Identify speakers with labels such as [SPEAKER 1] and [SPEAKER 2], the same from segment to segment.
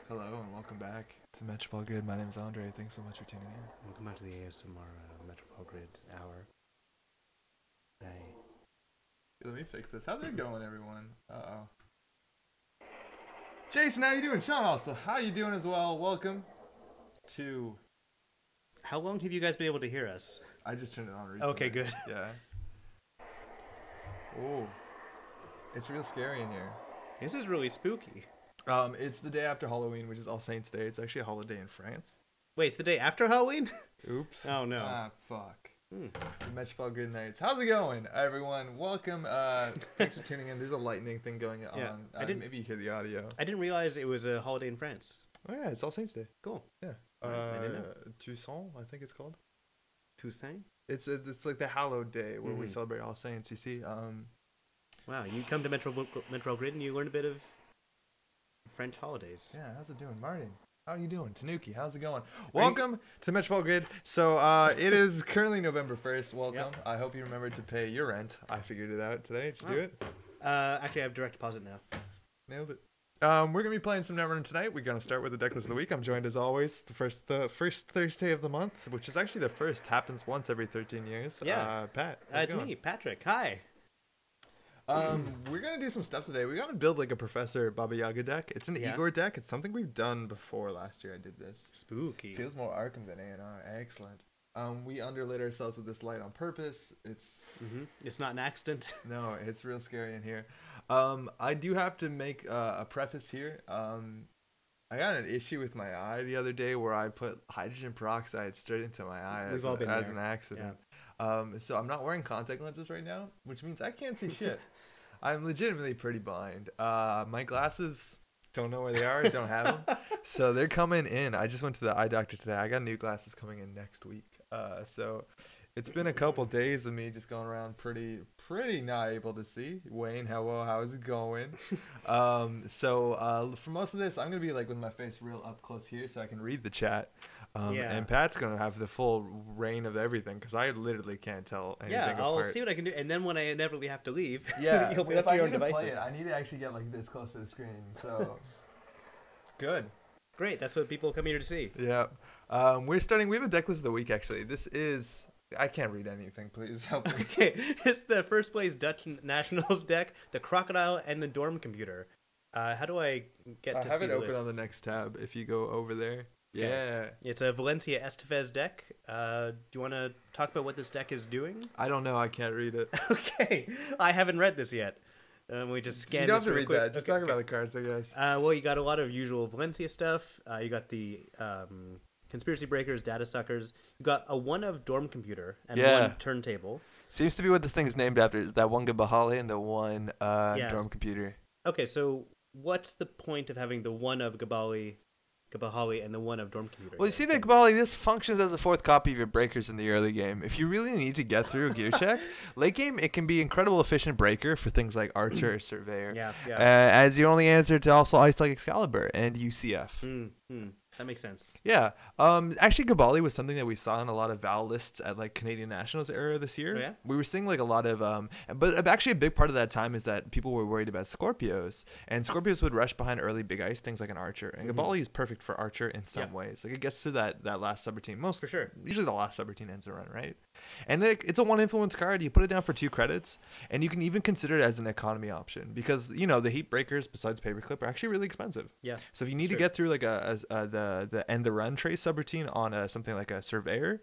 [SPEAKER 1] Hello and welcome back to Metropole Grid. My name is Andre. Thanks so much for tuning in.
[SPEAKER 2] Welcome back to the ASMR Metropole Grid Hour. Hey.
[SPEAKER 1] Let me fix this. How's it going, everyone? Uh-oh. Jason, how you doing? Sean also, how you doing as well? Welcome to...
[SPEAKER 2] How long have you guys been able to hear us?
[SPEAKER 1] I just turned it on recently.
[SPEAKER 2] Okay, good.
[SPEAKER 1] Yeah. Oh. It's real scary in here.
[SPEAKER 2] This is really spooky.
[SPEAKER 1] It's the day after Halloween, which is All Saints Day. It's actually a holiday in France.
[SPEAKER 2] Wait, it's the day after Halloween?
[SPEAKER 1] Oops.
[SPEAKER 2] Oh, no.
[SPEAKER 1] Ah, fuck. The Metropole Grid Nights. How's it going, everyone? Welcome. Thanks for tuning in. There's a lightning thing going on.
[SPEAKER 2] Yeah,
[SPEAKER 1] Maybe you hear the audio.
[SPEAKER 2] I didn't realize it was a holiday in France.
[SPEAKER 1] Oh, yeah, it's All Saints Day.
[SPEAKER 2] Cool.
[SPEAKER 1] Yeah.
[SPEAKER 2] I didn't know.
[SPEAKER 1] Toussaint, I think it's called.
[SPEAKER 2] Toussaint?
[SPEAKER 1] It's like the hallowed day where we celebrate All Saints. You see.
[SPEAKER 2] Wow, you come to Metro Grid and you learn a bit of French holidays.
[SPEAKER 1] Yeah, how's it doing, Martin? How are you doing, Tanuki? How's it going? Welcome to Metropole Grid. So it is currently November 1st. Welcome. Yep. I hope you remembered to pay your rent. I figured it out today. Did you do it?
[SPEAKER 2] Actually, I have direct deposit now.
[SPEAKER 1] Nailed it. We're gonna be playing some Netrunner tonight. We're gonna start with the Decklist of the week. I'm joined as always the first Thursday of the month, which is actually the first. Happens once every 13 years.
[SPEAKER 2] Yeah.
[SPEAKER 1] Pat.
[SPEAKER 2] It's me, Patrick. Hi.
[SPEAKER 1] We're gonna do some stuff today. We're gonna build like a Professor Baba Yaga deck. It's an Igor deck. It's something we've done before. Last year I did this.
[SPEAKER 2] Spooky.
[SPEAKER 1] Feels more Arkham than A&R. Excellent. We underlit ourselves with this light on purpose. It's
[SPEAKER 2] not an accident.
[SPEAKER 1] No, it's real scary in here. I do have to make a preface here. I got an issue with my eye the other day where I put hydrogen peroxide straight into my eye as an accident. Yeah. So I'm not wearing contact lenses right now, which means I can't see shit. I'm legitimately pretty blind. My glasses, don't know where they are, don't have them. So they're coming in. I just went to the eye doctor today. I got new glasses coming in next week. So it's been a couple days of me just going around pretty not able to see. Wayne, how's it going? So for most of this, I'm going to be like with my face real up close here so I can read the chat. And Pat's going to have the full reign of everything because I literally can't tell anything apart.
[SPEAKER 2] Yeah, I'll see what I can do. And then when I inevitably have to leave,
[SPEAKER 1] you'll be
[SPEAKER 2] up to your own devices.
[SPEAKER 1] Play it, I need to actually get like this close to the screen. So good.
[SPEAKER 2] Great. That's what people come here to see.
[SPEAKER 1] Yeah. We have a Decklist of the week, actually. This is... I can't read anything. Please help me.
[SPEAKER 2] Okay. It's the first place Dutch Nationals deck, the Crocodile, and the Dorm Computer. How do I get to see the list?
[SPEAKER 1] I have it open on the next tab if you go over there. Okay. Yeah.
[SPEAKER 2] It's a Valencia Estevez deck. Do you want to talk about what this deck is doing?
[SPEAKER 1] I don't know. I can't read it.
[SPEAKER 2] Okay. I haven't read this yet. We just scanned this real quick.
[SPEAKER 1] You don't have to read that. Just talk about the cards, I guess.
[SPEAKER 2] Well, you got a lot of usual Valencia stuff. You got the Conspiracy Breakers, Data Suckers. You got a one of Dorm Computer and one Turntable.
[SPEAKER 1] Seems to be what this thing is named after. That one Gabahali and the one Dorm Computer.
[SPEAKER 2] Okay, so what's the point of having the one of Gabahali and the one of Dorm Computer?
[SPEAKER 1] Well, you see, the Gabahali, this functions as a fourth copy of your breakers in the early game. If you really need to get through a gear check, late game, it can be incredible efficient breaker for things like Archer or Surveyor. As your only answer to also Ice like Excalibur and UCF.
[SPEAKER 2] That makes sense.
[SPEAKER 1] Yeah. Actually, Gabali was something that we saw in a lot of Val lists at like Canadian Nationals era this year.
[SPEAKER 2] Oh, yeah?
[SPEAKER 1] We were seeing like a lot of, but actually a big part of that time is that people were worried about Scorpios, and Scorpios would rush behind early big ice, things like an Archer. And Gabali is perfect for Archer in some ways. Like it gets to that last subroutine. Most for sure. Usually the last subroutine ends the run, right? And it's a one influence card. You put it down for 2 credits, and you can even consider it as an economy option because the heat breakers besides Paperclip are actually really expensive. Yeah. So if you need to get through like the end the run trace subroutine on something like a Surveyor,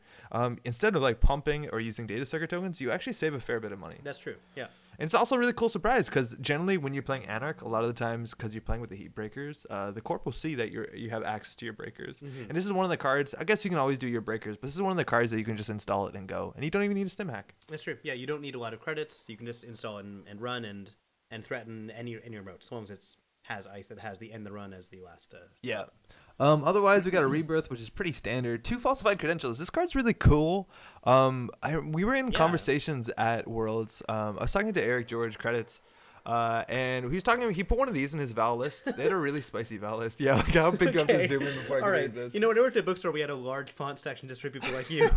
[SPEAKER 1] instead of like pumping or using data sucker tokens, you actually save a fair bit of money.
[SPEAKER 2] That's true. Yeah.
[SPEAKER 1] And it's also a really cool surprise because generally when you're playing Anarch, a lot of the times because you're playing with the heat breakers, the corp will see that you have access to your breakers. And this is one of the cards. I guess you can always do your breakers, but this is one of the cards that you can just install it and go, and you don't even need a stim hack.
[SPEAKER 2] That's true. Yeah, you don't need a lot of credits. You can just install it and run and threaten any remote as long as it has ice that has the end the run as the last.
[SPEAKER 1] Otherwise, we got a Rebirth, which is pretty standard. 2 falsified credentials. This card's really cool. We were in conversations at Worlds. I was talking to Eric George, credits, and he was talking. He put one of these in his Val list. They had a really spicy Val list. Yeah, like I'll pick up the zoom in before I can read this.
[SPEAKER 2] You know, when I worked at a bookstore, we had a large font section just for people like you.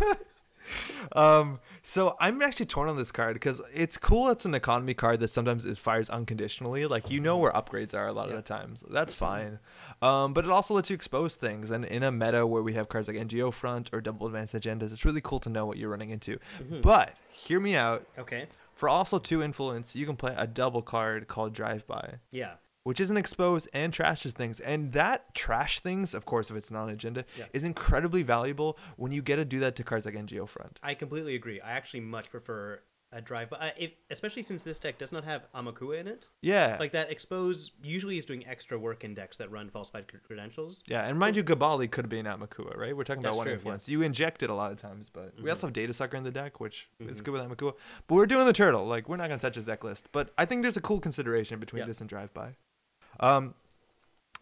[SPEAKER 1] So I'm actually torn on this card because it's cool. It's an economy card that sometimes it fires unconditionally. Like, you know where upgrades are a lot of the times. That's fine. But it also lets you expose things. And in a meta where we have cards like NGO Front or Double Advanced Agendas, it's really cool to know what you're running into. But hear me out.
[SPEAKER 2] Okay.
[SPEAKER 1] For also 2 influence, you can play a double card called Drive By.
[SPEAKER 2] Yeah.
[SPEAKER 1] Which isn't expose and trashes things. And that trash things, of course, if it's not an agenda, is incredibly valuable when you get to do that to cards like NGO Front.
[SPEAKER 2] I completely agree. I actually much prefer a drive-by, especially since this deck does not have Amakua in it.
[SPEAKER 1] Yeah.
[SPEAKER 2] Like, that expose usually is doing extra work in decks that run falsified credentials.
[SPEAKER 1] Yeah, and mind you, Gabali could be an Amakua, right? We're talking about one influence. You inject it a lot of times, but we also have Data Sucker in the deck, which is good with Amakua. But we're doing the turtle. Like, we're not going to touch his deck list. But I think there's a cool consideration between this and Drive-By.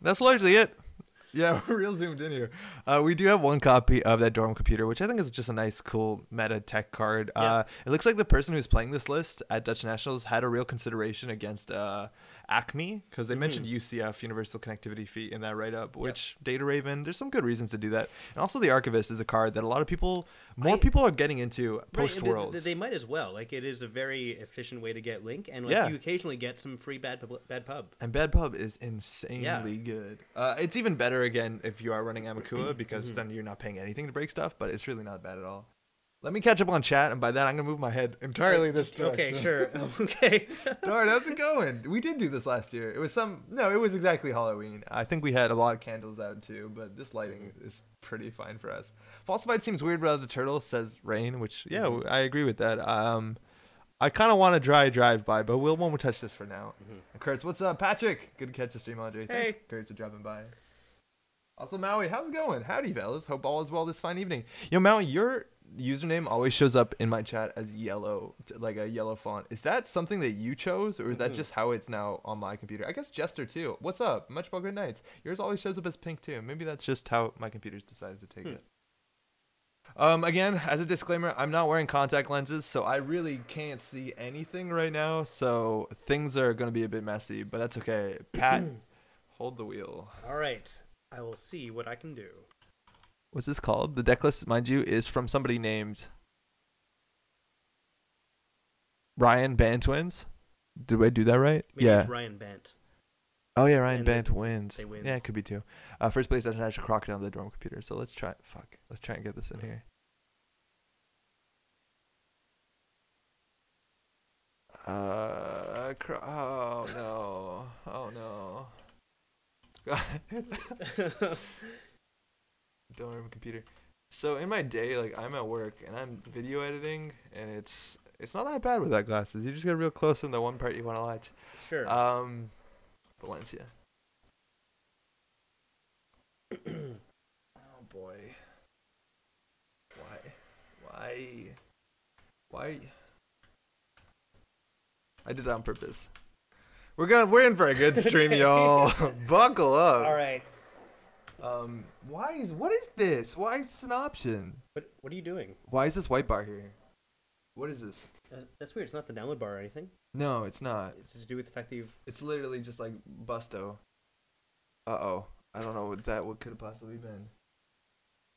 [SPEAKER 1] That's largely it. Yeah, we're real zoomed in here. We do have 1 copy of that Dorm Computer, which I think is just a nice, cool meta tech card. It looks like the person who's playing this list at Dutch Nationals had a real consideration against Acme, because they mentioned UCF, Universal Connectivity Fee, in that write-up, which Data Raven, there's some good reasons to do that. And also the Archivist is a card that a lot of people, people are getting into post-Worlds.
[SPEAKER 2] They might as well. Like, it is a very efficient way to get Link, and you occasionally get some free bad pub.
[SPEAKER 1] And bad pub is insanely good. It's even better, again, if you are running Amakua, because then you're not paying anything to break stuff, but it's really not bad at all. Let me catch up on chat, and by that, I'm going to move my head entirely this direction.
[SPEAKER 2] Okay, sure. Okay.
[SPEAKER 1] Darn, how's it going? We did do this last year. It was exactly Halloween. I think we had a lot of candles out, too, but this lighting is pretty fine for us. Falsified seems weird without the turtle, says Rain, which, I agree with that. I kind of want to drive by, but we won't touch this for now. And Kurtz, what's up? Patrick, good to catch the stream, Andre.
[SPEAKER 2] Hey.
[SPEAKER 1] Thanks, Kurtz, for dropping by. Also, Maui, how's it going? Howdy, fellas. Hope all is well this fine evening. Maui, your username always shows up in my chat as yellow, like a yellow font. Is that something that you chose, or is that just how it's now on my computer? I guess Jester too. What's up? Much more good nights. Yours always shows up as pink too. Maybe that's just how my computer's decided to take it. Again, as a disclaimer, I'm not wearing contact lenses, so I really can't see anything right now. So things are going to be a bit messy, but that's okay. Pat, hold the wheel.
[SPEAKER 2] All right. I will see what I can do.
[SPEAKER 1] What's this called? The deck list, mind you, is from somebody named Ryan Bant Twins. Did I do that right?
[SPEAKER 2] Maybe it's Ryan Bant.
[SPEAKER 1] Oh yeah, Ryan Bant wins.
[SPEAKER 2] They win.
[SPEAKER 1] Yeah, it could be 2. First place International Crocodile on the Dorm Computer. So let's try. Let's try and get this in here. Oh no! Oh no! Dorm Computer. So in my day, like, I'm at work and I'm video editing, and it's not that bad without glasses. You just get real close in the one part you want to watch.
[SPEAKER 2] Sure.
[SPEAKER 1] Valencia. Oh boy. Why? I did that on purpose. We're in for a good stream, y'all. Buckle up.
[SPEAKER 2] All right.
[SPEAKER 1] What is this? Why is this an option?
[SPEAKER 2] What are you doing?
[SPEAKER 1] Why is this white bar here? What is this?
[SPEAKER 2] That's weird. It's not the download bar or anything.
[SPEAKER 1] No, it's not.
[SPEAKER 2] It's to do with the fact that
[SPEAKER 1] It's literally just like Busto. I don't know what could have possibly been.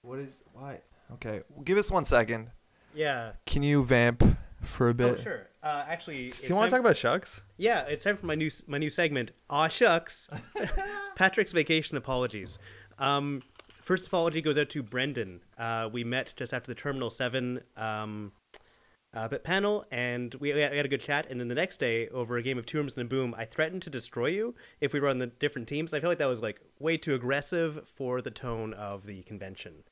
[SPEAKER 1] Why? Okay, give us 1 second.
[SPEAKER 2] Yeah.
[SPEAKER 1] Can you vamp for a bit?
[SPEAKER 2] Oh, sure. Actually,
[SPEAKER 1] do you want to talk about Shucks?
[SPEAKER 2] Yeah, it's time for my new segment. Aw, Shucks. Patrick's vacation apologies. First apology goes out to Brendan. We met just after the Terminal 7 panel, and we had a good chat. And then the next day, over a game of Two Rooms and a Boom, I threatened to destroy you if we were on the different teams. I feel like that was like way too aggressive for the tone of the convention.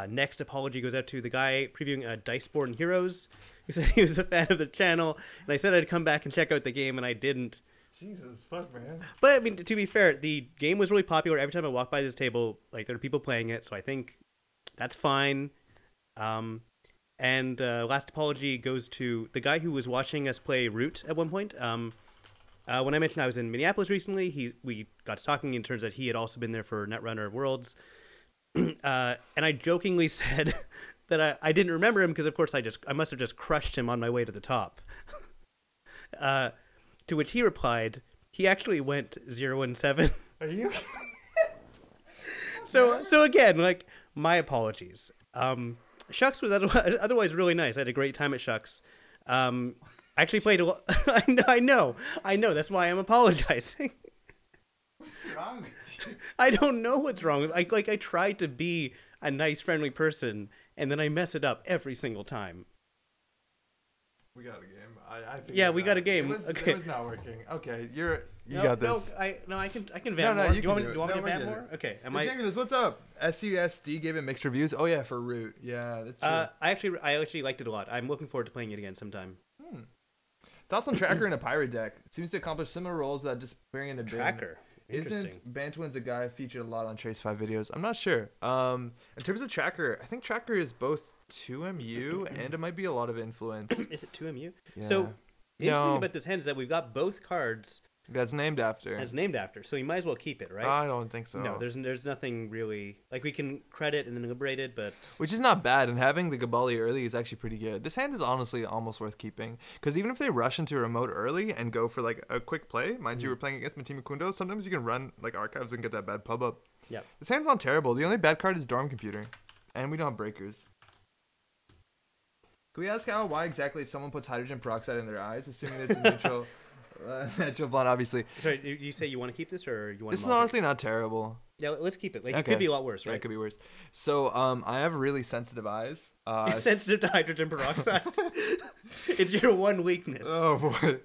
[SPEAKER 2] Next apology goes out to the guy previewing Diceborn Heroes, who said he was a fan of the channel, and I said I'd come back and check out the game, and I didn't.
[SPEAKER 1] Jesus, fuck, man.
[SPEAKER 2] But, I mean, to be fair, the game was really popular. Every time I walk by this table, like, there are people playing it, so I think that's fine. And last apology goes to the guy who was watching us play Root at one point. When I mentioned I was in Minneapolis recently, we got to talking, and it turns out he had also been there for Netrunner Worlds. And I jokingly said that I didn't remember him because, of course, I must have just crushed him on my way to the top. To which he replied, he actually went 0-7.
[SPEAKER 1] Are you?
[SPEAKER 2] So again, like, my apologies. Shucks was otherwise really nice. I had a great time at Shucks. I actually played a lot. I know. That's why I'm apologizing.
[SPEAKER 1] What's wrong with you?
[SPEAKER 2] I don't know what's wrong with. I tried to be a nice, friendly person, and then I mess it up every single time.
[SPEAKER 1] We got a game.
[SPEAKER 2] We got a game.
[SPEAKER 1] It was not working. Okay, you got this.
[SPEAKER 2] I can vamp more. You want me to vamp more? Okay.
[SPEAKER 1] What's up? SUSD gave it mixed reviews. Oh yeah, for Root. Yeah, that's true.
[SPEAKER 2] I actually liked it a lot. I'm looking forward to playing it again sometime.
[SPEAKER 1] Thoughts on Tracker in a pirate deck? Seems to accomplish similar roles without just bringing in a
[SPEAKER 2] Tracker.
[SPEAKER 1] Isn't Bantwin's a guy featured a lot on Trace 5 videos? I'm not sure. In terms of Tracker, I think Tracker is both 2MU and it might be a lot of influence.
[SPEAKER 2] Is it 2MU? Yeah. So, the interesting thing about this hand is that we've got both cards
[SPEAKER 1] that's named after.
[SPEAKER 2] So you might as well keep it, right?
[SPEAKER 1] I don't think so.
[SPEAKER 2] No, there's nothing really. Like, we can credit and then liberate it, but...
[SPEAKER 1] Which is not bad, and having the Gabali early is actually pretty good. This hand is honestly almost worth keeping. Because even if they rush into a remote early and go for, like, a quick play, mind you, we're playing against Matimi Kundo, sometimes you can run, like, Archives and get that bad pub up.
[SPEAKER 2] Yeah.
[SPEAKER 1] This hand's not terrible. The only bad card is Dorm Computer. And we don't have breakers. Can we ask why exactly someone puts hydrogen peroxide in their eyes, assuming it's a neutral... natural blonde, obviously.
[SPEAKER 2] Sorry, you say you want to keep this, or you want?
[SPEAKER 1] This is honestly not terrible.
[SPEAKER 2] Yeah, let's keep it. Like, okay. It could be a lot worse, right?
[SPEAKER 1] Yeah, it could be worse. So, I have really sensitive eyes.
[SPEAKER 2] It's sensitive to hydrogen peroxide. It's your one weakness.
[SPEAKER 1] Oh boy.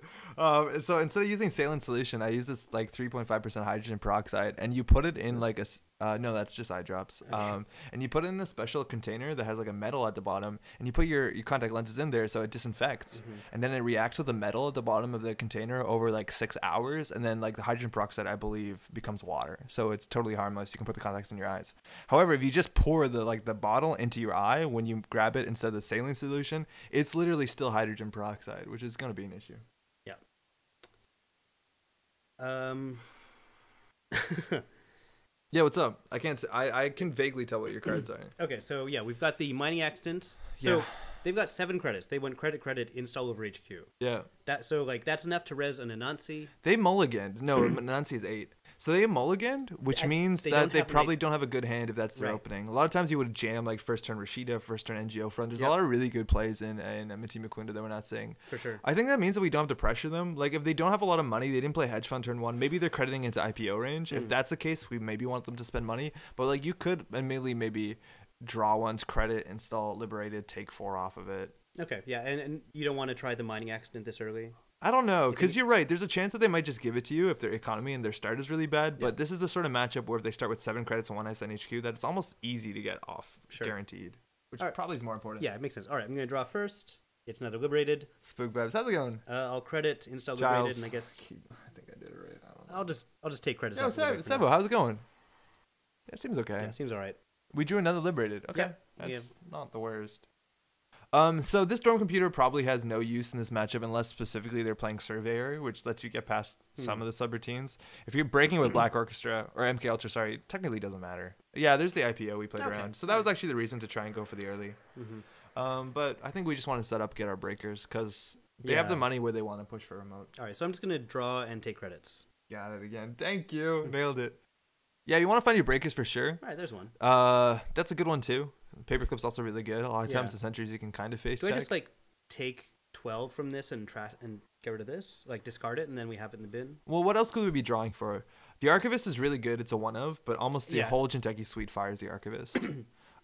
[SPEAKER 1] So instead of using saline solution, I use this like 3.5% hydrogen peroxide, and you put it in like a no, that's just eye drops. Okay. And you put it in a special container that has like a metal at the bottom, and you put your contact lenses in there so it disinfects, and then it reacts with the metal at the bottom of the container over like 6 hours, and then like the hydrogen peroxide, I believe, becomes water, so it's totally harmless. You can put the contacts in your eyes. However, if you just pour the bottle into your eye when you grab it instead of the saline solution, it's literally still hydrogen peroxide, which is going to be an issue.
[SPEAKER 2] Yeah.
[SPEAKER 1] Yeah, what's up? I can't say. I can vaguely tell what your cards are.
[SPEAKER 2] Okay, so yeah, we've got the mining accident. So they've got 7 credits. They went credit, install over HQ.
[SPEAKER 1] Yeah.
[SPEAKER 2] That's enough to res an Anansi.
[SPEAKER 1] They mulliganed. No, Anansi is 8. So they mulliganed, which means that they probably don't have a good hand if that's their opening. A lot of times you would jam like first turn Rashida, first turn NGO front. There's a lot of really good plays in Matimi Kunda that we're not seeing.
[SPEAKER 2] For sure.
[SPEAKER 1] I think that means that we don't have to pressure them. Like if they don't have a lot of money, they didn't play hedge fund turn 1. Maybe they're crediting into IPO range. If that's the case, we maybe want them to spend money. But like you could admittedly maybe draw one's credit, install liberated, take 4 off of it.
[SPEAKER 2] Okay, yeah, and you don't want to try the mining accident this early?
[SPEAKER 1] I don't know, because you're right. There's a chance that they might just give it to you if their economy and their start is really bad. But this is the sort of matchup where if they start with 7 credits and 1 ice on HQ, that it's almost easy to get off, guaranteed. Which probably is more important.
[SPEAKER 2] Yeah, it makes sense. All right, I'm going to draw first. It's another liberated.
[SPEAKER 1] Spook Babs, how's it going?
[SPEAKER 2] I'll credit, install liberated, and I guess...
[SPEAKER 1] I think I did it right. I don't
[SPEAKER 2] know. I'll just take credits.
[SPEAKER 1] Yo, Sebo, how's it going? Yeah, it seems okay.
[SPEAKER 2] Yeah, it seems all right.
[SPEAKER 1] We drew another liberated. Okay, that's not the worst. So this Dorm Computer probably has no use in this matchup unless specifically they're playing Surveyor, which lets you get past some of the subroutines. If you're breaking with Black Orchestra or MK Ultra, sorry, technically doesn't matter. Yeah, there's the IPO we played around. So that was actually the reason to try and go for the early. But I think we just want to set up, get our breakers, because they have the money where they want to push for remote.
[SPEAKER 2] All right, so I'm just going to draw and take credits.
[SPEAKER 1] Got it again. Thank you. Nailed it. Yeah, you want to find your breakers for sure.
[SPEAKER 2] All right, there's one.
[SPEAKER 1] That's a good one too. Paperclip's also really good. A lot of times the sentries you can kind of face check.
[SPEAKER 2] Do I just like take 12 from this and get rid of this? Like discard it and then we have it in the bin?
[SPEAKER 1] Well, what else could we be drawing for? The Archivist is really good. It's a one of, but almost the whole Jinteki suite fires the Archivist.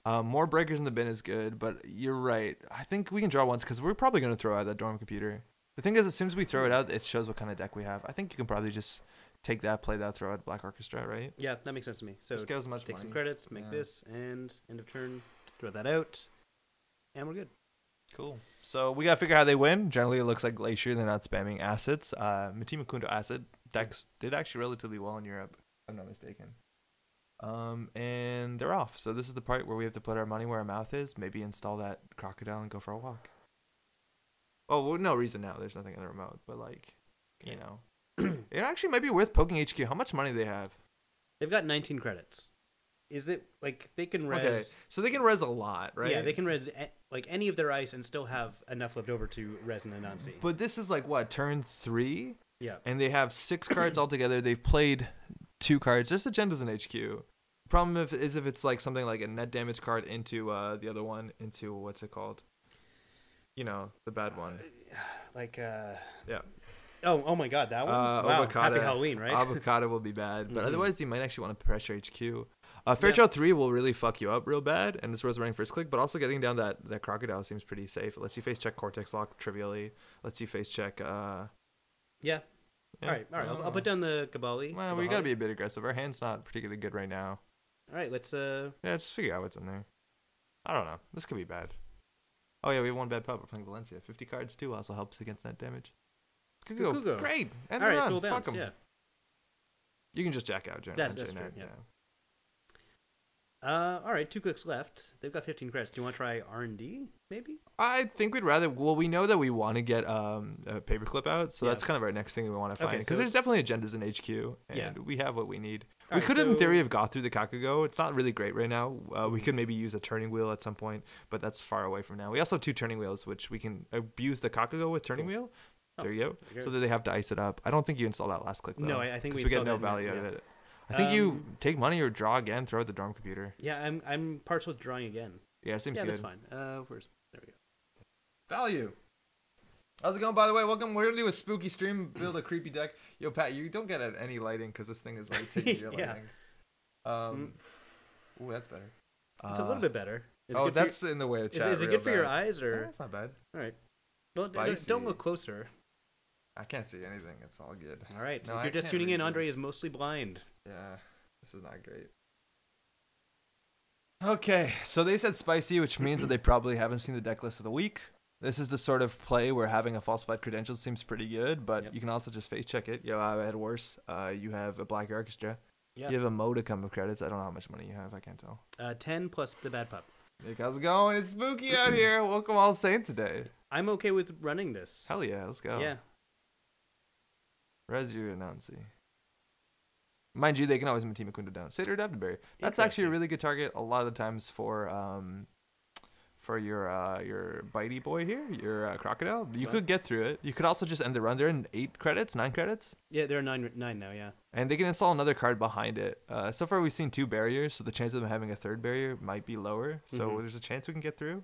[SPEAKER 1] More breakers in the bin is good, but you're right. I think we can draw once because we're probably going to throw out that Dorm Computer. The thing is, as soon as we throw it out, it shows what kind of deck we have. I think you can probably just take that, play that, throw out Black Orchestra, right?
[SPEAKER 2] Yeah, that makes sense to me. So
[SPEAKER 1] just get as much
[SPEAKER 2] take
[SPEAKER 1] money.
[SPEAKER 2] Some credits, make this, and end of turn, throw that out, and we're good.
[SPEAKER 1] Cool. So we got to figure out how they win. Generally, it looks like Glacier. They're not spamming assets. Matimi Kundo asset decks did actually relatively well in Europe, if I'm not mistaken. And they're off. So this is the part where we have to put our money where our mouth is. Maybe install that Crocodile and go for a walk. Oh, well, no reason now. There's nothing in the remote. But, like, you know. It actually might be worth poking HQ. How much money do they have?
[SPEAKER 2] They've got 19 credits. Is it, like, they can res...
[SPEAKER 1] Okay, so they can res a lot, right?
[SPEAKER 2] Yeah, they can res, like, any of their ice and still have enough left over to res an Anansi.
[SPEAKER 1] But this is, like, what, turn 3?
[SPEAKER 2] Yeah.
[SPEAKER 1] And they have 6 cards altogether. They've played 2 cards. There's agendas in HQ. Problem is if it's like something like a net damage card into the other one, into what's it called? You know, the bad one.
[SPEAKER 2] Yeah. Oh my God, that one. Wow.
[SPEAKER 1] Avocado,
[SPEAKER 2] Happy Halloween, right?
[SPEAKER 1] Avocado will be bad, but otherwise you might actually want to pressure HQ. Fairchild 3 will really fuck you up real bad, and it's worth running first click. But also getting down that crocodile seems pretty safe. It lets you face check Cortex Lock trivially. Lets you face check.
[SPEAKER 2] Yeah. All right. I'll put down the Kabali.
[SPEAKER 1] Well, we gotta be a bit aggressive. Our hand's not particularly good right now.
[SPEAKER 2] All right, let's.
[SPEAKER 1] Yeah, just figure out what's in there. I don't know. This could be bad. Oh yeah, we have one bad pup. We're playing Valencia. 50 cards too also helps against net damage. Kugo. Great.
[SPEAKER 2] All right, so we'll bounce. Fuck 'em. Yeah.
[SPEAKER 1] You can just jack out.
[SPEAKER 2] That's true. Yeah. All right, 2 clicks left. They've got 15 credits. Do you want to try R&D, maybe?
[SPEAKER 1] I think we'd rather... Well, we know that we want to get a paperclip out, so that's kind of our next thing we want to find. Because there's definitely agendas in HQ, and we have what we need. We could, in theory, have got through the Kakugo. It's not really great right now. We could maybe use a turning wheel at some point, but that's far away from now. We also have 2 turning wheels, which we can abuse the Kakugo with turning wheel. There you go. So that they have to ice it up. I don't think you install that last click, though.
[SPEAKER 2] No, I think we
[SPEAKER 1] get no value out of it. I think you take money or draw again, throw out the dorm computer.
[SPEAKER 2] Yeah, I'm partial with drawing again.
[SPEAKER 1] Yeah, seems good.
[SPEAKER 2] Yeah, that's fine. There we go.
[SPEAKER 1] Value. How's it going, by the way? Welcome. We're going to do a spooky stream, build a creepy deck. Yo, Pat, you don't get any lighting because this thing is like taking your lighting. Ooh, that's better.
[SPEAKER 2] It's a little bit better.
[SPEAKER 1] That's in the way of chat.
[SPEAKER 2] Is it good for your eyes? Or?
[SPEAKER 1] That's not bad.
[SPEAKER 2] All right. Well, don't look closer.
[SPEAKER 1] I can't see anything. It's all good.
[SPEAKER 2] All right. No, if you're just tuning in, Andre is mostly blind.
[SPEAKER 1] Yeah, this is not great. Okay, so they said spicy, which means that they probably haven't seen the deck list of the week. This is the sort of play where having a falsified credential seems pretty good, but you can also just face check it. Yo, I had worse. You have a Black Orchestra. Yep. You have a modicum of credits. I don't know how much money you have. I can't tell.
[SPEAKER 2] 10 plus the bad pup.
[SPEAKER 1] Nick, how's it going? It's spooky out here. Welcome All Saint today.
[SPEAKER 2] I'm okay with running this.
[SPEAKER 1] Hell yeah, let's go.
[SPEAKER 2] Yeah.
[SPEAKER 1] Resu Anansi. Mind you, they can always Matima Kunda down. Satyr Adaptability. That's actually a really good target a lot of the times for your bitey boy here, your crocodile. You could get through it. You could also just end the run. They're in 8 credits, 9 credits.
[SPEAKER 2] Yeah, they're 9 now, yeah.
[SPEAKER 1] And they can install another card behind it. So far we've seen 2 barriers, so the chance of them having a 3rd barrier might be lower. So there's a chance we can get through.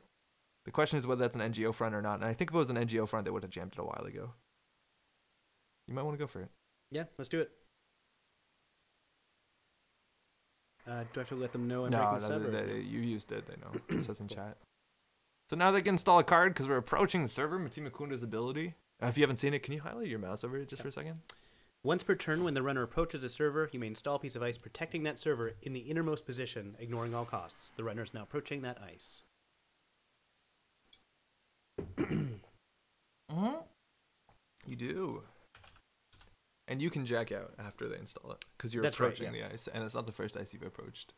[SPEAKER 1] The question is whether that's an NGO front or not. And I think if it was an NGO front, they would have jammed it a while ago. You might want to go for it.
[SPEAKER 2] Yeah, let's do it. Do I have to let them know I'm breaking sub? No,
[SPEAKER 1] you used it. They know. It says in chat. So now they can install a card because we're approaching the server, Matima Kunda's ability. If you haven't seen it, can you highlight your mouse over it just for a second?
[SPEAKER 2] Once per turn, when the runner approaches the server, you may install a piece of ice protecting that server in the innermost position, ignoring all costs. The runner is now approaching that ice.
[SPEAKER 1] You do. And you can jack out after they install it because you're approaching the ice, and it's not the first ice you've approached.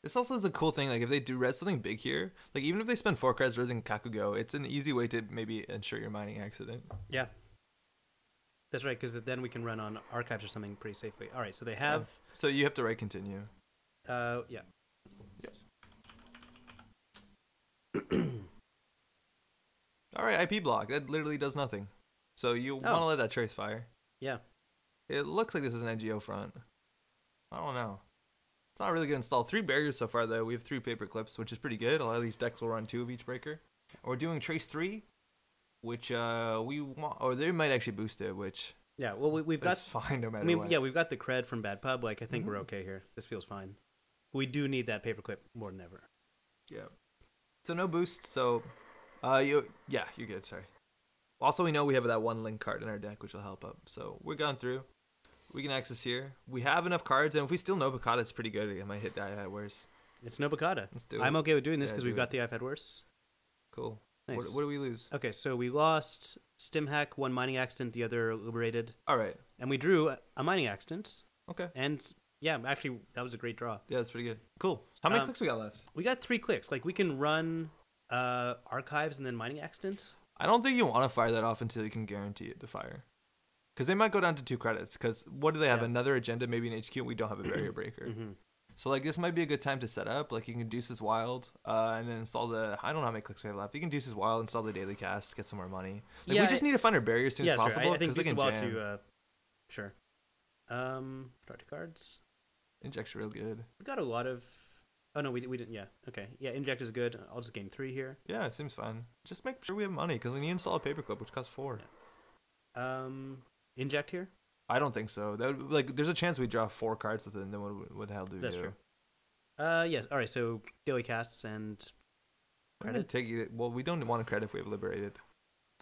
[SPEAKER 1] This also is a cool thing. Like if they do res something big here, like even if they spend 4 cards resing Kakugo, it's an easy way to maybe ensure your mining accident.
[SPEAKER 2] Yeah, that's right. Because then we can run on archives or something pretty safely. All right, so they have.
[SPEAKER 1] So you have to write continue.
[SPEAKER 2] Yeah.
[SPEAKER 1] All right, IP block. That literally does nothing. So you want to let that trace fire.
[SPEAKER 2] Yeah.
[SPEAKER 1] It looks like this is an NGO front. I don't know. It's not really going to install 3 barriers so far, though. We have 3 paper clips, which is pretty good. A lot of these decks will run 2 of each breaker. We're doing trace 3, which we want, or they might actually boost it, which...
[SPEAKER 2] Yeah, well, we've got...
[SPEAKER 1] fine no matter what.
[SPEAKER 2] Yeah, we've got the cred from Bad Pub. Like, I think we're okay here. This feels fine. We do need that paperclip more than ever.
[SPEAKER 1] Yeah. So no boost, so... you're good, sorry. Also, we know we have that 1 link card in our deck, which will help up. So we're going through. We can access here. We have enough cards, and if we still know Bacata, it's pretty good. I might hit the I've had worse.
[SPEAKER 2] It's no Bacata.
[SPEAKER 1] Let's do it.
[SPEAKER 2] I'm okay with doing this because we've got the I've had worse.
[SPEAKER 1] Cool.
[SPEAKER 2] Nice.
[SPEAKER 1] What do we lose?
[SPEAKER 2] Okay, so we lost Stimhack, 1 mining accident, the other liberated.
[SPEAKER 1] All right.
[SPEAKER 2] And we drew a mining accident.
[SPEAKER 1] Okay.
[SPEAKER 2] And yeah, actually, that was a great draw.
[SPEAKER 1] Yeah, that's pretty good. Cool. How many clicks we got left?
[SPEAKER 2] We got 3 clicks. Like, we can run archives and then mining accident.
[SPEAKER 1] I don't think you want to fire that off until you can guarantee it to fire. Because they might go down to 2 credits. Because what do they have? Another agenda, maybe an HQ, and we don't have a barrier breaker. So, like, this might be a good time to set up. Like, you can Deuce's Wild and then install the... I don't know how many clicks we have left. You can Deuce's Wild, install the daily cast, get some more money. Like, we just need to find our barrier as soon as possible.
[SPEAKER 2] I think Deuce's Wild too... sure. Start 2 cards.
[SPEAKER 1] Inject's real good.
[SPEAKER 2] We got a lot of. Oh no, we didn't. Yeah, okay. Yeah, inject is good. I'll just gain 3 here.
[SPEAKER 1] Yeah, it seems fine. Just make sure we have money because we need to install a paperclip, which costs 4.
[SPEAKER 2] Yeah. Inject here.
[SPEAKER 1] I don't think so. That would, like, there's a chance we draw 4 cards with it, and then what the hell do we do?
[SPEAKER 2] That's true. Yes. All right. So daily casts and credit.
[SPEAKER 1] Take it. Well, we don't want a credit if we have liberated.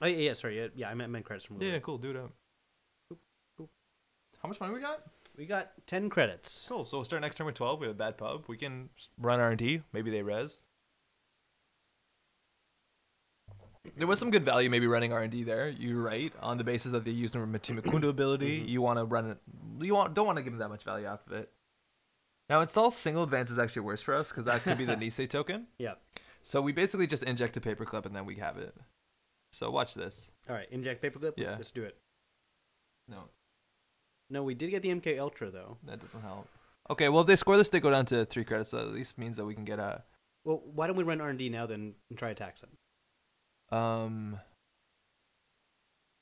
[SPEAKER 2] Oh yeah. Sorry. Yeah. I meant credits from.
[SPEAKER 1] Yeah. Cool. Do it up.
[SPEAKER 2] Cool.
[SPEAKER 1] How much money we got?
[SPEAKER 2] We got 10 credits.
[SPEAKER 1] Cool. So we'll start next turn with 12. We have a bad pub. We can run R&D. Maybe they res. There was some good value maybe running R&D there. You're right. On the basis that they used the Matimakundo ability, you want to run it. Don't want to give them that much value off of it. Now, install single advance is actually worse for us because that could be the Nisei token.
[SPEAKER 2] Yeah.
[SPEAKER 1] So we basically just inject a paperclip and then we have it. So watch this.
[SPEAKER 2] All right. Inject paperclip.
[SPEAKER 1] Yeah.
[SPEAKER 2] Let's do it.
[SPEAKER 1] No,
[SPEAKER 2] we did get the MK Ultra though.
[SPEAKER 1] That doesn't help. Okay, well if they score this, they go down to 3 credits. So at least means that we can get a.
[SPEAKER 2] Well, why don't we run R&D now then and try attacks them?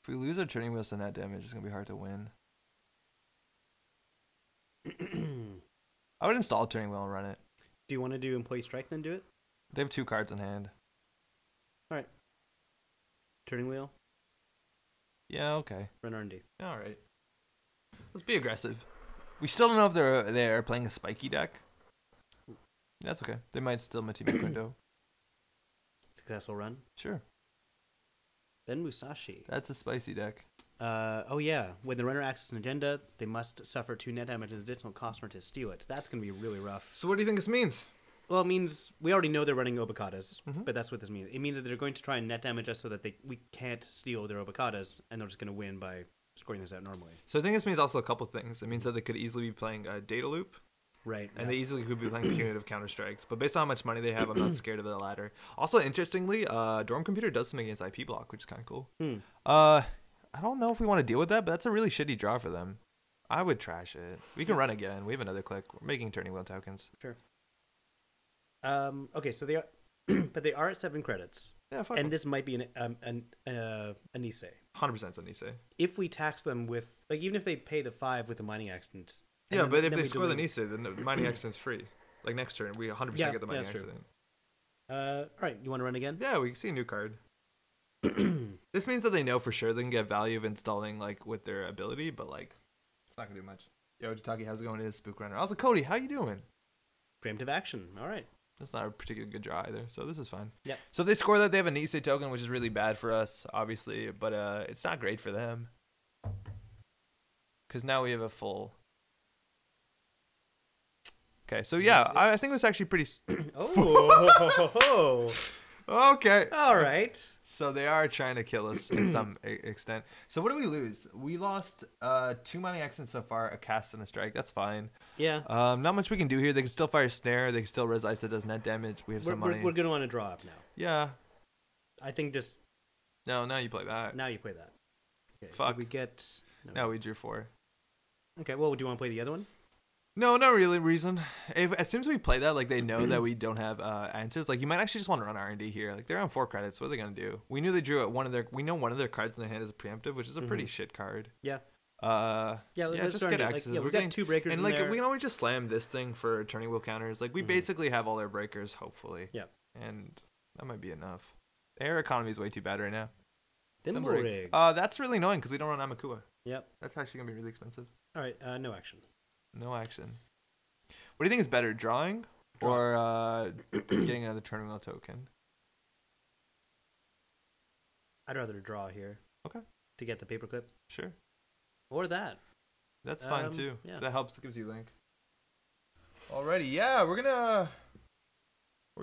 [SPEAKER 1] If we lose our turning wheels to net damage, it's gonna be hard to win. I would install a turning wheel and run it.
[SPEAKER 2] Do you want to do employee strike then do it?
[SPEAKER 1] They have 2 cards in hand.
[SPEAKER 2] All right. Turning wheel.
[SPEAKER 1] Yeah. Okay.
[SPEAKER 2] Run R&D.
[SPEAKER 1] All right. Let's be aggressive. We still don't know if they're playing a spiky deck. That's okay. They might still Matimakundo.
[SPEAKER 2] Successful run.
[SPEAKER 1] Sure.
[SPEAKER 2] Then Musashi.
[SPEAKER 1] That's a spicy deck.
[SPEAKER 2] Oh yeah. When the runner accesses an agenda, they must suffer 2 net damage and additional cost to steal it. That's going to be really rough.
[SPEAKER 1] So what do you think this means?
[SPEAKER 2] Well, it means we already know they're running Obikadas, but that's what this means. It means that they're going to try and net damage us so that we can't steal their Obikadas, and they're just going to win by scoring this out normally.
[SPEAKER 1] So I think this means also a couple things. It means that they could easily be playing a data loop.
[SPEAKER 2] Right.
[SPEAKER 1] And they easily could be playing punitive counter strikes. But based on how much money they have, I'm not scared of the latter. Also, interestingly, Dorm Computer does something against IP block, which is kind of cool. I don't know if we want to deal with that, but that's a really shitty draw for them. I would trash it. We can run again. We have another click. We're making turning wheel tokens.
[SPEAKER 2] Sure. Okay, so they are, but they are at 7 credits.
[SPEAKER 1] Yeah, fuck
[SPEAKER 2] and
[SPEAKER 1] them.
[SPEAKER 2] this might be a Nisei.
[SPEAKER 1] 100% a Nisei.
[SPEAKER 2] If we tax them with, like, even if they pay the 5 with the mining accident.
[SPEAKER 1] Yeah, but if they score the Nisei, then the mining accident's free. Like next turn, we 100% get the mining accident.
[SPEAKER 2] All right, you want to run again?
[SPEAKER 1] Yeah, we can see a new card. This means that they know for sure they can get value of installing like with their ability, but like it's not gonna do much. Yo, Jitaki, how's it going? It is Spook Runner. Also, Cody, how you doing?
[SPEAKER 2] Preemptive action. All right.
[SPEAKER 1] That's not a particularly good draw either, so this is fine.
[SPEAKER 2] Yeah.
[SPEAKER 1] So if they score that, they have a Nisei token, which is really bad for us, obviously, but it's not great for them. Because now we have a full... Okay, so yeah, I think it was actually pretty...
[SPEAKER 2] Oh!
[SPEAKER 1] Okay.
[SPEAKER 2] All right.
[SPEAKER 1] So they are trying to kill us in some extent. So what do we lose? We lost 2 mining accidents so far, a cast and a strike. That's fine.
[SPEAKER 2] Yeah.
[SPEAKER 1] Not much we can do here. They can still fire snare. They can still res ice that does net damage. We have some money.
[SPEAKER 2] We're going to want to draw up now.
[SPEAKER 1] Yeah.
[SPEAKER 2] I think just...
[SPEAKER 1] No, now you play that.
[SPEAKER 2] Now you play that. Okay.
[SPEAKER 1] Fuck.
[SPEAKER 2] Did we get... No.
[SPEAKER 1] Now we drew 4.
[SPEAKER 2] Okay, well, do you want to play the other one?
[SPEAKER 1] No, not really reason. As soon as we play that, like they know that we don't have answers. Like you might actually just want to run R&D here. Like they're on 4 credits. What are they gonna do? We knew they drew at one of their. We know one of their cards in their hand is a preemptive, which is a pretty shit card.
[SPEAKER 2] Yeah.
[SPEAKER 1] Yeah. Let's just get access.
[SPEAKER 2] Like, we're getting 2 breakers,
[SPEAKER 1] and
[SPEAKER 2] in
[SPEAKER 1] like
[SPEAKER 2] there.
[SPEAKER 1] we can always just slam this thing for turning wheel counters. Like we basically have all their breakers, hopefully.
[SPEAKER 2] Yeah.
[SPEAKER 1] And that might be enough. Air economy is way too bad right now.
[SPEAKER 2] Thimble rig.
[SPEAKER 1] That's really annoying because we don't run Amakua.
[SPEAKER 2] Yep.
[SPEAKER 1] That's actually gonna be really expensive.
[SPEAKER 2] All right. No action.
[SPEAKER 1] No action. What do you think is better, drawing or getting another turning wheel token?
[SPEAKER 2] I'd rather draw here.
[SPEAKER 1] Okay.
[SPEAKER 2] To get the paperclip.
[SPEAKER 1] Sure.
[SPEAKER 2] Or that.
[SPEAKER 1] That's fine too.
[SPEAKER 2] Yeah.
[SPEAKER 1] That helps. It gives you link. Alrighty, yeah, we're gonna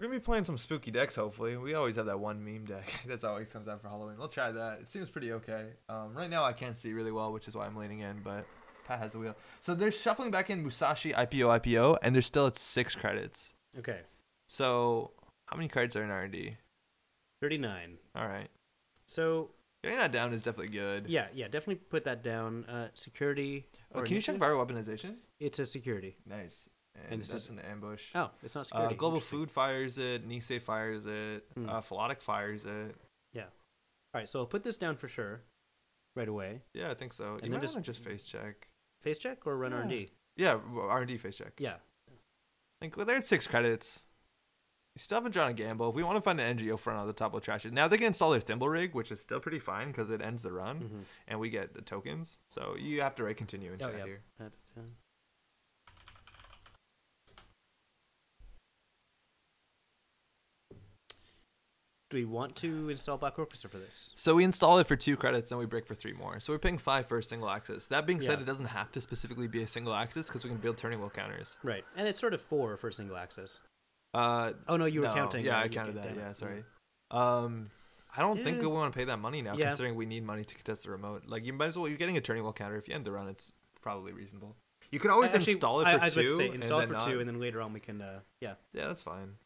[SPEAKER 1] be playing some spooky decks. Hopefully, we always have that one meme deck that's always comes out for Halloween. We'll try that. It seems pretty okay. Right now I can't see really well, which is why I'm leaning in, but. Pat has a wheel. So they're shuffling back in Musashi, IPO, and they're still at 6 credits.
[SPEAKER 2] Okay.
[SPEAKER 1] So how many cards are in R&D?
[SPEAKER 2] 39.
[SPEAKER 1] All right.
[SPEAKER 2] So
[SPEAKER 1] getting that down is definitely good.
[SPEAKER 2] Yeah, definitely put that down. Security.
[SPEAKER 1] Can you check fire weaponization?
[SPEAKER 2] It's a security.
[SPEAKER 1] Nice. And this is an ambush.
[SPEAKER 2] Oh, it's not security.
[SPEAKER 1] Global Food fires it. Nisei fires it. Philotic fires it.
[SPEAKER 2] Yeah. All right, so I'll put this down for sure right away.
[SPEAKER 1] Yeah, I think so.
[SPEAKER 2] And
[SPEAKER 1] you
[SPEAKER 2] then
[SPEAKER 1] might just face check.
[SPEAKER 2] Face check or run R&D?
[SPEAKER 1] Yeah, R&D face check.
[SPEAKER 2] Yeah.
[SPEAKER 1] Like, well, they're at 6 credits. You still haven't drawn a gamble. If we want to find an NGO front on the top, we'll trash it. Now they can install their thimble rig, which is still pretty fine because it ends the run, and we get the tokens. So you have to continue and chat here.
[SPEAKER 2] Do we want to install Black Orchestra for this?
[SPEAKER 1] So we install it for 2 credits and we break for 3 more. So we're paying 5 for a single axis. That being said, it doesn't have to specifically be a single axis because we can build turning wheel counters.
[SPEAKER 2] Right. And it's sort of 4 for a single axis. Oh no, you were counting.
[SPEAKER 1] Yeah, I counted that. Yeah, sorry. I don't think we want to pay that money now, considering we need money to contest the remote. Like, you might as well. You're getting a turning wheel counter. If you end the run, it's probably reasonable. You can always install it for 2.
[SPEAKER 2] I was about to say, install it for 2, and then later on we can. Yeah,
[SPEAKER 1] that's fine.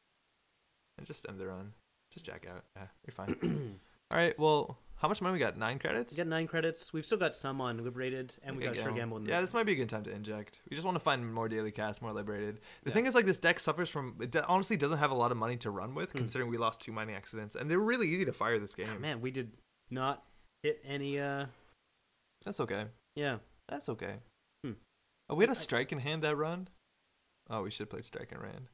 [SPEAKER 1] And just end the run. Just jack out. Yeah, you're fine. All right. Well, how much money we got? 9 credits.
[SPEAKER 2] We got 9 credits. We've still got some on Liberated, and we got Sure Gamble.
[SPEAKER 1] Yeah, this might be a good time to inject. We just want to find more daily cast, more Liberated. The thing is, like, this deck suffers from. It honestly doesn't have a lot of money to run with, considering we lost 2 mining accidents, and they're really easy to fire this game.
[SPEAKER 2] Oh, man, we did not hit any.
[SPEAKER 1] That's okay.
[SPEAKER 2] Yeah,
[SPEAKER 1] that's okay. Oh, we had a strike in hand that run. Oh, we should have played strike in hand.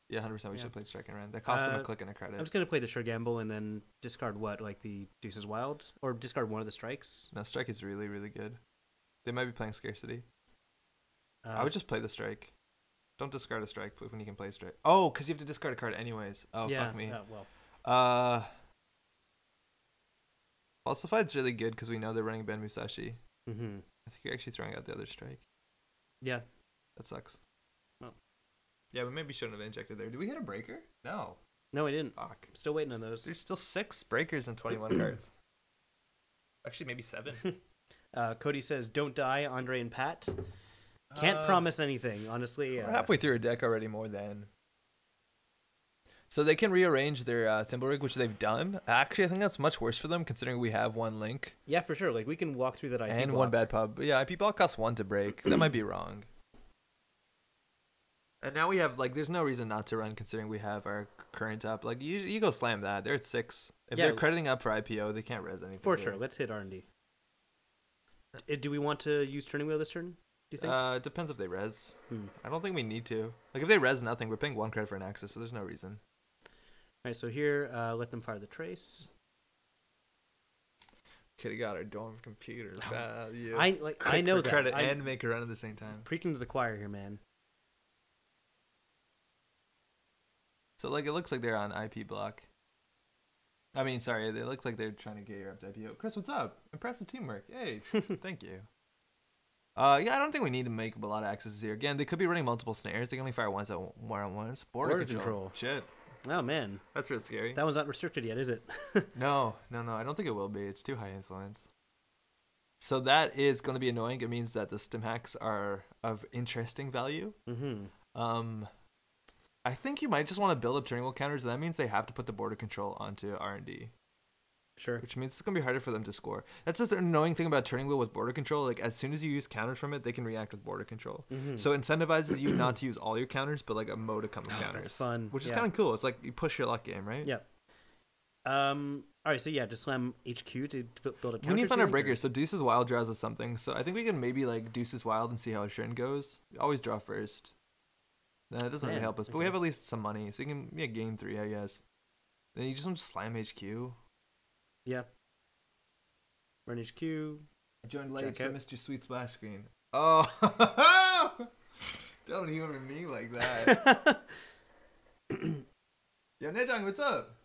[SPEAKER 1] Yeah, 100%. We should have played strike and ran. That cost them a click and a credit.
[SPEAKER 2] I'm just gonna play the Sure Gamble and then discard what, like the Deuces Wild, or discard one of the strikes.
[SPEAKER 1] No, strike is really, really good. They might be playing scarcity. I would just play the strike. Don't discard a strike when you can play strike. Oh, because you have to discard a card anyways. Oh, fuck me. Falsified's really good because we know they're running Ben Musashi. I think you're actually throwing out the other strike.
[SPEAKER 2] Yeah,
[SPEAKER 1] that sucks. Yeah, we maybe shouldn't have injected there. Did we hit a breaker? No.
[SPEAKER 2] No, we didn't.
[SPEAKER 1] Fuck.
[SPEAKER 2] I'm still waiting on those.
[SPEAKER 1] There's still 6 breakers and 21 cards. Actually, maybe 7.
[SPEAKER 2] Cody says, "Don't die, Andre and Pat." Can't promise anything, honestly.
[SPEAKER 1] We're halfway through a deck already, more than. So they can rearrange their thimble rig, which they've done. Actually, I think that's much worse for them, considering we have 1 link.
[SPEAKER 2] Yeah, for sure. Like, we can walk through that IP
[SPEAKER 1] and
[SPEAKER 2] block.
[SPEAKER 1] 1 bad pub. But yeah, IP block costs 1 to break. That might be wrong. And now we have, like, there's no reason not to run, considering we have our current up. Like, you go slam that. They're at 6. If they're crediting up for IPO, they can't res anything.
[SPEAKER 2] For sure. Let's hit R&D. Do we want to use Turning Wheel this turn, do you think?
[SPEAKER 1] It depends if they res. I don't think we need to. Like, if they res nothing, we're paying 1 credit for an axis, so there's no reason.
[SPEAKER 2] All right, so here, let them fire the trace.
[SPEAKER 1] Could have got our dorm computer value.
[SPEAKER 2] I know that.
[SPEAKER 1] Credit and make a run at the same time.
[SPEAKER 2] Preaching to the choir here, man.
[SPEAKER 1] So, like, it looks like they're on IP block. I mean, sorry, it looks like they're trying to get your up to IPO. Chris, what's up? Impressive teamwork. Hey, thank you. Yeah, I don't think we need to make a lot of accesses here. Again, they could be running multiple snares. They can only fire once at one-on-ones. Border control. Shit.
[SPEAKER 2] Oh, man.
[SPEAKER 1] That's real scary.
[SPEAKER 2] That one's not restricted yet, is it?
[SPEAKER 1] No. I don't think it will be. It's too high influence. So that is going to be annoying. It means that the stim hacks are of interesting value. I think you might just want to build up turning wheel counters. And that means they have to put the border control onto R&D.
[SPEAKER 2] Sure.
[SPEAKER 1] Which means it's going to be harder for them to score. That's just the annoying thing about turning wheel with border control. Like, as soon as you use counters from it, they can react with border control. So it incentivizes you not to use all your counters, but like a modicum of counters.
[SPEAKER 2] That's fun.
[SPEAKER 1] Which is kind of cool. It's like you push your luck game, right?
[SPEAKER 2] Yeah. All right, so yeah, just slam HQ to build a counter.
[SPEAKER 1] We need to find our breakers. So Deuce's Wild draws us something. So I think we can maybe like Deuce's Wild and see how a Shin goes. Always draw first. No, it doesn't really help us, but we have at least some money, so you can gain 3, I guess. Then you just want to slam HQ.
[SPEAKER 2] Yeah. Run HQ.
[SPEAKER 1] I joined late, so I missed your sweet splash screen. Oh, don't humor me like that. Yo, Nejang, what's up?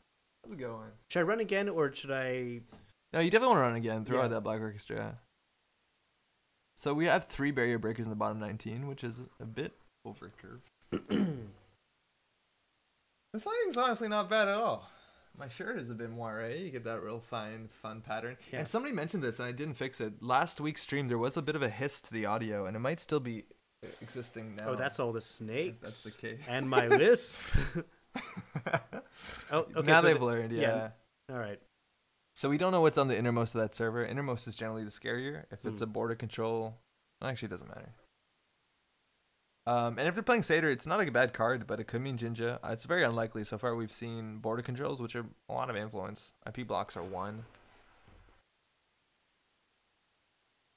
[SPEAKER 1] How's it going?
[SPEAKER 2] Should I run again, or should I?
[SPEAKER 1] No, you definitely want to run again. Throw out that Black Orchestra. So we have 3 barrier breakers in the bottom 19, which is a bit overcurved. This lighting's honestly not bad at all. My shirt is a bit moire. You get that real fine, fun pattern. Yeah. And somebody mentioned this, and I didn't fix it. Last week's stream, there was a bit of a hiss to the audio, and it might still be existing now.
[SPEAKER 2] Oh, that's all the snakes.
[SPEAKER 1] That's the case.
[SPEAKER 2] And my lisp.
[SPEAKER 1] Oh, okay. Now so they've learned,
[SPEAKER 2] yeah. All right.
[SPEAKER 1] So we don't know what's on the innermost of that server. Innermost is generally the scarier. If it's a border control, actually, it doesn't matter. And if they're playing Satyr, it's not a bad card, but it could mean Jinja. It's very unlikely. So far, we've seen border controls, which are a lot of influence. IP blocks are 1.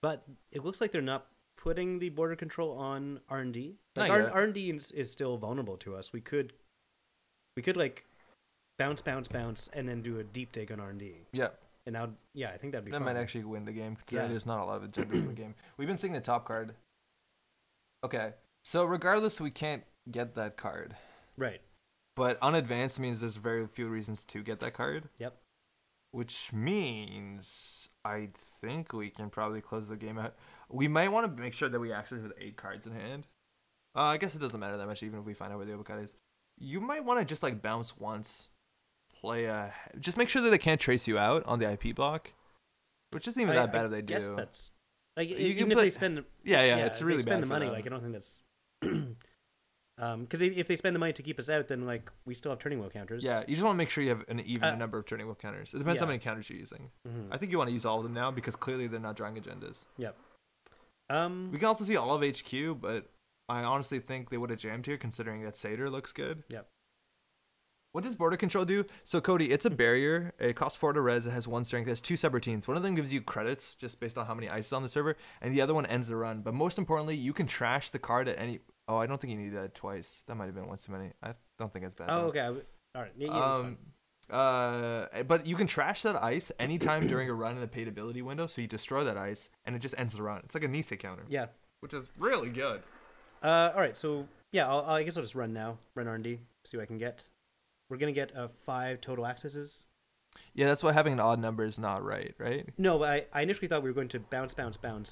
[SPEAKER 2] But it looks like they're not putting the border control on R&D. Like
[SPEAKER 1] Not yet.
[SPEAKER 2] R&D is still vulnerable to us. We could like bounce, and then do a deep dig on R&D.
[SPEAKER 1] Yeah.
[SPEAKER 2] And now, yeah, I think that'd be
[SPEAKER 1] That
[SPEAKER 2] fun.
[SPEAKER 1] might actually win the game, considering there's not a lot of agendas in the game. We've been seeing the top card. Okay, so regardless, we can't get that card.
[SPEAKER 2] Right.
[SPEAKER 1] But unadvanced means there's very few reasons to get that card.
[SPEAKER 2] Yep.
[SPEAKER 1] Which means I think we can probably close the game out. We might want to make sure that we access with 8 cards in hand. I guess it doesn't matter that much, even if we find out where the uppercut is. You might want to just like bounce once. Just make sure that they can't trace you out on the IP block, which isn't even that bad if they do.
[SPEAKER 2] I guess that's like
[SPEAKER 1] you
[SPEAKER 2] even if they spend the
[SPEAKER 1] it's really
[SPEAKER 2] spend
[SPEAKER 1] bad
[SPEAKER 2] the money.
[SPEAKER 1] them.
[SPEAKER 2] Like I don't think that's because if they spend the money to keep us out, then like we still have turning wheel counters.
[SPEAKER 1] Yeah, you just want to make sure you have an even number of turning wheel counters. It depends how many counters you're using.
[SPEAKER 2] Mm-hmm.
[SPEAKER 1] I think you want to use all of them now because clearly they're not drawing agendas.
[SPEAKER 2] Yep.
[SPEAKER 1] We can also see all of HQ, but I honestly think they would have jammed here considering that Satyr looks good.
[SPEAKER 2] Yep.
[SPEAKER 1] What does border control do? So, Cody, it's a barrier. It costs 4 to res. It has 1 strength. It has 2 subroutines. One of them gives you credits just based on how many ices on the server, and the other one ends the run. But most importantly, you can trash the card at any... Oh, I don't think you need that twice. That might have been once too many. I don't think it's bad.
[SPEAKER 2] Oh, okay. All right. Yeah,
[SPEAKER 1] but you can trash that ice anytime during a run in the paid ability window, so you destroy that ice, and it just ends the run. It's like a Nisei counter.
[SPEAKER 2] Yeah.
[SPEAKER 1] Which is really good.
[SPEAKER 2] All right. So, yeah, I guess I'll just run now. Run R&D. See what I can get. We're going to get 5 total accesses.
[SPEAKER 1] Yeah, that's why having an odd number is not right?
[SPEAKER 2] No, but I initially thought we were going to bounce,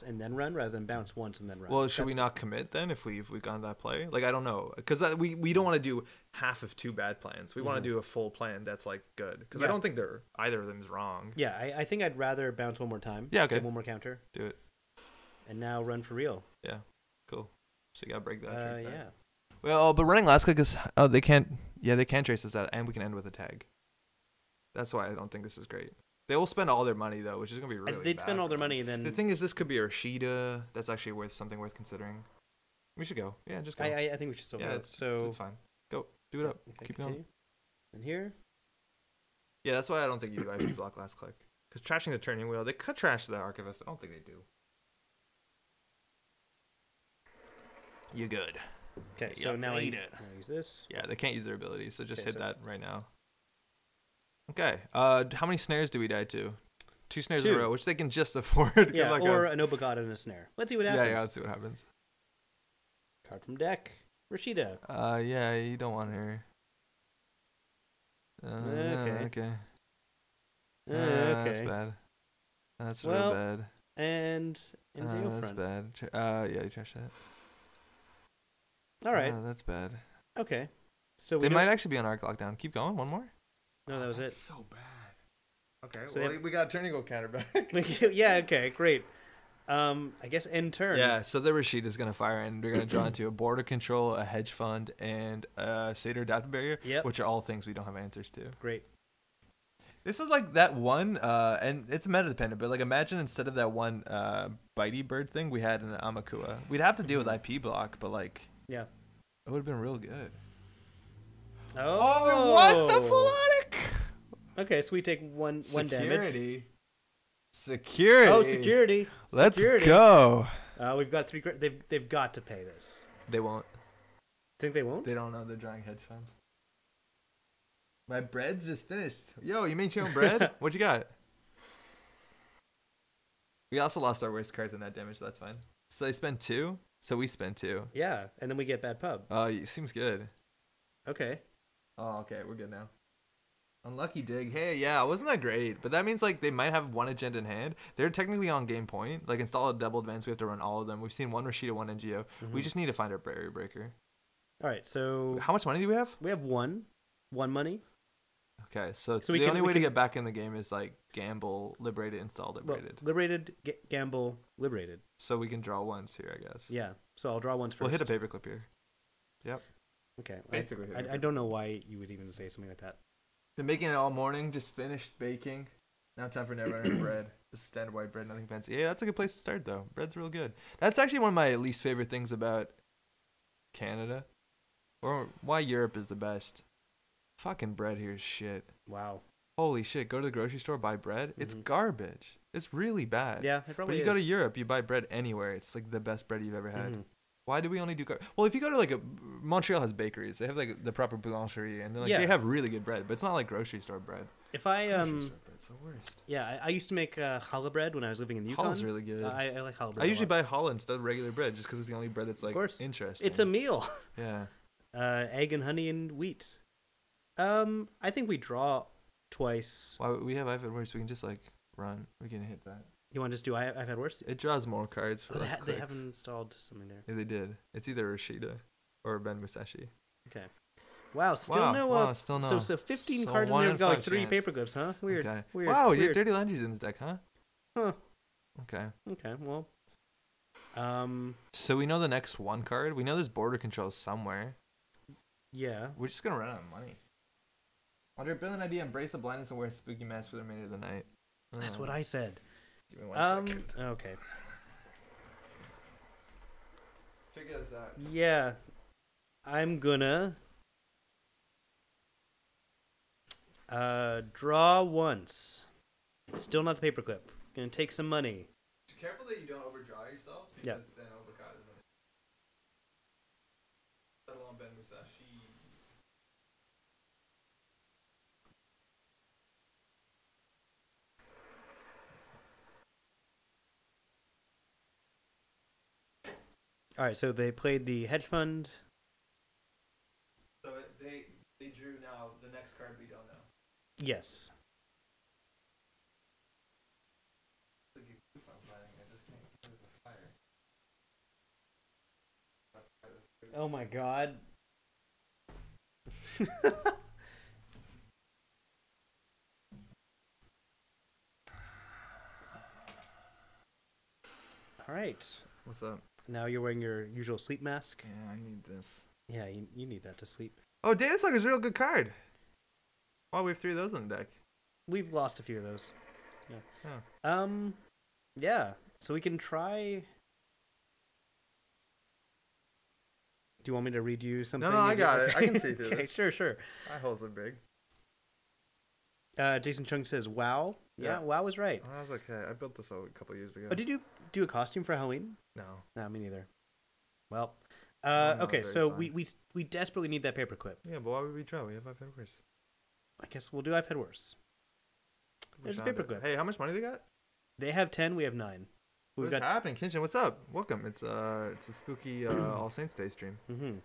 [SPEAKER 2] and then run, rather than bounce once and then run.
[SPEAKER 1] Well, should we not commit then if we've gone that play? Like, I don't know. Because we don't want to do half of 2 bad plans. We want to do a full plan that's, like, good. Because I don't think either of them is wrong.
[SPEAKER 2] Yeah, I think I'd rather bounce one more time.
[SPEAKER 1] Yeah, okay.
[SPEAKER 2] Get one more counter.
[SPEAKER 1] Do it.
[SPEAKER 2] And now run for real.
[SPEAKER 1] Yeah, cool. So you got to break that.
[SPEAKER 2] Yeah.
[SPEAKER 1] Well, but running last click is... Oh, they can't... Yeah, they can trace us out, and we can end with a tag. That's why I don't think this is great. They will spend all their money, though, which is going to be really bad.
[SPEAKER 2] They'd spend all their money, and then...
[SPEAKER 1] The thing is, this could be a Rashida. That's actually something worth considering. We should go. Yeah, just go.
[SPEAKER 2] I think we should still go.
[SPEAKER 1] It's fine. Go. Do it up.
[SPEAKER 2] Okay,
[SPEAKER 1] Keep
[SPEAKER 2] continue.
[SPEAKER 1] going.
[SPEAKER 2] And here?
[SPEAKER 1] Yeah, that's why I don't think you do IP block last click. Because trashing the turning wheel, they could trash the Archivist. I don't think they do. You're good.
[SPEAKER 2] Okay, so now I use this.
[SPEAKER 1] Yeah, they can't use their abilities, so just hit that right now. Okay, how many snares do we die to? 2 snares in a row, which they can just afford.
[SPEAKER 2] Yeah, or an obligado and a snare. Let's see what happens.
[SPEAKER 1] Yeah, let's see what happens.
[SPEAKER 2] Card from deck. Rashida.
[SPEAKER 1] Yeah, you don't want her. Okay. That's bad. That's real bad.
[SPEAKER 2] And
[SPEAKER 1] that's bad. Yeah, you trash that.
[SPEAKER 2] All right.
[SPEAKER 1] That's bad.
[SPEAKER 2] Okay. So
[SPEAKER 1] they might actually be on arc lockdown. Keep going. One more.
[SPEAKER 2] No, that was it.
[SPEAKER 1] So bad. Okay.
[SPEAKER 2] So
[SPEAKER 1] we got turning goal counter back.
[SPEAKER 2] Yeah. Okay. Great. I guess end turn.
[SPEAKER 1] Yeah. So the Rashid is gonna fire, and we're gonna draw into a border control, a hedge fund, and a Satyr adaptive barrier.
[SPEAKER 2] Yep.
[SPEAKER 1] Which are all things we don't have answers to.
[SPEAKER 2] Great.
[SPEAKER 1] This is like that one, and it's meta dependent, but like imagine instead of that one bitey bird thing, we had an Amakua. We'd have to deal with IP block, but like.
[SPEAKER 2] Yeah.
[SPEAKER 1] It would have been real good.
[SPEAKER 2] Oh,
[SPEAKER 1] it was the Philonic!
[SPEAKER 2] Okay, so we take one damage.
[SPEAKER 1] Security.
[SPEAKER 2] Oh, security.
[SPEAKER 1] Let's go.
[SPEAKER 2] We've got 3. They've got to pay this.
[SPEAKER 1] They won't.
[SPEAKER 2] Think they won't?
[SPEAKER 1] They don't know they're drawing hedge fund. My bread's just finished. Yo, you made your own bread? What you got? We also lost our worst cards in that damage, so that's fine. So they spend 2. So we spend 2.
[SPEAKER 2] Yeah, and then we get bad pub.
[SPEAKER 1] Oh, seems good.
[SPEAKER 2] Okay.
[SPEAKER 1] Oh, okay, we're good now. Unlucky dig. Hey, yeah, wasn't that great? But that means like they might have one agenda in hand. They're technically on game point. Like install a double advance, we have to run all of them. We've seen 1 Rashida, 1 NGO. Mm-hmm. We just need to find our barrier breaker.
[SPEAKER 2] All right, so
[SPEAKER 1] how much money do we have?
[SPEAKER 2] We have 1 money.
[SPEAKER 1] Okay, so the only way to get back in the game is like gamble, liberated, install, liberated.
[SPEAKER 2] Well, liberated, gamble, liberated.
[SPEAKER 1] So we can draw once here, I guess.
[SPEAKER 2] Yeah, so I'll draw once first.
[SPEAKER 1] We'll hit a paperclip here. Yep.
[SPEAKER 2] Okay.
[SPEAKER 1] Basically,
[SPEAKER 2] I don't know why you would even say something like that.
[SPEAKER 1] Been baking it all morning, just finished baking. Now time for Netrunner bread. Just standard white bread, nothing fancy. Yeah, that's a good place to start though. Bread's real good. That's actually one of my least favorite things about Canada. Or why Europe is the best. Fucking bread here is shit.
[SPEAKER 2] Wow.
[SPEAKER 1] Holy shit, go to the grocery store, buy bread. It's garbage. It's really bad.
[SPEAKER 2] Yeah, it probably
[SPEAKER 1] But you
[SPEAKER 2] is.
[SPEAKER 1] go to Europe, you buy bread anywhere. It's like the best bread you've ever had.
[SPEAKER 2] Mm-hmm.
[SPEAKER 1] Why do we only do well? If you go to like Montreal has bakeries. They have like the proper boulangerie, and they have really good bread. But it's not like grocery store bread.
[SPEAKER 2] If I
[SPEAKER 1] grocery store bread's the worst.
[SPEAKER 2] Yeah, I used to make challah bread when I was living in the Yukon.
[SPEAKER 1] Challah's really good.
[SPEAKER 2] I like challah bread.
[SPEAKER 1] I usually buy challah instead of regular bread, just because it's the only bread that's like interesting.
[SPEAKER 2] It's a meal.
[SPEAKER 1] Yeah.
[SPEAKER 2] Egg and honey and wheat. I think we draw twice.
[SPEAKER 1] Why we have I've had worse? We can just like run. We can hit that.
[SPEAKER 2] You want to just do I've had worse?
[SPEAKER 1] It draws more cards for less clicks.
[SPEAKER 2] They haven't installed something there.
[SPEAKER 1] Yeah, they did. It's either Rashida or Ben Musashi.
[SPEAKER 2] Okay. Wow, still no.
[SPEAKER 1] Still no.
[SPEAKER 2] So 15 cards in there. We've got like 3 paper clips, huh? Weird.
[SPEAKER 1] Okay.
[SPEAKER 2] Weird.
[SPEAKER 1] Wow,
[SPEAKER 2] weird.
[SPEAKER 1] you have Dirty Landry's in this deck, huh?
[SPEAKER 2] Huh.
[SPEAKER 1] Okay.
[SPEAKER 2] Okay. Well.
[SPEAKER 1] So we know the next one card. We know there's border control somewhere.
[SPEAKER 2] Yeah.
[SPEAKER 1] We're just gonna run out of money. Andre, Bill and idea: embrace the blindness and wear a spooky mask for the remainder of the night.
[SPEAKER 2] That's what I said.
[SPEAKER 1] Give me 1 second.
[SPEAKER 2] Okay.
[SPEAKER 1] Figure this out.
[SPEAKER 2] Yeah. I'm gonna draw once. Still not the paperclip. Gonna take some money.
[SPEAKER 1] Be careful that you don't overdraw yourself, because then Obakata isn't. Let alone Ben Musashi.
[SPEAKER 2] All right, so they played the hedge fund.
[SPEAKER 1] So they drew now the next card we don't know.
[SPEAKER 2] Yes. Oh my god. All right.
[SPEAKER 1] What's up?
[SPEAKER 2] Now you're wearing your usual sleep mask.
[SPEAKER 1] Yeah, I need this.
[SPEAKER 2] Yeah, you need that to sleep.
[SPEAKER 1] Oh, Data Slugger's a real good card. Wow, we have 3 of those on the deck.
[SPEAKER 2] We've lost a few of those. Yeah.
[SPEAKER 1] Oh.
[SPEAKER 2] Yeah. So we can try. Do you want me to read you something?
[SPEAKER 1] No, I got it. I can see through
[SPEAKER 2] okay,
[SPEAKER 1] this.
[SPEAKER 2] Sure.
[SPEAKER 1] Eye holes are big.
[SPEAKER 2] Jason Chung says, "Wow." Yeah, wow was right.
[SPEAKER 1] Oh, that was okay. I built this a couple years ago.
[SPEAKER 2] Oh, did you do a costume for Halloween?
[SPEAKER 1] No.
[SPEAKER 2] No, me neither. Well,
[SPEAKER 1] no,
[SPEAKER 2] okay, so
[SPEAKER 1] fun.
[SPEAKER 2] we desperately need that paperclip.
[SPEAKER 1] Yeah, but why would we draw? We have 5 papers.
[SPEAKER 2] I guess we'll do I've had worse. There's a paperclip.
[SPEAKER 1] Hey, how much money they got?
[SPEAKER 2] They have 10, we have 9.
[SPEAKER 1] What's happening, Kinshin? What's up? Welcome. It's a spooky All Saints Day stream.
[SPEAKER 2] Mm-hmm.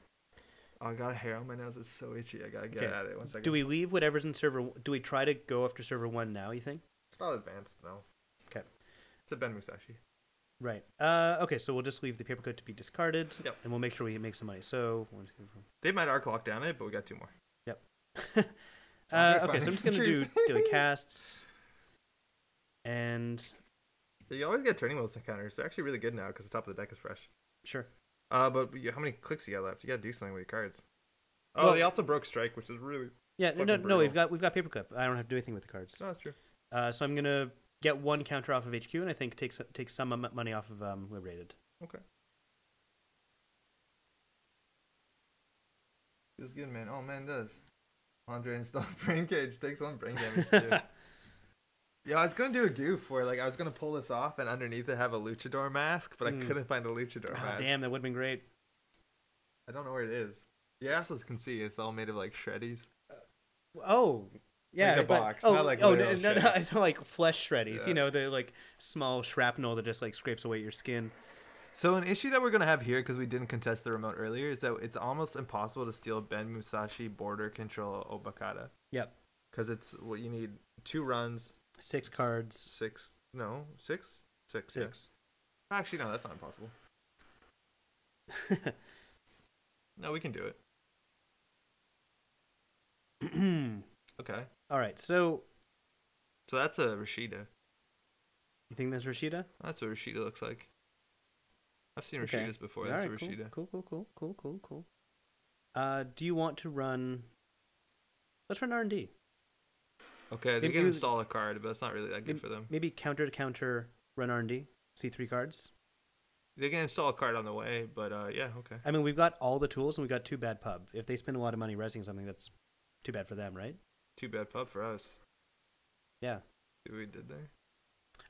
[SPEAKER 1] Oh, I got a hair on my nose. It's so itchy. I gotta get at it. 1 second.
[SPEAKER 2] Do we leave whatever's in server? Do we try to go after server 1 now? You think?
[SPEAKER 1] It's not advanced, no.
[SPEAKER 2] Okay.
[SPEAKER 1] It's a Ben Musashi.
[SPEAKER 2] Right. Okay, so we'll just leave the paperclip to be discarded.
[SPEAKER 1] Yep.
[SPEAKER 2] And we'll make sure we make some money. So 1, 2, 3, 4.
[SPEAKER 1] They might arc lock down it, but we got 2 more.
[SPEAKER 2] Yep. Okay, so I'm just gonna do daily casts. And
[SPEAKER 1] you always get turning wheels encounters. They're actually really good now because the top of the deck is fresh.
[SPEAKER 2] Sure.
[SPEAKER 1] But how many clicks you got left? You gotta do something with your cards. Oh,
[SPEAKER 2] well,
[SPEAKER 1] they also broke strike, which is really
[SPEAKER 2] no. We've got paperclip. I don't have to do anything with the cards.
[SPEAKER 1] No, that's true.
[SPEAKER 2] So I'm gonna get 1 counter off of HQ, and I think take some money off of Liberated.
[SPEAKER 1] Okay. Feels good, man. Oh man, it does. Andre installed brain cage. Takes 1 brain damage too. Yeah, I was gonna do a goof where I was gonna pull this off and underneath it have a luchador mask, but I couldn't find a luchador mask.
[SPEAKER 2] Damn, that would've been great.
[SPEAKER 1] I don't know where it is. You also can see it's all made of shreddies.
[SPEAKER 2] Oh, yeah,
[SPEAKER 1] the box.
[SPEAKER 2] Oh,
[SPEAKER 1] not
[SPEAKER 2] no, it's not like flesh shreddies.
[SPEAKER 1] Yeah.
[SPEAKER 2] You know, the small shrapnel that just scrapes away your skin.
[SPEAKER 1] So an issue that we're gonna have here, because we didn't contest the remote earlier, is that it's almost impossible to steal Ben Musashi border control Obakata.
[SPEAKER 2] Yep.
[SPEAKER 1] Because it's what you need: 2 runs,
[SPEAKER 2] 6 cards.
[SPEAKER 1] 6. No, 6. 6.
[SPEAKER 2] 6.
[SPEAKER 1] Yeah. Actually, no, that's not impossible. No, we can do it. Okay.
[SPEAKER 2] All right, so
[SPEAKER 1] that's a Rashida.
[SPEAKER 2] you think that's Rashida?
[SPEAKER 1] That's what Rashida looks like. I've seen
[SPEAKER 2] Okay.
[SPEAKER 1] Rashidas before.
[SPEAKER 2] All
[SPEAKER 1] That's
[SPEAKER 2] right,
[SPEAKER 1] a Rashida.
[SPEAKER 2] Cool. Do you want to run? Let's run R&D.
[SPEAKER 1] Okay, they can install a card, but it's not really that good for them.
[SPEAKER 2] Maybe counter to counter run R&D. See 3 cards.
[SPEAKER 1] They can install a card on the way, but yeah, okay.
[SPEAKER 2] I mean, we've got all the tools and we've got 2 bad pub. If they spend a lot of money resing something, that's too bad for them, right?
[SPEAKER 1] 2 bad pub for us.
[SPEAKER 2] Yeah.
[SPEAKER 1] See what we did there?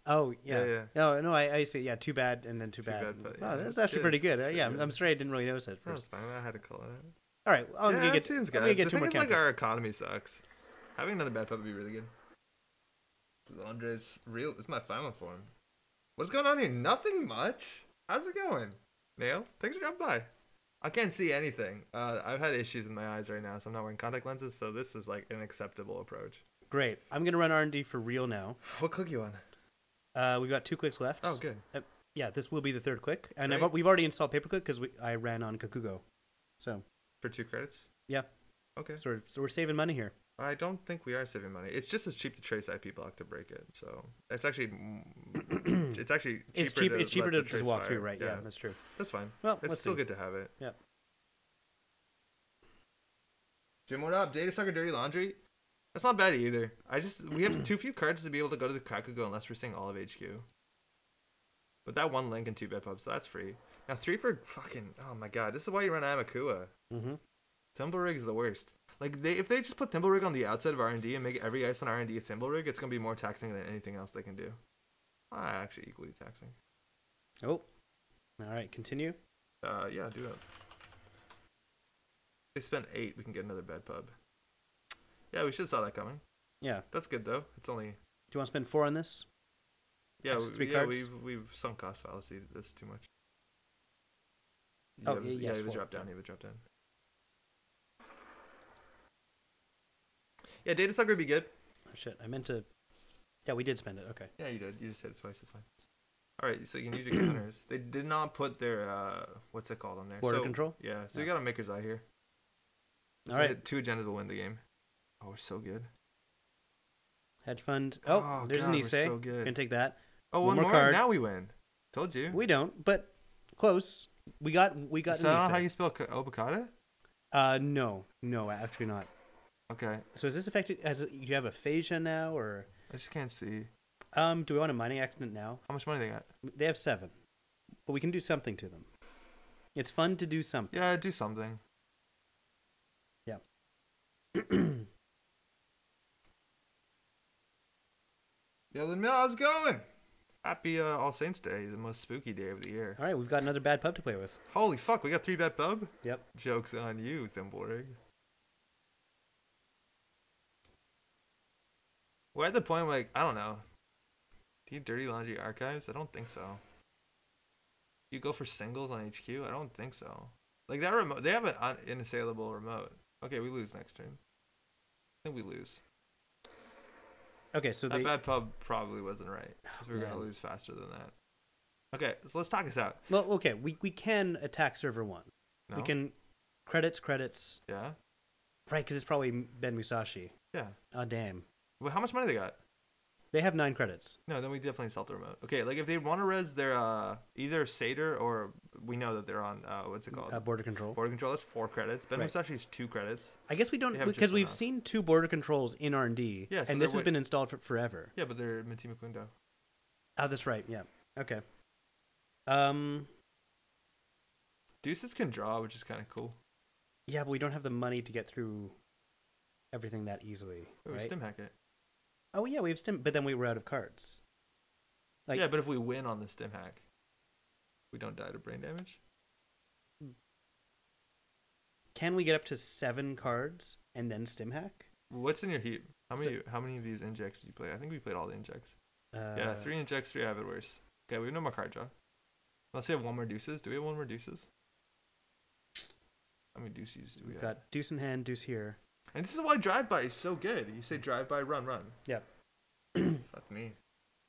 [SPEAKER 2] Oh yeah.
[SPEAKER 1] Yeah.
[SPEAKER 2] No, I see. Yeah, too bad and then too bad. Wow, that's actually pretty good. Yeah, I'm sorry I didn't really notice it first.
[SPEAKER 1] That's fine. I had to call it out.
[SPEAKER 2] All right, I'm gonna get
[SPEAKER 1] seems
[SPEAKER 2] two
[SPEAKER 1] good. The
[SPEAKER 2] more
[SPEAKER 1] thing is,
[SPEAKER 2] counters.
[SPEAKER 1] like, our economy sucks. Having another bad pub would be really good. This is Andre's real. This is my final form. What's going on here? Nothing much. How's it going? Nail? Thanks for dropping by. I can't see anything. I've had issues in my eyes right now, so I'm not wearing contact lenses, so this is like an acceptable approach.
[SPEAKER 2] Great. I'm going to run R&D for real now.
[SPEAKER 1] What click you on?
[SPEAKER 2] We've got 2 clicks left.
[SPEAKER 1] Oh, good.
[SPEAKER 2] Yeah, this will be the 3rd click. And
[SPEAKER 1] right.
[SPEAKER 2] we've already installed pay-per-click because I ran on Kakugo. So.
[SPEAKER 1] For 2 credits?
[SPEAKER 2] Yeah.
[SPEAKER 1] Okay.
[SPEAKER 2] So we're saving money here.
[SPEAKER 1] I don't think we are saving money. It's just as cheap to trace IP block to break it. So it's actually cheaper.
[SPEAKER 2] It's cheaper to just walk through, right? Yeah, that's true.
[SPEAKER 1] That's fine.
[SPEAKER 2] Well,
[SPEAKER 1] it's still good to have it.
[SPEAKER 2] Yeah.
[SPEAKER 1] Jim, what up? Data Sucker Dirty Laundry? That's not bad either. We have too few cards to be able to go to the Kakugo unless we're seeing all of HQ. But that 1 link and 2 bet pubs, so that's free. Now 3 for fucking, oh my god, this is why you run Amakua.
[SPEAKER 2] Mm-hmm.
[SPEAKER 1] Thimble Rig is the worst. Like, if they just put Thimble Rig on the outside of R&D and make every ice on R&D a Thimble Rig, it's going to be more taxing than anything else they can do. Actually, equally taxing.
[SPEAKER 2] Oh. All right, continue.
[SPEAKER 1] Yeah, do it. They spent 8, we can get another bed pub. Yeah, we should have saw that coming.
[SPEAKER 2] Yeah.
[SPEAKER 1] That's good, though. It's only...
[SPEAKER 2] Do you want to spend 4 on this?
[SPEAKER 1] Yeah,
[SPEAKER 2] cards?
[SPEAKER 1] we've sunk cost fallacy this too much.
[SPEAKER 2] You have a
[SPEAKER 1] drop down. Yeah, Data Sucker would be good.
[SPEAKER 2] Oh, shit. I meant to... Yeah, we did spend it. Okay.
[SPEAKER 1] Yeah, you did. You just hit it twice. It's fine. All right, so you can use your counters. They did not put their, what's it called on there?
[SPEAKER 2] Border control?
[SPEAKER 1] Yeah, so you got a Maker's Eye here.
[SPEAKER 2] All right.
[SPEAKER 1] 2 agendas will win the game. Oh, we're so good.
[SPEAKER 2] Hedge fund. Oh, there's an Issei.
[SPEAKER 1] So good.
[SPEAKER 2] Gonna take that.
[SPEAKER 1] Oh, one more card. Now we win. Told you.
[SPEAKER 2] We don't, but close. We got an Issei.
[SPEAKER 1] Is that not how you spell Obokata?
[SPEAKER 2] No, actually not.
[SPEAKER 1] Okay.
[SPEAKER 2] So is this affected? You have aphasia now, or?
[SPEAKER 1] I just can't see.
[SPEAKER 2] Do we want a mining accident now?
[SPEAKER 1] How much money they got?
[SPEAKER 2] They have 7, but we can do something to them. It's fun to do something.
[SPEAKER 1] Yeah, do something.
[SPEAKER 2] Yeah.
[SPEAKER 1] Yo, the mill, how's it going? Happy All Saints Day, the most spooky day of the year.
[SPEAKER 2] All right, we've got another bad pub to play with.
[SPEAKER 1] Holy fuck, we got 3 bet pub?
[SPEAKER 2] Yep.
[SPEAKER 1] Joke's on you, Thimblerig. We're at the point, like, I don't know. Do you Dirty Laundry Archives? I don't think so. You go for singles on HQ? I don't think so. Like, that remote, they have an unassailable remote. Okay, we lose next turn. I think we lose.
[SPEAKER 2] Okay, so
[SPEAKER 1] that bad pub probably wasn't right. Because we were going to lose faster than that. Okay, so let's talk this out.
[SPEAKER 2] Well, okay, we can attack server 1.
[SPEAKER 1] No?
[SPEAKER 2] We can credits.
[SPEAKER 1] Yeah?
[SPEAKER 2] Right, because it's probably Ben Musashi.
[SPEAKER 1] Yeah.
[SPEAKER 2] Oh, damn.
[SPEAKER 1] Well, how much money they got?
[SPEAKER 2] They have 9 credits.
[SPEAKER 1] No, then we definitely assault the remote. Okay, like if they want to res their either Satyr or we know that they're on what's it called?
[SPEAKER 2] Border control.
[SPEAKER 1] Border control. That's 4 credits. Ben Musashi is 2 credits.
[SPEAKER 2] I guess we don't because we've seen 2 border controls in R&D. Yeah, so and this has been installed for forever.
[SPEAKER 1] Yeah, but they're Minty Mukundo.
[SPEAKER 2] Oh, that's right. Yeah. Okay.
[SPEAKER 1] Deuces can draw, which is kind of cool.
[SPEAKER 2] Yeah, but we don't have the money to get through everything that easily. Right?
[SPEAKER 1] Stim hack it.
[SPEAKER 2] Oh yeah, we have stim, but then we were out of cards.
[SPEAKER 1] Like, yeah, but if we win on the stim hack, we don't die to brain damage.
[SPEAKER 2] Can we get up to 7 cards and then stim hack?
[SPEAKER 1] What's in your heap? How many of these injects did you play? I think we played all the injects. Yeah, 3 injects, 3 avid worse. Okay, we have no more card draw. Unless we have 1 more deuces. Do we have 1 more deuces? How many deuces do we have?
[SPEAKER 2] Got deuce in hand, deuce here.
[SPEAKER 1] And this is why drive-by is so good. You say drive-by, run.
[SPEAKER 2] Yeah.
[SPEAKER 1] Fuck me.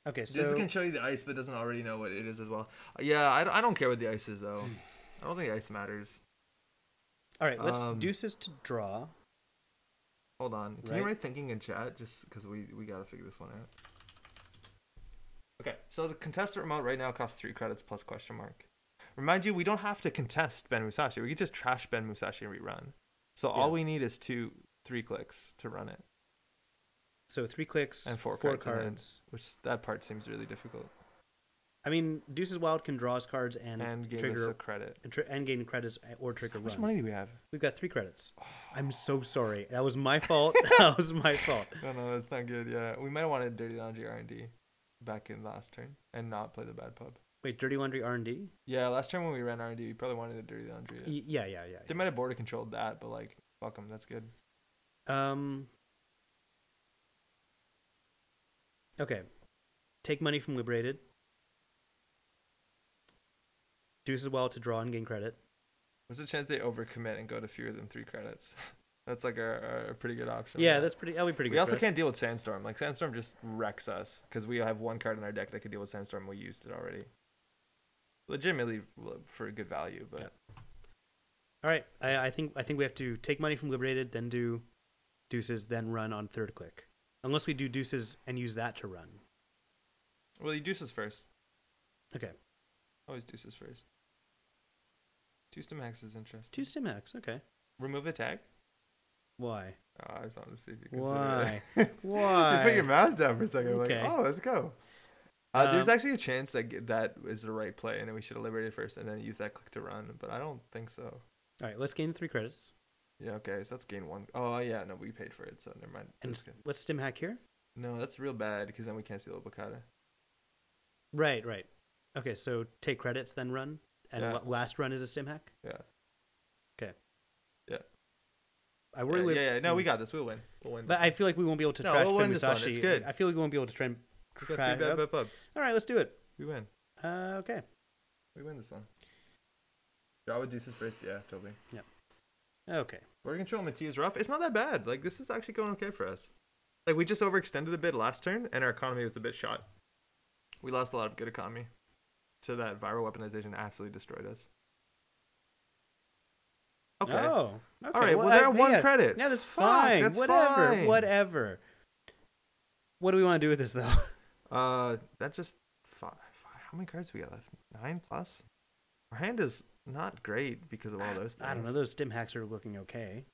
[SPEAKER 2] Okay, so...
[SPEAKER 1] This can show you the ice, but doesn't already know what it is as well. Yeah, I don't care what the ice is, though. I don't think ice matters.
[SPEAKER 2] All right, let's deuces to draw.
[SPEAKER 1] Hold on. Can you write thinking in chat? Just because we got to figure this one out. Okay, so the contestant remote right now costs 3 credits plus question mark. Remind you, we don't have to contest Ben Musashi. We can just trash Ben Musashi and rerun. So all we need is 3 clicks to run it.
[SPEAKER 2] So 3 clicks
[SPEAKER 1] and 4 cards. Which that part seems really difficult.
[SPEAKER 2] I mean, Deuce's Wild can draw us cards and
[SPEAKER 1] trigger us a credit.
[SPEAKER 2] And gain credits or trigger
[SPEAKER 1] How much money do we have?
[SPEAKER 2] We've got 3 credits. Oh. I'm so sorry. That was my fault. That was my fault.
[SPEAKER 1] No, that's not good. Yeah, we might have wanted Dirty Laundry R&D. back in last turn and not play the bad pub.
[SPEAKER 2] Wait, Dirty Laundry R&D?
[SPEAKER 1] Yeah, last time when we ran R&D, we probably wanted the Dirty Laundry.
[SPEAKER 2] Yeah.
[SPEAKER 1] They might have border controlled that, but like, fuck them. That's good.
[SPEAKER 2] Okay. Take money from Liberated. Deuces well to draw and gain credit.
[SPEAKER 1] What's the chance they overcommit and go to fewer than 3 credits? That's like a pretty good option.
[SPEAKER 2] Yeah, that'll be pretty good.
[SPEAKER 1] We also can't deal with Sandstorm. Like, Sandstorm just wrecks us because we have 1 card in our deck that could deal with Sandstorm. We used it already. Legitimately for good value, but.
[SPEAKER 2] Yeah. All right, I think we have to take money from Liberated, then do Deuces, then run on third click. Unless we do Deuces and use that to run.
[SPEAKER 1] Well, you Deuces first.
[SPEAKER 2] Okay.
[SPEAKER 1] Always Deuces first. 2 Stimax is interesting.
[SPEAKER 2] 2 Stimax, okay.
[SPEAKER 1] Remove attack?
[SPEAKER 2] Why?
[SPEAKER 1] Oh, I just wanted to see if you could.
[SPEAKER 2] Why? Why?
[SPEAKER 1] You put your mouse down for a second.
[SPEAKER 2] Okay.
[SPEAKER 1] Like, oh, let's go. There's actually a chance that is the right play, and then we should have liberated first and then use that click to run, but I don't think so.
[SPEAKER 2] All right, let's gain 3 credits.
[SPEAKER 1] Yeah, okay, so let's gain 1. Oh, yeah, no, we paid for it, so never mind.
[SPEAKER 2] And let's stim hack here?
[SPEAKER 1] No, that's real bad, because then we can't steal a Bacata.
[SPEAKER 2] Right. Okay, so take credits, then run, and last run is a stim hack?
[SPEAKER 1] Yeah.
[SPEAKER 2] Okay.
[SPEAKER 1] Yeah.
[SPEAKER 2] I worry with...
[SPEAKER 1] Yeah, no, we got this. We'll win.
[SPEAKER 2] But I feel like we won't be able to trash Ben Musashi.
[SPEAKER 1] It's good.
[SPEAKER 2] I feel like we won't be able to try and trash up. All right, let's do it.
[SPEAKER 1] We win.
[SPEAKER 2] Okay.
[SPEAKER 1] We win this one. Draw with Deuces first. Yeah, totally.
[SPEAKER 2] Yeah. Okay.
[SPEAKER 1] Border control Mattia is rough. It's not that bad. Like, this is actually going okay for us. Like, we just overextended a bit last turn, and our economy was a bit shot. We lost a lot of good economy. So that viral weaponization absolutely destroyed us. Okay.
[SPEAKER 2] Oh. Okay.
[SPEAKER 1] All right. Well, they're 1 credit.
[SPEAKER 2] Yeah, that's fine.
[SPEAKER 1] That's
[SPEAKER 2] Whatever.
[SPEAKER 1] fine.
[SPEAKER 2] Whatever. What do we want to do with this, though?
[SPEAKER 1] That just... How many cards we got left? 9 plus? Our hand is not great because of all those things.
[SPEAKER 2] I don't know. Those stim hacks are looking okay.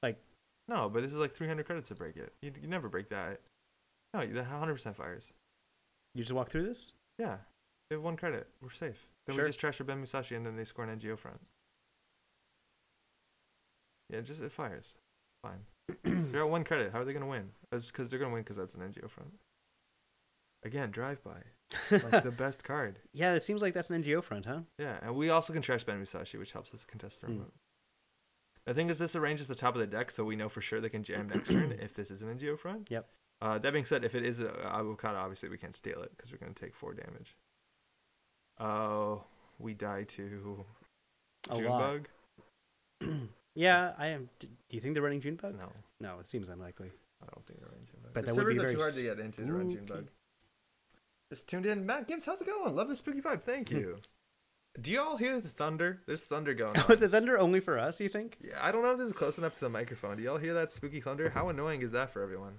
[SPEAKER 2] Like...
[SPEAKER 1] No, but this is like 300 credits to break it. You never break that. No, that 100% fires.
[SPEAKER 2] You just walk through this?
[SPEAKER 1] Yeah. They have 1 credit. We're safe. Then we just trash our Ben Musashi and then they score an NGO front. Yeah, it fires. Fine. They're at 1 credit. How are they going to win? That's because they're going to win because that's an NGO front. Again, drive-by. Like the best card.
[SPEAKER 2] Yeah, it seems like that's an NGO front, huh?
[SPEAKER 1] Yeah, and we also can trash Ben Musashi, which helps us contest the remote. The thing is, this arranges the top of the deck, so we know for sure they can jam next turn if this is an NGO front.
[SPEAKER 2] Yep.
[SPEAKER 1] That being said, if it is an avocado, obviously we can't steal it because we're going to take 4 damage. Oh, we die to Junebug.
[SPEAKER 2] Yeah, I am. Do you think they're running Junebug?
[SPEAKER 1] No,
[SPEAKER 2] it seems unlikely.
[SPEAKER 1] I don't think they're running Junebug.
[SPEAKER 2] But
[SPEAKER 1] the
[SPEAKER 2] that would be
[SPEAKER 1] servers
[SPEAKER 2] very
[SPEAKER 1] are too hard to get into to run Junebug. Just tuned in. Matt Gibbs, how's it going? Love the spooky vibe. Thank you. Do you all hear the thunder? There's thunder going on.
[SPEAKER 2] Was the thunder only for us, you think?
[SPEAKER 1] Yeah, I don't know if this is close enough to the microphone. Do y'all hear that spooky thunder? How annoying is that for everyone?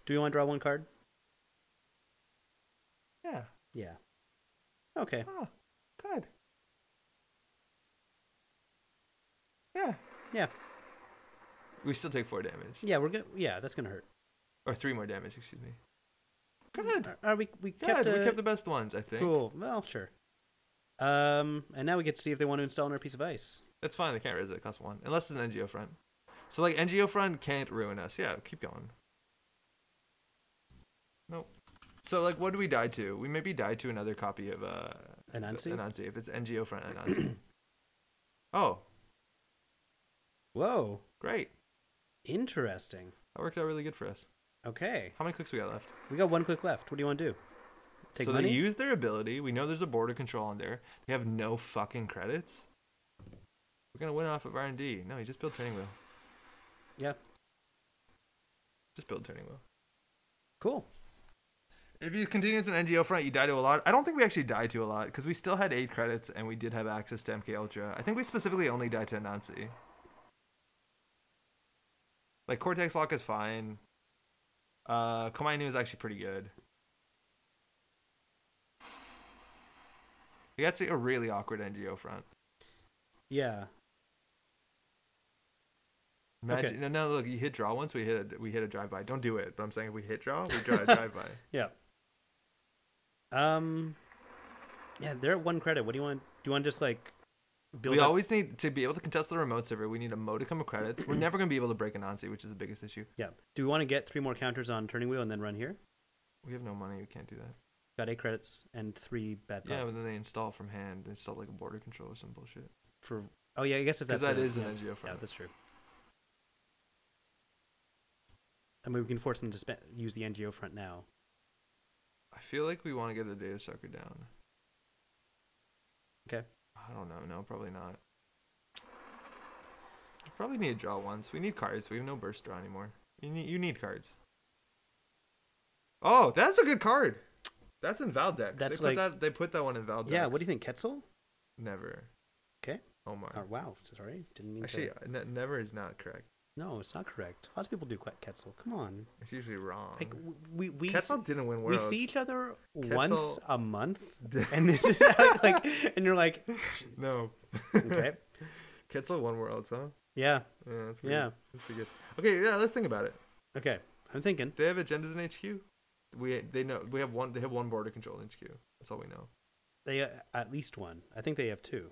[SPEAKER 2] Do you want to draw 1 card?
[SPEAKER 1] Yeah.
[SPEAKER 2] Yeah. Okay.
[SPEAKER 1] Oh, good. Yeah.
[SPEAKER 2] Yeah.
[SPEAKER 1] We still take 4 damage.
[SPEAKER 2] Yeah, we're good. Yeah, that's gonna hurt.
[SPEAKER 1] Or 3 more damage, excuse me. Good.
[SPEAKER 2] We kept
[SPEAKER 1] the best ones, I think.
[SPEAKER 2] Cool. Well, sure. And now we get to see if they want to install another piece of ice.
[SPEAKER 1] That's fine. They can't raise it. It costs 1, unless it's an NGO front. So like NGO front can't ruin us. Yeah, keep going. Nope. So like, what do we die to? We maybe die to another copy of
[SPEAKER 2] Anansi.
[SPEAKER 1] Anansi if it's NGO front Anansi. Oh.
[SPEAKER 2] Whoa.
[SPEAKER 1] Great.
[SPEAKER 2] Interesting.
[SPEAKER 1] That worked out really good for us.
[SPEAKER 2] Okay.
[SPEAKER 1] How many clicks we got left?
[SPEAKER 2] We got 1 click left. What do you want to do? Take money?
[SPEAKER 1] They use their ability. We know there's a border control on there. They have no fucking credits. We're gonna win off of R&D. No, you just build turning wheel.
[SPEAKER 2] Yeah.
[SPEAKER 1] Just build turning wheel.
[SPEAKER 2] Cool.
[SPEAKER 1] If you continue as an NGO front, you die to a lot. I don't think we actually died to a lot because we still had 8 credits and we did have access to MK Ultra. I think we specifically only died to Anansi. Like Cortex Lock is fine. Komainu is actually pretty good. That's a really awkward NGO front.
[SPEAKER 2] Yeah.
[SPEAKER 1] Imagine, okay. No, look, you hit draw once, we hit a drive by. Don't do it, but I'm saying if we hit draw, we draw a drive by.
[SPEAKER 2] Yeah. Yeah, they're at 1 credit. What do you want? Do you want to just like build?
[SPEAKER 1] We always need to be able to contest the remote server. We need a modicum of credits. We're never going to be able to break Anansi, which is the biggest issue.
[SPEAKER 2] Yeah. Do we want to get 3 more counters on turning wheel and then run here?
[SPEAKER 1] We have no money. We can't do that.
[SPEAKER 2] Got 8 credits and 3 bad pop.
[SPEAKER 1] Yeah, but then they install from hand. They install like a border control or some bullshit.
[SPEAKER 2] Oh yeah, I guess if that's
[SPEAKER 1] that is an NGO front.
[SPEAKER 2] Yeah, that's true. I mean, we can force them to use the NGO front now.
[SPEAKER 1] I feel like we want to get the data sucker down.
[SPEAKER 2] Okay.
[SPEAKER 1] I don't know. No, probably not. We probably need to draw once. We need cards. We have no burst draw anymore. You need cards. Oh, that's a good card. That's in Valdex.
[SPEAKER 2] That's
[SPEAKER 1] they put that one in Valdex.
[SPEAKER 2] Yeah. What do you think, Quetzal?
[SPEAKER 1] Never.
[SPEAKER 2] Okay.
[SPEAKER 1] Omar.
[SPEAKER 2] Oh, wow. Sorry. Didn't mean
[SPEAKER 1] Actually, never is not correct.
[SPEAKER 2] No, it's not correct. Lots of people do Quetzal. Come on.
[SPEAKER 1] It's usually wrong.
[SPEAKER 2] Like we
[SPEAKER 1] Quetzal didn't win Worlds.
[SPEAKER 2] We see each other
[SPEAKER 1] Quetzal
[SPEAKER 2] once a month, and this is like, and you're like,
[SPEAKER 1] no.
[SPEAKER 2] Okay.
[SPEAKER 1] Quetzal won Worlds, huh?
[SPEAKER 2] Yeah.
[SPEAKER 1] Yeah, that's pretty, that's pretty good. Okay, yeah, let's think about it.
[SPEAKER 2] Okay, I'm thinking.
[SPEAKER 1] They have agendas in HQ. They have one border control in HQ. That's all we know.
[SPEAKER 2] They at least one. I think they have 2.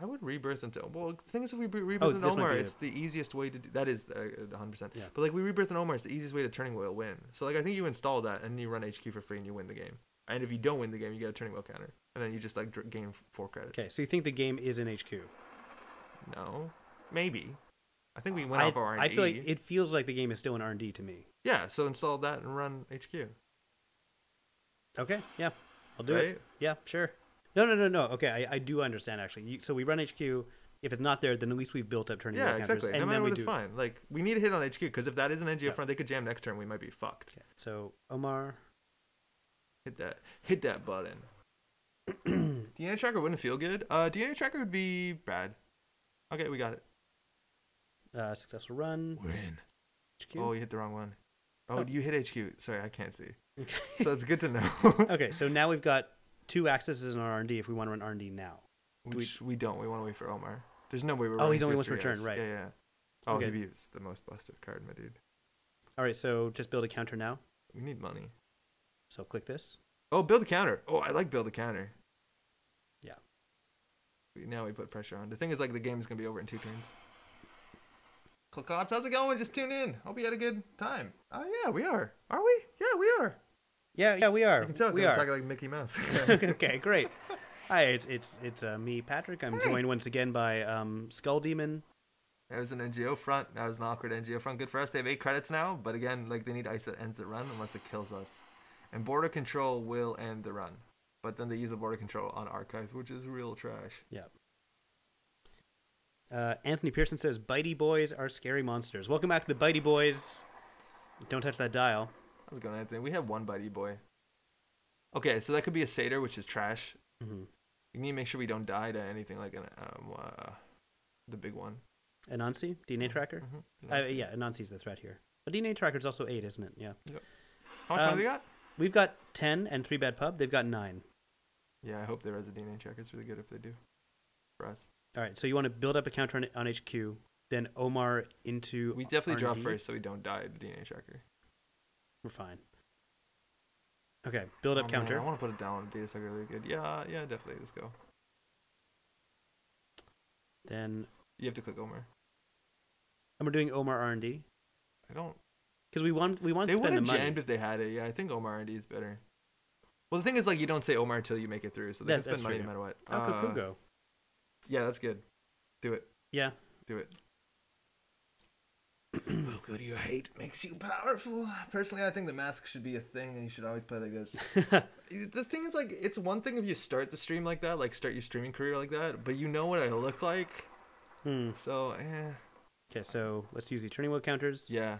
[SPEAKER 1] I would rebirth into. Well, the thing is, if we rebirth in Omar, it's the easiest way to do. That is 100%.
[SPEAKER 2] Yeah.
[SPEAKER 1] But like we rebirth in Omar, it's the easiest way to turning wheel win. So like I think you install that and you run HQ for free and you win the game. And if you don't win the game, you get a turning wheel counter, and then you just like gain 4 credits.
[SPEAKER 2] Okay, so you think the game is in HQ?
[SPEAKER 1] No, maybe. I think we went off our R&D.
[SPEAKER 2] I feel like it feels like the game is still in R&D to me.
[SPEAKER 1] Yeah, so install that and run HQ.
[SPEAKER 2] Okay, yeah, I'll do it. Yeah, sure. No. Okay, I do understand actually. So we run HQ. If it's not there, then at least we've built up turning wheel counters.
[SPEAKER 1] Yeah, exactly.
[SPEAKER 2] And
[SPEAKER 1] no matter
[SPEAKER 2] then
[SPEAKER 1] what, it's fine. Like we need to hit on HQ because if that is an NGO front, they could jam next turn. We might be fucked.
[SPEAKER 2] Okay, so Omar,
[SPEAKER 1] hit that button. DNA tracker wouldn't feel good. DNA tracker would be bad. Okay, we got it.
[SPEAKER 2] Successful run.
[SPEAKER 1] Win.
[SPEAKER 2] HQ.
[SPEAKER 1] Oh, you hit the wrong one. Oh, you hit HQ. Sorry, I can't see.
[SPEAKER 2] Okay.
[SPEAKER 1] So it's good to know.
[SPEAKER 2] Okay, so now we've got 2 accesses in our R&D if we want to run R&D now.
[SPEAKER 1] Which we don't. We want to wait for Omar. There's no way we're.
[SPEAKER 2] Oh, he's only once per turn, right?
[SPEAKER 1] Yeah. Oh,
[SPEAKER 2] okay.
[SPEAKER 1] he used the most busted card, my dude.
[SPEAKER 2] All right, so just build a counter now.
[SPEAKER 1] We need money.
[SPEAKER 2] So click this.
[SPEAKER 1] Oh, build a counter. Oh, I like build a counter.
[SPEAKER 2] Yeah.
[SPEAKER 1] Now we put pressure on. The thing is, like, the game is gonna be over in 2 turns. Click on. How's it going? Just tune in. Hope you had a good time. Oh yeah, we are. Are we? Yeah, we are.
[SPEAKER 2] Yeah, we are.
[SPEAKER 1] You can tell
[SPEAKER 2] we are
[SPEAKER 1] talking like Mickey Mouse.
[SPEAKER 2] Okay, great. Hi, it's me, Patrick. I'm joined once again by Skull Demon.
[SPEAKER 1] That was an NGO front. That was an awkward NGO front. Good for us. They have 8 credits now, but again, like they need ice that ends the run unless it kills us. And border control will end the run, but then they use the border control on archives, which is real trash.
[SPEAKER 2] Yeah. Anthony Pearson says, "Bitey boys are scary monsters." Welcome back to the Bitey boys. Don't touch that dial.
[SPEAKER 1] How's it going, Anthony? We have 1 Bitey boy. Okay, so that could be a satyr, which is trash.
[SPEAKER 2] Mm-hmm.
[SPEAKER 1] You need to make sure we don't die to anything like the big one.
[SPEAKER 2] Anansi? DNA tracker?
[SPEAKER 1] Mm-hmm.
[SPEAKER 2] Yeah, Anansi's the threat here. But DNA tracker's also 8, isn't it? Yeah.
[SPEAKER 1] Yep. How much money they got?
[SPEAKER 2] We've got 10 and 3 bad pub. They've got 9.
[SPEAKER 1] Yeah, I hope they res the DNA tracker. It's really good if they do. For us.
[SPEAKER 2] All right, so you want to build up a counter on HQ, then Omar into
[SPEAKER 1] We definitely
[SPEAKER 2] R&D.
[SPEAKER 1] draw first so we don't die to DNA tracker.
[SPEAKER 2] We're fine. Okay, build up counter.
[SPEAKER 1] Man, I want to put it down on data sucker really good. Yeah, definitely. Let's go.
[SPEAKER 2] Then
[SPEAKER 1] you have to click Omar.
[SPEAKER 2] And we're doing Omar R&D.
[SPEAKER 1] I don't.
[SPEAKER 2] Because we want to spend the money.
[SPEAKER 1] They would have jammed if they had it. Yeah, I think Omar R&D is better. Well, the thing is, like, you don't say Omar until you make it through, so they can spend money no matter what.
[SPEAKER 2] Kukugo.
[SPEAKER 1] Yeah, that's good. Do it.
[SPEAKER 2] Yeah.
[SPEAKER 1] Do it. How good you hate makes you powerful. Personally, I think the mask should be a thing, and you should always play like this. The thing is, like, it's one thing if you start the stream like that, like start your streaming career like that, but you know what I look like. So,
[SPEAKER 2] Okay, so let's use the turning wheel counters.
[SPEAKER 1] Yeah,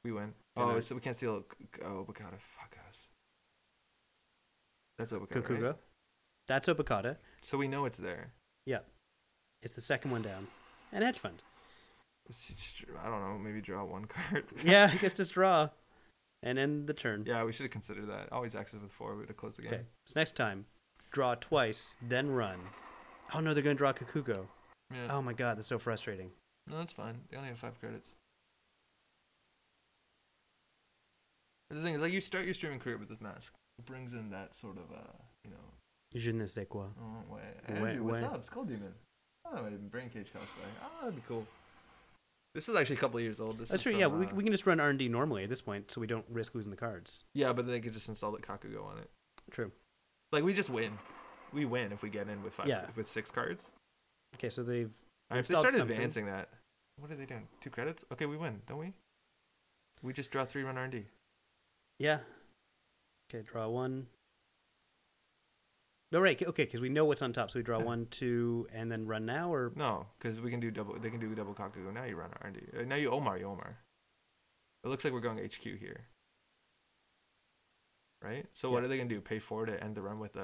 [SPEAKER 1] we win. Oh, so we can't steal. Oh, Obakata, fuck us. That's Obakata.
[SPEAKER 2] Kukugo.
[SPEAKER 1] Right?
[SPEAKER 2] That's Obakata.
[SPEAKER 1] So we know it's there.
[SPEAKER 2] Yeah, it's the second one down. And hedge fund.
[SPEAKER 1] I don't know, maybe draw 1 card.
[SPEAKER 2] Yeah, I guess just draw. And end the turn.
[SPEAKER 1] Yeah, we should have considered that. Always access with 4, we would have closed the game.
[SPEAKER 2] Okay, so next time, draw twice, then run. Oh no, they're going to draw Kukugo.
[SPEAKER 1] Yeah.
[SPEAKER 2] Oh my god, that's so frustrating.
[SPEAKER 1] No, that's fine. They only have 5 credits. The thing is, like, you start your streaming career with this mask. It brings in that sort of, you know...
[SPEAKER 2] Je ne sais quoi.
[SPEAKER 1] Oh, wait. Andrew, what's up? Skull Demon. Oh, I might even brain cage cosplay. Oh, that'd be cool. This is actually a couple of years old.
[SPEAKER 2] That's true. Yeah, we can just run R&D normally at this point, so we don't risk losing the cards.
[SPEAKER 1] Yeah, but then they could just install the Kakugo on it.
[SPEAKER 2] True.
[SPEAKER 1] Like we just win. We win if we get in with with 6 cards.
[SPEAKER 2] Okay, so they've
[SPEAKER 1] they started advancing that. What are they doing? 2 credits? Okay, we win, don't we? We just draw 3 run R&D.
[SPEAKER 2] Yeah. Okay, draw 1. No, right. Okay, because we know what's on top, so we draw 1, 2, and then run now, or
[SPEAKER 1] no? Because we can do double. They can do double Kakugo. Now you run R&D. Now you Omar. It looks like we're going HQ here, right? So what are they gonna do? Pay 4 to end the run with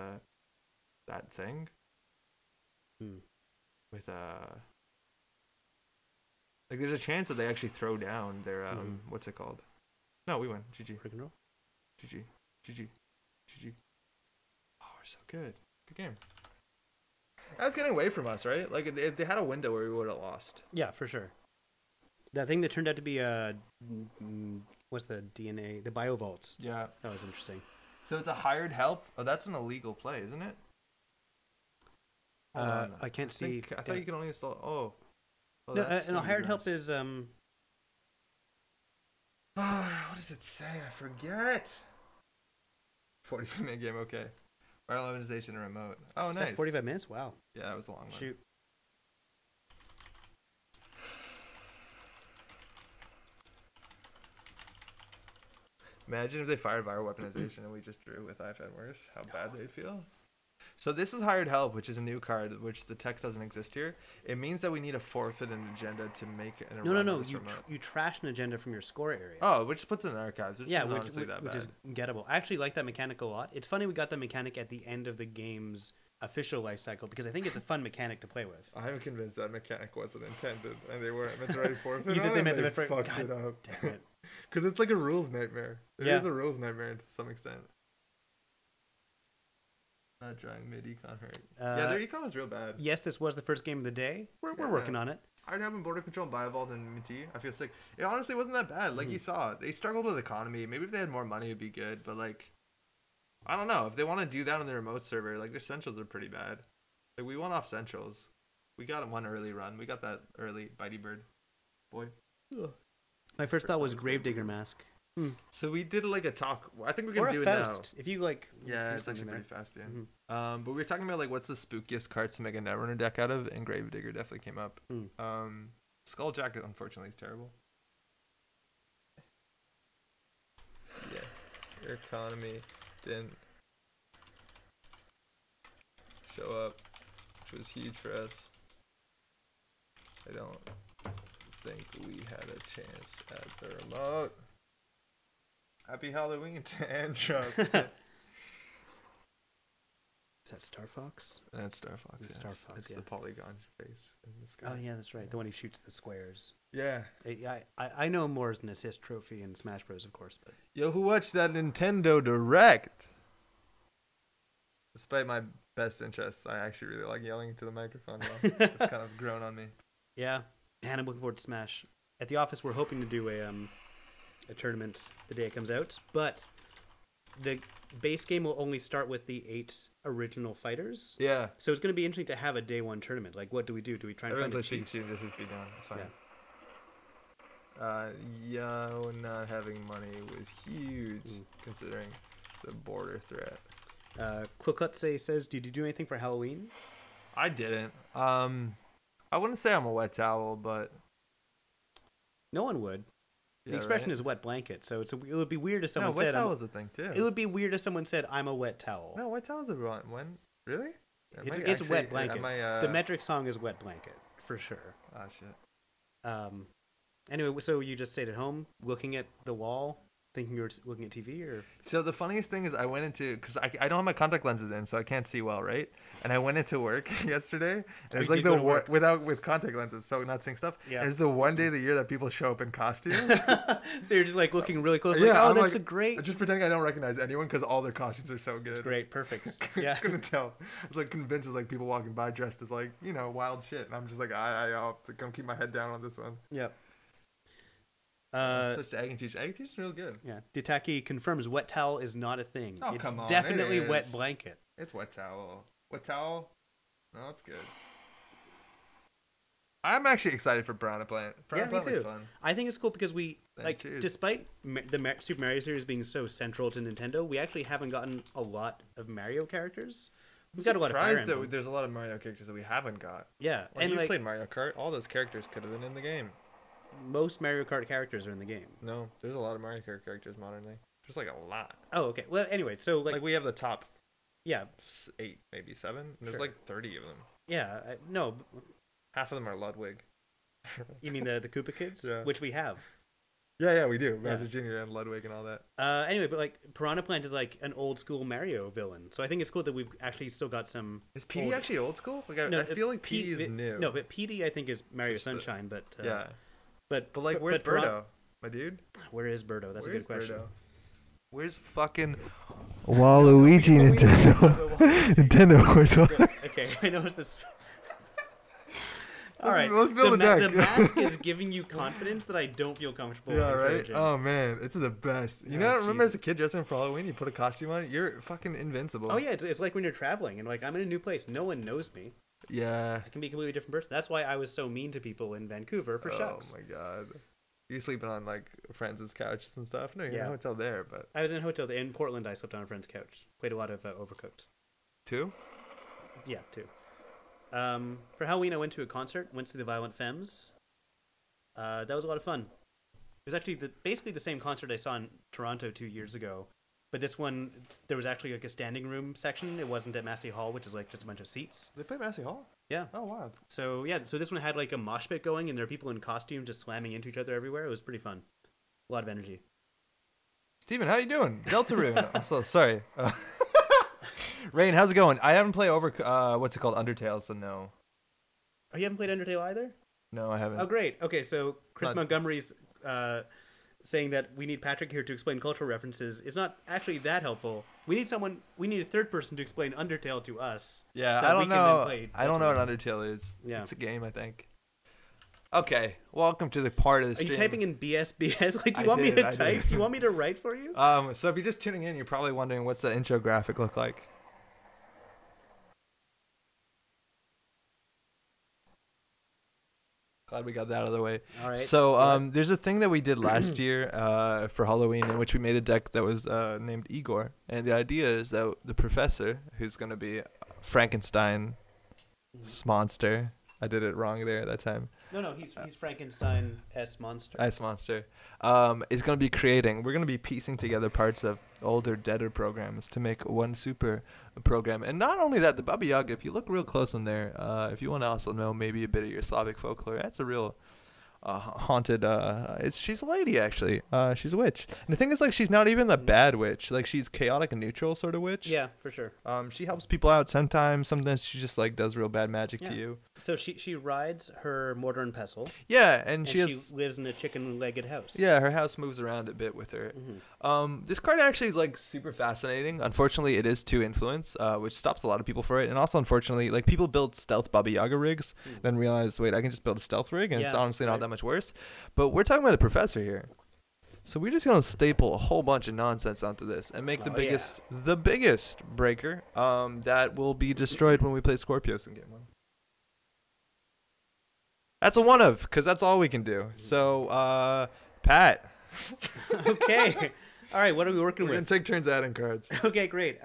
[SPEAKER 1] that thing? With like there's a chance that they actually throw down their what's it called? No, we win. GG.
[SPEAKER 2] Pick and roll.
[SPEAKER 1] GG. GG. GG. Oh, we're so good. Good game. That's getting away from us, right? Like if they had a window where we would have lost.
[SPEAKER 2] Yeah, for sure. That thing that turned out to be what's the DNA? The biovault.
[SPEAKER 1] Yeah,
[SPEAKER 2] that was interesting.
[SPEAKER 1] So it's a hired help. Oh, that's an illegal play, isn't it?
[SPEAKER 2] I can't see.
[SPEAKER 1] I thought you could only install. Oh
[SPEAKER 2] no, and a hired help is
[SPEAKER 1] what does it say? I forget. 45-minute game. Okay. Viral organization and remote. Oh, nice.
[SPEAKER 2] 45 minutes. Wow.
[SPEAKER 1] Yeah, that was a long one.
[SPEAKER 2] Shoot.
[SPEAKER 1] Imagine if they fired viral weaponization and we just drew with IFN worse. How bad they'd feel. So this is hired help, which is a new card, which the text doesn't exist here. It means that we need to forfeit an agenda to make an
[SPEAKER 2] No. You trash an agenda from your score area.
[SPEAKER 1] Oh, which puts it in archives, which is honestly
[SPEAKER 2] which is gettable. I actually like that mechanic a lot. It's funny we got that mechanic at the end of the game's official life cycle because I think it's a fun mechanic to play with.
[SPEAKER 1] I'm convinced that mechanic wasn't intended and they weren't meant to write forfeit.
[SPEAKER 2] You think they meant to
[SPEAKER 1] fucked it up?
[SPEAKER 2] Damn it.
[SPEAKER 1] Because it's like a rules nightmare. It is a rules nightmare to some extent. Not drawing mid-econ hurt. Yeah, their econ was real bad.
[SPEAKER 2] Yes, this was the first game of the day. We're working on it.
[SPEAKER 1] I'd have border control, Biovault, and Minty. I feel sick. It honestly wasn't that bad. Like you saw, they struggled with economy. Maybe if they had more money, it'd be good. But like, I don't know. If they want to do that on the remote server, like their centrals are pretty bad. Like we won off centrals. We got one early run. We got that early bitey bird. Boy.
[SPEAKER 2] Ugh. My first thought was Gravedigger Mask.
[SPEAKER 1] So we did like a talk. I think we're gonna do it now.
[SPEAKER 2] If you like,
[SPEAKER 1] yeah, it's actually pretty fast. Yeah. But we were talking about like what's the spookiest cards to make a Netrunner deck out of, and Gravedigger definitely came up. Skulljacket unfortunately is terrible. Yeah, your economy didn't show up, which was huge for us. I don't think we had a chance at the remote. Happy Halloween to Andros. Is
[SPEAKER 2] that Star Fox?
[SPEAKER 1] That's Star Fox.
[SPEAKER 2] It's Star Fox.
[SPEAKER 1] It's the polygon face in the sky.
[SPEAKER 2] Oh yeah, that's right. The one who shoots the squares.
[SPEAKER 1] Yeah.
[SPEAKER 2] I know more as an assist trophy in Smash Bros, of course, but
[SPEAKER 1] yo, who watched that Nintendo Direct? Despite my best interests, I actually really like yelling into the microphone. It's kind of grown on me.
[SPEAKER 2] Yeah, and I'm looking forward to Smash. At the office, we're hoping to do a tournament the day it comes out, but the base game will only start with the 8 original fighters.
[SPEAKER 1] Yeah.
[SPEAKER 2] So it's going to be interesting to have a day 1 tournament. Like, what do we do? Do we try and find a cheat?
[SPEAKER 1] Just his speed down. It's fine. Yeah. Not having money was huge considering the border threat.
[SPEAKER 2] Klokutse says, did you do anything for Halloween?
[SPEAKER 1] I didn't. I wouldn't say I'm a wet towel, but
[SPEAKER 2] no one would. The expression is wet blanket, so it would be weird if someone said...
[SPEAKER 1] wet towel is a thing, too.
[SPEAKER 2] It would be weird if someone said, I'm a wet towel.
[SPEAKER 1] No, wet towel is a when? Really?
[SPEAKER 2] It's wet blanket. The metric song is wet blanket, for sure.
[SPEAKER 1] Ah, shit.
[SPEAKER 2] Anyway, so you just stayed at home, looking at the wall, thinking you were looking at TV, or?
[SPEAKER 1] So the funniest thing is I went into, because I don't have my contact lenses in, so I can't see well, right? And I went into work yesterday, and it's like with contact lenses, so not seeing stuff. Yeah. It's the one day of the year that people show up in costumes.
[SPEAKER 2] So you're just like looking really close, like, oh, that's a great.
[SPEAKER 1] Just pretending I don't recognize anyone because all their costumes are so good.
[SPEAKER 2] It's great, perfect. Yeah.
[SPEAKER 1] Couldn't tell. I was like convinced it's like people walking by dressed as like, wild shit, and I'm just like, I'll have to keep my head down on this one.
[SPEAKER 2] Yep.
[SPEAKER 1] Switch to Egg and Peach. Egg and Peach is real good.
[SPEAKER 2] Yeah. Ditaki confirms wet towel is not a thing.
[SPEAKER 1] Oh,
[SPEAKER 2] it's
[SPEAKER 1] come on.
[SPEAKER 2] Definitely wet blanket.
[SPEAKER 1] It's wet towel. Wet towel? No, that's good. I'm actually excited for Piranha Plant.
[SPEAKER 2] Yeah, me too. Fun. I think it's cool because we despite the Super Mario series being so central to Nintendo, we actually haven't gotten a lot of Mario characters. We've got a lot of Fire Emblem.
[SPEAKER 1] There's a lot of Mario characters that we haven't got.
[SPEAKER 2] Yeah,
[SPEAKER 1] when you played Mario Kart, all those characters could have been in the game.
[SPEAKER 2] Most Mario Kart characters are in the game.
[SPEAKER 1] No, there's a lot of Mario Kart characters modernly. There's like a lot.
[SPEAKER 2] Oh, okay. Well, anyway, so
[SPEAKER 1] like we have the top.
[SPEAKER 2] Yeah,
[SPEAKER 1] 8, maybe 7. And there's like 30 of them.
[SPEAKER 2] Yeah, no.
[SPEAKER 1] Half of them are Ludwig.
[SPEAKER 2] You mean the Koopa Kids?
[SPEAKER 1] Yeah.
[SPEAKER 2] Which we have.
[SPEAKER 1] Yeah, we do. Bowser Jr. and Ludwig and all that.
[SPEAKER 2] Anyway, but like Piranha Plant is like an old school Mario villain, so I think it's cool that we've actually still got some.
[SPEAKER 1] Is PD actually old school? Like I feel like PD is new.
[SPEAKER 2] No, but PD I think is Mario Sunshine, but
[SPEAKER 1] yeah.
[SPEAKER 2] But
[SPEAKER 1] like where's Birdo, my dude?
[SPEAKER 2] Where is Birdo? That's a good question.
[SPEAKER 1] Birdo? Where's fucking Waluigi Nintendo? Nintendo, where's
[SPEAKER 2] Okay, I know it's this. All right,
[SPEAKER 1] let's build a deck.
[SPEAKER 2] The mask is giving you confidence that I don't feel comfortable.
[SPEAKER 1] Yeah, right. Oh man, it's the best. You know, I remember as a kid dressing up for Halloween, you put a costume on, you're fucking invincible.
[SPEAKER 2] Oh yeah, it's like when you're traveling and like I'm in a new place, no one knows me.
[SPEAKER 1] Yeah,
[SPEAKER 2] I can be a completely different person. That's why I was so mean to people in Vancouver for shucks.
[SPEAKER 1] Oh my god, you're sleeping on like friends' couches and stuff. No, you're in a hotel there, but
[SPEAKER 2] I was in a hotel in Portland. I slept on a friend's couch. Played a lot of Overcooked.
[SPEAKER 1] 2?
[SPEAKER 2] Yeah, 2. For Halloween, I went to a concert. Went to the Violent Femmes. That was a lot of fun. It was actually basically the same concert I saw in Toronto 2 years ago, but this one there was actually like a standing room section. It wasn't at Massey Hall, which is like just a bunch of seats.
[SPEAKER 1] They play Massey Hall?
[SPEAKER 2] Yeah.
[SPEAKER 1] Oh wow.
[SPEAKER 2] So this one had like a mosh pit going, and there are people in costume just slamming into each other everywhere. It was pretty fun. A lot of energy.
[SPEAKER 1] Steven, how you doing? Deltarune. I'm so sorry. Rain, how's it going? I haven't played what's it called, Undertale, so no.
[SPEAKER 2] Oh, you haven't played Undertale either?
[SPEAKER 1] No, I haven't.
[SPEAKER 2] Oh, great. Okay, so Chris Montgomery's saying that we need Patrick here to explain cultural references is not actually that helpful. We need a third person to explain Undertale to us.
[SPEAKER 1] Yeah, so I don't know. I don't know what Undertale is. Yeah. It's a game, I think. Okay, welcome to the part of the stream.
[SPEAKER 2] Are you typing in BS? Like, do you want me to type? Do you want me to write for you?
[SPEAKER 1] So if you're just tuning in, you're probably wondering what's the intro graphic look like. Glad we got that out of the way.
[SPEAKER 2] All right.
[SPEAKER 1] So there's a thing that we did last year for Halloween in which we made a deck that was named Igor. And the idea is that the professor, who's going to be Frankenstein's monster. I did it wrong there that time.
[SPEAKER 2] No, he's Frankenstein S monster.
[SPEAKER 1] S monster. Is going to be creating. We're going to be piecing together parts of older, deader programs to make one super program. And not only that, the Baba Yaga. If you look real close in there, if you want to also know maybe a bit of your Slavic folklore, that's a real haunted. She's a lady actually. She's a witch. And the thing is, like, she's not even the bad witch. Like, she's chaotic and neutral sort of witch.
[SPEAKER 2] Yeah, for sure.
[SPEAKER 1] She helps people out sometimes. Sometimes she just like does real bad magic to you.
[SPEAKER 2] So she rides her mortar and pestle.
[SPEAKER 1] Yeah, and she
[SPEAKER 2] lives in a chicken-legged house.
[SPEAKER 1] Yeah, her house moves around a bit with her. Mm-hmm. This card actually is like super fascinating. Unfortunately, it is 2 influence, which stops a lot of people for it. And also, unfortunately, like, people build stealth Baba Yaga rigs, then realize, wait, I can just build a stealth rig, and it's honestly not that much worse. But we're talking about the professor here. So we're just going to staple a whole bunch of nonsense onto this and make the biggest breaker that will be destroyed when we play Scorpios in game 1. That's a one of, because that's all we can do. So, Pat.
[SPEAKER 2] Okay. All right, what are we working with?
[SPEAKER 1] We're going to take turns adding cards.
[SPEAKER 2] Okay, great.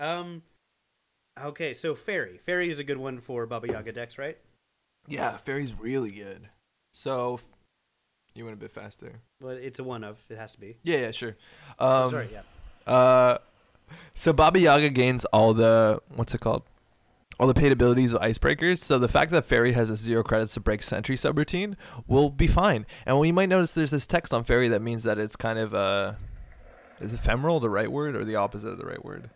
[SPEAKER 2] Okay, so Fairy. Fairy is a good one for Baba Yaga decks, right?
[SPEAKER 1] Yeah, Fairy's really good. So, you went a bit faster.
[SPEAKER 2] Well, it's a one of. It has to be.
[SPEAKER 1] Yeah, sure.
[SPEAKER 2] Sorry, yeah.
[SPEAKER 1] So Baba Yaga gains all the, what's it called? All the paid abilities of Icebreakers. So the fact that Fairy has a 0 credits to break Sentry subroutine will be fine. And you might notice there's this text on Fairy that means that it's kind of, is ephemeral the right word or the opposite of the right word?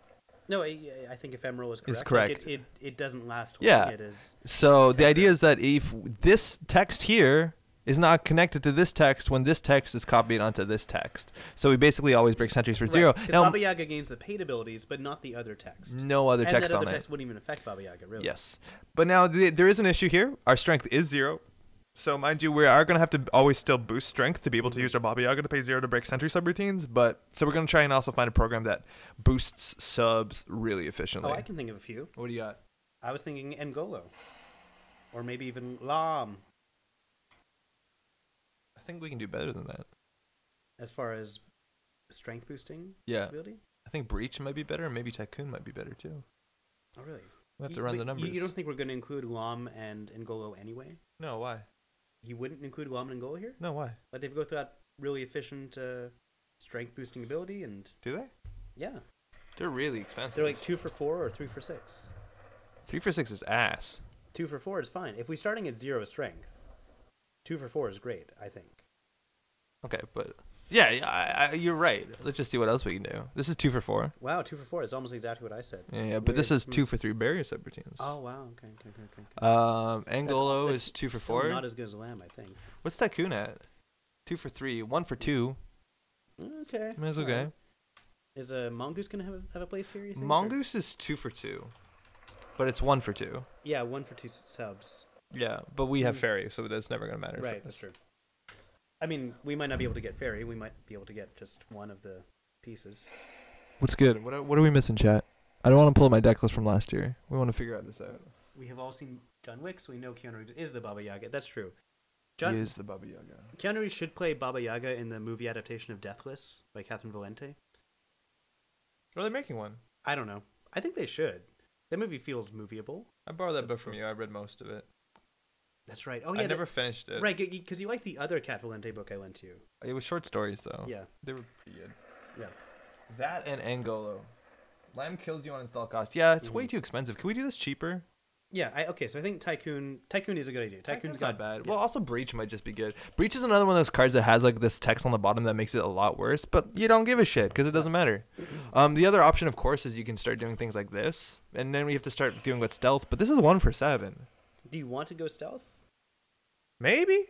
[SPEAKER 2] No, I think ephemeral is correct.
[SPEAKER 1] It's correct.
[SPEAKER 2] Like it doesn't last long. It is.
[SPEAKER 1] So the idea is that if this text here is not connected to this text when this text is copied onto this text. So we basically always break sentries for 0.
[SPEAKER 2] Because Baba Yaga gains the paid abilities, but not the other text.
[SPEAKER 1] No other text on it.
[SPEAKER 2] And that other text wouldn't even affect Baba Yaga, really.
[SPEAKER 1] Yes. But now there is an issue here. Our strength is 0. So mind you, we are going to have to always still boost strength to be able to use our Baba Yaga to pay 0 to break sentry subroutines. But so we're going to try and also find a program that boosts subs really efficiently.
[SPEAKER 2] Oh, I can think of a few.
[SPEAKER 1] What do you got?
[SPEAKER 2] I was thinking Ngolo. Or maybe even Lam.
[SPEAKER 1] think we can do better than that.
[SPEAKER 2] As far as strength boosting
[SPEAKER 1] Yeah.
[SPEAKER 2] ability?
[SPEAKER 1] I think Breach might be better, and maybe Tycoon might be better too.
[SPEAKER 2] Oh, really?
[SPEAKER 1] We have to run the numbers.
[SPEAKER 2] You don't think we're going to include Lom and Ngolo anyway?
[SPEAKER 1] No, why?
[SPEAKER 2] You wouldn't include Lom and Ngolo here?
[SPEAKER 1] No, why?
[SPEAKER 2] Like they've got that really efficient strength boosting ability, and
[SPEAKER 1] do they?
[SPEAKER 2] Yeah,
[SPEAKER 1] they're really expensive.
[SPEAKER 2] They're like 2 for 4 or 3 for 6.
[SPEAKER 1] 3 for 6 is ass.
[SPEAKER 2] 2 for 4 is fine. If we're starting at 0 strength, 2 for 4 is great, I think.
[SPEAKER 1] Okay, but yeah, you're right. Let's just see what else we can do. This is 2 for 4.
[SPEAKER 2] Wow, 2 for 4 is almost exactly what I said.
[SPEAKER 1] Yeah, but this is 2 for 3 barrier subroutines.
[SPEAKER 2] Oh wow, okay.
[SPEAKER 1] Angolo is 2 for 4.
[SPEAKER 2] Not as good as Lamb, I think.
[SPEAKER 1] What's Tycoon at? 2 for 3, 1 for 2.
[SPEAKER 2] Okay,
[SPEAKER 1] I mean, it's okay.
[SPEAKER 2] Right. Is a Mongoose gonna have a place here? You think,
[SPEAKER 1] Mongoose is 2 for 2, but it's 1 for 2.
[SPEAKER 2] Yeah, 1 for 2 subs.
[SPEAKER 1] Yeah, but we have Fairy, so that's never gonna matter.
[SPEAKER 2] Right, that's true. I mean, we might not be able to get Fairy. We might be able to get just one of the pieces.
[SPEAKER 1] What's good? What are we missing, chat? I don't want to pull my deck list from last year. We want to figure out this out.
[SPEAKER 2] We have all seen John Wick, so we know Keanu Reeves is the Baba Yaga. That's true.
[SPEAKER 1] He is the Baba Yaga.
[SPEAKER 2] Keanu Reeves should play Baba Yaga in the movie adaptation of Decklist by Catherine Valente.
[SPEAKER 1] Are they making one?
[SPEAKER 2] I don't know. I think they should. That movie feels movieable.
[SPEAKER 1] I borrowed that book from you. I read most of it.
[SPEAKER 2] That's right. Oh yeah,
[SPEAKER 1] I never finished it.
[SPEAKER 2] Right, because you liked the other Cat Valente book I lent to you.
[SPEAKER 1] It was short stories though.
[SPEAKER 2] Yeah,
[SPEAKER 1] they were pretty good.
[SPEAKER 2] Yeah,
[SPEAKER 1] that and Angolo. Lamb kills you on install cost. Yeah, it's way too expensive. Can we do this cheaper?
[SPEAKER 2] Yeah. Okay, so I think Tycoon is a good idea. Tycoon's
[SPEAKER 1] not bad.
[SPEAKER 2] Yeah.
[SPEAKER 1] Well, also Breach might just be good. Breach is another one of those cards that has like this text on the bottom that makes it a lot worse, but you don't give a shit because it doesn't matter. The other option, of course, is you can start doing things like this, and then we have to start doing with stealth. But this is 1 for 7.
[SPEAKER 2] Do you want to go stealth?
[SPEAKER 1] Maybe.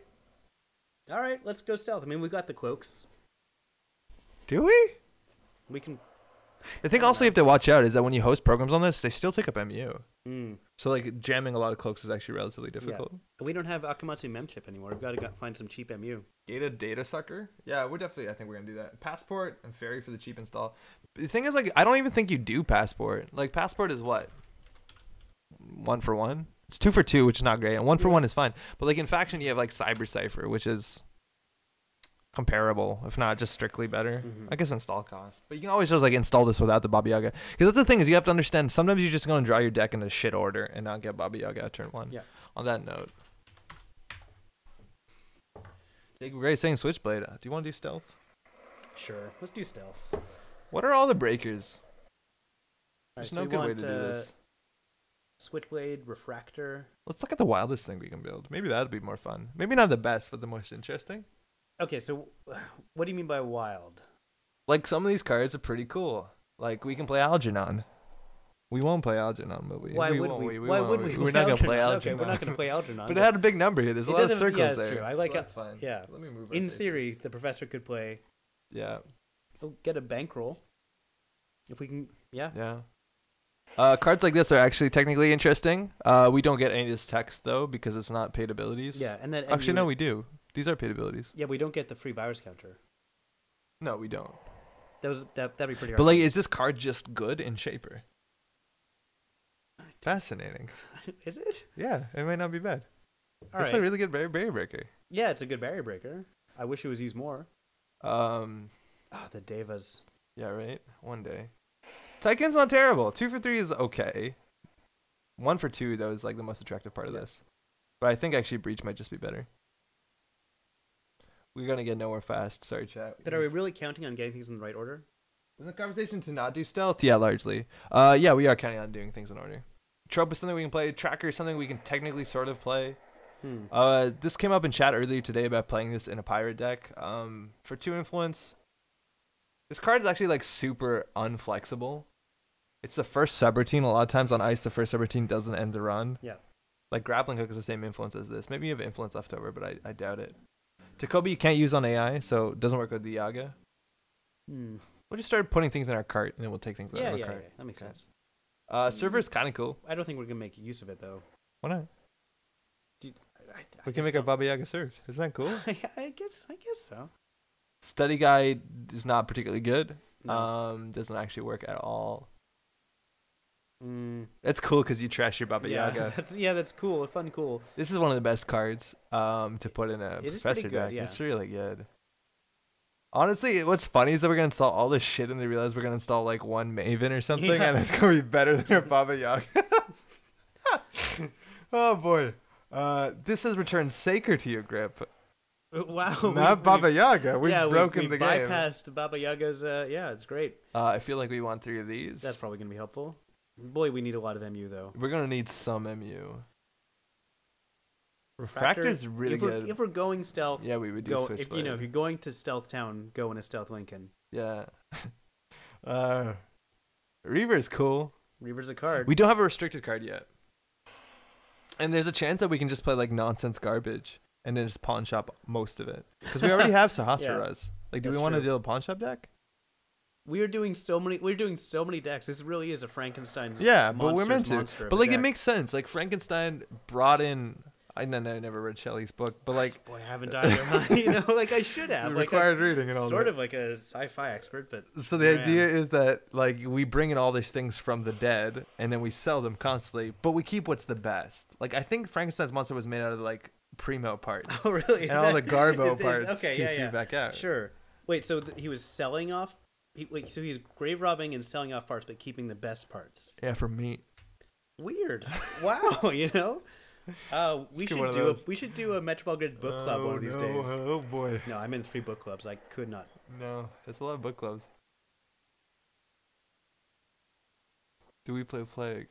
[SPEAKER 2] All right, let's go stealth. I mean, we got the cloaks.
[SPEAKER 1] Do we?
[SPEAKER 2] We can.
[SPEAKER 1] The thing also you have to watch out is that when you host programs on this, they still take up MU.
[SPEAKER 2] Mm.
[SPEAKER 1] So like jamming a lot of cloaks is actually relatively difficult.
[SPEAKER 2] Yeah. We don't have Akamatsu Memchip anymore. We've got to find some cheap MU.
[SPEAKER 1] Data sucker? Yeah, I think we're going to do that. Passport and Fairy for the cheap install. The thing is, like, I don't even think you do Passport. Like, Passport is what? 1 for 1? It's 2 for 2, which is not great. And 1 for 1 is fine. But like in Faction, you have like Cyber Cipher, which is comparable, if not just strictly better. I guess install cost. But you can always just like install this without the Baba Yaga. Because that's the thing is you have to understand, sometimes you're just going to draw your deck into shit order and not get Baba Yaga at turn 1.
[SPEAKER 2] Yeah.
[SPEAKER 1] On that note. Jacob Gray saying Switchblade. Do you want to do stealth?
[SPEAKER 2] Sure. Let's do stealth.
[SPEAKER 1] What are all the breakers?
[SPEAKER 2] There's
[SPEAKER 1] no good way to do this.
[SPEAKER 2] Switchblade, Refractor.
[SPEAKER 1] Let's look at the wildest thing we can build. Maybe that'd be more fun. Maybe not the best, but the most interesting.
[SPEAKER 2] Okay, so what do you mean by wild?
[SPEAKER 1] Like, some of these cards are pretty cool. Like, we can play Algernon. We won't play Algernon, but
[SPEAKER 2] Why would we?
[SPEAKER 1] We're not going to play Algernon.
[SPEAKER 2] Okay, we're not going to play Algernon.
[SPEAKER 1] But it had a big number here. There's a lot of circles there.
[SPEAKER 2] Yeah, that's true. I like
[SPEAKER 1] so that's fine.
[SPEAKER 2] Yeah.
[SPEAKER 1] Let me move
[SPEAKER 2] In theory, the professor could play.
[SPEAKER 1] Yeah.
[SPEAKER 2] Get a bankroll. If we can, yeah.
[SPEAKER 1] Yeah. Cards like this are actually technically interesting. We don't get any of this text though because it's not paid abilities.
[SPEAKER 2] Yeah, and then
[SPEAKER 1] actually no, we do. These are paid abilities.
[SPEAKER 2] Yeah, we don't get the free virus counter.
[SPEAKER 1] No, we don't.
[SPEAKER 2] That'd be pretty hard.
[SPEAKER 1] But like, is this card just good in Shaper? Fascinating.
[SPEAKER 2] Is it?
[SPEAKER 1] Yeah, it might not be bad. It's a really good barrier breaker.
[SPEAKER 2] Yeah, it's a good barrier breaker. I wish it was used more. The Devas.
[SPEAKER 1] Yeah, right. One day. Tycoon's not terrible. 2 for 3 is okay. 1 for 2 though is like the most attractive part of this. But I think actually Breach might just be better. We're gonna get nowhere fast. Sorry, chat.
[SPEAKER 2] But are we really counting on getting things in the right order?
[SPEAKER 1] Was the conversation to not do stealth? Yeah, largely. Yeah, we are counting on doing things in order. Trope is something we can play. Tracker is something we can technically sort of play. This came up in chat earlier today about playing this in a pirate deck. For 2 influence. This card is actually like super unflexible. It's the first subroutine. A lot of times on ice, the first subroutine doesn't end the run.
[SPEAKER 2] Yeah.
[SPEAKER 1] Like Grappling Hook is the same influence as this. Maybe you have influence left over, but I doubt it. Takobi you can't use on AI, so it doesn't work with the Yaga. We'll just start putting things in our cart, and then we'll take things out of our cart.
[SPEAKER 2] Yeah, that makes sense.
[SPEAKER 1] Server is kind of cool.
[SPEAKER 2] I don't think we're going to make use of it, though.
[SPEAKER 1] Why not?
[SPEAKER 2] Dude,
[SPEAKER 1] we can make a Baba Yaga serve. Isn't that cool?
[SPEAKER 2] I guess so.
[SPEAKER 1] Study guide is not particularly good.
[SPEAKER 2] No.
[SPEAKER 1] Doesn't actually work at all. That's cool because you trash your Baba Yaga.
[SPEAKER 2] That's cool. Fun, cool.
[SPEAKER 1] This is one of the best cards to put in a professor deck.
[SPEAKER 2] Yeah.
[SPEAKER 1] It's really good. Honestly, what's funny is that we're gonna install all this shit and then realize we're gonna install like one Maven or something, and it's gonna be better than our Baba Yaga. Oh boy. This says return Saker to your grip.
[SPEAKER 2] Wow.
[SPEAKER 1] Not Baba Yaga. We've broken the game.
[SPEAKER 2] Bypassed Baba Yaga's. It's great.
[SPEAKER 1] I feel like we want 3 of these.
[SPEAKER 2] That's probably gonna be helpful. Boy, we need a lot of MU though.
[SPEAKER 1] We're gonna need some MU. Refractor's really good.
[SPEAKER 2] If we're going stealth,
[SPEAKER 1] yeah, we would do Switchblade.
[SPEAKER 2] If you're going to Stealth Town, go in a Stealth Lincoln.
[SPEAKER 1] Yeah. Reaver's cool.
[SPEAKER 2] Reaver's a card.
[SPEAKER 1] We don't have a restricted card yet. And there's a chance that we can just play like nonsense garbage and then just pawn shop most of it. Because we already have Sahasraras. Like, do we want to deal a pawn shop deck?
[SPEAKER 2] We're doing so many decks. This really is a Frankenstein.
[SPEAKER 1] Yeah, but we're meant to. But like, it makes sense. Like, Frankenstein brought in. I never read Shelley's book, but like,
[SPEAKER 2] boy, I haven't either. Like I should have.
[SPEAKER 1] Required reading and all that.
[SPEAKER 2] Sort of like a sci-fi expert, but.
[SPEAKER 1] So the idea is that like we bring in all these things from the dead, and then we sell them constantly, but we keep what's the best. Like, I think Frankenstein's monster was made out of like primo parts.
[SPEAKER 2] Oh really?
[SPEAKER 1] And all the Garbo parts.
[SPEAKER 2] Okay,
[SPEAKER 1] back out.
[SPEAKER 2] Sure. Wait, so he was selling off. So he's grave robbing and selling off parts, but keeping the best parts.
[SPEAKER 1] Yeah, for meat.
[SPEAKER 2] Weird. Wow. We should do a Metro Grid book club one of these days.
[SPEAKER 1] Oh boy.
[SPEAKER 2] No, I'm in 3 book clubs. I could not.
[SPEAKER 1] No, it's a lot of book clubs. Do we play Plague?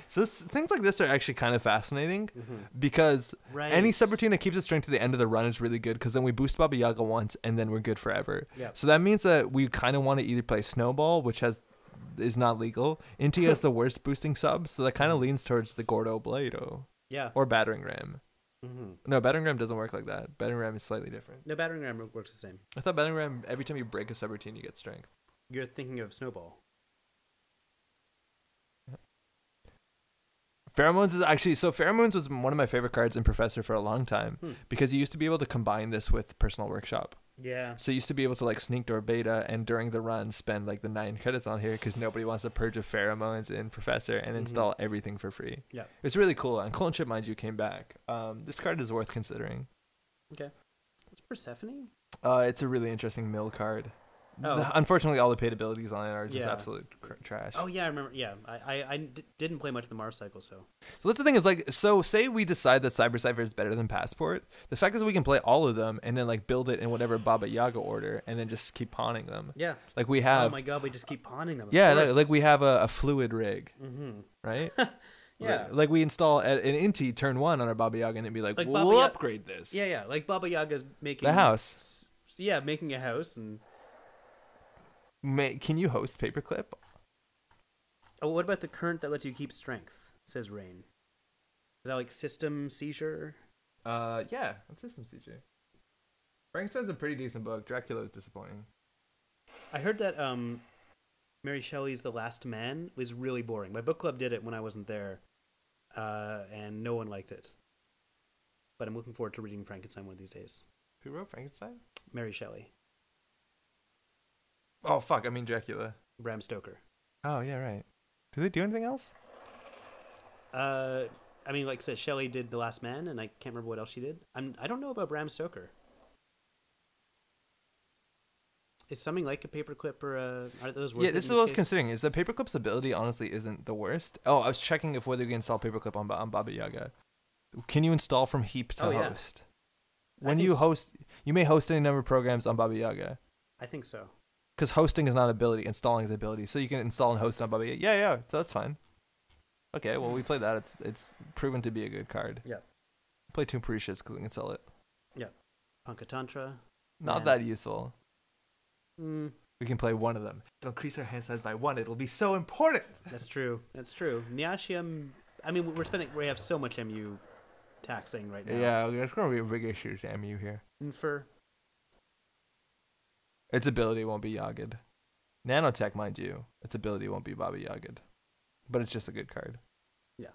[SPEAKER 1] So things like this are actually kind of fascinating because any subroutine that keeps its strength to the end of the run is really good because then we boost Baba Yaga once and then we're good forever.
[SPEAKER 2] Yep.
[SPEAKER 1] So that means that we kind of want to either play Snowball, which is not legal. Inti has the worst boosting sub, so that kind of leans towards the Gordo Blado.
[SPEAKER 2] Yeah.
[SPEAKER 1] Or Battering Ram. No, Battering Ram doesn't work like that. Battering Ram is slightly different.
[SPEAKER 2] No, Battering Ram works the same.
[SPEAKER 1] I thought Battering Ram, every time you break a subroutine, you get strength.
[SPEAKER 2] You're thinking of Snowball.
[SPEAKER 1] Pheromones is actually, so Pheromones was one of my favorite cards in Professor for a long time because you used to be able to combine this with Personal Workshop.
[SPEAKER 2] Yeah.
[SPEAKER 1] So you used to be able to like sneak door beta and during the run spend like the 9 credits on here because nobody wants to purge of Pheromones in Professor and install everything for free.
[SPEAKER 2] Yeah.
[SPEAKER 1] It's really cool. And Clone Chip, mind you, came back. This card is worth considering.
[SPEAKER 2] Okay. What's Persephone?
[SPEAKER 1] It's a really interesting mill card.
[SPEAKER 2] Oh.
[SPEAKER 1] Unfortunately, all the paid abilities on it are just absolute trash.
[SPEAKER 2] Oh, yeah, I remember. Yeah, I didn't play much of the Mars cycle, so.
[SPEAKER 1] So that's the thing is, like, so say we decide that Cyber Cypher is better than Passport. The fact is we can play all of them and then, like, build it in whatever Baba Yaga order and then just keep pawning them.
[SPEAKER 2] Yeah.
[SPEAKER 1] Like, we have...
[SPEAKER 2] Oh, my God, we just keep pawning them.
[SPEAKER 1] Yeah, like we have a fluid rig, right?
[SPEAKER 2] Yeah.
[SPEAKER 1] Like, we install an Inti turn 1 on our Baba Yaga and it'd be like we'll upgrade this.
[SPEAKER 2] Yeah, like Baba Yaga's making...
[SPEAKER 1] The house.
[SPEAKER 2] Yeah, making a house and...
[SPEAKER 1] Can you host Paperclip?
[SPEAKER 2] Oh, what about the current that lets you keep strength? Says Rain. Is that like System Seizure?
[SPEAKER 1] Yeah, that's System Seizure. Frankenstein's a pretty decent book. Dracula is disappointing.
[SPEAKER 2] I heard that Mary Shelley's The Last Man was really boring. My book club did it when I wasn't there, and no one liked it. But I'm looking forward to reading Frankenstein one of these days.
[SPEAKER 1] Who wrote Frankenstein?
[SPEAKER 2] Mary Shelley.
[SPEAKER 1] Oh, fuck. I mean Dracula.
[SPEAKER 2] Bram Stoker.
[SPEAKER 1] Oh, yeah, right. Do they do anything else?
[SPEAKER 2] I mean, like I said, Shelley did The Last Man, and I can't remember what else she did. I don't know about Bram Stoker. Is something like a paperclip or are those worth it?
[SPEAKER 1] Yeah, this is what I was considering. Is that paperclip's ability honestly isn't the worst. Oh, I was checking if whether you can install paperclip on Baba Yaga. Can you install from heap to host? When you host, you may host any number of programs on Baba Yaga.
[SPEAKER 2] I think so.
[SPEAKER 1] Because hosting is not ability, installing is ability. So you can install and host on Baba Yaga. Yeah, so that's fine. Okay, well, we played that. It's proven to be a good card.
[SPEAKER 2] Yeah.
[SPEAKER 1] Play Tomb Precious because we can sell it.
[SPEAKER 2] Yeah. Panchatantra.
[SPEAKER 1] Not that useful.
[SPEAKER 2] We
[SPEAKER 1] can play one of them. It'll increase our hand size by 1. It'll be so important.
[SPEAKER 2] That's true. Nyashium. I mean, we have so much MU taxing right now.
[SPEAKER 1] Yeah, that's going to be a big issue to MU here.
[SPEAKER 2] Infer.
[SPEAKER 1] Its ability won't be Yagd. Nanotech, mind you, its ability won't be Baba Yagd. But it's just a good card.
[SPEAKER 2] Yeah.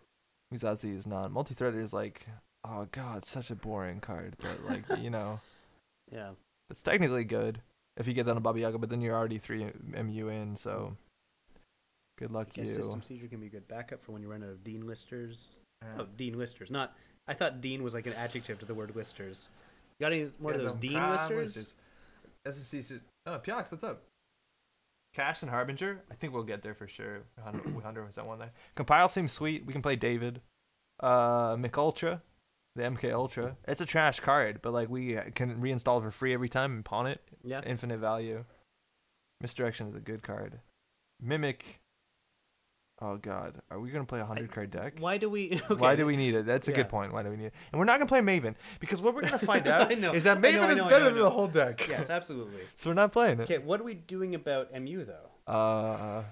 [SPEAKER 1] Muzazi is not. Multi-threader is like, oh god, such a boring card. But like,
[SPEAKER 2] Yeah.
[SPEAKER 1] It's technically good. if you get that on Baba Yaga, but then you're already 3 MU in, so good luck to you.
[SPEAKER 2] System Seizure can be a good backup for when you run out of Dean Listers. Oh, Dean Listers. Not. I thought Dean was like an adjective to the word Listers. You got any more of those Dean Listers?
[SPEAKER 1] SSC. Oh, Piox, what's up? Cash and Harbinger. I think we'll get there for sure. 100% one day. Compile seems sweet. We can play David. Mick Ultra. The MK Ultra. It's a trash card, but like we can reinstall it for free every time and pawn it.
[SPEAKER 2] Yeah.
[SPEAKER 1] Infinite value. Misdirection is a good card. Mimic. Oh god, are we gonna play a 100-card deck?
[SPEAKER 2] Why do we? Okay.
[SPEAKER 1] Why do we need it? That's a good point. Why do we need it? And we're not gonna play Maven because what we're gonna find out is that Maven is better than the whole deck.
[SPEAKER 2] Yes, absolutely.
[SPEAKER 1] So we're not playing it.
[SPEAKER 2] Okay, what are we doing about MU though?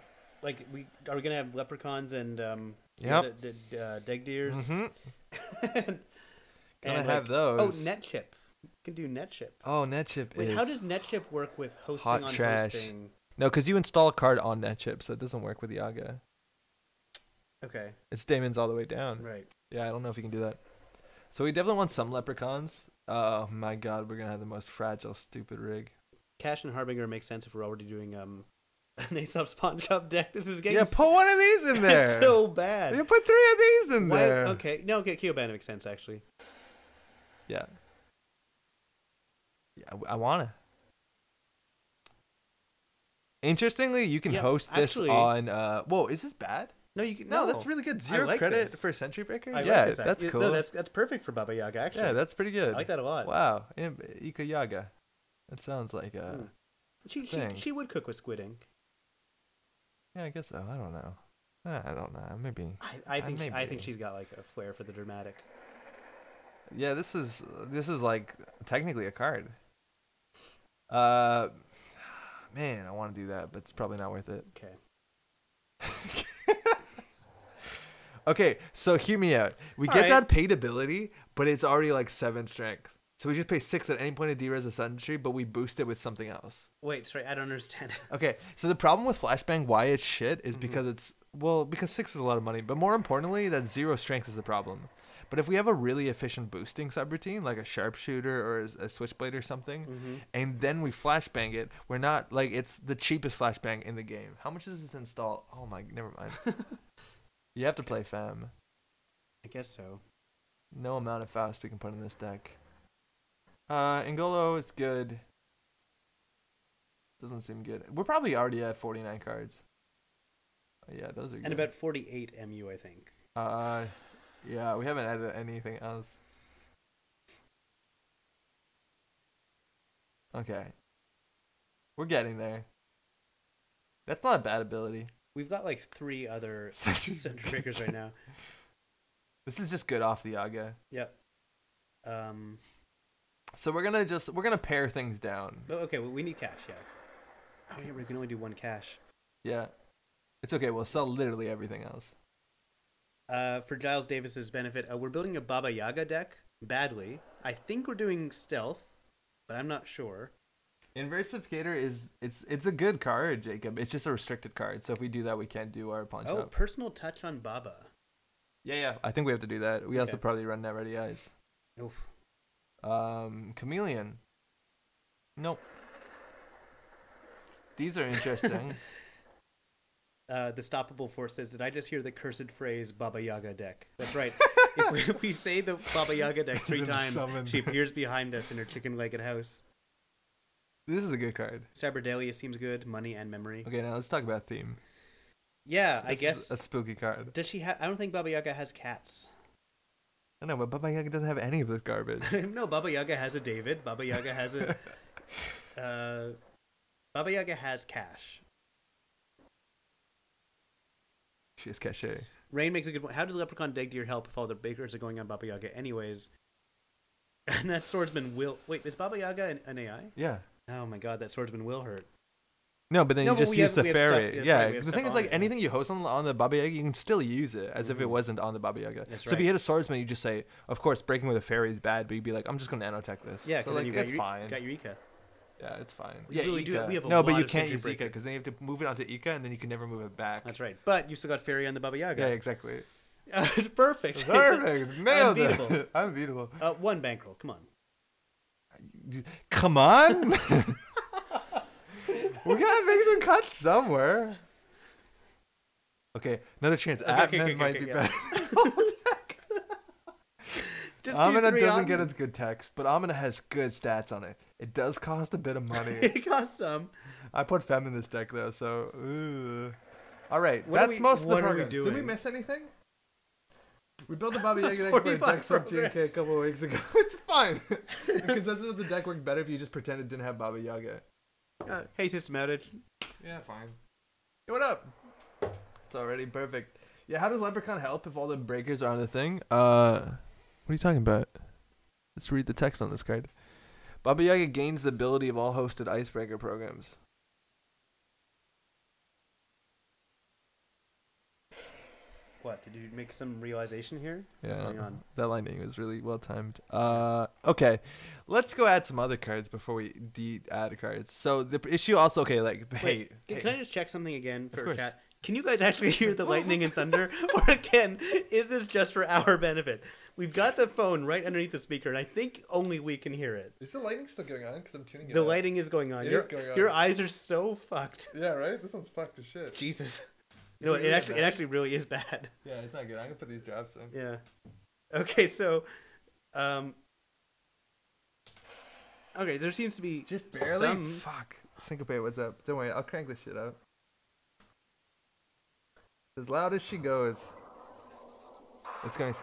[SPEAKER 2] Like are we gonna have leprechauns and the Deg Deers?
[SPEAKER 1] Mm-hmm.
[SPEAKER 2] And
[SPEAKER 1] have those.
[SPEAKER 2] Oh, Netchip. You can do Netchip.
[SPEAKER 1] Oh, Netchip.
[SPEAKER 2] Wait, how does Netchip work with hosting
[SPEAKER 1] hot
[SPEAKER 2] on
[SPEAKER 1] trash.
[SPEAKER 2] hosting?
[SPEAKER 1] No, because you install a card on Netchip, so it doesn't work with Yaga.
[SPEAKER 2] Okay.
[SPEAKER 1] It's Damon's all the way down.
[SPEAKER 2] Right.
[SPEAKER 1] Yeah, I don't know if you can do that. So we definitely want some leprechauns. Oh my god, we're gonna have the most fragile, stupid rig.
[SPEAKER 2] Cash and Harbinger makes sense if we're already doing an Aesop's Pawn Shop deck. This is getting
[SPEAKER 1] put one of these in there.
[SPEAKER 2] It's so bad.
[SPEAKER 1] You put 3 of these in there.
[SPEAKER 2] Okay. No, okay, Kyobana makes sense actually.
[SPEAKER 1] Yeah. Yeah, I wanna. Interestingly, you can host this on. Whoa, is this bad?
[SPEAKER 2] No, you can.
[SPEAKER 1] No, that's really good. 0
[SPEAKER 2] like
[SPEAKER 1] credit
[SPEAKER 2] this.
[SPEAKER 1] for a Sentry Breaker.
[SPEAKER 2] I
[SPEAKER 1] yeah,
[SPEAKER 2] like this.
[SPEAKER 1] That's cool.
[SPEAKER 2] No, that's perfect for Baba Yaga. Actually,
[SPEAKER 1] yeah, that's pretty good.
[SPEAKER 2] I like that a lot.
[SPEAKER 1] Wow, Ika Yaga. That sounds like a.
[SPEAKER 2] She would cook with squid ink.
[SPEAKER 1] Yeah, I guess so. I don't know. I don't know. Maybe.
[SPEAKER 2] I think she's got like a flair for the dramatic.
[SPEAKER 1] Yeah, this is like technically a card. Man, I want to do that, but it's probably not worth it.
[SPEAKER 2] Okay.
[SPEAKER 1] Okay, so hear me out. We get that paid ability, but it's already like 7 strength. So we just pay 6 at any point of D-Res Ascendancy, but we boost it with something else.
[SPEAKER 2] Wait, sorry, I don't understand.
[SPEAKER 1] Okay, so the problem with Flashbang, why it's shit, is because because 6 is a lot of money, but more importantly, that 0 strength is the problem. But if we have a really efficient boosting subroutine, like a sharpshooter or a switchblade or something, and then we flashbang it, we're not like it's the cheapest flashbang in the game. How much does this install? Oh my, never mind. You have to play FAM.
[SPEAKER 2] I guess so.
[SPEAKER 1] No amount of fast we can put in this deck. Ngolo is good. Doesn't seem good. We're probably already at 49 cards. Yeah, those are good.
[SPEAKER 2] And about 48 MU, I think.
[SPEAKER 1] Yeah, we haven't added anything else. Okay. We're getting there. That's not a bad ability.
[SPEAKER 2] We've got like 3 other Sentry Breakers right now.
[SPEAKER 1] This is just good off the Yaga.
[SPEAKER 2] Yep.
[SPEAKER 1] So we're gonna pare things down.
[SPEAKER 2] Okay, well, we need cash, yeah. Oh yeah, we can only do 1 cash.
[SPEAKER 1] Yeah. It's okay, we'll sell literally everything else.
[SPEAKER 2] For Giles Davis's benefit, we're building a Baba Yaga deck badly. I think we're doing stealth, but I'm not sure.
[SPEAKER 1] Inversificator it's a good card, Jacob. It's just a restricted card. So if we do that, we can't do our punch up.
[SPEAKER 2] Personal touch on Baba.
[SPEAKER 1] Yeah. I think we have to do that. We also probably run Net Ready Eyes.
[SPEAKER 2] Oof.
[SPEAKER 1] Chameleon. Nope. These are interesting.
[SPEAKER 2] The Stoppable Force says, did I just hear the cursed phrase Baba Yaga deck? That's right. if we say the Baba Yaga deck 3 times, she appears behind us in her chicken-legged house.
[SPEAKER 1] This is a good card.
[SPEAKER 2] Cyberdelia seems good. Money and memory.
[SPEAKER 1] Okay, now let's talk about theme.
[SPEAKER 2] Yeah, I guess.
[SPEAKER 1] A spooky card.
[SPEAKER 2] Does she have... I don't think Baba Yaga has cats.
[SPEAKER 1] I know, but Baba Yaga doesn't have any of this garbage.
[SPEAKER 2] No, Baba Yaga has a David. Baba Yaga has a... Baba Yaga has cash.
[SPEAKER 1] She has cachet.
[SPEAKER 2] Rain makes a good point. How does Leprechaun Deg Deer help if all the bakers are going on Baba Yaga anyways? And that swordsman will... Wait, is Baba Yaga an AI?
[SPEAKER 1] Yeah.
[SPEAKER 2] Oh my god, that swordsman will hurt.
[SPEAKER 1] No, but then you just use the fairy. Yeah,
[SPEAKER 2] the
[SPEAKER 1] thing is, like, anything you host on the Baba Yaga, you can still use it as if it wasn't on the Baba Yaga.
[SPEAKER 2] That's
[SPEAKER 1] so if you hit a swordsman, you just say, of course, breaking with a fairy is bad, but you'd be like, I'm just going to nanotech this.
[SPEAKER 2] Yeah,
[SPEAKER 1] so, like, it's fine.
[SPEAKER 2] Got your Ika.
[SPEAKER 1] Yeah, it's fine.
[SPEAKER 2] We really do. We have a
[SPEAKER 1] no,
[SPEAKER 2] lot
[SPEAKER 1] but you
[SPEAKER 2] of
[SPEAKER 1] can't
[SPEAKER 2] Sentry
[SPEAKER 1] use
[SPEAKER 2] Breaker.
[SPEAKER 1] Ika because then you have to move it onto Ika and then you can never move it back.
[SPEAKER 2] That's right. But you still got fairy on the Baba Yaga.
[SPEAKER 1] Yeah, exactly.
[SPEAKER 2] It's perfect.
[SPEAKER 1] Perfect. Nailed
[SPEAKER 2] unbeatable.
[SPEAKER 1] it. Unbeatable.
[SPEAKER 2] 1 bankroll. Come on.
[SPEAKER 1] Come on. We gotta make some cuts somewhere. Okay, another chance. Atman might be better. Amina doesn't get its good text, but Amina has good stats on it. It does cost a bit of money.
[SPEAKER 2] It costs some.
[SPEAKER 1] I put Fem in this deck though, so. All right, that's most of the programs. Did we miss anything? We built a Baba Yaga deck for deck sub GNK a couple of weeks ago. It's fine. The consensus of the deck worked better if you just pretend it didn't have Baba Yaga.
[SPEAKER 2] Hey, system outage.
[SPEAKER 1] Yeah, fine. Hey, what up? It's already perfect. Yeah, how does Leprechaun help if all the breakers are on the thing? What are you talking about? Let's read the text on this card. Baba Yaga gains the ability of all hosted icebreaker programs.
[SPEAKER 2] What, did you make some realization here?
[SPEAKER 1] Yeah,
[SPEAKER 2] what's going on?
[SPEAKER 1] That lightning was really well timed. Okay, let's go add some other cards before we add cards. So the issue also, okay, like,
[SPEAKER 2] Wait, can I just check something again for chat? Can you guys actually hear the lightning and thunder? Or again, is this just for our benefit? We've got the phone right underneath the speaker, and I think only we can hear it.
[SPEAKER 1] Is the lightning still going on? Because I'm tuning it
[SPEAKER 2] The lighting is going on.
[SPEAKER 1] It is going on.
[SPEAKER 2] Your eyes are so fucked.
[SPEAKER 1] Yeah, right? This one's fucked as shit.
[SPEAKER 2] Jesus. You know, it actually really is bad.
[SPEAKER 1] Yeah, it's not good. I'm gonna put these drops in.
[SPEAKER 2] Yeah. Okay, so, okay, there seems to be
[SPEAKER 1] just barely. Fuck. Syncopate, what's up? Don't worry, I'll crank this shit up. As loud as she goes. It's going.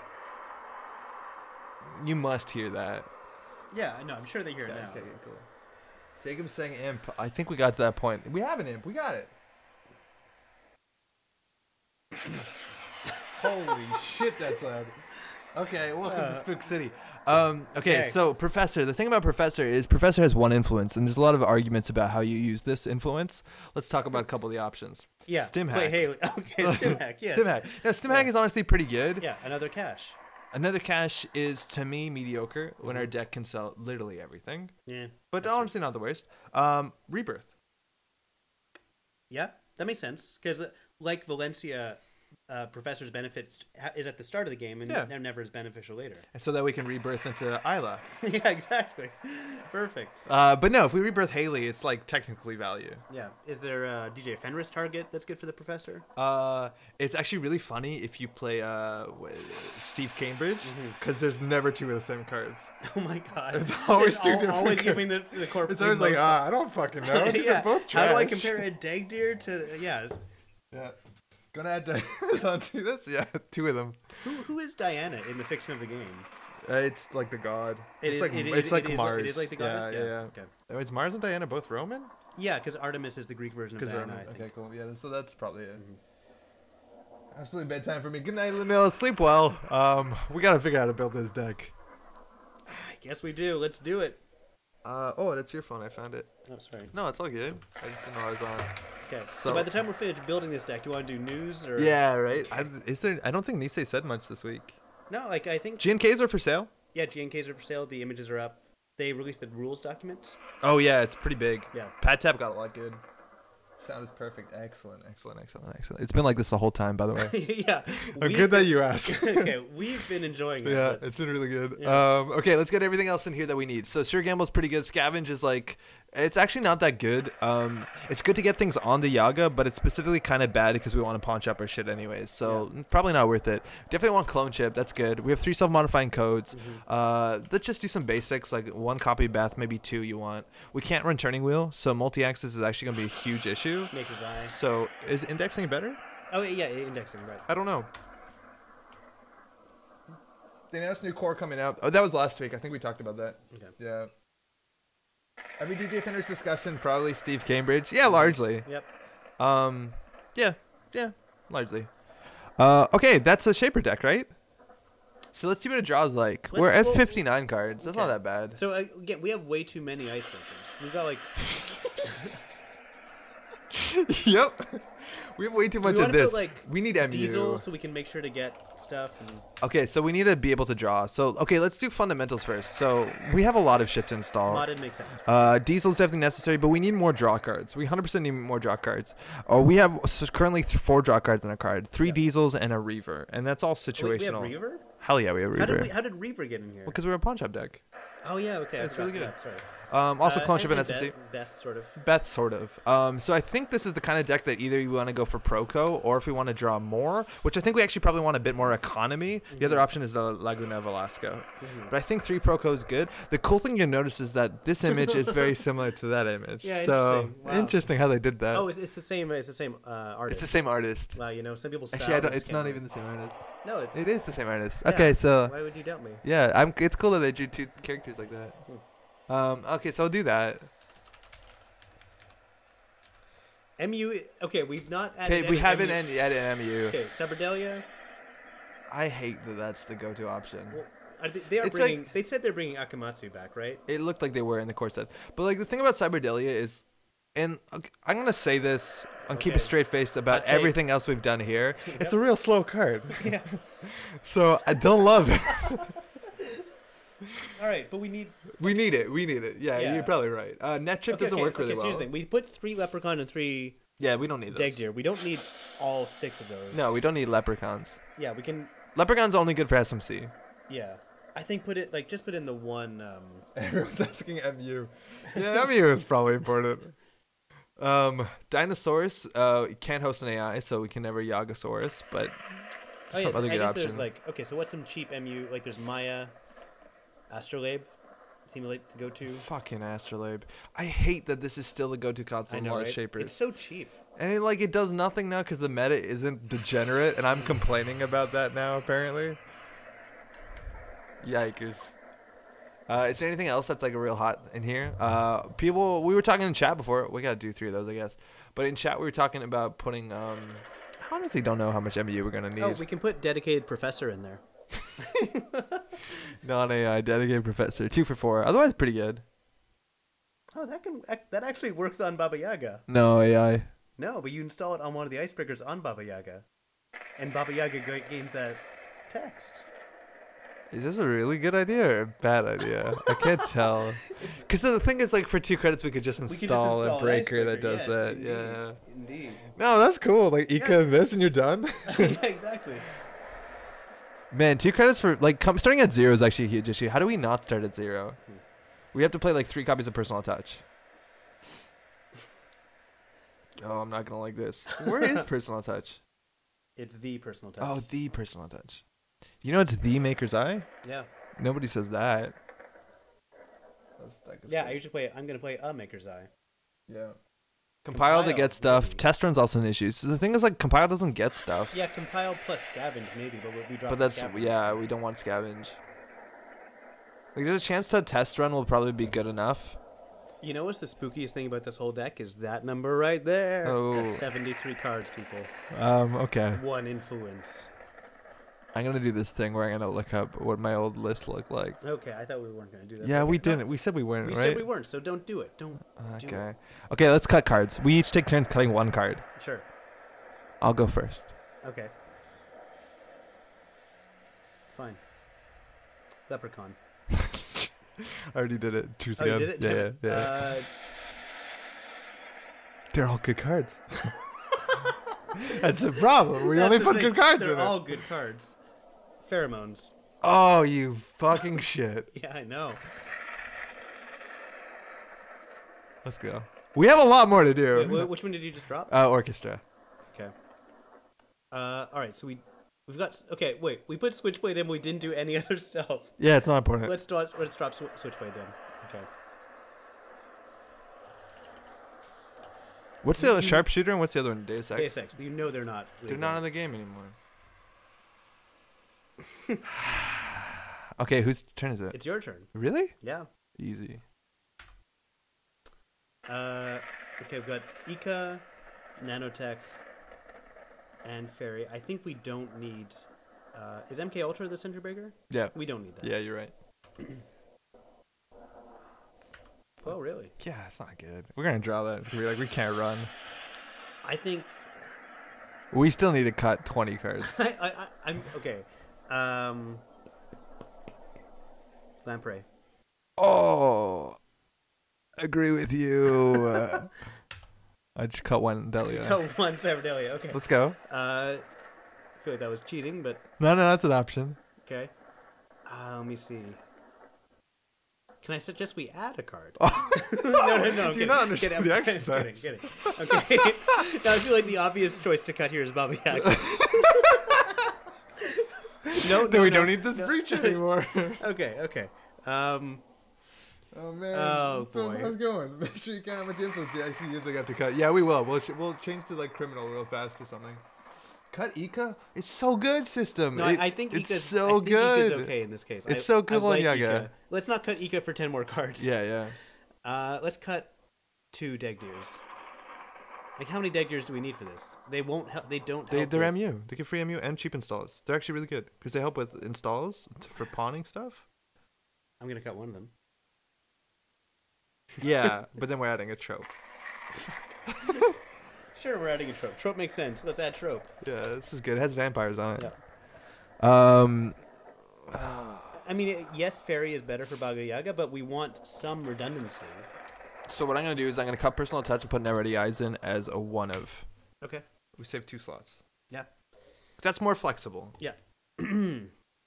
[SPEAKER 1] You must hear that.
[SPEAKER 2] Yeah, no, I'm sure they hear it now.
[SPEAKER 1] Okay, cool. Jacob's saying imp. I think we got to that point. We have an imp. We got it. Holy shit, that's loud. Okay, welcome to Spook City. Okay, so Professor. The thing about Professor is Professor has one influence, and there's a lot of arguments about how you use this influence. Let's talk about a couple of the options.
[SPEAKER 2] Yeah.
[SPEAKER 1] Stim hack.
[SPEAKER 2] Wait, hey, okay, Stim hack, yes.
[SPEAKER 1] Stim hack. Now, Stim hack is honestly pretty good.
[SPEAKER 2] Yeah, another cash.
[SPEAKER 1] Another cash is, to me, mediocre when our deck can sell literally everything.
[SPEAKER 2] Yeah.
[SPEAKER 1] But honestly, not the worst. Rebirth.
[SPEAKER 2] Yeah, that makes sense. Because, like Valencia, Professor's benefit is at the start of the game and never is beneficial later.
[SPEAKER 1] And so that we can rebirth into Isla.
[SPEAKER 2] Yeah, exactly. Perfect.
[SPEAKER 1] But no, if we rebirth Haley, it's like technically value.
[SPEAKER 2] Yeah. Is there a DJ Fenris target that's good for the Professor?
[SPEAKER 1] It's actually really funny if you play Steve Cambridge, because there's never two of the same cards.
[SPEAKER 2] Oh my god.
[SPEAKER 1] It's always two different
[SPEAKER 2] always
[SPEAKER 1] cards.
[SPEAKER 2] giving the corp.
[SPEAKER 1] It's always like, I don't fucking know. These are both trash.
[SPEAKER 2] How do I compare a Dagdeer to... Yeah.
[SPEAKER 1] Gonna add Diana onto this? Yeah, two of them.
[SPEAKER 2] Who is Diana in the fiction of the game?
[SPEAKER 1] It's like the god. It's like Mars.
[SPEAKER 2] It is like the goddess?
[SPEAKER 1] Yeah.
[SPEAKER 2] Okay.
[SPEAKER 1] Is Mars and Diana both Roman?
[SPEAKER 2] Yeah, because Artemis is the Greek version of Diana, I think.
[SPEAKER 1] Okay, cool. Yeah, so that's probably it. Absolutely bedtime for me. Good night, Lamil. Sleep well. We gotta figure out how to build this deck.
[SPEAKER 2] I guess we do. Let's do it.
[SPEAKER 1] Oh, that's your phone. I found it.
[SPEAKER 2] Oh, sorry.
[SPEAKER 1] No, it's all good. I just didn't know I was on.
[SPEAKER 2] Okay, so by the time we're finished building this deck, do you want to do news or?
[SPEAKER 1] Yeah, right. I don't think Nisei said much this week.
[SPEAKER 2] No, like I think
[SPEAKER 1] GNKs are for sale.
[SPEAKER 2] Yeah, GNKs are for sale. The images are up. They released the rules document.
[SPEAKER 1] Oh yeah, it's pretty big.
[SPEAKER 2] Yeah.
[SPEAKER 1] Pad Tap got a lot good. Sound is perfect. Excellent. It's been like this the whole time, by the way.
[SPEAKER 2] Yeah.
[SPEAKER 1] Good that you asked.
[SPEAKER 2] Okay, we've been enjoying it.
[SPEAKER 1] Yeah, it's been really good.
[SPEAKER 2] Yeah.
[SPEAKER 1] Okay, let's get everything else in here that we need. So Sure Gamble's pretty good. Scavenge is like, it's actually not that good. It's good to get things on the Yaga, but it's specifically kind of bad because we want to pawn shop our shit anyways. So probably not worth it. Definitely want Clone Chip. That's good. We have 3 self-modifying codes. Let's just do some basics, like 1 copy Bath, maybe 2 you want. We can't run Turning Wheel, so multi-axis is actually going to be a huge issue.
[SPEAKER 2] Maker's Eye.
[SPEAKER 1] So is indexing better?
[SPEAKER 2] Oh, yeah, indexing, right.
[SPEAKER 1] I don't know. They announced a new core coming out. Oh, that was last week. I think we talked about that.
[SPEAKER 2] Okay.
[SPEAKER 1] Yeah. Every DJ Fender's discussion, probably Steve Cambridge. Yeah, largely.
[SPEAKER 2] Yep.
[SPEAKER 1] Yeah, largely. Okay, that's a Shaper deck, right? So let's see what it draws like. We're at 59 cards. That's not that bad.
[SPEAKER 2] So, again, we have way too many icebreakers. We've got, like...
[SPEAKER 1] Yep. We have way too much of this.
[SPEAKER 2] Put, like,
[SPEAKER 1] we need MU.
[SPEAKER 2] Diesel so we can make sure to get stuff. And...
[SPEAKER 1] Okay, so we need to be able to draw. So, okay, let's do fundamentals first. So, we have a lot of shit to install.
[SPEAKER 2] Modded makes sense.
[SPEAKER 1] Diesel's definitely necessary, but we need more draw cards. We 100% need more draw cards. We have currently 4 draw cards in a card. 3 Diesels and a Reaver. And that's all situational.
[SPEAKER 2] Wait, we have Reaver?
[SPEAKER 1] Hell yeah, we have Reaver.
[SPEAKER 2] How did Reaver get in here?
[SPEAKER 1] Well, because we're a pawn shop deck.
[SPEAKER 2] Oh, yeah, okay.
[SPEAKER 1] It's really good.
[SPEAKER 2] Yeah,
[SPEAKER 1] Also clone ship and SMC.
[SPEAKER 2] Beth, sort of.
[SPEAKER 1] Beth, sort of. So I think this is the kind of deck that either you want to go for Proco or if we want to draw more, which I think we actually probably want a bit more economy. The other option is the Laguna Velasco. But I think 3 Proco is good. The cool thing you'll notice is that this image is very similar to that image.
[SPEAKER 2] Yeah,
[SPEAKER 1] so
[SPEAKER 2] interesting. Wow.
[SPEAKER 1] Interesting how they did that.
[SPEAKER 2] Oh, it's the same. It's the same artist.
[SPEAKER 1] It's the same artist.
[SPEAKER 2] Wow, you know, some people.
[SPEAKER 1] Actually, it's not even the same artist.
[SPEAKER 2] No,
[SPEAKER 1] it is the same artist.
[SPEAKER 2] Yeah.
[SPEAKER 1] Okay, so.
[SPEAKER 2] Why would you doubt me?
[SPEAKER 1] Yeah, it's cool that they drew 2 characters like that. Okay, so I'll do that.
[SPEAKER 2] MU. Okay, we've not added.
[SPEAKER 1] Okay, we haven't added MU.
[SPEAKER 2] Okay, Cyberdelia.
[SPEAKER 1] I hate that that's the go-to option.
[SPEAKER 2] Well, they are bringing. Like, they said they're bringing Akamatsu back, right?
[SPEAKER 1] It looked like they were in the core set, but like the thing about Cyberdelia is, and I'm gonna say this and keep a straight face about everything else we've done here. Yep. It's a real slow card.
[SPEAKER 2] Yeah.
[SPEAKER 1] So I don't love it.
[SPEAKER 2] All right, but we need
[SPEAKER 1] it. Yeah, you're probably right. Net chip doesn't work really well.
[SPEAKER 2] Here's the thing: we put 3 Leprechaun and 3.
[SPEAKER 1] Yeah, we don't need those.
[SPEAKER 2] Deer. We don't need all 6 of those.
[SPEAKER 1] No, we don't need leprechauns.
[SPEAKER 2] Yeah, we can.
[SPEAKER 1] Leprechaun's only good for SMC.
[SPEAKER 2] Yeah, I think just put in the one.
[SPEAKER 1] Everyone's asking MU. Yeah, MU is probably important. Dinosaurus can't host an AI, so we can never Yagasaurus, but some other good options.
[SPEAKER 2] So what's some cheap MU? Like there's Maya. Astrolabe seem like to go to.
[SPEAKER 1] Fucking Astrolabe. I hate that this is still the go-to console in large shapers.
[SPEAKER 2] It's so cheap.
[SPEAKER 1] And it does nothing now because the meta isn't degenerate, and I'm complaining about that now, apparently. Yikers. Is there anything else that's like a real hot in here? We were talking in chat before. We gotta do 3 of those, I guess. But in chat, we were talking about putting, I honestly don't know how much MU we're gonna need.
[SPEAKER 2] Oh, we can put dedicated professor in there.
[SPEAKER 1] Non-AI dedicated professor 2 for 4. Otherwise, pretty good.
[SPEAKER 2] Oh, that actually works on Baba Yaga.
[SPEAKER 1] No AI.
[SPEAKER 2] No, but you install it on one of the icebreakers on Baba Yaga, and Baba Yaga gains that text.
[SPEAKER 1] Is this a really good idea or a bad idea? I can't tell. Because the thing is, like, for 2 credits, we could just install a breaker that does that.
[SPEAKER 2] Indeed,
[SPEAKER 1] yeah.
[SPEAKER 2] Indeed.
[SPEAKER 1] No, that's cool. Like, Ika and this, and you're done.
[SPEAKER 2] Yeah, exactly.
[SPEAKER 1] Man, 2 credits for, like, starting at 0 is actually a huge issue. How do we not start at 0? We have to play, like, 3 copies of Personal Touch. Oh, I'm not going to like this. Where is Personal Touch?
[SPEAKER 2] It's the Personal Touch.
[SPEAKER 1] Oh, the Personal Touch. You know it's the Maker's Eye?
[SPEAKER 2] Yeah.
[SPEAKER 1] Nobody says that.
[SPEAKER 2] Yeah, I usually I'm going to play a Maker's Eye.
[SPEAKER 1] Yeah. Compile to get stuff. Test run's also an issue. So the thing is, like, compile doesn't get stuff.
[SPEAKER 2] Yeah, compile plus scavenge maybe, but we drop.
[SPEAKER 1] But that's
[SPEAKER 2] scavenge.
[SPEAKER 1] we don't want scavenge. Like, there's a chance that test run will probably be good enough.
[SPEAKER 2] You know what's the spookiest thing about this whole deck is that number right there.
[SPEAKER 1] Oh.
[SPEAKER 2] That's 73 cards, people.
[SPEAKER 1] Okay.
[SPEAKER 2] 1 influence.
[SPEAKER 1] I'm gonna do this thing where I'm gonna look up what my old list looked like.
[SPEAKER 2] Okay, I thought we weren't gonna do that.
[SPEAKER 1] Yeah, we didn't. We said we weren't,
[SPEAKER 2] right?
[SPEAKER 1] We
[SPEAKER 2] said we weren't, so don't do it. Don't
[SPEAKER 1] Okay.
[SPEAKER 2] do it.
[SPEAKER 1] Okay, let's cut cards. We each take turns cutting 1 card.
[SPEAKER 2] Sure.
[SPEAKER 1] I'll go first.
[SPEAKER 2] Okay. Fine. Leprechaun.
[SPEAKER 1] I already did it. Choose
[SPEAKER 2] again.
[SPEAKER 1] You
[SPEAKER 2] did it?
[SPEAKER 1] Yeah. They're all good cards. That's the problem. We only put good cards in it.
[SPEAKER 2] They're all good cards. Pheromones.
[SPEAKER 1] Oh, you fucking shit.
[SPEAKER 2] Yeah, I know.
[SPEAKER 1] Let's go. We have a lot more to do.
[SPEAKER 2] Wait, which one did you just drop?
[SPEAKER 1] Orchestra.
[SPEAKER 2] Okay. All right, so we've got... Okay, wait. We put Switchblade in, we didn't do any other stuff.
[SPEAKER 1] Yeah, it's not important.
[SPEAKER 2] Let's drop Switchblade then. Okay.
[SPEAKER 1] What's the other? Sharpshooter, and what's the other one? Deus Ex?
[SPEAKER 2] Deus Ex. You know they're not.
[SPEAKER 1] They're not in the game anymore. Okay, whose turn is it?
[SPEAKER 2] It's your turn.
[SPEAKER 1] Really?
[SPEAKER 2] Yeah.
[SPEAKER 1] Easy.
[SPEAKER 2] Okay, we've got Ika, Nanotech, and Fairy. I think we don't need... is MK Ultra the center breaker?
[SPEAKER 1] Yeah.
[SPEAKER 2] We don't need that.
[SPEAKER 1] Yeah, you're right.
[SPEAKER 2] Oh, really?
[SPEAKER 1] Yeah, it's not good. We're going to draw that. It's going to be like, we can't run.
[SPEAKER 2] I think...
[SPEAKER 1] We still need to cut 20 cards.
[SPEAKER 2] I'm... Okay. Lamprey.
[SPEAKER 1] Oh... Agree with you. I just cut 1 Delia.
[SPEAKER 2] Cut 1 Cyberdelia, okay.
[SPEAKER 1] Let's go.
[SPEAKER 2] I feel like that was cheating, but...
[SPEAKER 1] No, that's an option.
[SPEAKER 2] Okay. Let me see. Can I suggest we add a card?
[SPEAKER 1] Oh.
[SPEAKER 2] No.
[SPEAKER 1] Do you not understand the exercise?
[SPEAKER 2] Kidding. Okay. Now I feel like the obvious choice to cut here is Baba Yaga. No,
[SPEAKER 1] we don't need this breach anymore.
[SPEAKER 2] Okay.
[SPEAKER 1] Oh man.
[SPEAKER 2] Oh boy.
[SPEAKER 1] How's it going? Make sure you count how much influence you actually use. I got to cut. Yeah, we will. We'll change to like criminal real fast or something. Cut Ika. It's so good, system.
[SPEAKER 2] No, I think
[SPEAKER 1] it's
[SPEAKER 2] Ika's
[SPEAKER 1] so good.
[SPEAKER 2] Ika's okay in this case.
[SPEAKER 1] It's so good on Yaga.
[SPEAKER 2] Ika. Let's not cut Ika for 10 more cards.
[SPEAKER 1] Yeah.
[SPEAKER 2] Let's cut 2 Degdeers. Like, how many Degdeers do we need for this? They won't help. They don't help.
[SPEAKER 1] They're MU. They give free MU and cheap installs. They're actually really good because they help with installs for pawning stuff.
[SPEAKER 2] I'm gonna cut one of them.
[SPEAKER 1] Yeah, but then we're adding a trope.
[SPEAKER 2] Sure, we're adding a trope. Trope makes sense. Let's add trope.
[SPEAKER 1] Yeah, this is good. It has vampires on it.
[SPEAKER 2] Yeah. I mean, yes, fairy is better for Baba Yaga, but we want some redundancy.
[SPEAKER 1] So what I'm going to do is I'm going to cut personal touch and put Neready Eyes in as a one of.
[SPEAKER 2] Okay.
[SPEAKER 1] We save 2 slots.
[SPEAKER 2] Yeah.
[SPEAKER 1] That's more flexible.
[SPEAKER 2] Yeah.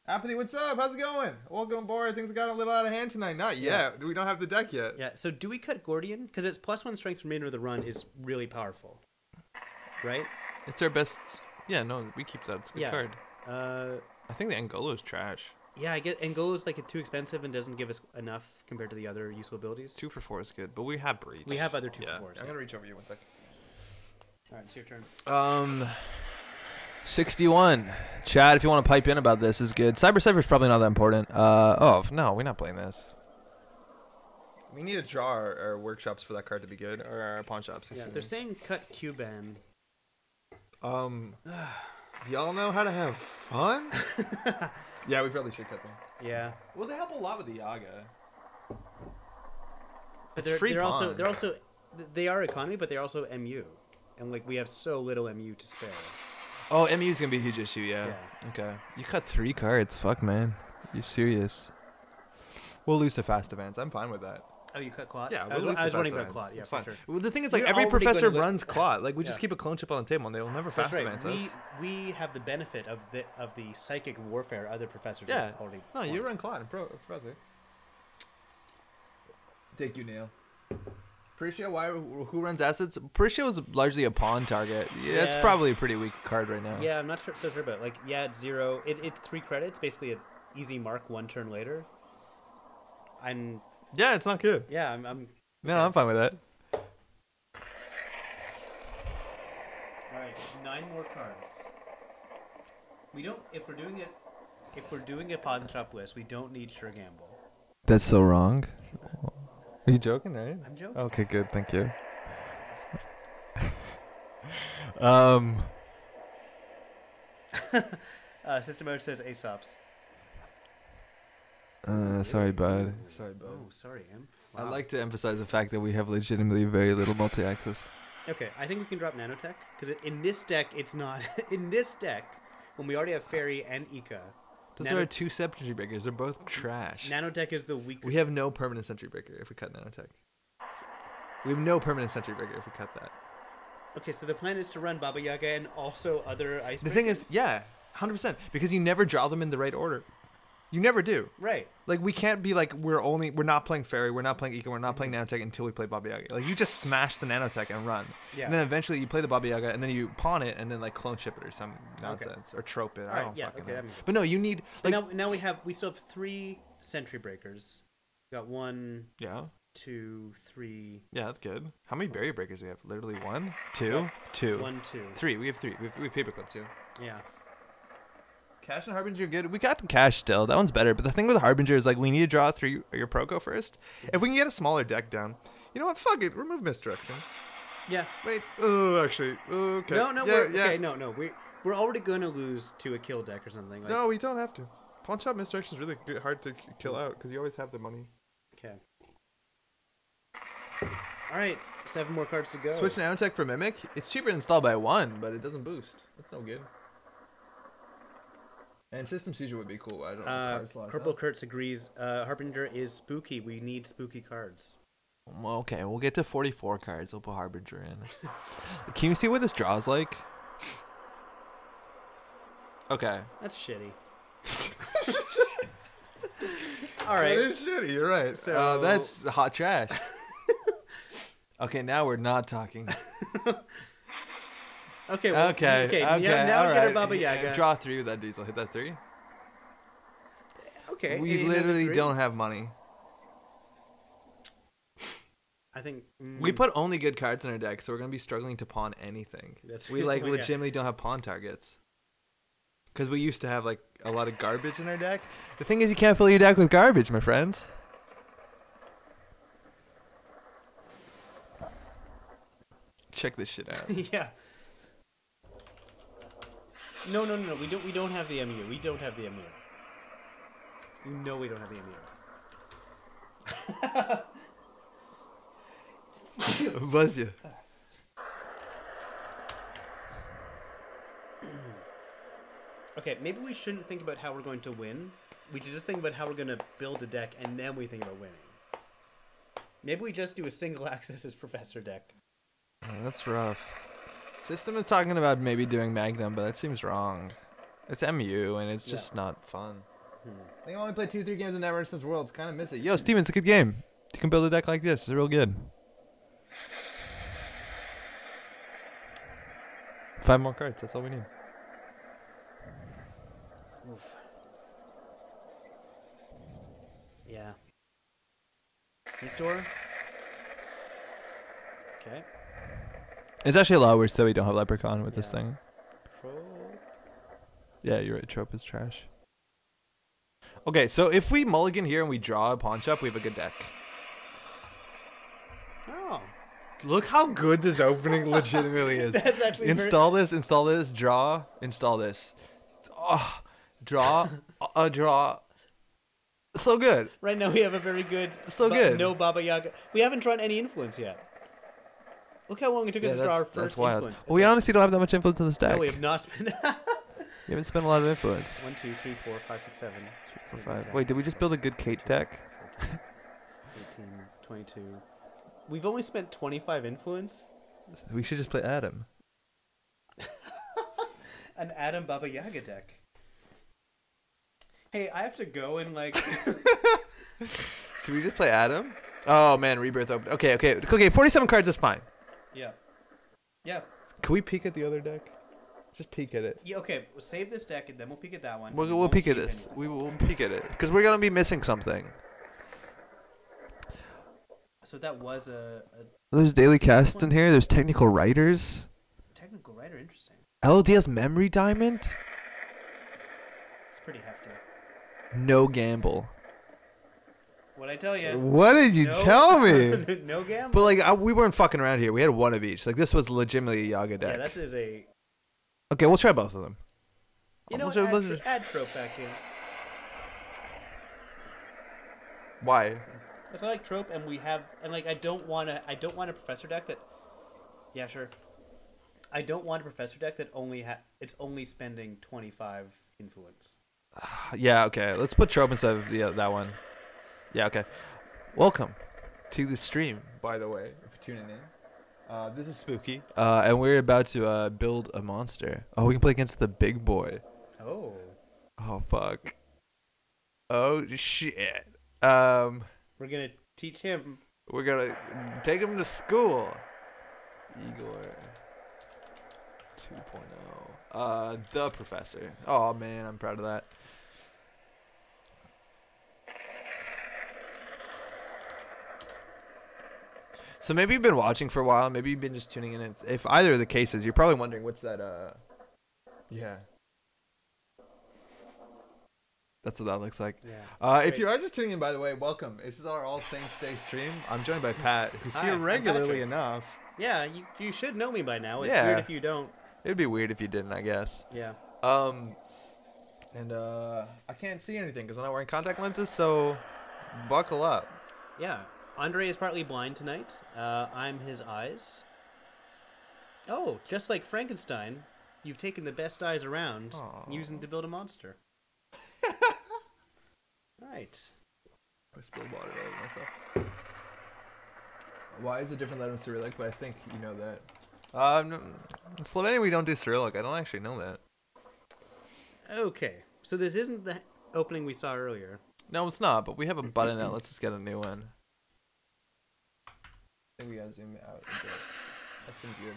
[SPEAKER 1] Apathy, what's up? How's it going? Welcome aboard. Things got a little out of hand tonight. Not yet. Yeah. We don't have the deck yet.
[SPEAKER 2] Yeah. So do we cut Gordian? Because its +1 strength remainder of the run is really powerful. Right?
[SPEAKER 1] It's our best. Yeah, no, we keep that. It's a good card. I think the Angolo is trash.
[SPEAKER 2] Yeah, I get Angolo's like too expensive and doesn't give us enough compared to the other useful abilities.
[SPEAKER 1] 2 for 4 is good, but we have breach.
[SPEAKER 2] We have other 2 for 4s.
[SPEAKER 1] I'm gonna reach over you 1 second.
[SPEAKER 2] All right, it's your turn.
[SPEAKER 1] 61. Chad, if you want to pipe in about this, is good. Cyber Cypher's probably not that important. Oh no, we're not playing this. We need to draw our workshops for that card to be good, or our pawn shops.
[SPEAKER 2] Yeah, they're saying cut Cuban.
[SPEAKER 1] Do y'all know how to have fun? Yeah, we probably should cut them.
[SPEAKER 2] Yeah.
[SPEAKER 1] Well, they help a lot with the Yaga.
[SPEAKER 2] But they are economy, but they're also MU, and like we have so little MU to spare.
[SPEAKER 1] Oh, MU is gonna be a huge issue. Yeah. Okay. You cut 3 cards. Fuck, man. You serious? We'll lose to fast events. I'm fine with that.
[SPEAKER 2] Oh, you cut Clot?
[SPEAKER 1] Yeah,
[SPEAKER 2] I was wondering about Clot. Yeah, for sure.
[SPEAKER 1] Well, the thing is, like, every professor runs Clot. Like, we just keep a clone chip on the table, and they'll never fast advance us.
[SPEAKER 2] We have the benefit of the psychic warfare other professors have already.
[SPEAKER 1] No, you run Clot, professor. Thank you, Neil. Periscia, who runs assets? Periscia was largely a pawn target. Yeah, it's probably a pretty weak card right now.
[SPEAKER 2] Yeah, I'm not so sure about it. Like, yeah, it's 0. It's 3 credits, basically an easy mark 1 turn later.
[SPEAKER 1] Yeah, it's not good.
[SPEAKER 2] Yeah, I'm
[SPEAKER 1] No, I'm fine with that.
[SPEAKER 2] All right, 9 more cards. We don't. If we're doing a pawn shop list, we don't need Sure Gamble.
[SPEAKER 1] That's so wrong. Are you joking, right?
[SPEAKER 2] I'm joking.
[SPEAKER 1] Okay, good. Thank you.
[SPEAKER 2] System mode says Aesop's.
[SPEAKER 1] Sorry, bud.
[SPEAKER 2] Oh, sorry, Em.
[SPEAKER 1] Wow. I'd like to emphasize the fact that we have legitimately very little multi-access.
[SPEAKER 2] Okay, I think we can drop Nanotech, because in this deck, it's not... in this deck, when we already have Fairy and Ika...
[SPEAKER 1] Those are our 2 Sentry Breakers. They're both trash.
[SPEAKER 2] Nanotech is the weaker...
[SPEAKER 1] We have no permanent Sentry Breaker if we cut Nanotech. We have no permanent Sentry Breaker if we cut that.
[SPEAKER 2] Okay, so the plan is to run Baba Yaga and also other Ice Breakers?
[SPEAKER 1] The thing is, yeah, 100%. Because you never draw them in the right order. You never do.
[SPEAKER 2] Right.
[SPEAKER 1] Like, we can't be like, we're not playing Fairy, we're not playing Ika, we're not playing Nanotech until we play Baba Yaga. Like, you just smash the Nanotech and run. Yeah. And then eventually you play the Baba Yaga and then you pawn it and then, like, clone chip it or some nonsense. Or trope it. I don't fucking know. But no, you need... Like,
[SPEAKER 2] now we still have 3 Sentry Breakers. We got 1...
[SPEAKER 1] Yeah.
[SPEAKER 2] 2, 3...
[SPEAKER 1] Yeah, that's good. How many Barrier Breakers do we have? Literally 1? 2? 2.
[SPEAKER 2] 1, 2.
[SPEAKER 1] 3. We have 3. We have Paperclip, too.
[SPEAKER 2] Yeah.
[SPEAKER 1] Cash and Harbinger good. We got Cash still. That one's better. But the thing with Harbinger is, like, we need to draw 3 your Proco first. If we can get a smaller deck down, you know what? Fuck it. Remove Misdirection.
[SPEAKER 2] Yeah.
[SPEAKER 1] Wait. Oh, actually. Okay.
[SPEAKER 2] No. Okay, no. We're already going to lose to a kill deck or something. Like,
[SPEAKER 1] no, we don't have to. Pawn Shop Misdirection is really hard to kill out because you always have the money.
[SPEAKER 2] Okay. All right. 7 more cards to go.
[SPEAKER 1] Switch Nanotech for Mimic. It's cheaper to install by 1, but it doesn't boost. That's no good. And System Seizure would be cool. I don't know.
[SPEAKER 2] Purple Kurtz agrees. Harbinger is spooky. We need spooky cards.
[SPEAKER 1] Well, okay, we'll get to 44 cards. We'll put Harbinger in. Can you see what this draw is like? Okay.
[SPEAKER 2] That's shitty. All right.
[SPEAKER 1] That is shitty. You're right.
[SPEAKER 2] So
[SPEAKER 1] that's hot trash. Okay, now we're not talking.
[SPEAKER 2] Okay.
[SPEAKER 1] Now
[SPEAKER 2] Now get a Baba Yaga.
[SPEAKER 1] Draw 3 with that diesel. Hit that 3.
[SPEAKER 2] Okay.
[SPEAKER 1] We literally don't have money.
[SPEAKER 2] I think
[SPEAKER 1] we put only good cards in our deck, so we're gonna be struggling to pawn anything. We legitimately don't have pawn targets. Because we used to have like a lot of garbage in our deck. The thing is, you can't fill your deck with garbage, my friends. Check this shit out.
[SPEAKER 2] Yeah. No. We don't have the MU. We don't have the MU. You know we don't have the MU.
[SPEAKER 1] Bless you.
[SPEAKER 2] Okay, maybe we shouldn't think about how we're going to win. We should just think about how we're going to build a deck, and then we think about winning. Maybe we just do a single access as Professor deck.
[SPEAKER 1] Oh, that's rough. System is talking about maybe doing Magnum, but that seems wrong. It's MU, and it's just not fun. I think I only played 2-3 games in Never since Worlds. Kind of miss it. Yo, Steven, it's a good game. You can build a deck like this. It's real good. 5 more cards. That's all we need.
[SPEAKER 2] Oof. Yeah. Sneak door. Okay.
[SPEAKER 1] It's actually a lot worse that we don't have Leprechaun with this thing.
[SPEAKER 2] Trope.
[SPEAKER 1] Yeah, you're right. Trope is trash. Okay, so if we mulligan here and we draw a pawn shop, we have a good deck.
[SPEAKER 2] Oh.
[SPEAKER 1] Look how good this opening legitimately is.
[SPEAKER 2] That's actually
[SPEAKER 1] install this, draw, install this. Oh, draw, draw. So good.
[SPEAKER 2] Right now we have a very good...
[SPEAKER 1] good.
[SPEAKER 2] No Baba Yaga. We haven't drawn any influence yet. Look how long it took us to draw our first influence.
[SPEAKER 1] Well, we honestly don't have that much influence in this deck.
[SPEAKER 2] No, we have not spent...
[SPEAKER 1] We haven't spent a lot of influence.
[SPEAKER 2] 1, 2, 3, 4, 5, 6, 7.
[SPEAKER 1] 3, 4, 5. Wait, did we just build a good Kate deck?
[SPEAKER 2] 18, 22. We've only spent 25 influence.
[SPEAKER 1] We should just play Adam.
[SPEAKER 2] An Adam Baba Yaga deck. Hey, I have to go and like...
[SPEAKER 1] Should we just play Adam? Oh man, Rebirth open. Okay, 47 cards is fine.
[SPEAKER 2] Yeah. Yeah.
[SPEAKER 1] Can we peek at the other deck? Just peek at it.
[SPEAKER 2] Yeah, okay, we'll save this deck and then we'll peek at that one.
[SPEAKER 1] We'll peek at this. We will peek at it. Because we're going to be missing something.
[SPEAKER 2] So that was a
[SPEAKER 1] There's daily casts in here. There's technical writers.
[SPEAKER 2] Technical writer, interesting.
[SPEAKER 1] LDS memory diamond?
[SPEAKER 2] It's pretty hefty.
[SPEAKER 1] No gamble.
[SPEAKER 2] What'd I tell you?
[SPEAKER 1] What did you tell me?
[SPEAKER 2] No gamble?
[SPEAKER 1] But like, we weren't fucking around here. We had one of each. Like, this was legitimately a Yaga deck.
[SPEAKER 2] Yeah, that is a...
[SPEAKER 1] Okay, we'll try both of them.
[SPEAKER 2] You know, add trope back in.
[SPEAKER 1] Why?
[SPEAKER 2] Because I like trope, and we have, and like I don't want a professor deck that. Yeah, sure. I don't want a professor deck that it's only spending 25 influence.
[SPEAKER 1] Yeah, okay. Let's put trope instead of that one. Yeah, okay. Welcome to the stream, by the way, if you're tuning in. This is Spooky, and we're about to build a monster. Oh, we can play against the big boy.
[SPEAKER 2] Oh.
[SPEAKER 1] Oh, fuck. Oh, shit.
[SPEAKER 2] We're going to teach him.
[SPEAKER 1] We're going to take him to school. Igor 2.0. The professor. Oh, man, I'm proud of that. So maybe you've been watching for a while. Maybe you've been just tuning in. If either of the cases, you're probably wondering what's that. Yeah. That's what that looks like. Yeah. If you are just tuning in, by the way, welcome. This is our All Saints Day stream. I'm joined by Pat, who's here regularly enough.
[SPEAKER 2] Yeah, you should know me by now. It's weird if you don't.
[SPEAKER 1] It'd be weird if you didn't, I guess.
[SPEAKER 2] Yeah.
[SPEAKER 1] And I can't see anything because I'm not wearing contact lenses, so buckle up.
[SPEAKER 2] Yeah. Andre is partly blind tonight. I'm his eyes. Oh, just like Frankenstein, you've taken the best eyes around, using to build a monster. Right.
[SPEAKER 1] I spilled water all over myself. Why is it different letters Cyrillic? But I think you know that. In Slovenia, we don't do Cyrillic. I don't actually know that.
[SPEAKER 2] Okay, so this isn't the opening we saw earlier.
[SPEAKER 1] No, it's not, but we have a button that lets us get a new one. I think we gotta zoom out a bit. That seems good.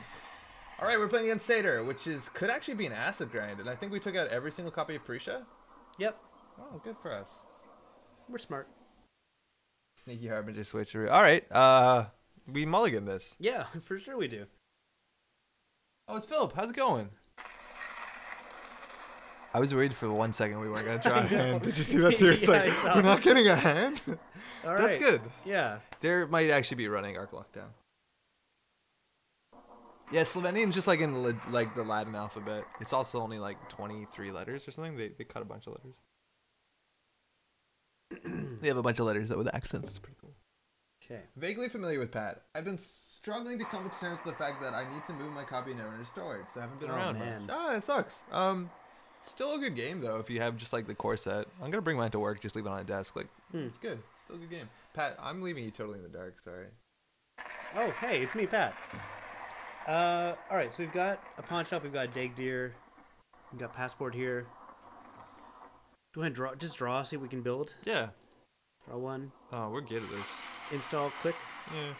[SPEAKER 1] Alright, we're playing against Satyr, which could actually be an acid grind, and I think we took out every single copy of Prisha.
[SPEAKER 2] Yep.
[SPEAKER 1] Oh, good for us.
[SPEAKER 2] We're smart.
[SPEAKER 1] Sneaky Harbinger switcheroo. Alright, we mulligan this.
[SPEAKER 2] Yeah, for sure we do.
[SPEAKER 1] Oh, it's Philip. How's it going? I was worried for 1 second we weren't going to draw a hand. Did you see that too? It's like, we're not getting a hand?
[SPEAKER 2] All right.
[SPEAKER 1] That's good.
[SPEAKER 2] Yeah.
[SPEAKER 1] There might actually be running Arc Lockdown. Yeah, Slovenian's just like in like the Latin alphabet. It's also only like 23 letters or something. They cut a bunch of letters. They have a bunch of letters with accents. It's pretty cool.
[SPEAKER 2] Okay.
[SPEAKER 1] Vaguely familiar with Pat. I've been struggling to come to terms with the fact that I need to move my copy of Netrunner to storage, so I haven't been around much. Ah, it sucks. Still a good game though if you have just like the core set. I'm gonna bring mine to work, just leave it on a desk. Like it's good. Still a good game. Pat, I'm leaving you totally in the dark. Sorry.
[SPEAKER 2] Oh, hey, it's me, Pat. All right, so we've got a pawn shop. We've got a Dag Deer. We've got passport here. Do I draw? Just draw. See what we can build.
[SPEAKER 1] Yeah.
[SPEAKER 2] Draw one.
[SPEAKER 1] Oh, we're good at this.
[SPEAKER 2] Install. Click.
[SPEAKER 1] Yeah.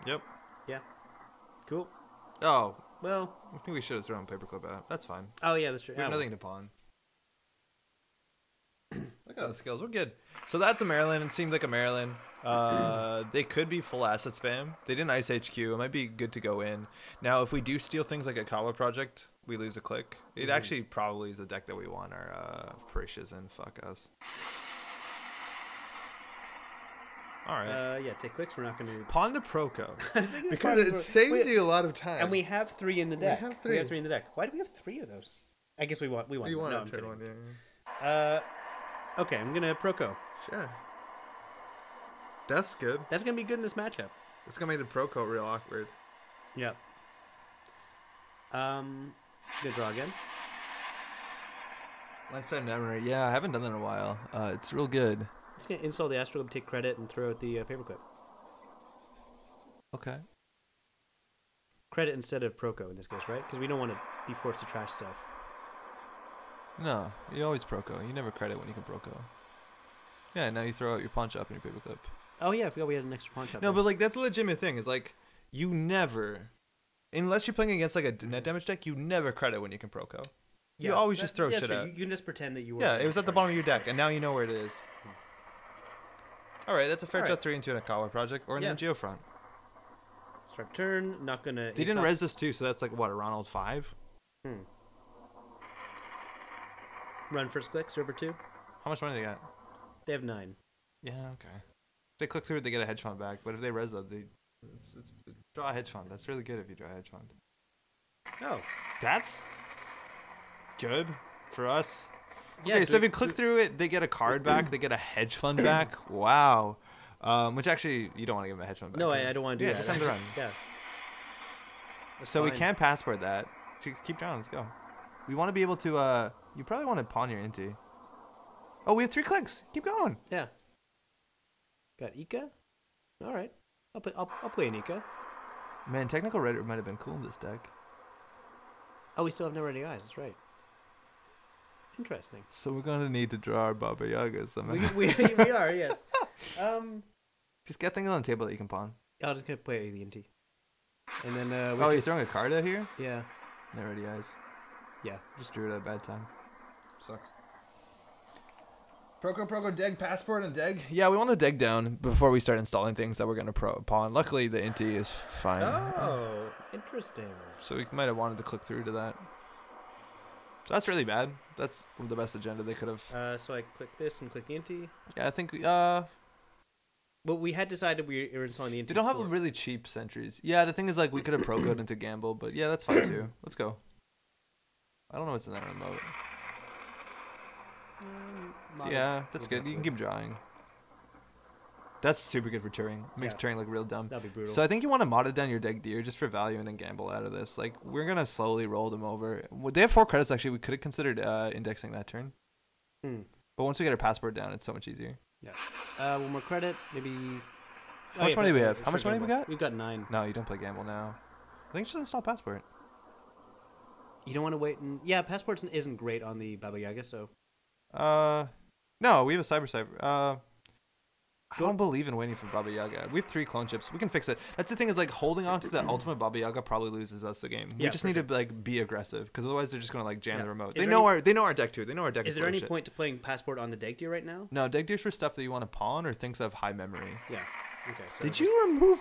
[SPEAKER 1] Yep.
[SPEAKER 2] Yeah. Cool.
[SPEAKER 1] Oh.
[SPEAKER 2] Well,
[SPEAKER 1] I think we should have thrown paperclip out. That's fine.
[SPEAKER 2] Oh yeah, that's true.
[SPEAKER 1] We have nothing to pawn. Look at those skills. We're good. So that's a Maryland. It seemed like a Maryland. They could be full asset spam. They didn't ice HQ. It might be good to go in. Now, if we do steal things like a Kawa project, we lose a click. It actually probably is the deck that we want our Parishas in. Fuck us. All right.
[SPEAKER 2] Yeah, take clicks. We're not going to
[SPEAKER 1] pawn the Proco.
[SPEAKER 2] Because
[SPEAKER 1] it saves you a lot of time.
[SPEAKER 2] And we have 3 in the deck.
[SPEAKER 1] We have 3.
[SPEAKER 2] We have 3 in the deck. Why do we have 3 of those? I guess we want.
[SPEAKER 1] You want
[SPEAKER 2] no,
[SPEAKER 1] to turn one,
[SPEAKER 2] yeah. Okay, I'm gonna Proco.
[SPEAKER 1] Sure. That's good.
[SPEAKER 2] That's gonna be good in this matchup.
[SPEAKER 1] It's gonna make the Proco real awkward.
[SPEAKER 2] Yep. Gonna draw again.
[SPEAKER 1] Lifetime Netrunner. Yeah, I haven't done that in a while. It's real good.
[SPEAKER 2] Just gonna install the Astrolabe, take credit, and throw out the paperclip.
[SPEAKER 1] Okay.
[SPEAKER 2] Credit instead of Proco in this case, right? Because we don't want to be forced to trash stuff.
[SPEAKER 1] No, you always Proco. You never credit when you can Proco. Yeah, now you throw out your pawn shop and your paperclip.
[SPEAKER 2] Oh yeah, I forgot we had an extra pawn shop.
[SPEAKER 1] No, but like that's a legitimate thing. Is like you never, unless you're playing against like a net damage deck, you never credit when you can Proco. Yeah, you always just throw shit out.
[SPEAKER 2] You can just pretend that you were.
[SPEAKER 1] Yeah, it was at the bottom of your deck, and now you know where it is. All right, that's a Fairchild 3 into an Akawa project or an Geofront.
[SPEAKER 2] Start turn. Not gonna.
[SPEAKER 1] They didn't res this too, so that's like what, a Ronald 5.
[SPEAKER 2] Run first click, server 2.
[SPEAKER 1] How much money they got?
[SPEAKER 2] They have 9.
[SPEAKER 1] Yeah, okay. If they click through it, they get a hedge fund back. But if they res that, they draw a hedge fund. That's really good if you draw a hedge fund.
[SPEAKER 2] Oh,
[SPEAKER 1] that's good for us.
[SPEAKER 2] Yeah.
[SPEAKER 1] Okay, so if you click through it, they get a card back. They get a hedge fund back. Wow. Which actually, you don't want to give them a hedge fund back.
[SPEAKER 2] No, I don't want to do that.
[SPEAKER 1] Yeah, just end the run.
[SPEAKER 2] Yeah.
[SPEAKER 1] So we can't passport that. Keep drawing. Let's go. We want to be able to. You probably want to pawn your Inti. Oh, we have 3 clicks. Keep going.
[SPEAKER 2] Yeah. Got Ika. All right. I'll play an Ika.
[SPEAKER 1] Man, technical Redditor might have been cool in this deck.
[SPEAKER 2] Oh, we still have no ready eyes. That's right. Interesting.
[SPEAKER 1] So we're gonna need to draw our Baba Yaga somehow.
[SPEAKER 2] We are, yes.
[SPEAKER 1] Just get things on the table that you can pawn.
[SPEAKER 2] I'm just gonna play the Inti. And then
[SPEAKER 1] you're throwing a card out here?
[SPEAKER 2] Yeah.
[SPEAKER 1] No ready eyes.
[SPEAKER 2] Yeah.
[SPEAKER 1] Just drew it at a bad time. Sucks. Proco, Deg, Passport, and Deg. Yeah, we want to Deg down before we start installing things that we're going to pawn. Luckily, the Inti is fine.
[SPEAKER 2] Oh, interesting.
[SPEAKER 1] So we might have wanted to click through to that. So that's really bad. That's the best agenda they could have.
[SPEAKER 2] So I click this and click the Inti.
[SPEAKER 1] Yeah, I think...
[SPEAKER 2] Well, we had decided we were installing the Inti.
[SPEAKER 1] They don't have really cheap sentries. Yeah, the thing is, like, we could have Procoed into Gamble, but yeah, that's fine too. Let's go. I don't know what's in that remote. Yeah, that's good. You can keep drawing. That's super good for Turing. Makes Turing look real dumb.
[SPEAKER 2] That'd be brutal.
[SPEAKER 1] So I think you want to mod it down your Deg Deer just for value and then gamble out of this. Like, we're going to slowly roll them over. They have 4 credits, actually. We could have considered indexing that turn. But once we get our passport down, it's so much easier.
[SPEAKER 2] Yeah. One more credit, maybe...
[SPEAKER 1] How much money do we have? How much money we got?
[SPEAKER 2] We've got 9.
[SPEAKER 1] No, you don't play gamble now. I think just install passport.
[SPEAKER 2] You don't want to wait and... Yeah, passport isn't great on the Baba Yaga, so...
[SPEAKER 1] No, we have a cyber. I don't believe in waiting for Baba Yaga. We have 3 clone chips. We can fix it. That's the thing is like holding on to the ultimate Baba Yaga probably loses us the game. We just need to like be aggressive because otherwise they're just gonna like jam the remote. They know our deck too. They know our deck.
[SPEAKER 2] Is there any point to playing Passport on the deck gear right now?
[SPEAKER 1] No, deck gear's for stuff that you want to pawn or things that have high memory.
[SPEAKER 2] Yeah. Okay. So
[SPEAKER 1] did you remove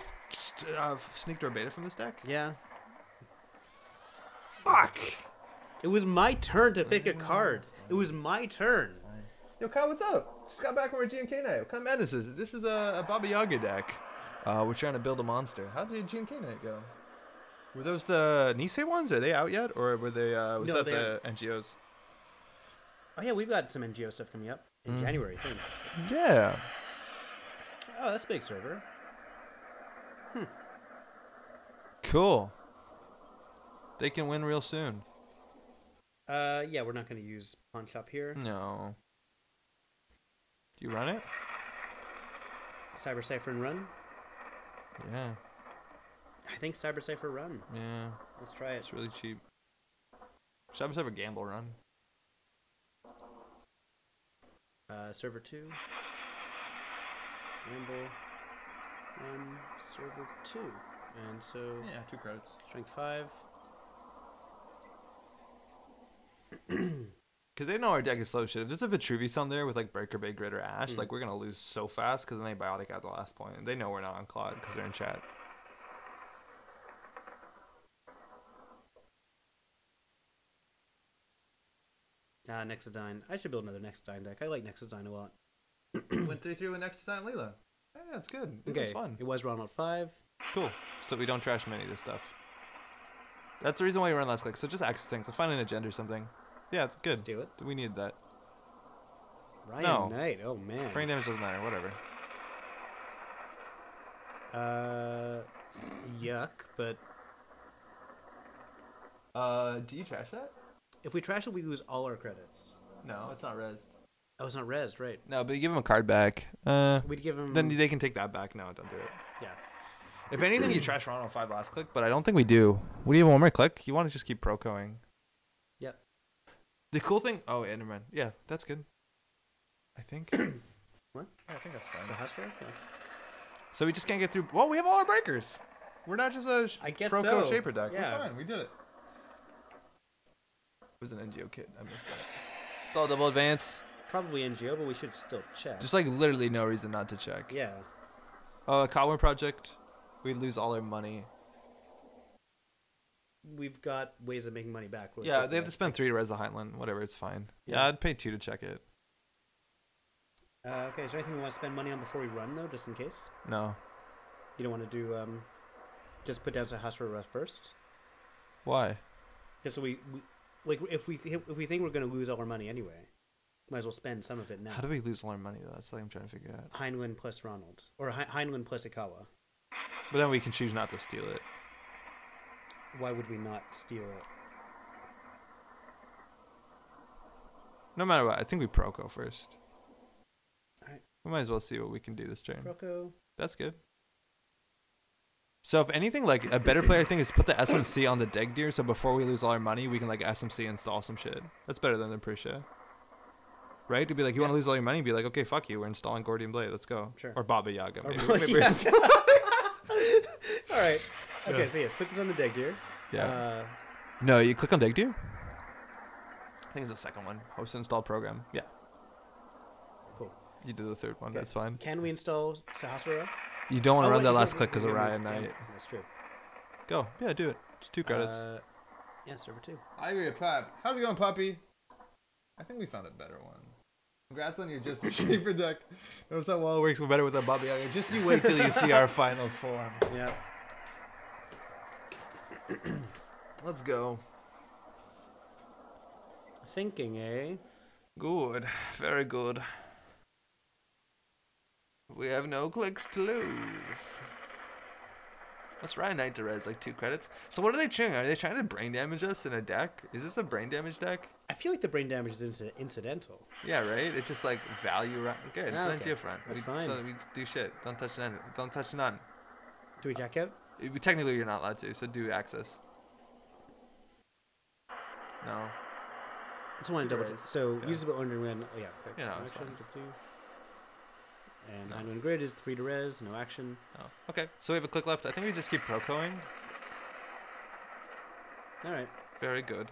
[SPEAKER 1] Sneak Door Beta from this deck?
[SPEAKER 2] Yeah.
[SPEAKER 1] Fuck.
[SPEAKER 2] It was my turn to pick a card. It was my turn.
[SPEAKER 1] Yo, Kyle, what's up? Just got back from our GMK night. What kind of madness is it? This is a Baba Yaga deck. We're trying to build a monster. How did GMK night go? Were those the Nisei ones? Are they out yet? Or were they, was that the NGOs?
[SPEAKER 2] Oh, yeah, we've got some NGO stuff coming up in January, I think.
[SPEAKER 1] Yeah.
[SPEAKER 2] Oh, that's a big server.
[SPEAKER 1] Cool. They can win real soon.
[SPEAKER 2] Yeah, we're not going to use Pawn Shop here.
[SPEAKER 1] No. Do you run it?
[SPEAKER 2] Cyber Cypher and run?
[SPEAKER 1] Yeah.
[SPEAKER 2] I think Cyber Cypher run.
[SPEAKER 1] Yeah.
[SPEAKER 2] Let's try it.
[SPEAKER 1] It's really cheap. Cyber Cypher gamble run.
[SPEAKER 2] Server 2. Gamble. Server 2. And so...
[SPEAKER 1] Yeah, 2 credits.
[SPEAKER 2] Strength 5.
[SPEAKER 1] Because they know our deck is slow shit. If there's a Vitruvius on there with like Breaker Bay, Grid, or Ash, like we're going to lose so fast because then they Biotic at the last point. And they know we're not on Claude because they're in chat.
[SPEAKER 2] Nexodine. I should build another Nexodine deck. I like Nexodine a lot.
[SPEAKER 1] Went 3-3 with Nexodine Leela. Yeah, that's good. It was fun.
[SPEAKER 2] It was Ronald 5.
[SPEAKER 1] Cool. So we don't trash many of this stuff. That's the reason why you run last click. So just access things. We'll find an agenda or something. Yeah, it's good.
[SPEAKER 2] Let's do it.
[SPEAKER 1] We needed that.
[SPEAKER 2] Ryan Knight. Oh, man.
[SPEAKER 1] Brain damage doesn't matter. Whatever.
[SPEAKER 2] Yuck, but...
[SPEAKER 1] do you trash that?
[SPEAKER 2] If we trash it, we lose all our credits.
[SPEAKER 1] No, it's not rezzed.
[SPEAKER 2] Oh, it's not rezzed, right.
[SPEAKER 1] No, but you give him a card back.
[SPEAKER 2] We'd give him...
[SPEAKER 1] Then they can take that back. No, don't do it.
[SPEAKER 2] Yeah.
[SPEAKER 1] If anything, you trash Ronald 5 last click, but I don't think we do. What do you have one more click? You want to just keep pro-coing.
[SPEAKER 2] Yeah.
[SPEAKER 1] The cool thing... Oh, Enderman. Yeah, that's good. I think.
[SPEAKER 2] What?
[SPEAKER 1] Yeah, I think that's fine.
[SPEAKER 2] So house row? Yeah.
[SPEAKER 1] So we just can't get through... Well, we have all our breakers. We're not just a pro-co shaper deck.
[SPEAKER 2] Yeah.
[SPEAKER 1] We're fine. We did it. It was an NGO kit. I missed that. Stall double advance.
[SPEAKER 2] Probably NGO, but we should still check.
[SPEAKER 1] Just like literally no reason not to check.
[SPEAKER 2] Yeah.
[SPEAKER 1] Cotton Project. We lose all our money.
[SPEAKER 2] We've got ways of making money back.
[SPEAKER 1] Yeah, they have to spend 3 to res the Heinlein. Whatever, it's fine. Yeah, I'd pay 2 to check it.
[SPEAKER 2] Okay, is there anything we want to spend money on before we run, though, just in case?
[SPEAKER 1] No.
[SPEAKER 2] You don't want to do, just put down Sahasra Rush first?
[SPEAKER 1] Why?
[SPEAKER 2] Just so we like, if we think we're going to lose all our money anyway, might as well spend some of it now.
[SPEAKER 1] How do we lose all our money, though? That's what I'm trying to figure out.
[SPEAKER 2] Heinlein plus Ronald. Or Heinlein plus Ikawa.
[SPEAKER 1] But then we can choose not to steal it.
[SPEAKER 2] Why would we not steal it?
[SPEAKER 1] No matter what, I think we Proco first.
[SPEAKER 2] Alright.
[SPEAKER 1] We might as well see what we can do this turn.
[SPEAKER 2] Proco.
[SPEAKER 1] That's good. So if anything, like a better player thing is put the SMC on the deck deer, so before we lose all our money, we can like SMC install some shit. That's better than the Prisha. Right? To be like, you want to lose all your money? Be like, okay, fuck you. We're installing Gordian Blade. Let's go.
[SPEAKER 2] Sure.
[SPEAKER 1] Or Baba Yaga. Maybe.
[SPEAKER 2] All right. Okay, so yes, put this on the deck deer.
[SPEAKER 1] Yeah. No, you click on deck deer? I think it's the second one. Host install program. Yeah.
[SPEAKER 2] Cool.
[SPEAKER 1] You do the third one.
[SPEAKER 2] Okay.
[SPEAKER 1] That's fine.
[SPEAKER 2] Can we install Sahasra?
[SPEAKER 1] You don't want to run that last click because of Ryan Knight.
[SPEAKER 2] That's true.
[SPEAKER 1] Go. Yeah, do it. It's 2 credits.
[SPEAKER 2] Yeah, server 2.
[SPEAKER 1] I agree with Pap. How's it going, puppy? I think we found a better one. Congrats on your just a cheaper deck. Notice how well it works better with a Baba Yaga. Just you wait till you see our final form.
[SPEAKER 2] Yeah.
[SPEAKER 1] Let's go.
[SPEAKER 2] Thinking, eh?
[SPEAKER 1] Good. Very good. We have no clicks to lose. What's Ryan Knight to res? Like 2 credits? So what are they trying? Are they trying to brain damage us in a deck? Is this a brain damage deck?
[SPEAKER 2] I feel like the brain damage is incidental.
[SPEAKER 1] Yeah, right? It's just like value. Okay, it's not geofront.
[SPEAKER 2] That's fine.
[SPEAKER 1] So we do shit. Don't touch none. Don't touch none.
[SPEAKER 2] Do we jack out?
[SPEAKER 1] Technically, you're not allowed to, so do access. No.
[SPEAKER 2] just want to double check. So
[SPEAKER 1] Yeah.
[SPEAKER 2] usable under when. Oh yeah. Okay.
[SPEAKER 1] Yeah, no,
[SPEAKER 2] No
[SPEAKER 1] it's
[SPEAKER 2] action.
[SPEAKER 1] fine.
[SPEAKER 2] And
[SPEAKER 1] No.
[SPEAKER 2] 9-1 grid is 3 to res. No action.
[SPEAKER 1] Oh, okay. So we have a click left. I think we just keep procoing.
[SPEAKER 2] All right.
[SPEAKER 1] Very good.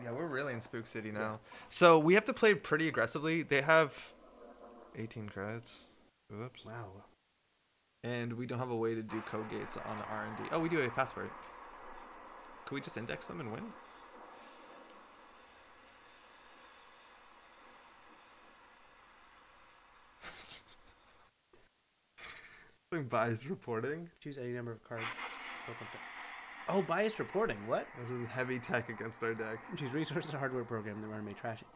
[SPEAKER 1] Yeah, we're really in Spook City now.
[SPEAKER 2] Yeah.
[SPEAKER 1] So we have to play pretty aggressively. They have 18 credits. Whoops.
[SPEAKER 2] Wow.
[SPEAKER 1] And we don't have a way to do code gates on R&D. Oh, we do have a passport. Could we just index them and win? Doing biased reporting.
[SPEAKER 2] Choose any number of cards. Oh, biased reporting. What?
[SPEAKER 1] This is heavy tech against our deck.
[SPEAKER 2] Choose resources hardware program that runner may trash it.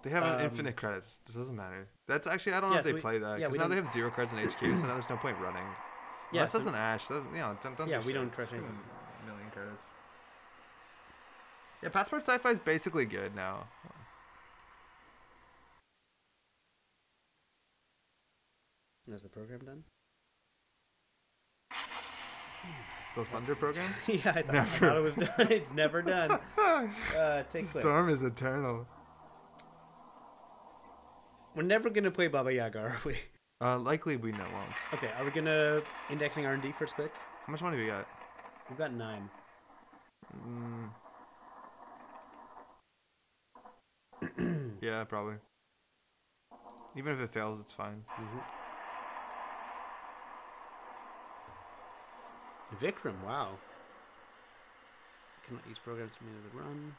[SPEAKER 1] They have infinite credits. This doesn't matter. That's actually, I don't know
[SPEAKER 2] Yeah,
[SPEAKER 1] if
[SPEAKER 2] so
[SPEAKER 1] they play that.
[SPEAKER 2] yeah,
[SPEAKER 1] Because
[SPEAKER 2] we
[SPEAKER 1] now they
[SPEAKER 2] don't-
[SPEAKER 1] have 0 cards in HQ, so now there's no point running.
[SPEAKER 2] Yeah,
[SPEAKER 1] Unless
[SPEAKER 2] so-
[SPEAKER 1] that's an Ash. That, you know, don't
[SPEAKER 2] Yeah,
[SPEAKER 1] do
[SPEAKER 2] we
[SPEAKER 1] shit.
[SPEAKER 2] don't trash
[SPEAKER 1] Give
[SPEAKER 2] anything.
[SPEAKER 1] them a million credits. Yeah, Passport Sci-Fi is basically good now.
[SPEAKER 2] Is the program done?
[SPEAKER 1] The Thunder program?
[SPEAKER 2] Yeah, I thought it was done. It's never done. Take
[SPEAKER 1] Storm
[SPEAKER 2] clicks.
[SPEAKER 1] is eternal.
[SPEAKER 2] We're never gonna play Baba Yaga, are we?
[SPEAKER 1] Likely we won't.
[SPEAKER 2] Okay, are we gonna indexing R&D first click?
[SPEAKER 1] How much money we got?
[SPEAKER 2] We've got 9.
[SPEAKER 1] Yeah, probably. Even if it fails, it's fine.
[SPEAKER 2] Vikram, wow. Cannot use programs to manage the run.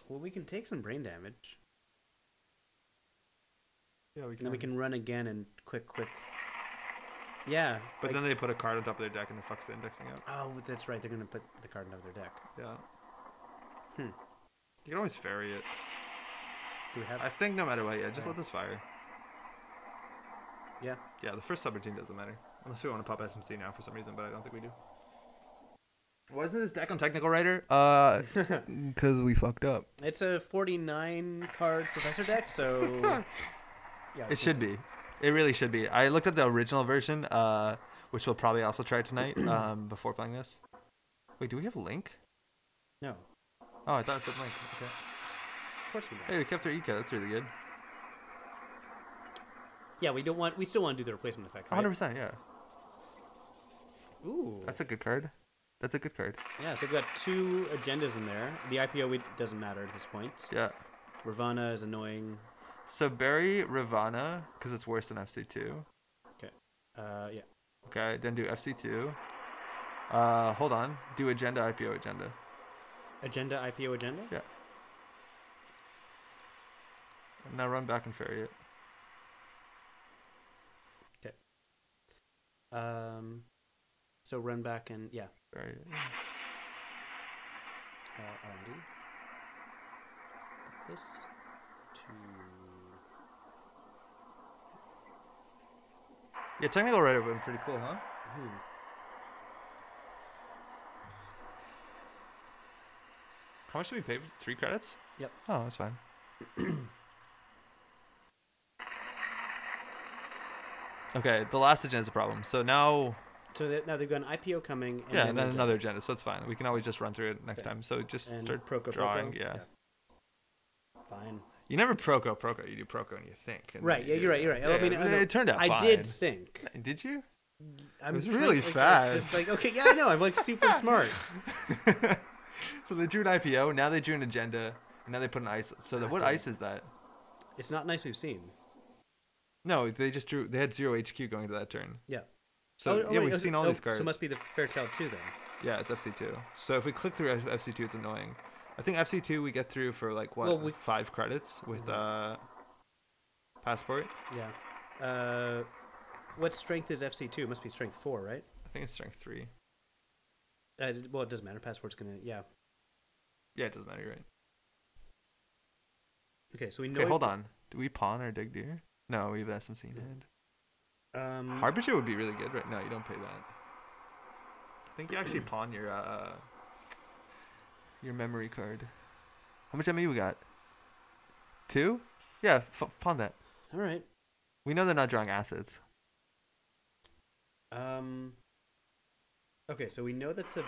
[SPEAKER 2] Well, we can take some brain damage.
[SPEAKER 1] Yeah, we
[SPEAKER 2] And then we can run again and quick. Yeah.
[SPEAKER 1] But
[SPEAKER 2] like-
[SPEAKER 1] then they put a card on top of their deck and it fucks the indexing up.
[SPEAKER 2] Oh, that's right. They're going to put the card on top of their deck.
[SPEAKER 1] Yeah.
[SPEAKER 2] Hmm.
[SPEAKER 1] You can always ferry it.
[SPEAKER 2] Do we have...
[SPEAKER 1] I think no matter what, yeah, just
[SPEAKER 2] Yeah.
[SPEAKER 1] let this fire.
[SPEAKER 2] Yeah.
[SPEAKER 1] Yeah, the first subroutine doesn't matter. Unless we want to pop SMC now for some reason, but I don't think we do. Why isn't this deck on Technical Writer? Because we fucked up.
[SPEAKER 2] It's a 49 card Professor deck, so... yeah,
[SPEAKER 1] It should be. It really should be. I looked at the original version, which we'll probably also try tonight before playing this. Wait, do we have Link?
[SPEAKER 2] No.
[SPEAKER 1] Oh, I thought it said Link. Okay.
[SPEAKER 2] Of course we don't.
[SPEAKER 1] Hey, they kept their Eco. That's really good.
[SPEAKER 2] Yeah, we still want to do the replacement effect, right?
[SPEAKER 1] 100%, yeah.
[SPEAKER 2] Ooh.
[SPEAKER 1] That's a good card. That's a good card.
[SPEAKER 2] Yeah, so we've got 2 agendas in there. The IPO doesn't matter at this point.
[SPEAKER 1] Yeah.
[SPEAKER 2] Ravana is annoying.
[SPEAKER 1] So bury Ravana, because it's worse than FC2.
[SPEAKER 2] Okay. Yeah.
[SPEAKER 1] Okay, then do FC2. Hold on. Do agenda, IPO agenda.
[SPEAKER 2] Agenda, IPO agenda?
[SPEAKER 1] Yeah. And now run back and ferry it.
[SPEAKER 2] Okay. So run back and, yeah.
[SPEAKER 1] Ferry it.
[SPEAKER 2] R&D. This to...
[SPEAKER 1] Yeah, Technical Writer would have been pretty cool, huh? How much did we pay for 3 credits?
[SPEAKER 2] Yep.
[SPEAKER 1] Oh, that's fine. Okay, the last agenda is a problem. So now...
[SPEAKER 2] So now they've got an IPO coming. And
[SPEAKER 1] yeah, and then another agenda, so it's fine. We can always just run through it next
[SPEAKER 2] Okay.
[SPEAKER 1] time. So just
[SPEAKER 2] And
[SPEAKER 1] start
[SPEAKER 2] Proco,
[SPEAKER 1] drawing,
[SPEAKER 2] Proco?
[SPEAKER 1] yeah.
[SPEAKER 2] Fine.
[SPEAKER 1] You never Proco, you do Proco and you think. And
[SPEAKER 2] Right,
[SPEAKER 1] then
[SPEAKER 2] yeah,
[SPEAKER 1] you
[SPEAKER 2] you're
[SPEAKER 1] do
[SPEAKER 2] right, you're
[SPEAKER 1] that.
[SPEAKER 2] right. I mean,
[SPEAKER 1] Yeah,
[SPEAKER 2] I know.
[SPEAKER 1] it turned out fine.
[SPEAKER 2] I did think.
[SPEAKER 1] Did you?
[SPEAKER 2] I'm
[SPEAKER 1] was
[SPEAKER 2] trying-
[SPEAKER 1] really
[SPEAKER 2] like,
[SPEAKER 1] fast.
[SPEAKER 2] It's like, okay, yeah, I know. I'm like super smart.
[SPEAKER 1] So they drew an IPO, now they drew an agenda, and now they put an ice. So what
[SPEAKER 2] damn
[SPEAKER 1] ice is that?
[SPEAKER 2] It's not nice we've seen.
[SPEAKER 1] No, they just drew. They had 0 HQ going to that turn.
[SPEAKER 2] Yeah.
[SPEAKER 1] So yeah,
[SPEAKER 2] wait,
[SPEAKER 1] we've seen all these cards.
[SPEAKER 2] So it must be the Fairchild 2 then.
[SPEAKER 1] Yeah, it's FC2. So if we click through FC2, it's annoying. I think FC2 we get through for like what,
[SPEAKER 2] Well,
[SPEAKER 1] 5 credits with passport.
[SPEAKER 2] Yeah. What strength is FC2? It must be strength 4, right?
[SPEAKER 1] I think it's strength 3.
[SPEAKER 2] Well, it doesn't matter. Passport's gonna. Yeah.
[SPEAKER 1] Yeah, it doesn't matter, right?
[SPEAKER 2] Okay, so we know.
[SPEAKER 1] Okay, hold on. Do we pawn our Dig Deer? No, we have SMC in hand. Harbinger would be really good, right? No, you don't pay that. I think you actually pawn your memory card. How much ME we got? 2? Yeah, pawn that.
[SPEAKER 2] All right.
[SPEAKER 1] We know they're not drawing acids.
[SPEAKER 2] Okay, so we know that's a.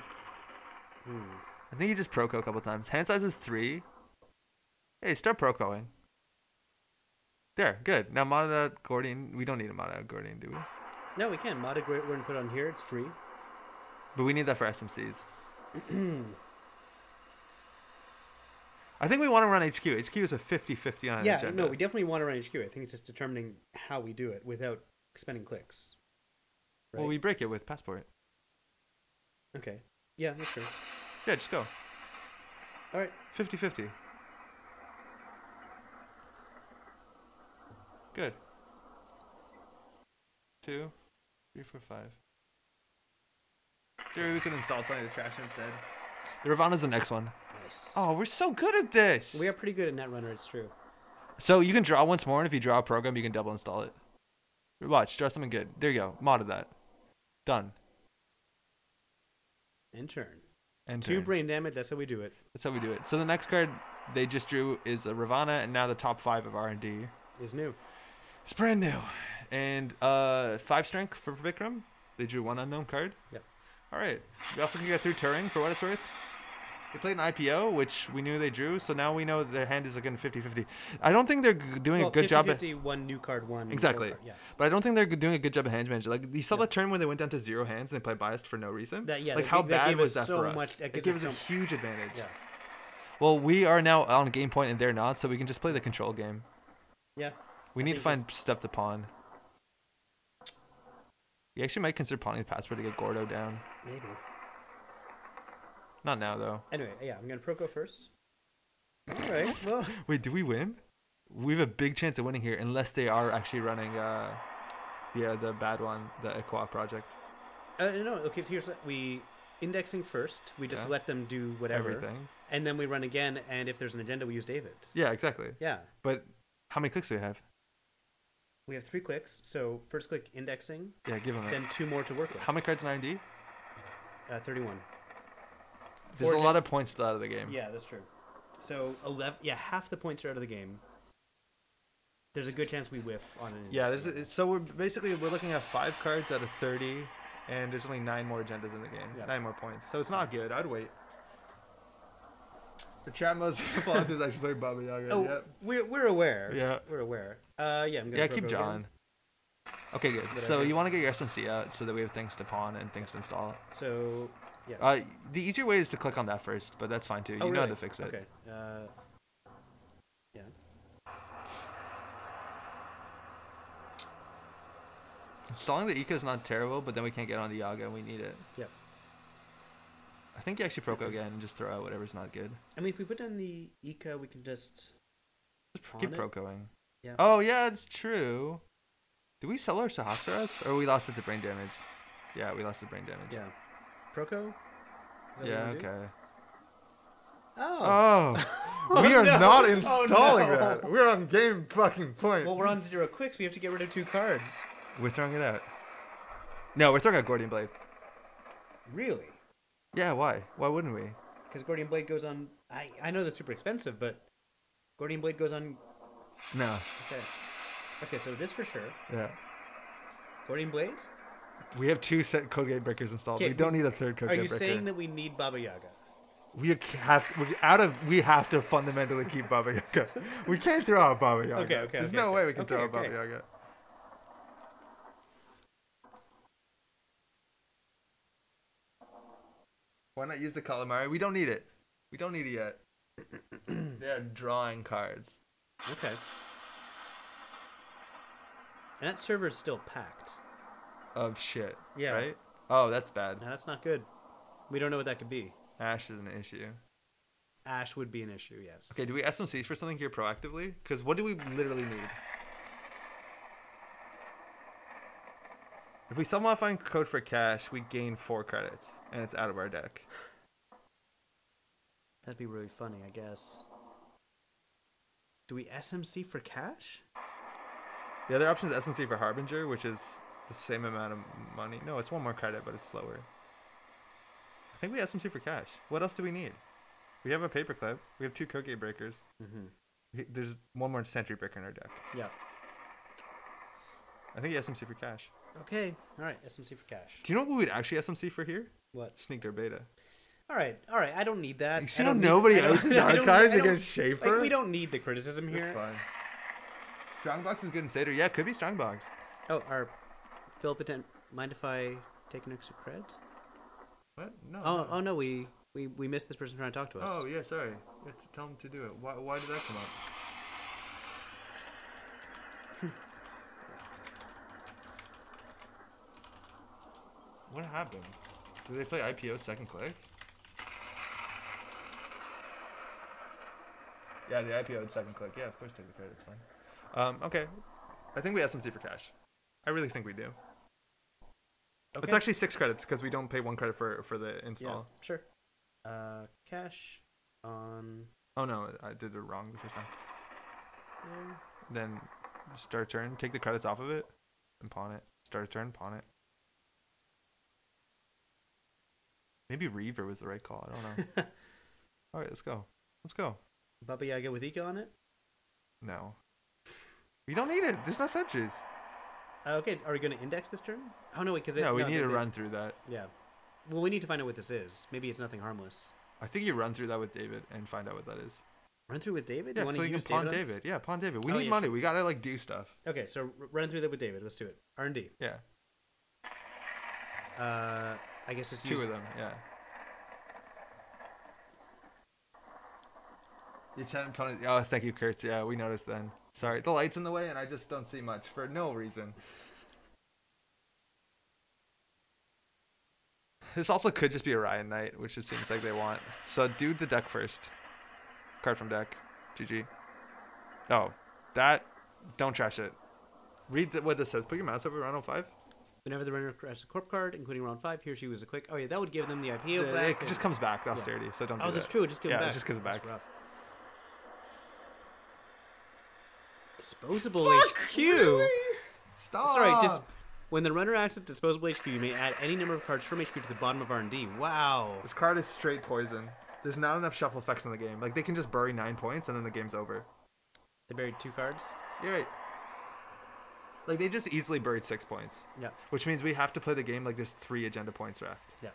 [SPEAKER 1] I think you just Proco a couple times. Hand size is 3. Hey, start Procoing. There, good. Now mod out Gordian. We don't need a mod out Gordian, do we?
[SPEAKER 2] No, we can. Modded we're going to put on here. It's free.
[SPEAKER 1] But we need that for SMCs. I think we want to run HQ. HQ is a 50-50 on an agenda.
[SPEAKER 2] No, we definitely want to run HQ. I think it's just determining how we do it without spending clicks. Right?
[SPEAKER 1] Well, we break it with Passport.
[SPEAKER 2] Okay. Yeah, that's true.
[SPEAKER 1] Yeah, just go.
[SPEAKER 2] All right.
[SPEAKER 1] 50-50. Good. 2, 3, 4, 5. Jerry, we could install something in the trash instead. The Ravana's the next one.
[SPEAKER 2] Nice.
[SPEAKER 1] Oh, we're so good at this.
[SPEAKER 2] We are pretty good at Netrunner, it's true.
[SPEAKER 1] So you can draw once more, and if you draw a program, you can double install it. Watch, draw something good. There you go. Modded that. Done.
[SPEAKER 2] And turn.
[SPEAKER 1] And
[SPEAKER 2] 2
[SPEAKER 1] turn.
[SPEAKER 2] brain damage, that's how we do it.
[SPEAKER 1] That's how we do it. So the next card they just drew is a Ravana, and now the top 5 of R&D.
[SPEAKER 2] Is new.
[SPEAKER 1] It's brand new. And 5 strength for Vikram. They drew 1 unknown card.
[SPEAKER 2] Yep.
[SPEAKER 1] All right. We also can get through Turing for what it's worth. They played an IPO, which we knew they drew, so now we know their hand is again 50-50. I don't think they're doing a good job
[SPEAKER 2] 50-50, 1 new card, 1
[SPEAKER 1] exactly.
[SPEAKER 2] Card. Yeah.
[SPEAKER 1] But I don't think they're doing a good job of hand management. Like you saw the turn when they went down to 0 hands and they played biased for no reason. Like how bad was that for us? It gives us a huge advantage.
[SPEAKER 2] Yeah.
[SPEAKER 1] Well, we are now on game point and they're not, so we can just play the control game.
[SPEAKER 2] Yeah.
[SPEAKER 1] We need to find stuff to pawn. You actually might consider pawning the Passport to get Gordo down.
[SPEAKER 2] Maybe.
[SPEAKER 1] Not now, though.
[SPEAKER 2] Anyway, yeah, I'm going to Proco first. All right, well.
[SPEAKER 1] Wait, do we win? We have a big chance of winning here, unless they are actually running the bad one, the Aqua project.
[SPEAKER 2] No, okay, so here's we indexing first. We just let them do whatever.
[SPEAKER 1] Everything.
[SPEAKER 2] And then we run again, and if there's an agenda, we use David.
[SPEAKER 1] Yeah, exactly.
[SPEAKER 2] Yeah.
[SPEAKER 1] But how many clicks do we have?
[SPEAKER 2] We have 3 clicks. So first click indexing.
[SPEAKER 1] Yeah, give them that.
[SPEAKER 2] Then 2 more to work with.
[SPEAKER 1] How many cards in R&D?
[SPEAKER 2] 31.
[SPEAKER 1] There's a lot of points still out of the game.
[SPEAKER 2] Yeah, that's true. So 11. Yeah, half the points are out of the game. There's a good chance we whiff on an.
[SPEAKER 1] Yeah, so we're looking at 5 cards out of 30, and there's only 9 more agendas in the game. Yeah. 9 more points. So it's not good. I'd wait. The chat most people is actually playing Baba Yaga.
[SPEAKER 2] Oh,
[SPEAKER 1] yep.
[SPEAKER 2] we're aware.
[SPEAKER 1] Yeah,
[SPEAKER 2] we're aware. Yeah, I'm gonna.
[SPEAKER 1] Yeah, keep drawing. Okay, good. So you want to get your SMC out so that we have things to pawn and things to install.
[SPEAKER 2] So, yeah.
[SPEAKER 1] The easier way is to click on that first, but that's fine too. You know how to fix it.
[SPEAKER 2] Okay. Yeah.
[SPEAKER 1] Installing the Ika is not terrible, but then we can't get on the Yaga and we need it.
[SPEAKER 2] Yep.
[SPEAKER 1] I think you actually Proco again and just throw out whatever's not good.
[SPEAKER 2] I mean, if we put down the Ika, we can just
[SPEAKER 1] keep Procoing.
[SPEAKER 2] Yeah.
[SPEAKER 1] Oh, yeah, it's true. Did we sell our Sahasras? Or we lost it to brain damage? Yeah, we lost the brain damage.
[SPEAKER 2] Yeah. Proco?
[SPEAKER 1] Yeah, okay.
[SPEAKER 2] Oh.
[SPEAKER 1] We are not installing that. We're on game fucking point.
[SPEAKER 2] Well, we're on 0 clicks. We have to get rid of 2 cards.
[SPEAKER 1] We're throwing it out. No, we're throwing out Gordian Blade.
[SPEAKER 2] Really?
[SPEAKER 1] Yeah, why? Why wouldn't we?
[SPEAKER 2] Because Gordian Blade goes on... I know that's super expensive, but Gordian Blade goes on...
[SPEAKER 1] No.
[SPEAKER 2] Okay, so this for sure.
[SPEAKER 1] Yeah.
[SPEAKER 2] Gordian Blade?
[SPEAKER 1] We have 2 set code gate breakers installed. We don't need a 3rd code gate breaker.
[SPEAKER 2] Are you saying that we need Baba Yaga?
[SPEAKER 1] We have to fundamentally keep Baba Yaga. We can't throw out Baba Yaga.
[SPEAKER 2] Okay.
[SPEAKER 1] There's no way we can throw out Baba Yaga. Why not use the calamari? We don't need it. We don't need it yet. They're drawing cards.
[SPEAKER 2] Okay. And that server is still packed.
[SPEAKER 1] Of shit.
[SPEAKER 2] Yeah.
[SPEAKER 1] Right? Oh, that's bad.
[SPEAKER 2] No, that's not good. We don't know what that could be.
[SPEAKER 1] Ash is an issue.
[SPEAKER 2] Ash would be an issue, yes.
[SPEAKER 1] Okay, do we SMC for something here proactively? Because what do we literally need? If we self-modifying code for cash, we gain 4 credits, and it's out of our deck.
[SPEAKER 2] That'd be really funny, I guess. Do we SMC for cash?
[SPEAKER 1] The other option is SMC for Harbinger, which is the same amount of money. No, it's 1 more credit, but it's slower. I think we SMC for cash. What else do we need? We have a paperclip. We have 2 code gate breakers.
[SPEAKER 2] Mm-hmm.
[SPEAKER 1] There's one more Sentry Breaker in our deck.
[SPEAKER 2] Yeah.
[SPEAKER 1] I think he SMC for cash.
[SPEAKER 2] Okay. All right. SMC for cash.
[SPEAKER 1] Do you know what we'd actually SMC for here?
[SPEAKER 2] What?
[SPEAKER 1] Sneak their beta.
[SPEAKER 2] All right. I don't need that.
[SPEAKER 1] You see how nobody else's archives against Schaefer?
[SPEAKER 2] Like, we don't need the criticism here.
[SPEAKER 1] That's fine. Strongbox is good in Seder. Yeah, could be Strongbox.
[SPEAKER 2] Oh, Philip, mind if I take an extra cred?
[SPEAKER 1] What? No.
[SPEAKER 2] Oh no, we missed this person trying to talk to us.
[SPEAKER 1] Oh yeah, sorry. You have to tell him to do it. Why did that come up? What happened? Did they play IPO second click? Yeah, the IPO second click. Yeah, of course take the credit. It's fine. Okay. I think we SMC for cash. I really think we do. Okay. It's actually 6 credits because we don't pay 1 credit for the install.
[SPEAKER 2] Yeah, sure. Cash on...
[SPEAKER 1] Oh no, I did it wrong the first time. Then start turn, take the credits off of it, and pawn it. Start a turn, pawn it. Maybe Reaver was the right call. I don't know. All right, let's go. Let's go.
[SPEAKER 2] Baba Yaga with Eco on it?
[SPEAKER 1] No. We don't need it. There's no sentries.
[SPEAKER 2] Okay, are we going to index this turn? Oh, no, wait, because...
[SPEAKER 1] No, we need to run through that.
[SPEAKER 2] Yeah. Well, we need to find out what this is. Maybe it's nothing harmless.
[SPEAKER 1] I think you run through that with David and find out what that is.
[SPEAKER 2] Run through with David?
[SPEAKER 1] Yeah, so you can pawn David. Yeah, pawn David. We need money. Sure. We got to, like, do stuff.
[SPEAKER 2] Okay, so run through that with David. Let's do it. R&D.
[SPEAKER 1] Yeah.
[SPEAKER 2] I guess it's
[SPEAKER 1] 2 of them, yeah. Your 10 opponent. Oh, thank you, Kurtz. Yeah, we noticed then. Sorry, the light's in the way, and I just don't see much for no reason. This also could just be a Ryan Knight, which it seems like they want. So do the deck first. Card from deck. GG. Oh, that. Don't trash it. Read what this says. Put your mouse over round 05.
[SPEAKER 2] Whenever the runner crashes a corp card, including round 5, he or she was a quick. Oh yeah, that would give them the IPO back.
[SPEAKER 1] It just comes back, the austerity. So don't.
[SPEAKER 2] Oh, that's true. It just comes back.
[SPEAKER 1] Yeah, it just comes back.
[SPEAKER 2] Disposable HQ.
[SPEAKER 1] Really? Stop.
[SPEAKER 2] Sorry, just when the runner acts at disposable HQ, you may add any number of cards from HQ to the bottom of R&D. Wow.
[SPEAKER 1] This card is straight poison. There's not enough shuffle effects in the game. Like, they can just bury 9 points and then the game's over.
[SPEAKER 2] They buried 2 cards?
[SPEAKER 1] You're right. Like, they just easily buried 6 points.
[SPEAKER 2] Yeah.
[SPEAKER 1] Which means we have to play the game like there's 3 agenda points left.
[SPEAKER 2] Yeah.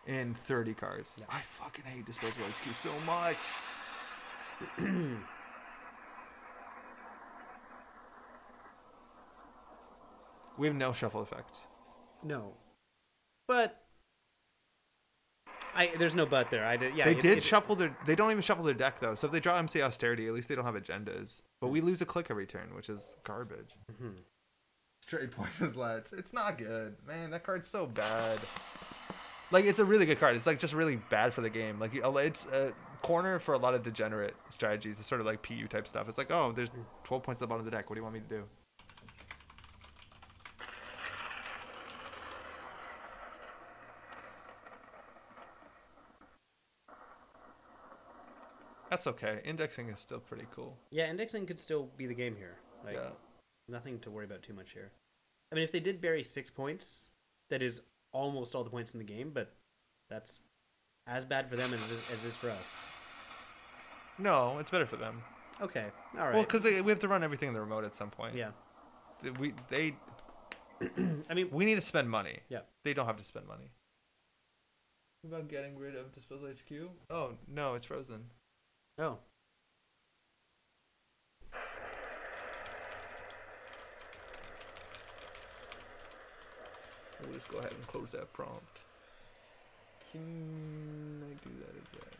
[SPEAKER 1] And 30 cards. Yeah. I fucking hate disposable HQ so much. We have no shuffle effect.
[SPEAKER 2] No. But there's no but there.
[SPEAKER 1] They don't even shuffle their deck though. So if they draw MC Austerity, at least they don't have agendas. But we lose a click every turn, which is garbage. Mm-hmm. Straight poisons lets. It's not good. Man, that card's so bad. Like, it's a really good card. It's like just really bad for the game. Like, it's a corner for a lot of degenerate strategies. It's sort of like PU type stuff. It's like, oh, there's 12 points at the bottom of the deck. What do you want me to do? That's okay. Indexing is still pretty cool.
[SPEAKER 2] Yeah, indexing could still be the game here. Like, yeah. Nothing to worry about too much here. I mean, if they did bury 6 points, that is almost all the points in the game, but that's as bad for them as it is for us.
[SPEAKER 1] No, it's better for them.
[SPEAKER 2] Okay, all right.
[SPEAKER 1] Well, because we have to run everything in the remote at some point.
[SPEAKER 2] Yeah.
[SPEAKER 1] I mean, we need to spend money.
[SPEAKER 2] Yeah.
[SPEAKER 1] They don't have to spend money. What about getting rid of Disposal HQ? Oh, no, it's frozen.
[SPEAKER 2] Oh.
[SPEAKER 1] We'll just go ahead and close that prompt. Can I do that again?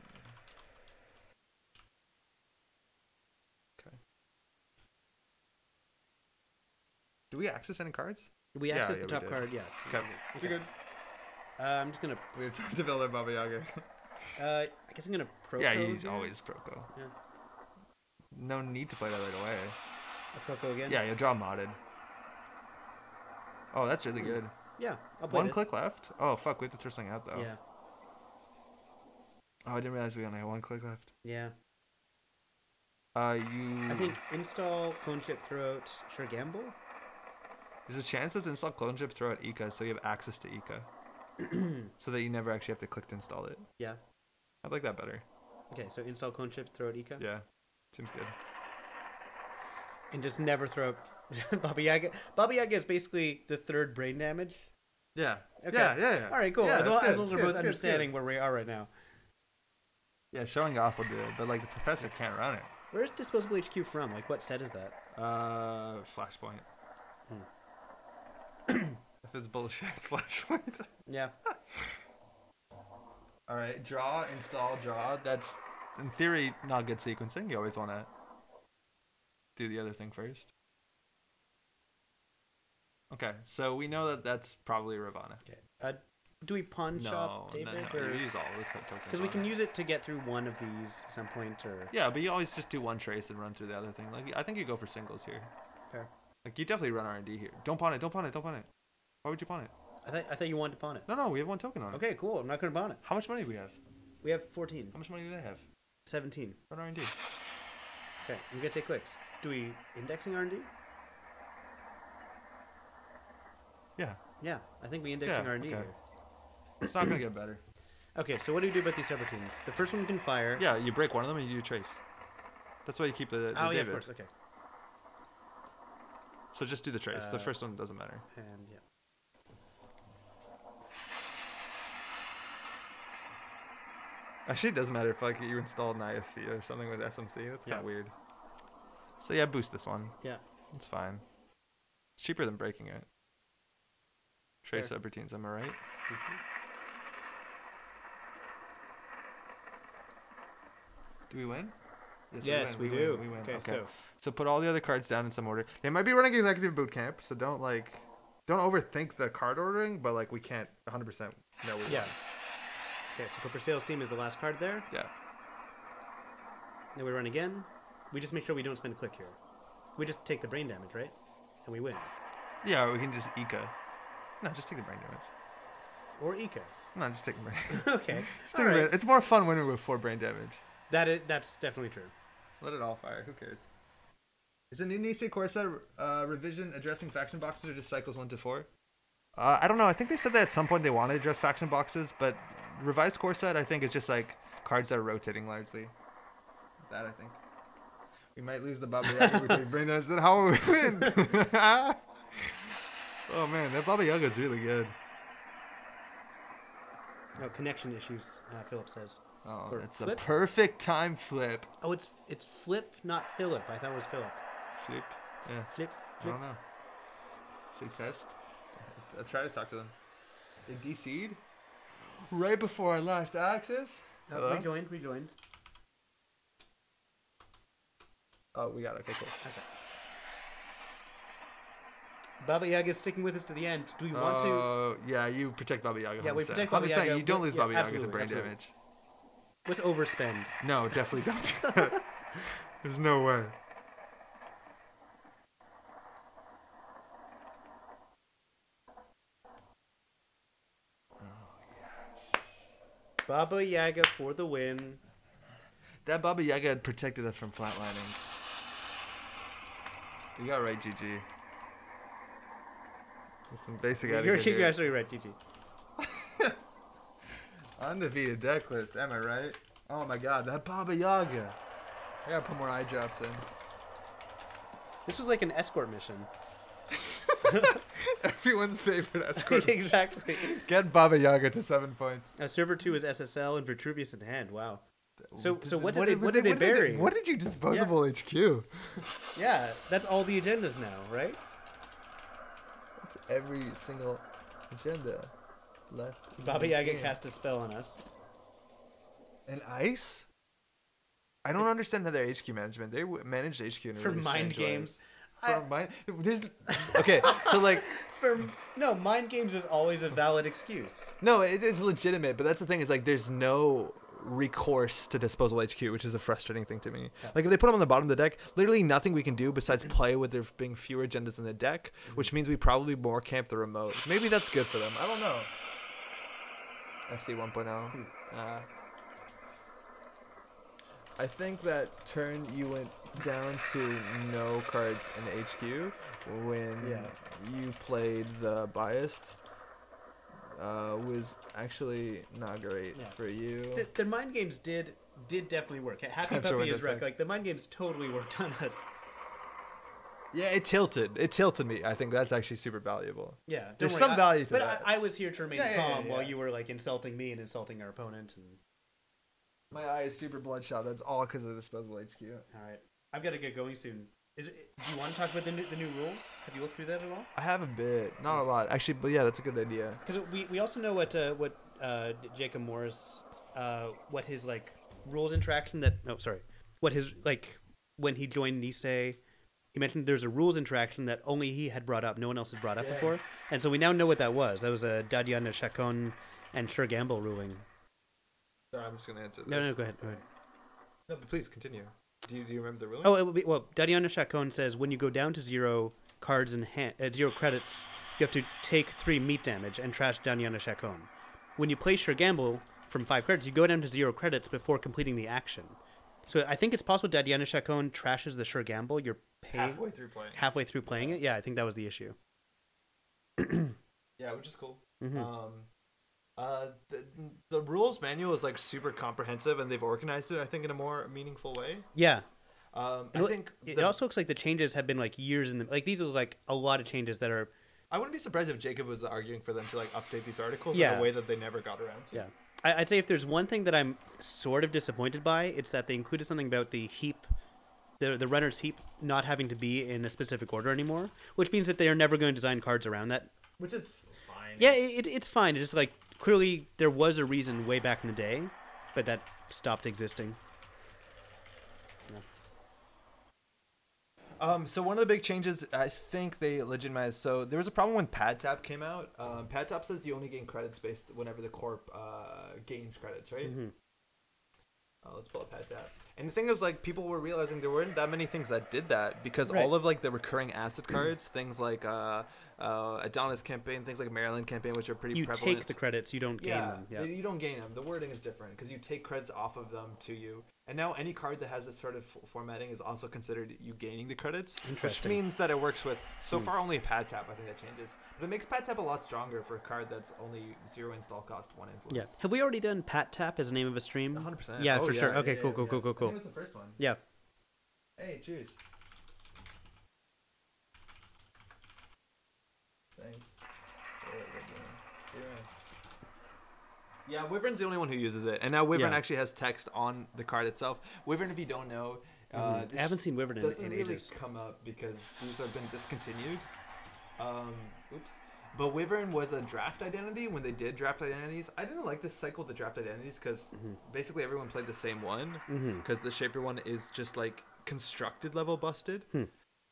[SPEAKER 1] Okay. Do we access any cards?
[SPEAKER 2] We access the top card, yeah.
[SPEAKER 1] Okay. You're good.
[SPEAKER 2] I'm just gonna...
[SPEAKER 1] We have time to build our Baba Yaga.
[SPEAKER 2] I guess I'm gonna Proco.
[SPEAKER 1] Yeah, he's always Proco. Yeah. No need to play that right away.
[SPEAKER 2] A Proco again?
[SPEAKER 1] Yeah, you draw modded. Oh, that's really good.
[SPEAKER 2] Yeah, I'll play
[SPEAKER 1] One click left? Oh, fuck, we have to throw something out, though.
[SPEAKER 2] Yeah.
[SPEAKER 1] Oh, I didn't realize we only had 1 click left.
[SPEAKER 2] Yeah.
[SPEAKER 1] I
[SPEAKER 2] think install clone ship throughout Sure Gamble?
[SPEAKER 1] There's a chance that install clone ship throughout Ika, so you have access to Ika. So that you never actually have to click to install it.
[SPEAKER 2] Yeah.
[SPEAKER 1] I like that better.
[SPEAKER 2] Okay, so install clone ship throughout Ika?
[SPEAKER 1] Yeah. Seems good.
[SPEAKER 2] And just never throw Baba Yaga. Baba Yaga is basically the third brain damage.
[SPEAKER 1] Yeah.
[SPEAKER 2] Okay.
[SPEAKER 1] Yeah.
[SPEAKER 2] All right, cool.
[SPEAKER 1] Yeah,
[SPEAKER 2] as long as we're both
[SPEAKER 1] good,
[SPEAKER 2] understanding
[SPEAKER 1] good.
[SPEAKER 2] where we are right now.
[SPEAKER 1] Yeah, showing off will do it, but like the professor can't run it.
[SPEAKER 2] Where's Disposable HQ from? Like, what set is that?
[SPEAKER 1] Flashpoint. If it's bullshit, it's Flashpoint.
[SPEAKER 2] Yeah.
[SPEAKER 1] All right, draw, install, draw. That's in theory not good sequencing. You always want to do the other thing first. Okay, so we know that that's probably Ravana.
[SPEAKER 2] Okay. Do we pawn shop David?
[SPEAKER 1] No,
[SPEAKER 2] or...
[SPEAKER 1] you use all the tokens.
[SPEAKER 2] Because we can use it to get through one of these at some point, or...
[SPEAKER 1] Yeah, but you always just do one trace and run through the other thing. Like, I think you go for singles here.
[SPEAKER 2] Fair.
[SPEAKER 1] Like, you definitely run R&D here. Don't pawn it. Why would you pawn it?
[SPEAKER 2] I thought you wanted to pawn it.
[SPEAKER 1] No, we have one token on it.
[SPEAKER 2] Okay, cool. I'm not going to pawn it.
[SPEAKER 1] How much money do we have?
[SPEAKER 2] We have 14.
[SPEAKER 1] How much money do they have?
[SPEAKER 2] 17.
[SPEAKER 1] Run R&D.
[SPEAKER 2] Okay, we got to take clicks. Do we indexing R&D?
[SPEAKER 1] Yeah.
[SPEAKER 2] Yeah, I think we indexing R&D
[SPEAKER 1] okay.
[SPEAKER 2] here.
[SPEAKER 1] It's not going to get better.
[SPEAKER 2] Okay, so what do we do about these subroutines? The first one can fire.
[SPEAKER 1] Yeah, you break one of them and you do trace. That's why you keep the
[SPEAKER 2] Oh,
[SPEAKER 1] David.
[SPEAKER 2] yeah, of course, okay.
[SPEAKER 1] So just do the trace. The first one doesn't matter.
[SPEAKER 2] And, yeah.
[SPEAKER 1] Actually, it doesn't matter if like you installed an ISC or something with SMC. That's kind of weird. So yeah, boost this one.
[SPEAKER 2] Yeah.
[SPEAKER 1] It's fine. It's cheaper than breaking it. Trace subroutines, am I right?
[SPEAKER 2] Mm-hmm.
[SPEAKER 1] Do we win?
[SPEAKER 2] Yes, we do.
[SPEAKER 1] We win.
[SPEAKER 2] Okay,
[SPEAKER 1] so put all the other cards down in some order. They might be running executive boot camp, so don't overthink the card ordering, but like we can't 100% know we won.
[SPEAKER 2] Okay, so Cooper Sales Team is the last card there.
[SPEAKER 1] Yeah.
[SPEAKER 2] Then we run again. We just make sure we don't spend a click here. We just take the brain damage, right? And we win.
[SPEAKER 1] Yeah, or we can just Ika. No, just take the brain damage.
[SPEAKER 2] Or Ika.
[SPEAKER 1] No, just take the brain.
[SPEAKER 2] Okay.
[SPEAKER 1] Just take the brain. It's more fun winning with 4 brain damage.
[SPEAKER 2] That's definitely true.
[SPEAKER 1] Let it all fire. Who cares? Is a new Nisei core set revision addressing faction boxes or just cycles 1 to 4? I don't know. I think they said that at some point they want to address faction boxes, but revised core set I think is just like cards that are rotating largely. That I think. We might lose the Baba Yaga if we take brain damage. Then how will we win? Oh man, that Baba Yaga is really good.
[SPEAKER 2] No connection issues. Philip says.
[SPEAKER 1] Oh,
[SPEAKER 2] or
[SPEAKER 1] it's
[SPEAKER 2] flip?
[SPEAKER 1] the perfect time flip.
[SPEAKER 2] Oh, it's flip, not Philip. I thought it was Philip.
[SPEAKER 1] Flip. Yeah.
[SPEAKER 2] Flip.
[SPEAKER 1] I don't know. Say test. I'll try to talk to them. They DC'd right before our last access.
[SPEAKER 2] Rejoined.
[SPEAKER 1] Oh, we got it. Okay, cool.
[SPEAKER 2] Okay. Baba Yaga is sticking with us to the end. Do we want to?
[SPEAKER 1] Yeah, you protect Baba Yaga.
[SPEAKER 2] Yeah, we protect Baba Yaga.
[SPEAKER 1] You don't lose Baba Yaga to brain damage.
[SPEAKER 2] Let's overspend.
[SPEAKER 1] No, definitely don't. There's no way.
[SPEAKER 2] Baba Yaga for the win.
[SPEAKER 1] That Baba Yaga had protected us from flatlining. You got right, GG. There's some basic etiquette here.
[SPEAKER 2] You're absolutely right, GG.
[SPEAKER 1] Undefeated Decklist, am I right? Oh my god, that Baba Yaga. I gotta put more eye drops in.
[SPEAKER 2] This was like an escort mission.
[SPEAKER 1] Everyone's favorite escort.
[SPEAKER 2] Exactly.
[SPEAKER 1] Get Baba Yaga to 7 points.
[SPEAKER 2] Server 2 is SSL and Vitruvius in hand. Wow. So what did they bury?
[SPEAKER 1] What did you disposable HQ?
[SPEAKER 2] Yeah, that's all the agendas now, right?
[SPEAKER 1] That's every single agenda left.
[SPEAKER 2] Baba Yaga cast a spell on us.
[SPEAKER 1] And ice? I don't understand their HQ management. They manage the HQ in
[SPEAKER 2] for
[SPEAKER 1] really
[SPEAKER 2] mind games.
[SPEAKER 1] Okay, so like
[SPEAKER 2] mind games is always a valid excuse.
[SPEAKER 1] No, it is legitimate, but that's the thing is like there's no recourse to disposable HQ, which is a frustrating thing to me. Yeah. Like if they put them on the bottom of the deck, literally nothing we can do besides play with there being fewer agendas in the deck, which means we probably more camp the remote. Maybe that's good for them. I don't know. FC 1.0. I think that turn you went down to no cards in HQ when you played the biased was actually not great for you.
[SPEAKER 2] The mind games did definitely work. Happy Puppy is right. Like the mind games totally worked on us.
[SPEAKER 1] Yeah, it tilted. It tilted me. I think that's actually super valuable.
[SPEAKER 2] Yeah,
[SPEAKER 1] there's some value to
[SPEAKER 2] but
[SPEAKER 1] that.
[SPEAKER 2] I was here to remain calm while
[SPEAKER 1] yeah.
[SPEAKER 2] you were like insulting me and insulting our opponent. And
[SPEAKER 1] My eye is super bloodshot. That's all because of disposable HQ.
[SPEAKER 2] all right, I've got to get going soon. Do you want to talk about the new rules? Have you looked through that at all?
[SPEAKER 1] I have a bit, not a lot actually, but yeah, that's a good idea.
[SPEAKER 2] Because we also know what Jacob Morris what his like rules interaction what his like when he joined Nisei, he mentioned there's a rules interaction that only he had brought up, no one else had brought up before, and so we now know what that was. That was a Dadiana Chacon and Sure Gamble ruling.
[SPEAKER 1] Sorry, I'm just gonna answer this.
[SPEAKER 2] No, go ahead.
[SPEAKER 1] No, but please continue. Do you remember the ruling?
[SPEAKER 2] Oh, it will be, well, Dadiana Chacon says when you go down to 0 cards in hand, 0 credits, you have to take 3 meat damage and trash Dadiana Chacon. When you place your gamble from 5 credits, you go down to 0 credits before completing the action. So I think it's possible Dadiana Chacon trashes the Sure Gamble. You're paying halfway through playing it. Yeah, I think that was the issue.
[SPEAKER 1] Yeah, which is cool. Mm-hmm. The rules manual is like super comprehensive, and they've organized it, I think, in a more meaningful way.
[SPEAKER 2] Yeah.
[SPEAKER 1] I think
[SPEAKER 2] it also looks like the changes have been like years in the like these are like a lot of changes that are.
[SPEAKER 1] I wouldn't be surprised if Jacob was arguing for them to like update these articles in a way that they never got around to.
[SPEAKER 2] Yeah, I'd say if there's one thing that I'm sort of disappointed by, it's that they included something about the heap, the runner's heap not having to be in a specific order anymore, which means that they are never going to design cards around that.
[SPEAKER 1] Which is fine.
[SPEAKER 2] Yeah, it's fine. It's just like clearly there was a reason way back in the day, but that stopped existing.
[SPEAKER 1] So one of the big changes, I think they legitimized. So there was a problem when Pad Tap came out. Pad Tap says you only gain credits based whenever the corp gains credits, right? Mm-hmm. Let's pull up Pad Tap. And the thing is, like, people were realizing there weren't that many things that did that because all of like the recurring asset cards, things like Adonis campaign, things like Maryland campaign, which are pretty prevalent.
[SPEAKER 2] You take the credits, you don't gain them. Yeah,
[SPEAKER 1] you don't gain them. The wording is different because you take credits off of them to you. And now any card that has this sort of formatting is also considered you gaining the credits. Which means that it works with, so far only Pad Tap, I think that changes. But it makes Pad Tap a lot stronger for a card that's only 0 install cost, 1 influence.
[SPEAKER 2] Yeah. Have we already done Pat Tap as the name of a stream?
[SPEAKER 1] 100%.
[SPEAKER 2] Yeah, for sure. Okay, cool.
[SPEAKER 1] I think it was the first one.
[SPEAKER 2] Yeah.
[SPEAKER 1] Hey, cheers. Thanks. Yeah, Wyvern's the only one who uses it. And now Wyvern actually has text on the card itself. Wyvern, if you don't know...
[SPEAKER 2] I haven't seen Wyvern in ages.
[SPEAKER 1] Doesn't really come up because these have been discontinued. But Wyvern was a draft identity when they did draft identities. I didn't like this cycle of the draft identities because basically everyone played the same one because the Shaper one is just like constructed level busted.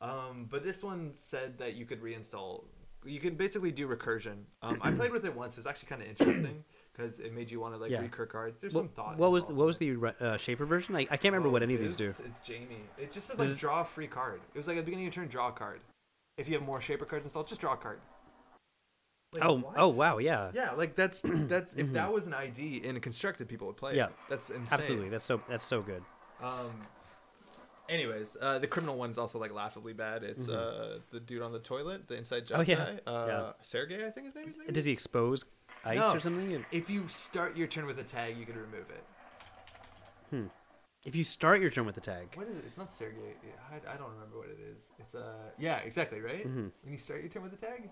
[SPEAKER 1] But this one said that you could reinstall... You can basically do recursion. I played with it once. It was actually kind of interesting because it made you want to like recur cards. There's some thought.
[SPEAKER 2] What was the Shaper version? I can't remember what any of these do.
[SPEAKER 1] It's Jamie. It just said like draw a free card. It was like at the beginning of your turn, draw a card. If you have more Shaper cards installed, just draw a card.
[SPEAKER 2] Like, oh wow, yeah.
[SPEAKER 1] Yeah, like that's if that was an ID in a constructed, people would play.
[SPEAKER 2] Yeah,
[SPEAKER 1] that's insane.
[SPEAKER 2] Absolutely, that's so good.
[SPEAKER 1] Anyways, the criminal one's also like laughably bad. It's the dude on the toilet, the inside job guy. Sergey, I think his name is. Maybe?
[SPEAKER 2] Does he expose ice or something?
[SPEAKER 1] If you start your turn with a tag, you can remove it.
[SPEAKER 2] If you start your turn with the tag.
[SPEAKER 1] What is it? It's not Sergey. I don't remember what it is. It's yeah, exactly, right? When you start your turn with a tag.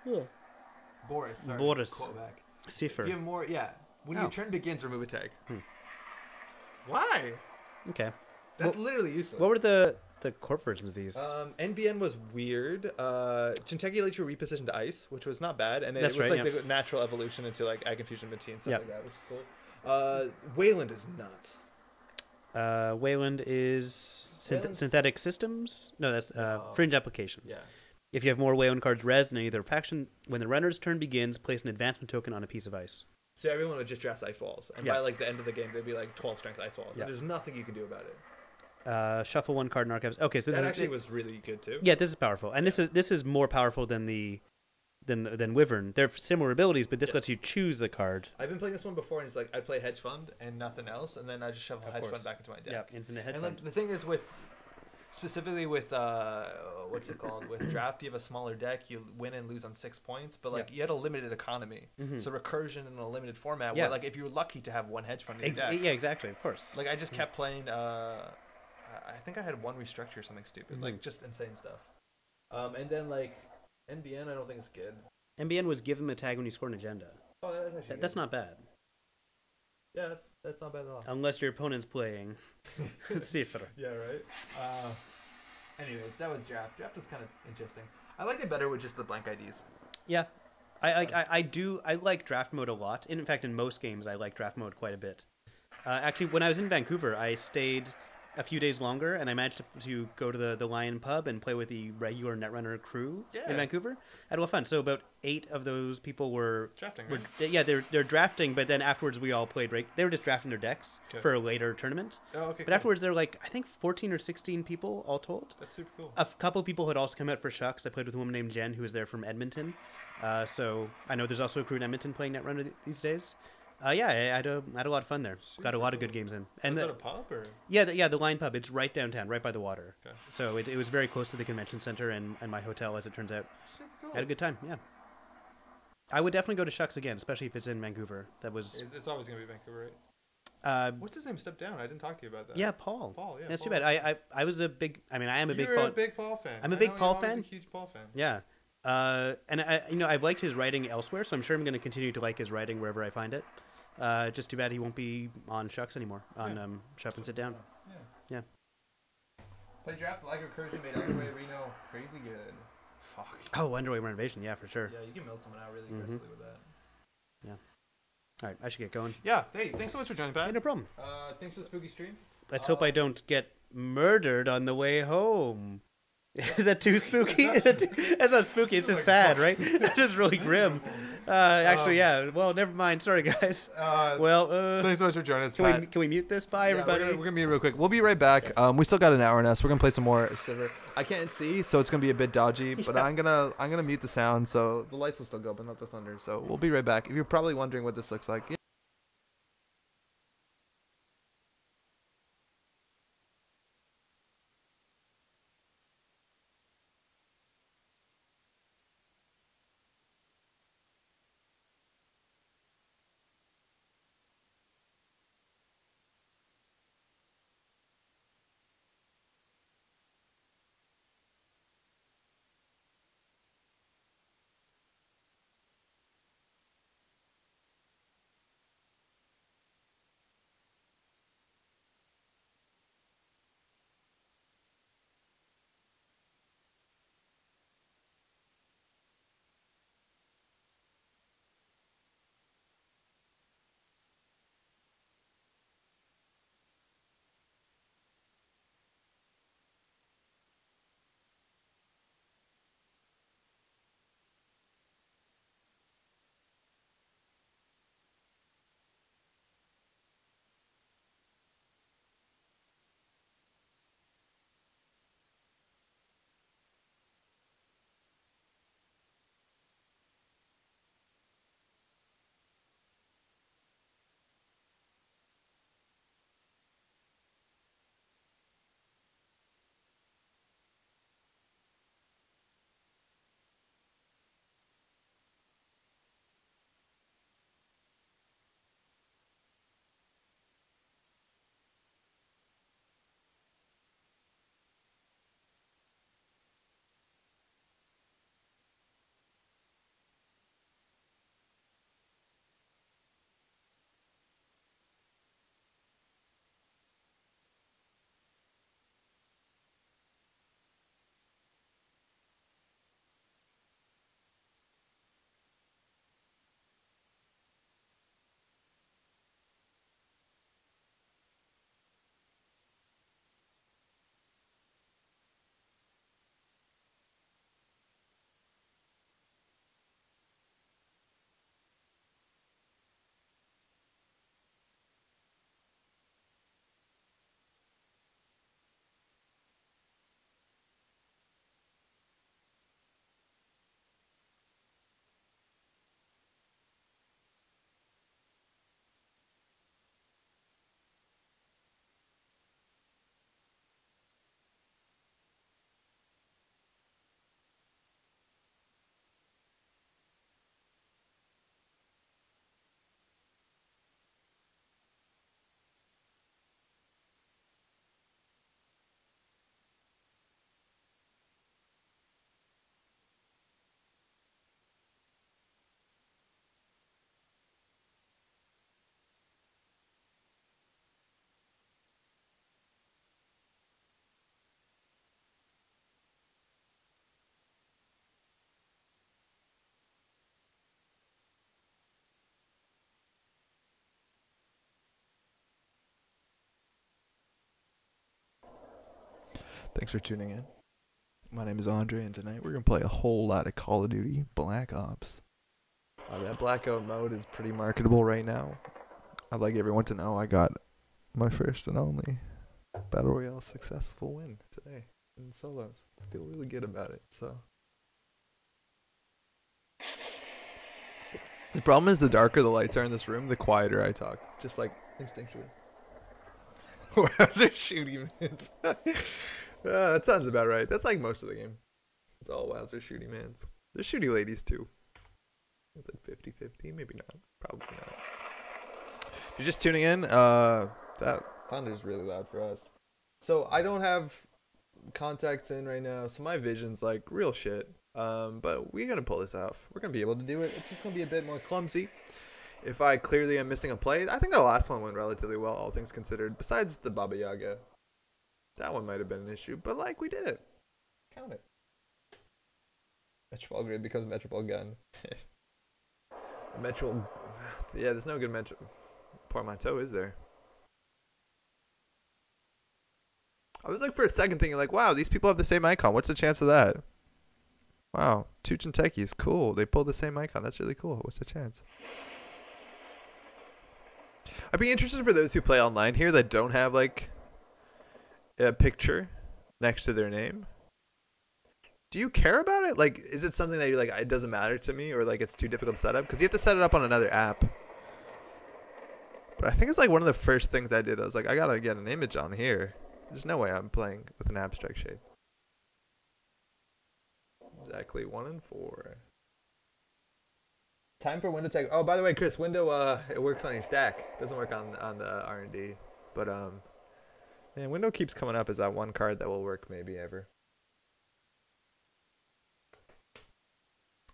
[SPEAKER 2] Yeah.
[SPEAKER 1] Boris. Sorry.
[SPEAKER 2] Boris. Cipher.
[SPEAKER 1] If you have more, when your turn begins, remove a tag. Why?
[SPEAKER 2] Okay.
[SPEAKER 1] That's literally useless.
[SPEAKER 2] What were the corp versions of these?
[SPEAKER 1] NBN was weird. Jinteki let you reposition to ice, which was not bad, and it was like the natural evolution into like Ag Infusion Mati and stuff like that, which is cool. Wayland is nuts.
[SPEAKER 2] Wayland is synthetic systems. No, that's fringe applications.
[SPEAKER 1] Yeah.
[SPEAKER 2] If you have more Wayland cards res in either faction, when the runner's turn begins, place an advancement token on a piece of ice.
[SPEAKER 1] So everyone would just draft ice walls, and by like the end of the game, they'd be like 12 strength ice walls. And there's nothing you can do about it.
[SPEAKER 2] Shuffle one card in archives. Okay, so
[SPEAKER 1] that actually was really good too.
[SPEAKER 2] Yeah, this is powerful, and this is more powerful than than Wyvern. They're similar abilities, but this lets you choose the card.
[SPEAKER 1] I've been playing this one before, and it's like I play hedge fund and nothing else, and then I just shuffle hedge fund back into my deck.
[SPEAKER 2] Yeah, infinite hedge
[SPEAKER 1] fund.
[SPEAKER 2] And
[SPEAKER 1] like the thing is specifically with what's it called, with draft, you have a smaller deck, you win and lose on 6 points, but like you had a limited economy, so recursion in a limited format where like if you're lucky to have one hedge fund in your deck.
[SPEAKER 2] Yeah, exactly, of course.
[SPEAKER 1] Like I just kept playing I think I had one restructure or something stupid, like just insane stuff. And then like NBN, I don't think it's good.
[SPEAKER 2] NBN was give him a tag when you score an agenda.
[SPEAKER 1] Oh, that's actually good.
[SPEAKER 2] That's not bad.
[SPEAKER 1] Yeah, that's not bad at all.
[SPEAKER 2] Unless your opponent's playing Cipher.
[SPEAKER 1] Yeah, right. Anyways, that was draft. Draft was kind of interesting. I like it better with just the blank IDs.
[SPEAKER 2] Yeah, I do. I like draft mode a lot. In fact, in most games, I like draft mode quite a bit. Actually, when I was in Vancouver, I stayed a few days longer, and I managed to go to the Lion Pub and play with the regular Netrunner crew in Vancouver. I had a lot of fun. So about 8 of those people were
[SPEAKER 1] drafting. Right?
[SPEAKER 2] Yeah, they're drafting, but then afterwards we all played. Right, they were just drafting their decks for a later tournament.
[SPEAKER 1] Oh, okay.
[SPEAKER 2] But afterwards, there were like I think 14 or 16 people all told.
[SPEAKER 1] That's super cool.
[SPEAKER 2] A couple of people had also come out for Shucks. I played with a woman named Jen who was there from Edmonton. So I know there's also a crew in Edmonton playing Netrunner these days. Yeah, I had a lot of fun there.
[SPEAKER 1] Super
[SPEAKER 2] Got a lot of good games in. And
[SPEAKER 1] was that a pub or?
[SPEAKER 2] Yeah, the Lion Pub. It's right downtown, right by the water.
[SPEAKER 1] Okay.
[SPEAKER 2] So it was very close to the convention center and my hotel, as it turns out.
[SPEAKER 1] Super cool.
[SPEAKER 2] Had a good time. Yeah. I would definitely go to Shucks again, especially if it's in Vancouver. That was.
[SPEAKER 1] It's always gonna be Vancouver, right? What's his name? Stepped down. I didn't talk to you about that.
[SPEAKER 2] Yeah, Paul.
[SPEAKER 1] Paul. Yeah.
[SPEAKER 2] That's
[SPEAKER 1] Paul.
[SPEAKER 2] too bad. I was a big. I mean, I am a big.
[SPEAKER 1] You're a big Paul fan.
[SPEAKER 2] I'm a big Paul fan.
[SPEAKER 1] I was a huge Paul fan.
[SPEAKER 2] Yeah. And I've liked his writing elsewhere, so I'm sure I'm going to continue to like his writing wherever I find it. Just too bad he won't be on Shucks anymore. On Shop and Sit Down. Yeah.
[SPEAKER 1] Play draft like recursion made Underway Reno crazy good. Fuck.
[SPEAKER 2] Oh, Underway renovation, yeah, for sure.
[SPEAKER 1] Yeah, you can milk someone out really aggressively with that.
[SPEAKER 2] Yeah. All right, I should get going.
[SPEAKER 1] Yeah. Hey, thanks so much for joining, Pat.
[SPEAKER 2] Hey, no problem.
[SPEAKER 1] Thanks for the spooky stream.
[SPEAKER 2] Let's hope I don't get murdered on the way home. Is that too spooky? That's not spooky. It's just sad, right? That's just really grim. Actually, yeah. Well, never mind. Sorry, guys.
[SPEAKER 1] Thanks so much for joining us.
[SPEAKER 2] Can we mute this? Bye, everybody.
[SPEAKER 1] We're gonna mute real quick. We'll be right back. We still got an hour in us. We're gonna play some more Civer. I can't see, so it's gonna be a bit dodgy. But I'm gonna mute the sound, so the lights will still go, but not the thunder. So we'll be right back. If you're probably wondering what this looks like. Thanks for tuning in. My name is Andre, and tonight we're going to play a whole lot of Call of Duty Black Ops. That blackout mode is pretty marketable right now. I'd like everyone to know I got my first and only Battle Royale successful win today in solos. I feel really good about it, so. The problem is the darker the lights are in this room, the quieter I talk. Just like instinctually. Wowzer shooty mans. That sounds about right. That's like most of the game. It's all Wowzer shooty mans. There's shooty ladies too. It's like 50-50, maybe not. Probably not. If you're just tuning in, that thunder's really loud for us. So I don't have contacts in right now, so my vision's like real shit. But we're gonna pull this off. We're gonna be able to do it. It's just gonna be a bit more clumsy. If I clearly am missing a play, I think the last one went relatively well, all things considered. Besides the Baba Yaga, that one might have been an issue, but like we did it. Count it. Metropole grid becomes Metropole gun. Metro, yeah, there's no good Metro portmanteau, is there? I was like for a second thinking like, wow, these people have the same icon. What's the chance of that? Wow, Tooch and Techies, cool. They pulled the same icon. That's really cool. What's the chance? I'd be interested for those who play online here that don't have like a picture next to their name. Do you care about it? Like, is it something that you're like, it doesn't matter to me, or like it's too difficult to set up? Because you have to set it up on another app. But I think it's like one of the first things I did. I was like, I gotta get an image on here. There's no way I'm playing with an abstract shape. Exactly 1 and 4. Time for window tag. Oh, by the way, Chris, window it works on your stack. It doesn't work on the R&D. But man, window keeps coming up as that one card that will work maybe ever.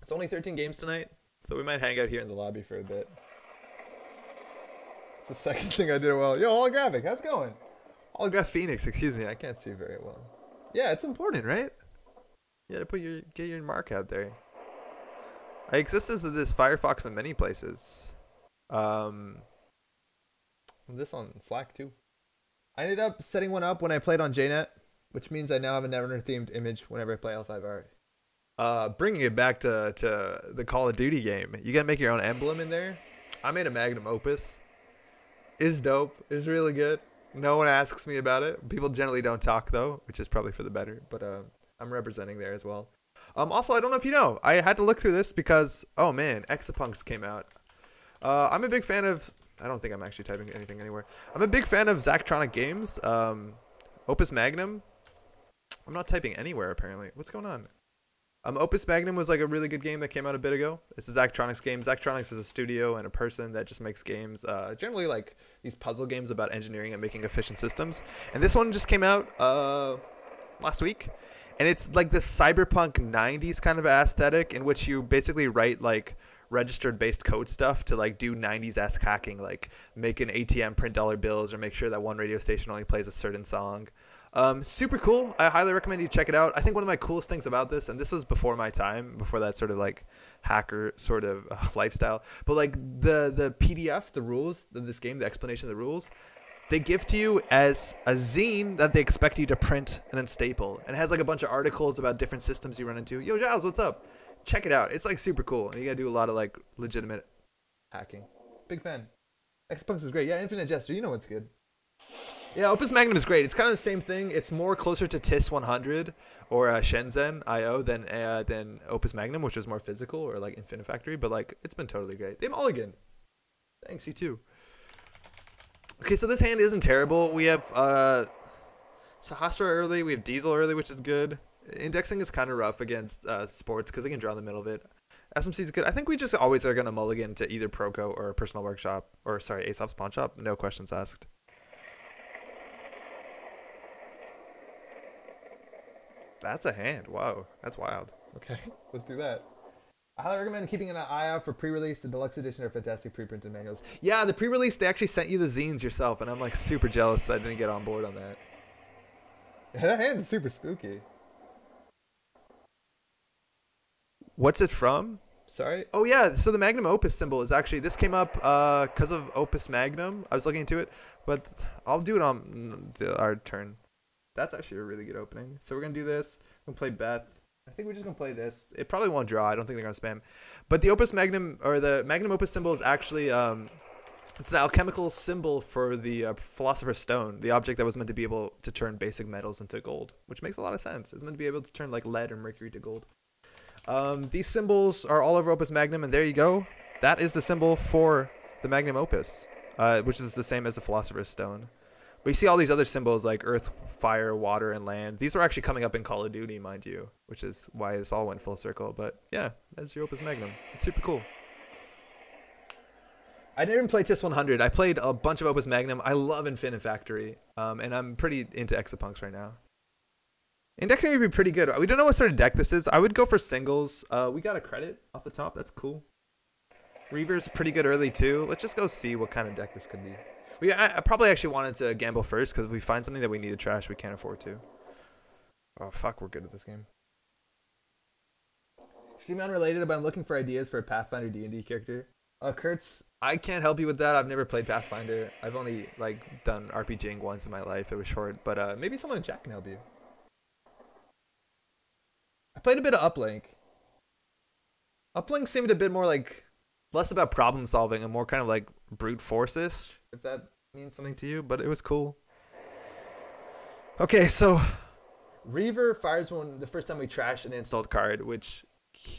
[SPEAKER 1] It's only 13 games tonight, so we might hang out here in the lobby for a bit. It's the second thing I did well. Yo, holographic, how's it going? Holograph Phoenix, excuse me, I can't see very well. Yeah, it's important, right? You gotta get your mark out there. I exist as this Firefox in many places. This on Slack too. I ended up setting one up when I played on JNet, which means I now have a Netrunner themed image whenever I play L5R. Bringing it back to the Call of Duty game, you gotta make your own emblem in there. I made a Magnum Opus. Is dope. Is really good. No one asks me about it. People generally don't talk though, which is probably for the better. But I'm representing there as well. Also, I don't know if you know, I had to look through this because, oh man, Exapunks came out. I'm a big fan of, I don't think I'm actually typing anything anywhere. I'm a big fan of Zachtronic games. Opus Magnum. I'm not typing anywhere apparently. What's going on? Opus Magnum was like a really good game that came out a bit ago. It's a Zachtronics game. Zachtronics is a studio and a person that just makes games, generally like these puzzle games about engineering and making efficient systems. And this one just came out last week. And it's like this cyberpunk 90s kind of aesthetic in which you basically write like registered based code stuff to like do 90s-esque hacking, like make an ATM print dollar bills or make sure that one radio station only plays a certain song. Super cool. I highly recommend you check it out. I think one of my coolest things about this, and this was before my time, before that sort of like hacker sort of lifestyle, but like the PDF, the rules of this game, the explanation of the rules, they give to you as a zine that they expect you to print and then staple. And it has like a bunch of articles about different systems you run into. Yo, Giles, what's up? Check it out. It's like super cool. And you gotta do a lot of like legitimate hacking. Big fan. Xpunks is great. Yeah, Infinite Jester, you know what's good. Yeah, Opus Magnum is great. It's kind of the same thing. It's more closer to TIS 100 or Shenzhen IO than Opus Magnum, which is more physical, or like Infinite Factory. But like, it's been totally great. They mulligan. Thanks, you too. Okay, so this hand isn't terrible. We have Sahasra early. We have Diesel early, which is good. Indexing is kind of rough against sports because they can draw in the middle of it. SMC is good. I think we just always are going to mulligan to either Proco or Personal Workshop. Or, sorry, Aesop's Pawn Shop. No questions asked. That's a hand. Wow. That's wild. Okay, let's do that. I highly recommend keeping an eye out for pre-release, the deluxe edition, or fantastic pre-printed manuals. Yeah, the pre-release, they actually sent you the zines yourself, and I'm like super jealous that I didn't get on board on that. Yeah, that hand is super spooky. What's it from? Sorry? Oh yeah, so the Magnum Opus symbol is actually, this came up because of Opus Magnum. I was looking into it, but I'll do it on our turn. That's actually a really good opening. So we're going to do this. We're going to play Beth. I think we're just going to play this. It probably won't draw. I don't think they're going to spam. But the Opus Magnum, or the Magnum Opus symbol is actually, it's an alchemical symbol for the Philosopher's Stone, the object that was meant to be able to turn basic metals into gold, which makes a lot of sense. It's meant to be able to turn like lead or mercury to gold. These symbols are all over Opus Magnum, and there you go. That is the symbol for the Magnum Opus, which is the same as the Philosopher's Stone. But you see all these other symbols like earth, fire, water, and land. These were actually coming up in Call of Duty, mind you, which is why this all went full circle. But yeah, that's your Opus Magnum. It's super cool. I didn't even play TIS 100. I played a bunch of Opus Magnum. I love Infinite Factory, and I'm pretty into Exapunks right now. Indexing would be pretty good. We don't know what sort of deck this is. I would go for singles. We got a credit off the top. That's cool. Reaver's pretty good early too. Let's just go see what kind of deck this could be. I probably actually wanted to gamble first because if we find something that we need to trash, we can't afford to. Oh, fuck. We're good at this game. Stream unrelated, but I'm looking for ideas for a Pathfinder D&D character. Kurtz, I can't help you with that. I've never played Pathfinder. I've only like done RPGing once in my life. It was short, but maybe someone in chat can help you. I played a bit of Uplink. Uplink seemed a bit more like less about problem solving and more kind of like brute forces, if that means something to you, but it was cool. Okay, so Reaver fires one the first time we trash an installed card, which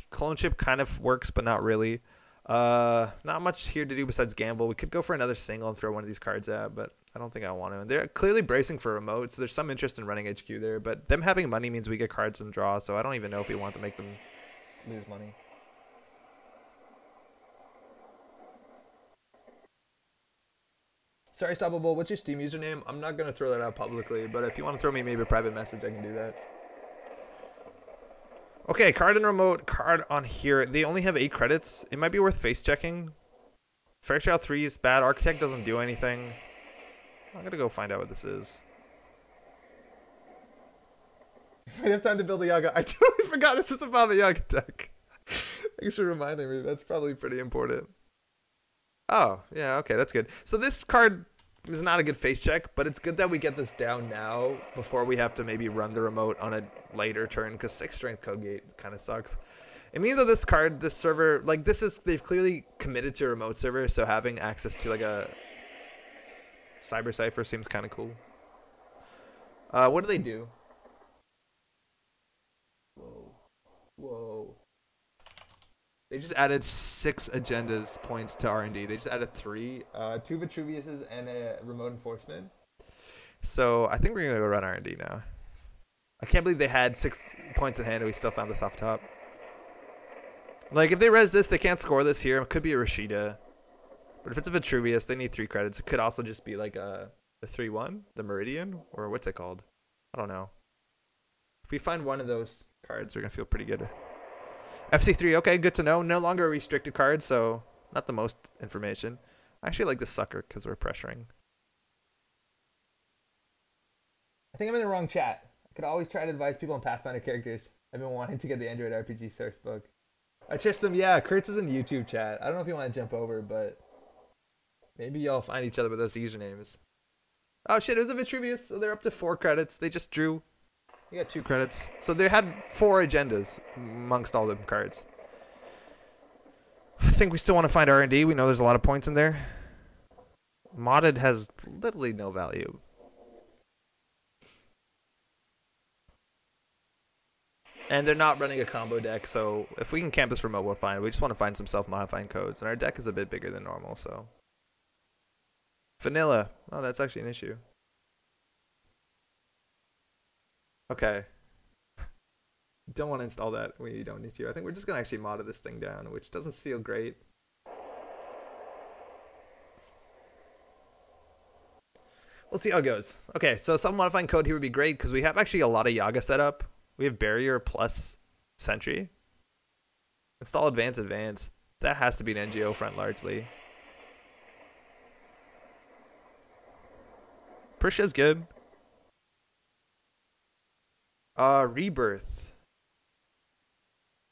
[SPEAKER 1] clone chip kind of works, but not really. Not much here to do besides gamble. We could go for another single and throw one of these cards out, but I don't think I want to. And they're clearly bracing for remote, so there's some interest in running HQ there, but them having money means we get cards and draw, so I don't even know if we want to make them lose money. Sorry, Stoppable, what's your Steam username? I'm not going to throw that out publicly, but if you want to throw me maybe a private message, I can do that. Okay, card and remote, card on here. They only have 8 credits. It might be worth face checking. Fairchild 3 is bad. Architect doesn't do anything. I'm going to go find out what this is. If I have time to build a Yaga. I totally forgot this is about the Yaga deck. Thanks for reminding me. That's probably pretty important. Oh, yeah, okay, that's good. So this card is not a good face check, but it's good that we get this down now before we have to maybe run the remote on a later turn, because 6 strength Kogate kind of sucks. It means that this card, this server, like they've clearly committed to a remote server, so having access to like a Cyber Cipher seems kind of cool. What do they do? Whoa. Whoa. They just added 6 agendas points to R&D. They just added 3. 2 Vitruviuses and a remote enforcement. So I think we're going to go run R&D now. I can't believe they had 6 points in hand and we still found this off top. Like, if they res this, they can't score this here. It could be a Rashida. But if it's a Vitruvius, they need 3 credits. It could also just be like the 3-1, the Meridian, or what's it called? I don't know. If we find one of those cards, we're going to feel pretty good. FC3, okay, good to know. No longer a restricted card, so not the most information. I actually like this sucker because we're pressuring. I think I'm in the wrong chat. I could always try to advise people on Pathfinder characters. I've been wanting to get the Android RPG source book. I checked some, yeah, Kurtz is in YouTube chat. I don't know if you want to jump over, but maybe y'all find each other with those usernames. Oh shit, it was a Vitruvius, so they're up to 4 credits. They just drew. You got 2 credits. So they had 4 agendas amongst all the cards. I think we still want to find R&D. We know there's a lot of points in there. Modded has literally no value. And they're not running a combo deck, so if we can camp this remote, we'll find it. We just want to find some self-modifying codes. And our deck is a bit bigger than normal, so. Vanilla. Oh, that's actually an issue. Okay. Don't want to install that. We don't need to. I think we're just going to actually mod this thing down, which doesn't feel great. We'll see how it goes. Okay, so some modifying code here would be great because we have actually a lot of Yaga set up. We have Barrier plus Sentry. Install Advance. That has to be an NGO front largely. Prisha's good. Rebirth.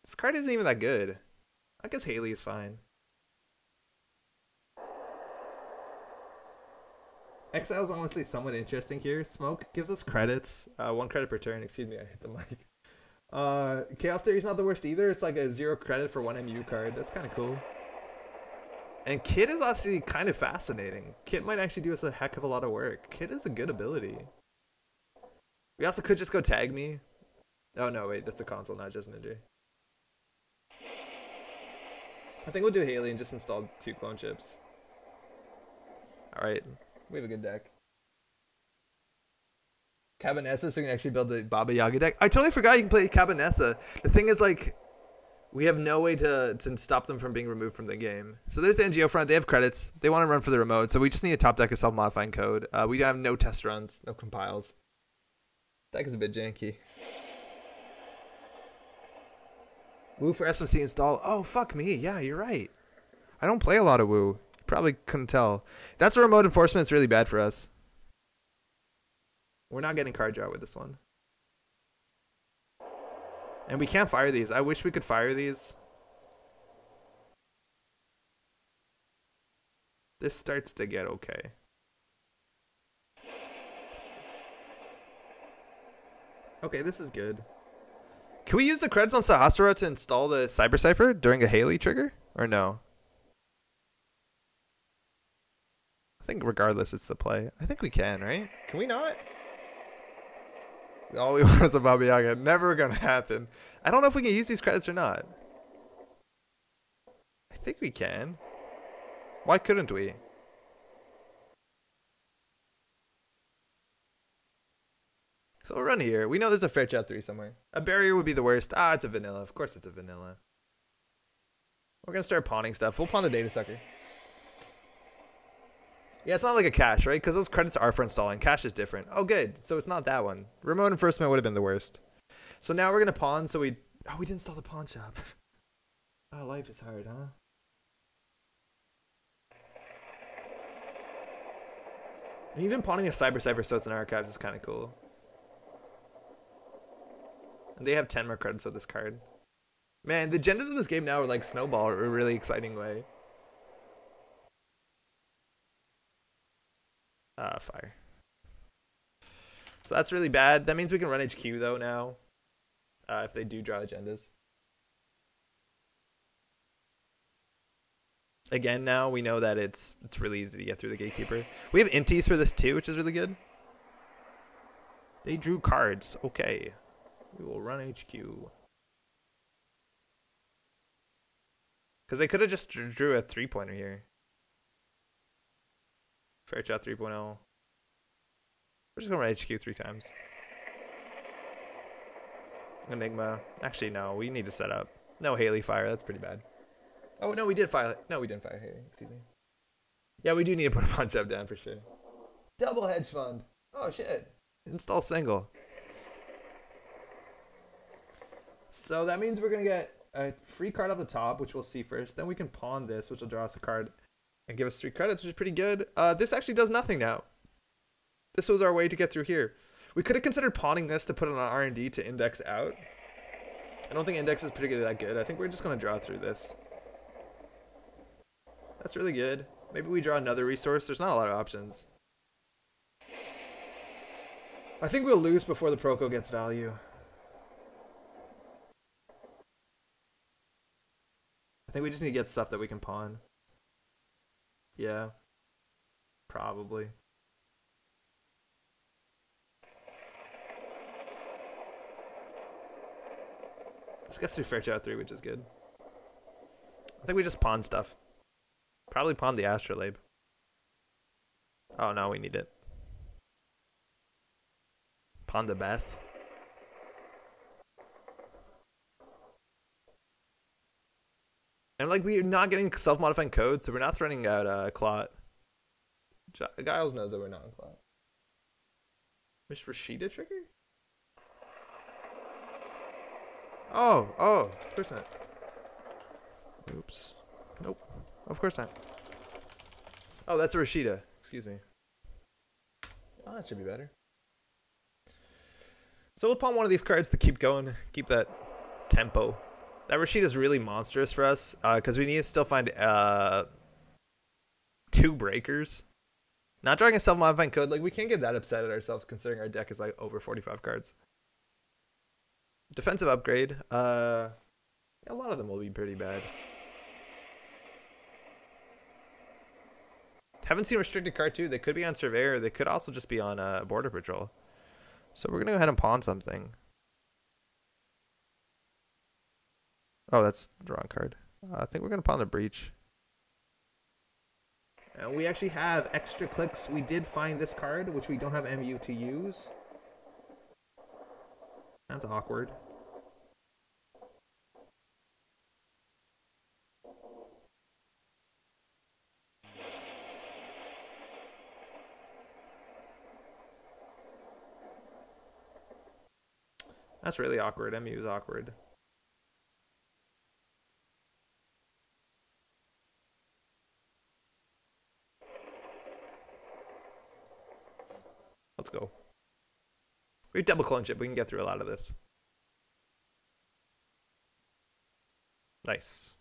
[SPEAKER 1] This card isn't even that good. I guess Haley is fine. Exile's honestly somewhat interesting here. Smoke gives us credits. 1 credit per turn. Excuse me, I hit the mic. Chaos Theory's not the worst either. It's like a 0 credit for 1 MU card. That's kind of cool. And Kit is actually kind of fascinating. Kit might actually do us a heck of a lot of work. Kit is a good ability. We also could just go Tag Me. Oh no, wait, that's a console, not just Ninja. I think we'll do Haley and just install 2 clone chips. Alright, we have a good deck. Cabanessa, so we can actually build the Baba Yaga deck. I totally forgot you can play Cabanessa. The thing is, like, we have no way to stop them from being removed from the game. So there's the NGO front. They have credits. They want to run for the remote, so we just need a top deck of self-modifying code. We have no test runs, no compiles. Deck is a bit janky. Woo for SMC install. Oh, fuck me. Yeah, you're right. I don't play a lot of Woo. You probably couldn't tell. That's a remote enforcement. It's really bad for us. We're not getting card draw with this one. And we can't fire these. I wish we could fire these. This starts to get okay. Okay, this is good. Can we use the credits on Sahasrara to install the Cyber Cipher during a Haley trigger? Or no? I think regardless it's the play. I think we can, right? Can we not? All we want is a Baba Yaga. Never gonna happen. I don't know if we can use these credits or not. I think we can. Why couldn't we? So we'll run here. We know there's a Fair Chat 3 somewhere. A barrier would be the worst. Ah, it's a vanilla. Of course it's a vanilla. We're going to start pawning stuff. We'll pawn the Data Sucker. Yeah, it's not like a cache, right? Because those credits are for installing. Cache is different. Oh, good. So it's not that one. Remote enforcement would have been the worst. So now we're going to pawn. So we... Oh, we didn't install the pawn shop. Oh, life is hard, huh? And even pawning a Cyber Cipher so it's in archives is kind of cool. And they have 10 more credits with this card. Man, the agendas of this game now are like snowball in a really exciting way. Fire. So that's really bad. That means we can run HQ though now. If they do draw agendas. Again, now we know that it's really easy to get through the Gatekeeper. We have inties for this too, which is really good. They drew cards. Okay. We will run HQ. Because they could have just drew a 3-pointer here. Fair Chat 3.0. We're just going to run HQ 3 times. Enigma. Actually, no. We need to set up. No Haley fire. That's pretty bad. Oh, no, we did fire. No, we didn't fire Haley. Excuse me. Yeah, we do need to put a punch up down for sure. Double hedge fund. Oh, shit. Install single. So that means we're going to get a free card off the top, which we'll see first. Then we can pawn this, which will draw us a card and give us 3 credits, which is pretty good. This actually does nothing now. This was our way to get through here. We could have considered pawning this to put it on R&D to index out. I don't think index is particularly that good. I think we're just going to draw through this. That's really good. Maybe we draw another resource. There's not a lot of options. I think we'll lose before the Proco gets value. I think we just need to get stuff that we can pawn. Yeah. Probably. This gets through Fair Chat 3, which is good. I think we just pawn stuff. Probably pawn the Astrolabe. Oh, no, we need it. Pawn the Beth. And like we're not getting self-modifying code, so we're not threatening out Clot. Giles knows that we're not in Clot. Miss Rashida trigger? Oh, of course not. Oops. Nope. Of course not. Oh, that's a Rashida. Excuse me. Oh, that should be better. So we'll pawn one of these cards to keep going, keep that tempo. That Rashida is really monstrous for us, because we need to still find 2 breakers. Not drawing a self-modifying code, like we can't get that upset at ourselves considering our deck is like over 45 cards. Defensive upgrade. A lot of them will be pretty bad. Haven't seen restricted card 2. They could be on Surveyor. They could also just be on Border Patrol. So we're gonna go ahead and pawn something. Oh, that's the wrong card. I think we're gonna pawn the Breach. And we actually have extra clicks. We did find this card, which we don't have MU to use. That's awkward. That's really awkward. MU is awkward. Let's go. We have double clone chip. We can get through a lot of this. Nice.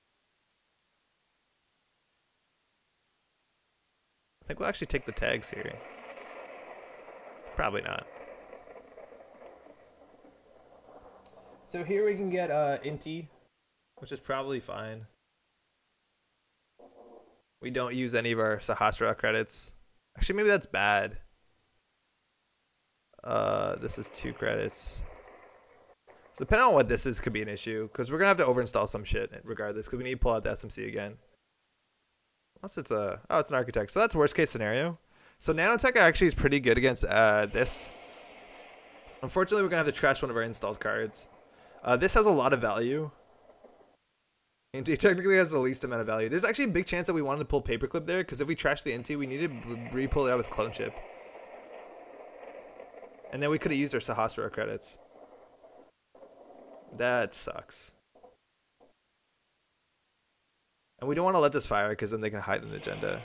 [SPEAKER 1] I think we'll actually take the tags here. Probably not. So here we can get Inti, which is probably fine. We don't use any of our Sahasrara credits. Actually, maybe that's bad. This is 2 credits. So depending on what this is could be an issue, because we're going to have to overinstall some shit regardless, because we need to pull out the SMC again. Unless it's a... Oh, it's an Architect. So that's worst case scenario. So Nanotech actually is pretty good against this. Unfortunately, we're going to have to trash one of our installed cards. This has a lot of value. Inti technically has the least amount of value. There's actually a big chance that we wanted to pull Paperclip there, because if we trash the Inti, we need to re-pull it out with Clone Chip. And then we could have used our Sahasrara credits. That sucks. And we don't want to let this fire, because then they can hide an agenda.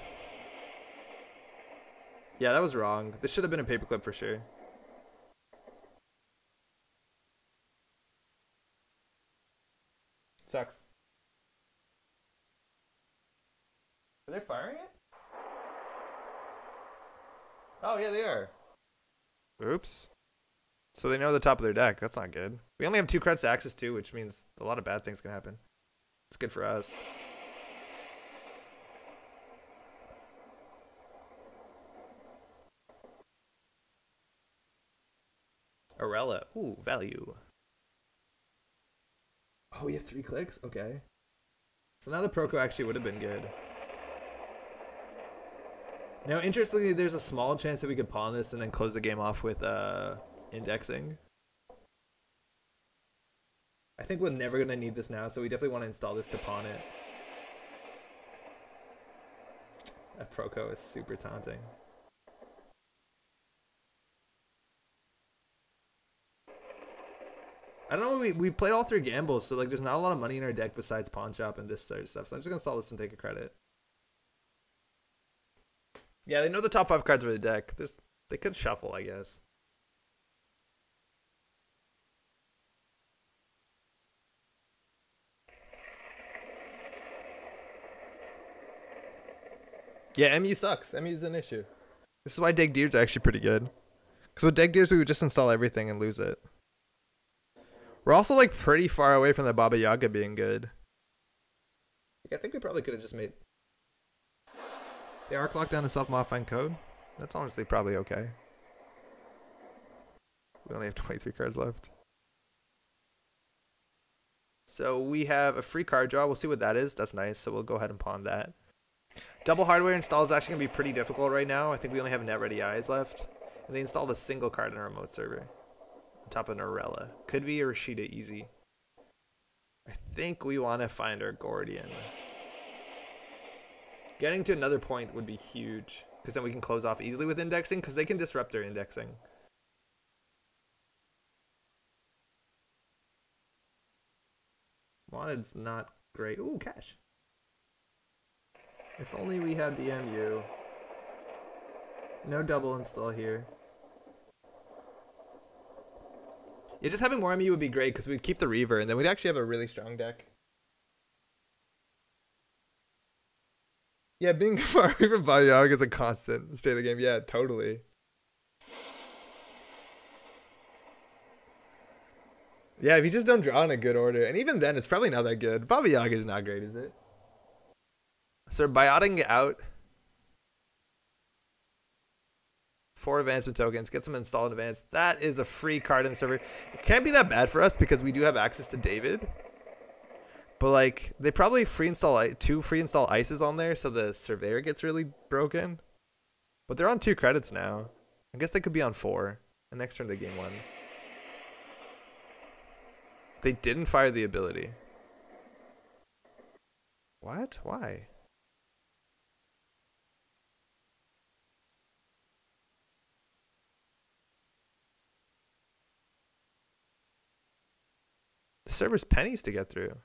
[SPEAKER 1] Yeah, that was wrong. This should have been a Paperclip for sure. Sucks. Are they firing it? Oh, yeah, they are. Oops. So they know the top of their deck. That's not good. We only have 2 credits to access to, which means a lot of bad things can happen. It's good for us. Arella. Ooh, value. Oh, we have 3 clicks? Okay. So now the Proco actually would have been good. Now, interestingly, there's a small chance that we could pawn this and then close the game off with indexing. I think we're never going to need this now, so we definitely want to install this to pawn it. That Proco is super taunting. I don't know, we played all 3 gambles, so like there's not a lot of money in our deck besides Pawn Shop and this sort of stuff. So I'm just going to install this and take a credit. Yeah, they know the top 5 cards of the deck. They could shuffle, I guess. Yeah, MU sucks. MU is an issue. This is why Dag Deers are actually pretty good. Because with Dag Deers, we would just install everything and lose it. We're also like pretty far away from the Baba Yaga being good. I think we probably could have just made... The Arc Lockdown and self-modifying code? That's honestly probably okay. We only have 23 cards left. So we have a free card draw. We'll see what that is. That's nice. So we'll go ahead and pawn that. Double hardware install is actually going to be pretty difficult right now. I think we only have net ready eyes left. And they installed a single card in our remote server. On top of Norella. Could be a Rashida easy. I think we want to find our Gordian. Getting to another point would be huge, because then we can close off easily with indexing, because they can disrupt their indexing. Wanted's not great. Ooh, cash. If only we had the MU. No double install here. Yeah, just having more MU would be great, because we'd keep the Reaver, and then we'd actually have a really strong deck. Yeah, being far away from Yaga is a constant state of the game. Yeah, totally. Yeah, if you just don't draw in a good order, and even then, it's probably not that good. Baba Yaga is not great, is it? So bioting out 4 advancement tokens, get some installed in advance. That is a free card in the server. It can't be that bad for us because we do have access to David. But like, they probably two free install ices on there, so the surveyor gets really broken. But they're on 2 credits now. I guess they could be on 4. And next turn they gain 1. They didn't fire the ability. What? Why? The server's pennies to get through.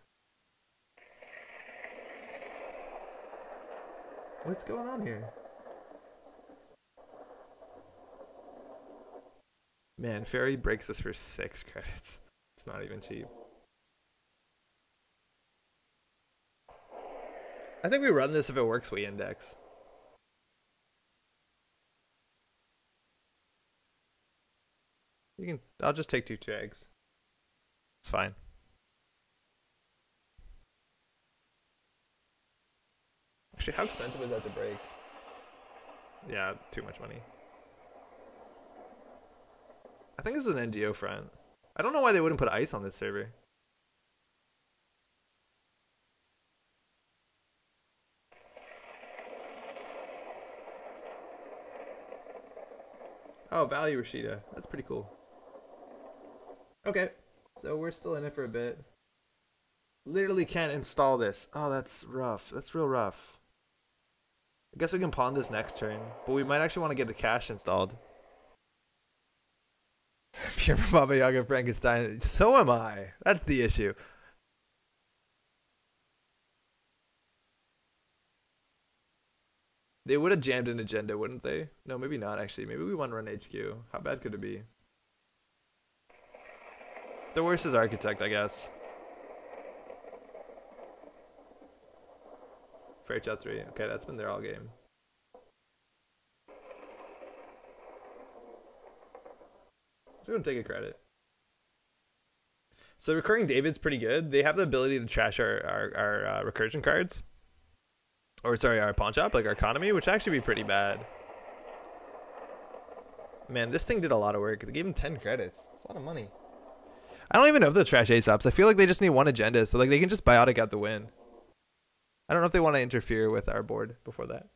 [SPEAKER 1] What's going on here? Man, Fairy breaks this for 6 credits. It's not even cheap. I think we run this. If it works, we index. I'll just take 2 tags. It's fine. Actually, how expensive is that to break? Yeah, too much money. I think this is an NGO front. I don't know why they wouldn't put ice on this server. Oh, value Rashida. That's pretty cool. Okay, so we're still in it for a bit. Literally can't install this. Oh, that's rough. That's real rough. I guess we can pawn this next turn, but we might actually want to get the cash installed. Pure Baba Yaga Frankenstein. So am I. That's the issue. They would have jammed an agenda, wouldn't they? No, maybe not, actually. Maybe we want to run HQ. How bad could it be? The worst is Architect, I guess. Fairchild 3. Okay, that's been there all game. So we're going to take a credit. So Recurring David's pretty good. They have the ability to trash our recursion cards. Or sorry, our pawn shop, like our economy, which actually be pretty bad. Man, this thing did a lot of work. They gave him 10 credits. That's a lot of money. I don't even know if they'll trash Aesops. I feel like they just need 1 agenda, so like they can just biotic out the win. I don't know if they want to interfere with our board before that.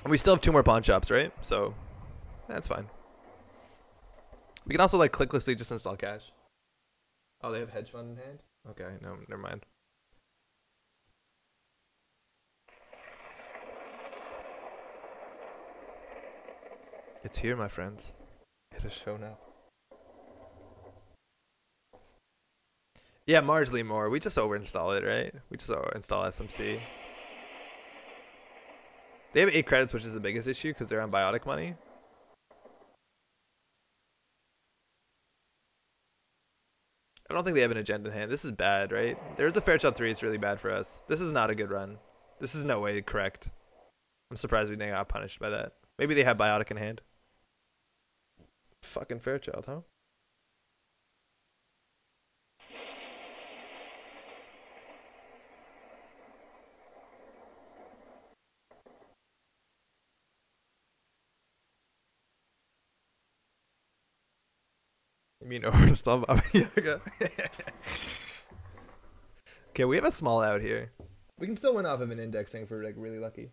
[SPEAKER 1] And we still have 2 more pawn shops, right? So that's fine. We can also like clicklessly just install cash. Oh, they have hedge fund in hand? Okay, no, never mind. It's here, my friends. It has shown up. Yeah, marginally more. We just overinstall it, right? We just install SMC. They have 8 credits, which is the biggest issue because they're on biotic money. I don't think they have an agenda in hand. This is bad, right? There's a Fairchild 3. It's really bad for us. This is not a good run. This is no way correct. I'm surprised we didn't got punished by that. Maybe they have biotic in hand. Fucking Fairchild, huh? You mean overinstall Baba Yaga? Okay, we have a small out here. We can still win off of an indexing if we're like really lucky.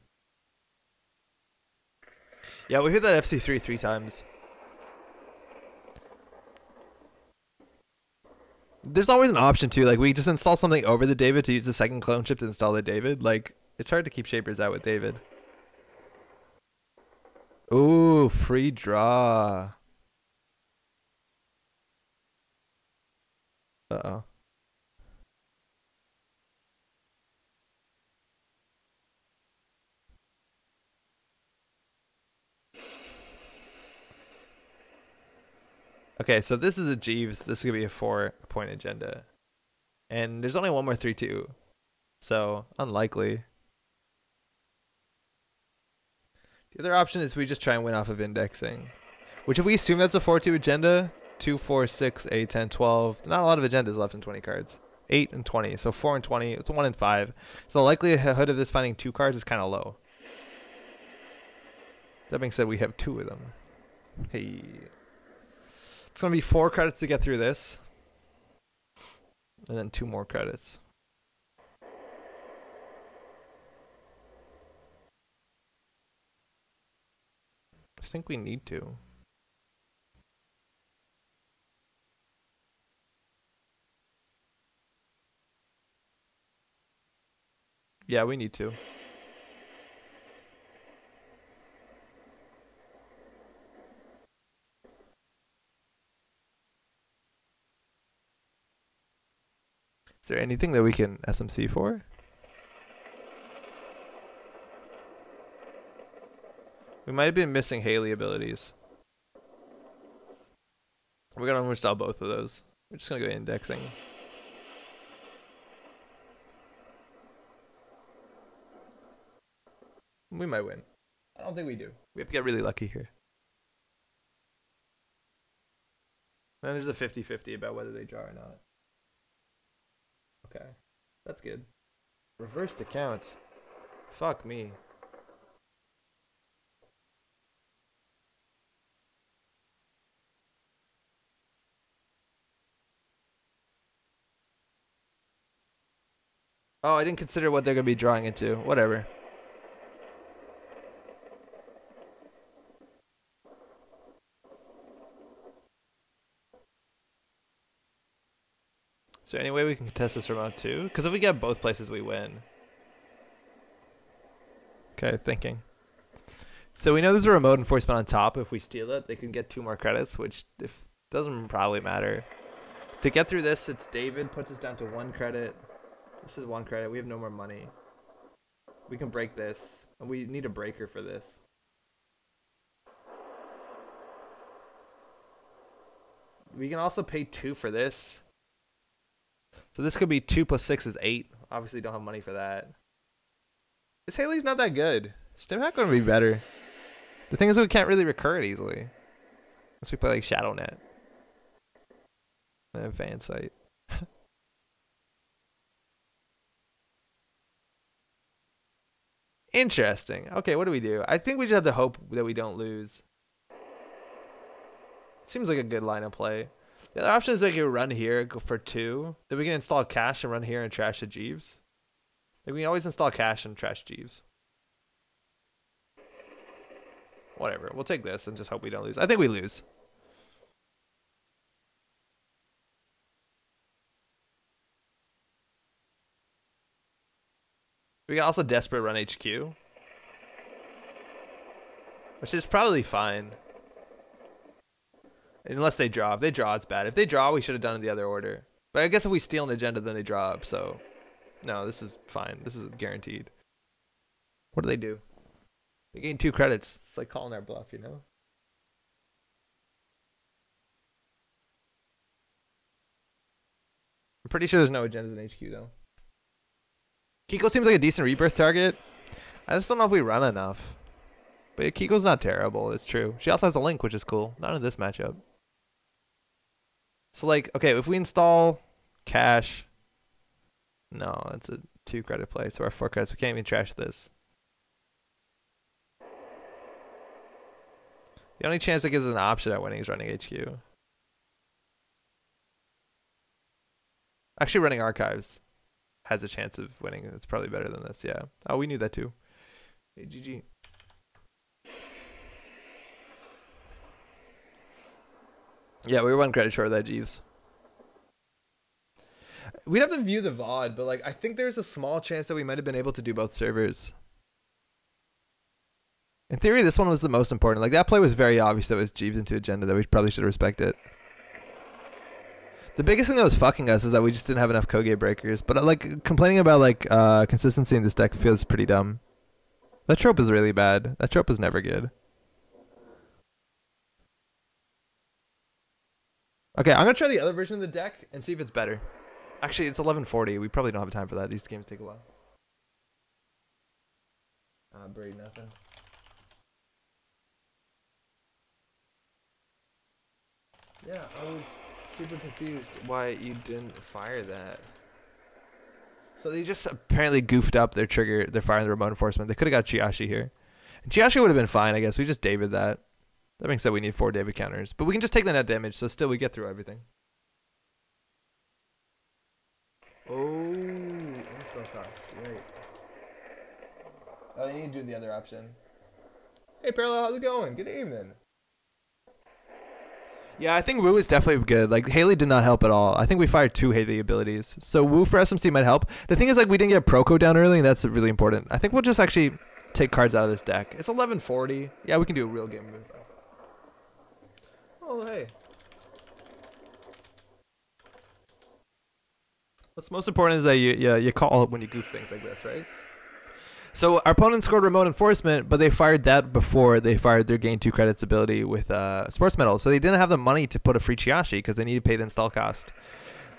[SPEAKER 1] Yeah, we hit that FC3 3 times. There's always an option too. Like we just install something over the David to use the second clone chip to install the David. Like it's hard to keep shapers out with David. Ooh, free draw. Uh-oh. Okay, so this is a Jeeves. This is going to be a 4-point agenda. And there's only one more 3-2. So, unlikely. The other option is we just try and win off of indexing. Which if we assume that's a 4-2 agenda, 2, 4, 6, 8, 10, 12. Not a lot of agendas left in 20 cards. 8 and 20. So 4 and 20. It's 1 and 5. So the likelihood of this finding 2 cards is kind of low. That being said, we have 2 of them. Hey. It's going to be 4 credits to get through this. And then 2 more credits. I think we need to. Yeah, we need to. Is there anything that we can SMC for? We might have been missing Haley abilities. We're going to install both of those. We're just going to go indexing. We might win. I don't think we do. We have to get really lucky here. And there's a 50-50 about whether they draw or not. Okay. That's good. Reversed accounts. Fuck me. Oh, I didn't consider what they're going to be drawing into. Whatever. Is there any way we can contest this remote too? Because if we get both places, we win. Okay, thinking. So we know there's a remote enforcement on top. If we steal it, they can get 2 more credits, which doesn't probably matter. To get through this, it's David puts us down to 1 credit. This is 1 credit. We have no more money. We can break this. And we need a breaker for this. We can also pay 2 for this. So this could be 2 plus 6 is 8. Obviously don't have money for that. This Haley's not that good. Stim Hack going to be better. The thing is we can't really recur it easily. Unless we play like Shadow Net. And Fan Sight. Interesting. Okay, what do we do? I think we just have to hope that we don't lose. Seems like a good line of play. The other option is we can run here, go for 2. Then we can install cash and run here and trash the Jeeves. Like we can always install cash and trash Jeeves. Whatever. We'll take this and just hope we don't lose. I think we lose. We can also desperate run HQ. Which is probably fine. Unless they draw. If they draw, it's bad. If they draw, we should have done it in the other order. But I guess if we steal an agenda, then they draw up. So, no, this is fine. This is guaranteed. What do they do? They gain 2 credits. It's like calling our bluff, you know? I'm pretty sure there's no agendas in HQ, though. Kiko seems like a decent rebirth target. I just don't know if we run enough. But Kiko's not terrible. It's true. She also has a link, which is cool. Not in this matchup. So, like, okay, if we install cash. No, it's a 2 credit play. So our 4 credits. We can't even trash this. The only chance it gives us an option at winning is running HQ. Actually, running archives has a chance of winning. It's probably better than this, yeah. Oh, we knew that too. Hey, GG. Yeah, we were 1 credit short of that, Jeeves. We'd have to view the VOD, but like I think there's a small chance that we might have been able to do both servers. In theory, this one was the most important. Like that play was very obvious that it was Jeeves into agenda that we probably should respect it. The biggest thing that was fucking us is that we just didn't have enough Koge breakers. But like complaining about like consistency in this deck feels pretty dumb. That trope is really bad. That trope is never good. Okay, I'm gonna try the other version of the deck and see if it's better. Actually, it's 11:40. We probably don't have time for that. These games take a while. Braid nothing. Yeah, I was super confused why you didn't fire that. So they just apparently goofed up their trigger. They're firing the remote enforcement. They could have got Chiashi here. And Chiashi would have been fine, I guess. We just David that. That being said, we need 4 David counters. But we can just take the net damage, so still we get through everything. Oh, install cost. Right. Oh, you need to do the other option. Hey, Parallel, how's it going? Good evening. Yeah, I think Wu is definitely good. Like, Haley did not help at all. I think we fired 2 Haley abilities. So Wu for SMC might help. The thing is, like, we didn't get Proco down early, and that's really important. I think we'll just actually take cards out of this deck. It's 1140. Yeah, we can do a real game. Oh, hey. What's most important is that you call when you goof things like this, right? So our opponent scored remote enforcement, but they fired that before they fired their gain 2 credits ability with sports medal. So they didn't have the money to put a free Chiashi because they needed to pay the install cost.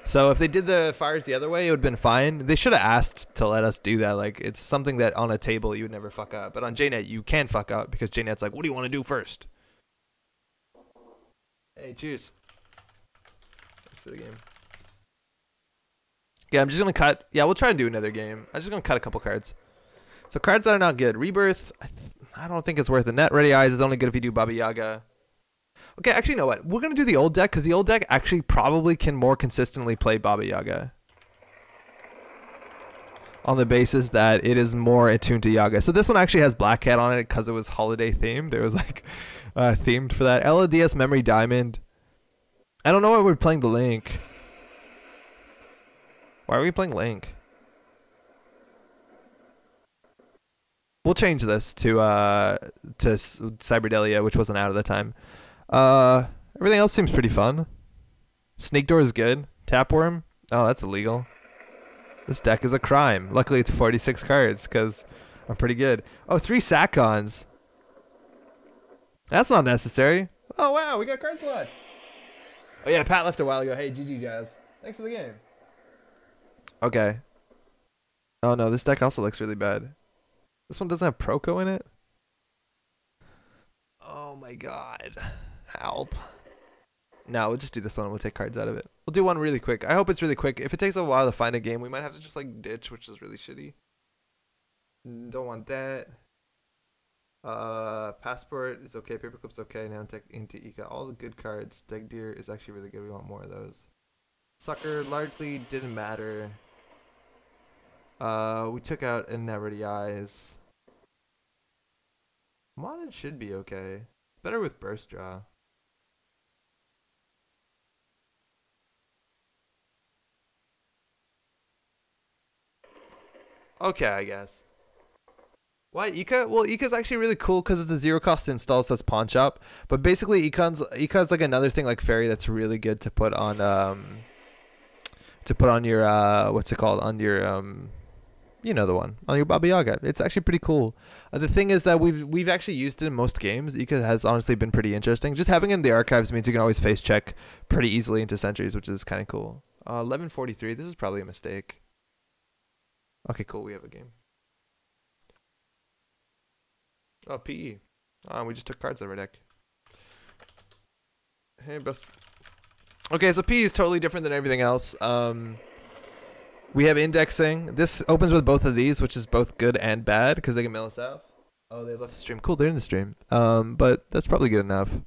[SPEAKER 1] So if they did the fires the other way, it would have been fine. They should have asked to let us do that. Like, it's something that on a table you would never fuck up. But on JNet, you can fuck up because JNet's like, what do you want to do first? Hey, cheers. Thanks for the game. Yeah, I'm just going to cut. Yeah, we'll try to do another game. I'm just going to cut a couple cards. So cards that are not good. Rebirth, I don't think it's worth it. Net Ready Eyes is only good if you do Baba Yaga. Okay, actually, you know what? We're going to do the old deck because the old deck actually probably can more consistently play Baba Yaga. On the basis that it is more attuned to Yaga. So this one actually has Black Cat on it because it was holiday themed. It was like themed for that. LODS Memory Diamond. I don't know why we're playing the Link. Why are we playing Link? We'll change this to Cyberdelia, which wasn't out at the time. Everything else seems pretty fun. Sneak Door is good. Tapworm? Oh, that's illegal. This deck is a crime. Luckily, it's 46 cards because I'm pretty good. Oh, 3 Sakons. That's not necessary. Oh, wow, we got card slots. Oh, yeah, Pat left a while ago. Hey, GG Jazz. Thanks for the game. Okay. Oh, no, this deck also looks really bad. This one doesn't have Proco in it? Oh my god. Help. No, we'll just do this one and we'll take cards out of it. We'll do one really quick. I hope it's really quick. If it takes a while to find a game, we might have to just like ditch, which is really shitty. Don't want that. Passport is okay. Paperclip's okay. Now into Ika. All the good cards. Deck Deer is actually really good. We want more of those. Sucker largely didn't matter. We took out Inevity Eyes. Modded should be okay. Better with Burst Draw. Okay, I guess. Why Ika? Well, Ika's actually really cool because it's a 0 cost install, so it's pawn shop. But basically, Ika's like another thing like Fairy that's really good to put on your what's it called, on your you know the one, on your Baba Yaga. It's actually pretty cool. The thing is that we've actually used it in most games. Ika has honestly been pretty interesting. Just having it in the archives means you can always face check pretty easily into Sentries, which is kind of cool. 1143. This is probably a mistake. Okay, cool. We have a game. Oh, PE. We just took cards out of our deck. Hey, best. Okay, so PE is totally different than everything else. We have indexing. This opens with both of these, which is both good and bad because they can mill us out. Oh, they left the stream. Cool, they're in the stream. But that's probably good enough.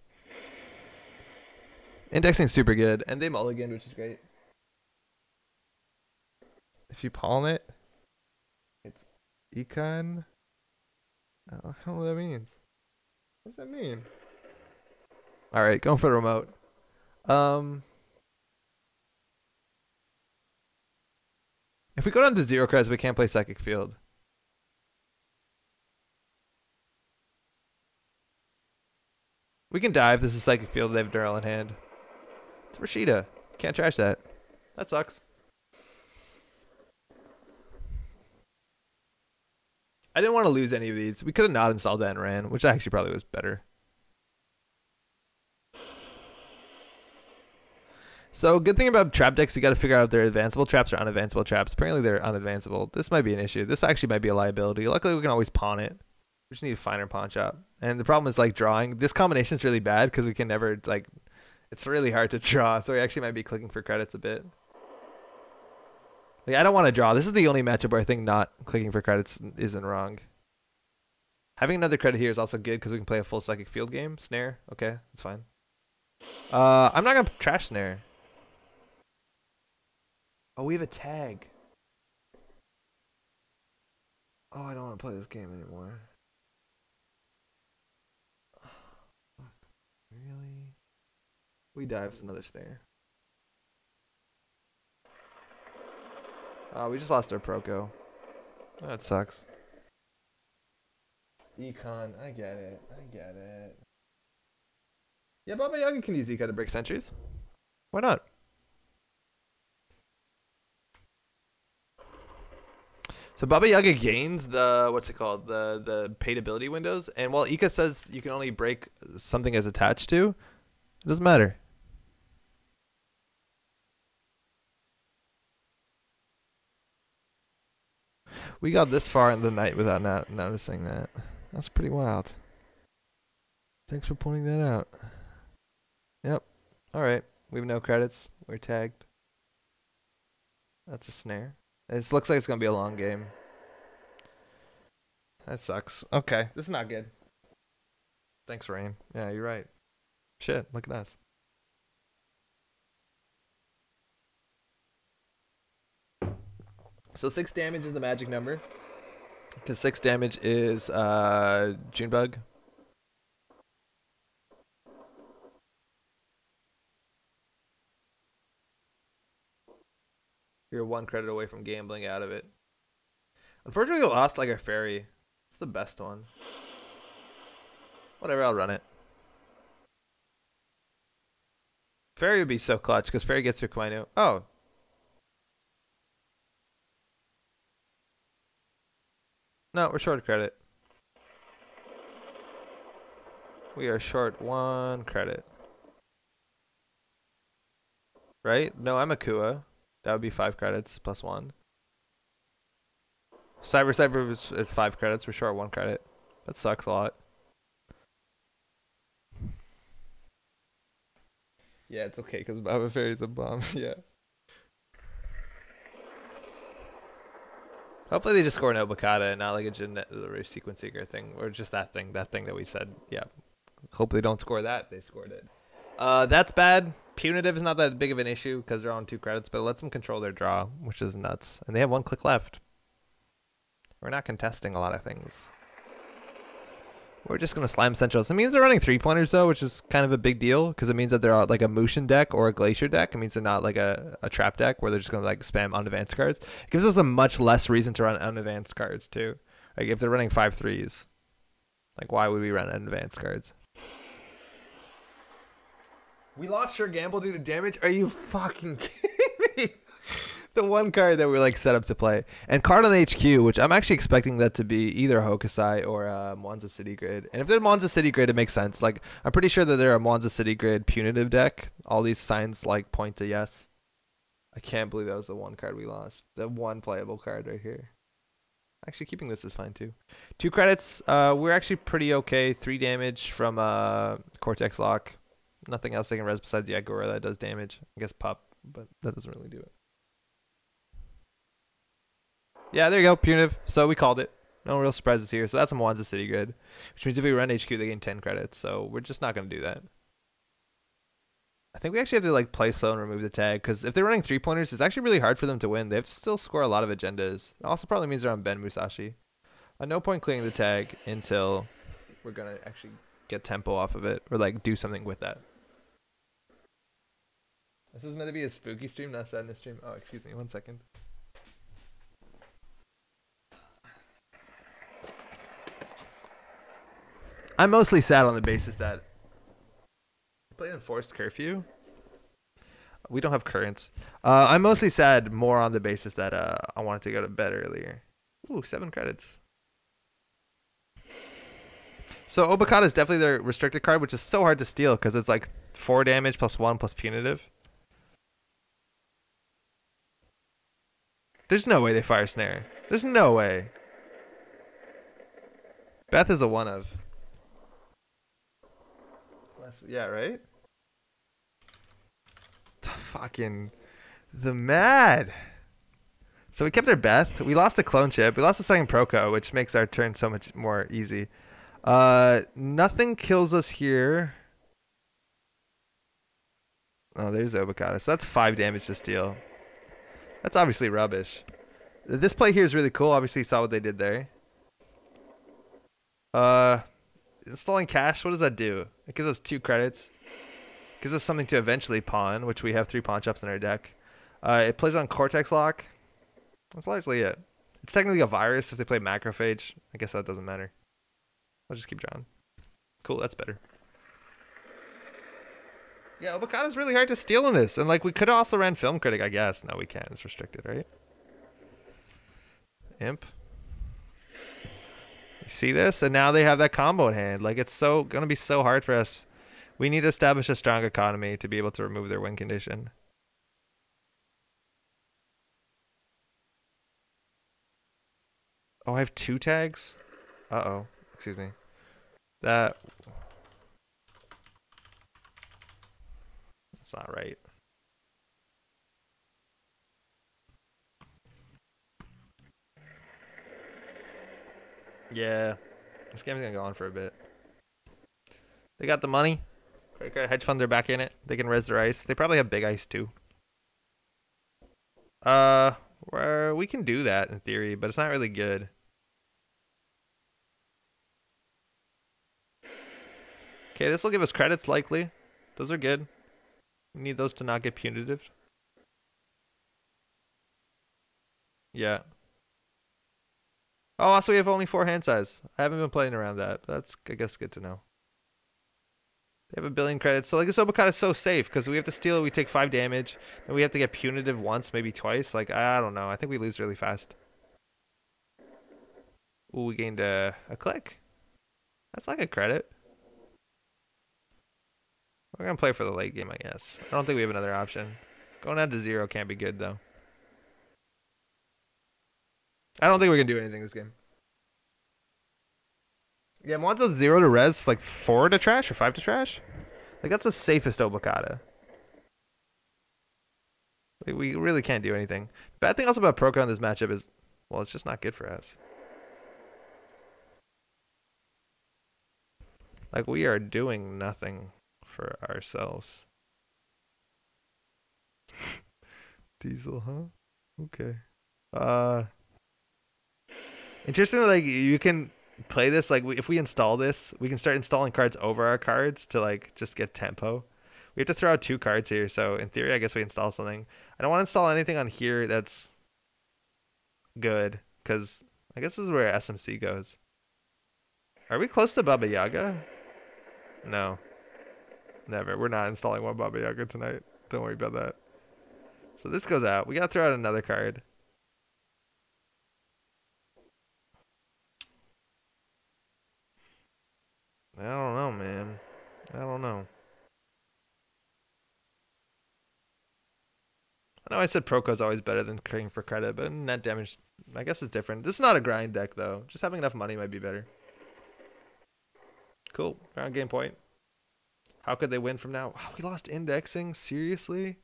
[SPEAKER 1] Indexing is super good, and they mulliganed, which is great. If you pollen it, it's econ. I don't know what that means. What does that mean? All right, going for the remote. If we go down to 0 cards, we can't play Psychic Field. We can dive. This is Psychic Field. They have Dural in hand. It's Rashida. Can't trash that. That sucks. I didn't want to lose any of these. We could have not installed that and ran, which actually probably was better. So good thing about trap decks, you got to figure out if they're advanceable traps or unadvanceable traps. Apparently they're unadvanceable. This might be an issue. This actually might be a liability. Luckily we can always pawn it. We just need a finer pawn shop. And the problem is like drawing. This combination is really bad because we can never like. It's really hard to draw, so we actually might be clicking for credits a bit. Like I don't want to draw. This is the only matchup where I think not clicking for credits isn't wrong. Having another credit here is also good because we can play a full psychic field game. Snare, okay, that's fine. I'm not gonna trash snare. Oh, we have a tag. Oh, I don't want to play this game anymore. Really? We dives another snare. Oh, we just lost our Proco. That sucks. Econ, I get it. I get it. Yeah, Baba Yaga can use Econ to break sentries. Why not? So Baba Yaga gains the, what's it called? The paid ability windows. And while Ika says you can only break something as attached to, it doesn't matter. We got this far in the night without not noticing that. That's pretty wild. Thanks for pointing that out. Yep. Alright. We have no credits. We're tagged. That's a snare. This looks like it's going to be a long game. That sucks. Okay. This is not good. Thanks, Rain. Yeah, you're right. Shit. Look at us. So 6 damage is the magic number. Because 6 damage is Junebug. You're 1 credit away from gambling out of it. Unfortunately, we lost like our fairy. It's the best one. Whatever, I'll run it. Fairy would be so clutch because fairy gets your Kainu. Oh. No, we're short credit. We are short 1 credit. Right? No, I'm a Kua. That would be 5 credits plus 1. Cyber is 5 credits. We're short 1 credit. That sucks a lot. Yeah, it's okay because Baba Fairy's a bomb. Yeah. Hopefully they just score an Obakata and not like a race sequence seeker thing. Or just that thing that we said. Yeah. Hopefully they don't score that. They scored it. That's bad. Punitive is not that big of an issue because they're on 2 credits, but it lets them control their draw, which is nuts. And they have 1 click left. We're not contesting a lot of things. We're just going to slime centrals. It means they're running 3-pointers, though, which is kind of a big deal because it means that they're like a Mushin deck or a Glacier deck. It means they're not like a trap deck where they're just going to like spam unadvanced cards. It gives us a much less reason to run unadvanced cards, too. Like if they're running 5-3s, like why would we run unadvanced cards? We lost your gamble due to damage? Are you fucking kidding me? The 1 card that we're like set up to play. And card on HQ, which I'm actually expecting that to be either Hokusai or Monza City Grid. And if they're Monza City Grid, it makes sense. Like I'm pretty sure that they're a Monza City Grid punitive deck. All these signs like point to yes. I can't believe that was the 1 card we lost. The 1 playable card right here. Actually, keeping this is fine too. 2 credits. We're actually pretty okay. 3 damage from Cortex Lock. Nothing else they can res besides the Agora that does damage. I guess Pup, but that doesn't really do it. Yeah, there you go, punitive. So we called it. No real surprises here. So that's a Monza City Grid, which means if we run HQ, they gain 10 credits. So we're just not going to do that. I think we actually have to like play slow and remove the tag because if they're running 3-pointers, it's actually really hard for them to win. They have to still score a lot of agendas. It also probably means they're on Ben Musashi. No point clearing the tag until we're going to actually get tempo off of it or like do something with that. This is meant to be a spooky stream, not a sadness stream. Oh, excuse me, 1 second. I'm mostly sad on the basis that we played Enforced Curfew. We don't have currents. I'm mostly sad more on the basis that I wanted to go to bed earlier. Ooh, 7 credits. So Obakata is definitely their restricted card, which is so hard to steal because it's like 4 damage plus 1 plus punitive. There's no way they fire snare. There's no way. Beth is a one of. Yeah, right? Fucking the mad. So we kept our Beth. We lost the clone chip. We lost the second Proco, which makes our turn so much more easy. Nothing kills us here. Oh, there's Obokata. So that's 5 damage to steal. That's obviously rubbish. This play here is really cool. Obviously, you saw what they did there. Installing cash, what does that do? It gives us 2 credits. It gives us something to eventually pawn, which we have 3 pawn shops in our deck. It plays on Cortex Lock. That's largely it. It's technically a virus if they play Macrophage. I guess that doesn't matter. I'll just keep drawing. Cool, that's better. Yeah, Obokata's really hard to steal in this. And like we could have also ran Film Critic, I guess. No, we can't. It's restricted, right? Imp. You see this? And now they have that combo in hand. Like it's gonna be so hard for us. We need to establish a strong economy to be able to remove their win condition. Oh, I have 2 tags? Uh-oh. Excuse me. That's not right. Yeah. This game's gonna go on for a bit. They got the money. Credit card hedge fund, they're back in it. They can res their ice. They probably have big ice too. Where we can do that in theory, but it's not really good. Okay, this will give us credits likely. Those are good. We need those to not get punitive. Yeah. Oh, also we have only 4 hand size. I haven't been playing around that. That's, I guess, good to know. They have a billion credits. So like this Obokata is so safe because we have to steal, we take 5 damage, and we have to get punitive once, maybe twice. Like, I don't know. I think we lose really fast. Ooh, we gained a click. That's like a credit. We're going to play for the late game, I guess. I don't think we have another option. Going down to 0 can't be good, though. I don't think we can do anything this game. Yeah, Monzo's 0 to res, like 4 to trash or 5 to trash. Like, that's the safest Obokata. Like, we really can't do anything. Bad thing also about Proco in this matchup is, well, it's just not good for us. Like, we are doing nothing for ourselves. Diesel, huh? Okay. Interesting, like, you can play this, like, if we install this, we can start installing cards over our cards to, like, just get tempo. We have to throw out 2 cards here, so in theory, I guess we install something. I don't want to install anything on here that's good, because I guess this is where SMC goes. Are we close to Baba Yaga? No. Never. We're not installing one Baba Yaga tonight. Don't worry about that. So this goes out. We gotta throw out another card. I don't know, man. I don't know. I know I said Proco's always better than trading for credit, but net damage, I guess, is different. This is not a grind deck, though. Just having enough money might be better. Cool. Round game point. How could they win from now? Wow, we lost indexing? Seriously?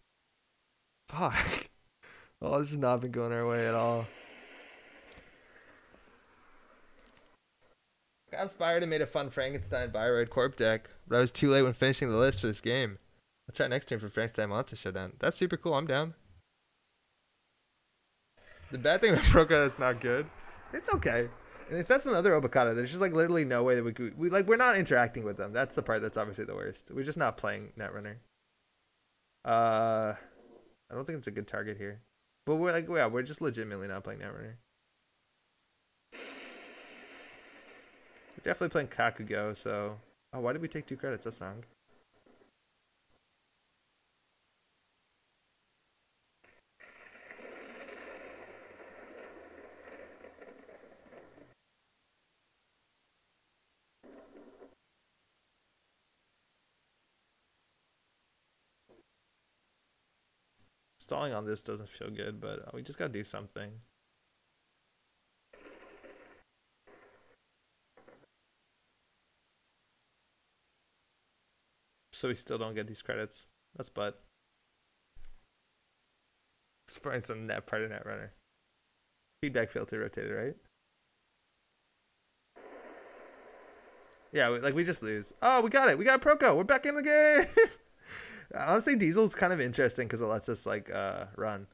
[SPEAKER 1] Fuck. Oh, this has not been going our way at all. Got inspired and made a fun Frankenstein Bioroid Corp deck, but I was too late when finishing the list for this game. I'll try next turn for Frankenstein Monster Showdown. That's super cool. I'm down. The bad thing about Proco is not good. It's okay. And if that's another Obokata, there's just like literally no way that we're not interacting with them. That's the part that's obviously the worst. We're just not playing Netrunner. I don't think it's a good target here. But we're like, yeah, we're just legitimately not playing Netrunner. We're definitely playing Kakugo, so... Oh, why did we take 2 credits? That's wrong. Stalling on this doesn't feel good, but we just gotta do something. So we still don't get these credits. That's butt. Spraying some net part of Netrunner. Feedback filter rotated, right? Yeah, we just lose. Oh, we got it. We got Proco. We're back in the game. Honestly, Diesel's kind of interesting because it lets us like run.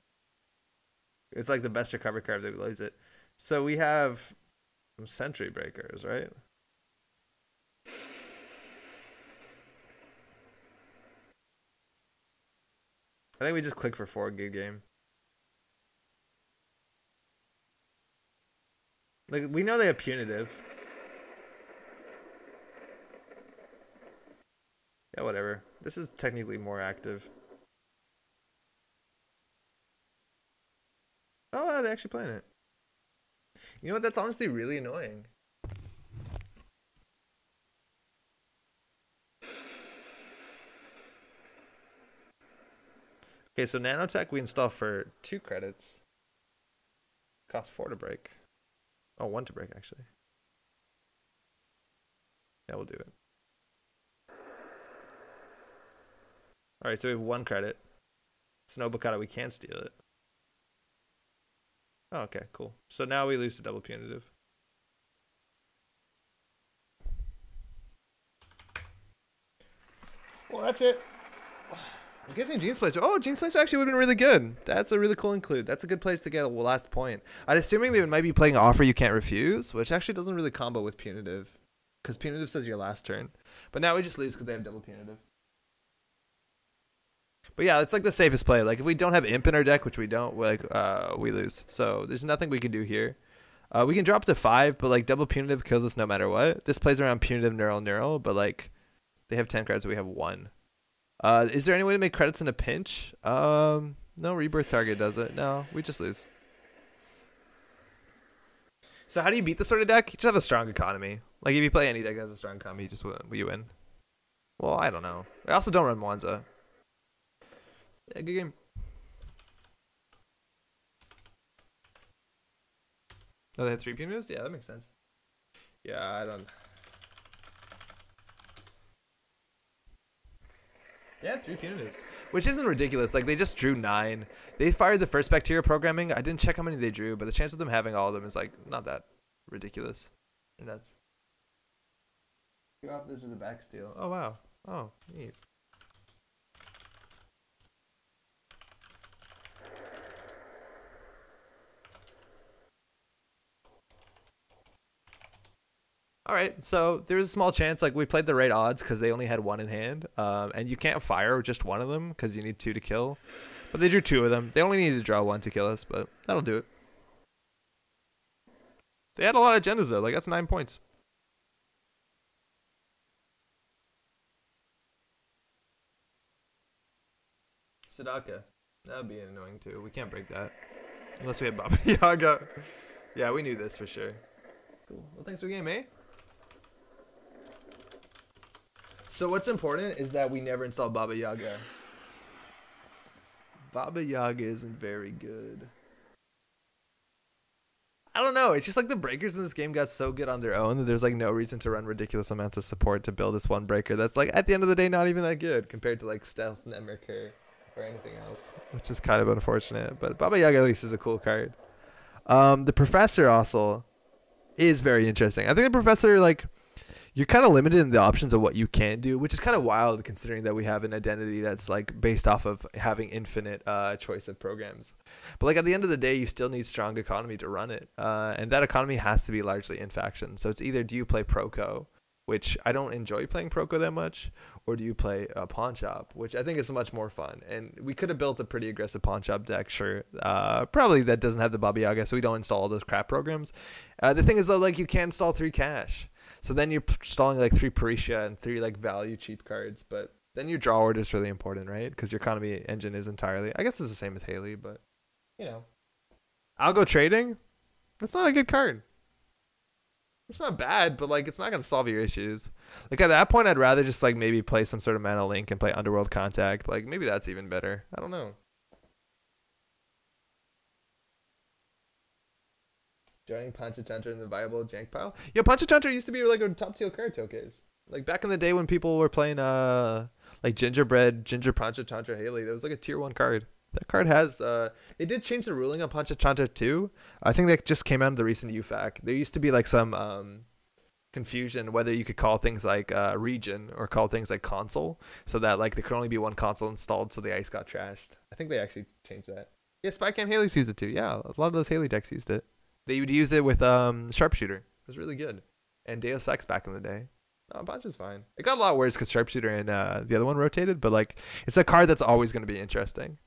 [SPEAKER 1] It's like the best recovery card that we lose it. So we have some Sentry Breakers, right? I think we just click for 4 good game. Like we know they have punitive. Yeah, whatever. This is technically more active. Oh, they're actually playing it. You know what? That's honestly really annoying. Okay, so nanotech we install for 2 credits. Costs 4 to break. Oh, 1 to break actually. Yeah, we'll do it. Alright, so we have 1 credit. Snowbocata, we can't steal it. Oh, okay, cool. So now we lose to double punitive. Well, that's it. I'm guessing Gene's Placer. Oh, Gene's Placer actually would have been really good. That's a really cool include. That's a good place to get a last point. I'm assuming they might be playing Offer You Can't Refuse, which actually doesn't really combo with Punitive. Because Punitive says your last turn. But now we just lose because they have double Punitive. But yeah, it's like the safest play. Like if we don't have Imp in our deck, which we don't, we lose. So there's nothing we can do here. We can drop to 5, but like double Punitive kills us no matter what. This plays around Punitive Neural, but like they have 10 cards, we have 1. Is there any way to make credits in a pinch? No, Rebirth Target does it. No, we just lose. So how do you beat this sort of deck? You just have a strong economy. Like if you play any deck that has a strong economy, you win. Well, I don't know. I also don't run Mwanza. Yeah, good game. Oh, they had 3 punitives? Yeah, that makes sense. Yeah, I don't... Yeah, 3 punitives. Which isn't ridiculous. Like, they just drew 9. They fired the first bacteria programming. I didn't check how many they drew, but the chance of them having all of them is, like, not that ridiculous. And that's... Those are the back steal. Oh, wow. Oh, neat. All right, so there's a small chance, like we played the right odds because they only had 1 in hand, and you can't fire just 1 of them because you need 2 to kill. But they drew 2 of them. They only needed to draw 1 to kill us, but that'll do it. They had a lot of agendas though. Like that's 9 points. Sadaka, that'd be annoying too. We can't break that unless we have Baba Yaga. Yeah, we knew this for sure. Cool. Well, thanks for the game, eh? So what's important is that we never install Baba Yaga. Baba Yaga isn't very good. I don't know. It's just like the breakers in this game got so good on their own that there's like no reason to run ridiculous amounts of support to build this one breaker that's like at the end of the day not even that good compared to like Stealth, Netmaker, or anything else, which is kind of unfortunate. But Baba Yaga at least is a cool card. The Professor also is very interesting. I think the Professor, like, you're kind of limited in the options of what you can do, which is kind of wild considering that we have an identity that's like based off of having infinite choice of programs. But like at the end of the day, you still need strong economy to run it, and that economy has to be largely in faction. So it's either do you play Proco, which I don't enjoy playing Proco that much, or do you play Pawn Shop, which I think is much more fun. And we could have built a pretty aggressive Pawn Shop deck, sure. Probably that doesn't have the Baba Yaga, so we don't install all those crap programs. The thing is though, like you can't install 3 cash. So then you're installing like 3 Parisha and 3 like value cheap cards, but then your draw order is really important, right? Because your economy engine is entirely, I guess it's the same as Haley, but you know, Algo Trading, that's not a good card. It's not bad, but like it's not gonna solve your issues. Like at that point, I'd rather just like maybe play some sort of Mana Link and play Underworld Contact. Like maybe that's even better. I don't know. Joining Panchatantra in the viable jank pile. Yeah, Panchatantra used to be like a top tier card showcase. Like back in the day when people were playing like Gingerbread, Ginger Pancha Tantra Haley. That was like a tier 1 card. That card has they did change the ruling on Pancha Tantra too. I think that just came out of the recent UFAQ. There used to be like some confusion whether you could call things like region or call things like console, so that like there could only be one console installed, so the ice got trashed. I think they actually changed that. Yeah, Spycam Haley's used it too. Yeah, a lot of those Haley decks used it. They would use it with Sharpshooter. It was really good. And Deus Ex back in the day. No, Punch is fine. It got a lot worse because Sharpshooter and the other one rotated, but like it's a card that's always going to be interesting,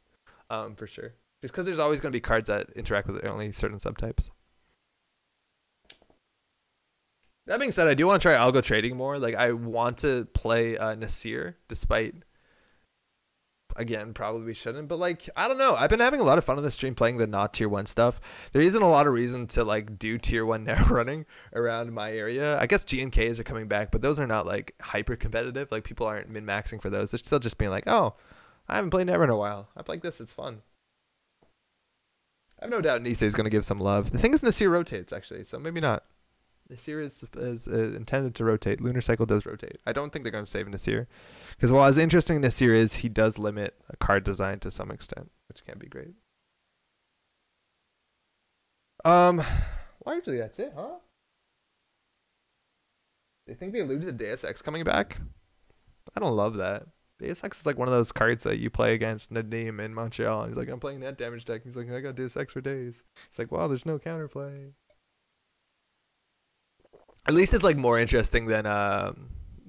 [SPEAKER 1] for sure. Just because there's always going to be cards that interact with only certain subtypes. That being said, I do want to try algo trading more. Like I want to play Nasir, despite, again, probably shouldn't, but like I don't know. I've been having a lot of fun on the stream playing the not tier 1 stuff. There isn't a lot of reason to like do tier 1 net running around my area. I guess G and Ks are coming back, but those are not like hyper competitive. Like people aren't min maxing for those. They're still just being like, oh, I haven't played net run in a while. I like this. It's fun. I have no doubt Nisei is going to give some love. The thing is, Nasir rotates actually, so maybe not. Nasir is intended to rotate. Lunar Cycle does rotate. I don't think they're going to save Nasir. Because while as interesting Nasir is, he does limit a card design to some extent, which can be great. Largely that's it, huh? They think they alluded to Deus Ex coming back? I don't love that. Deus Ex is like one of those cards that you play against Nadim in Montreal. And he's like, I'm playing net damage deck. He's like, I got Deus Ex for days. It's like, wow, there's no counterplay. At least it's like more interesting than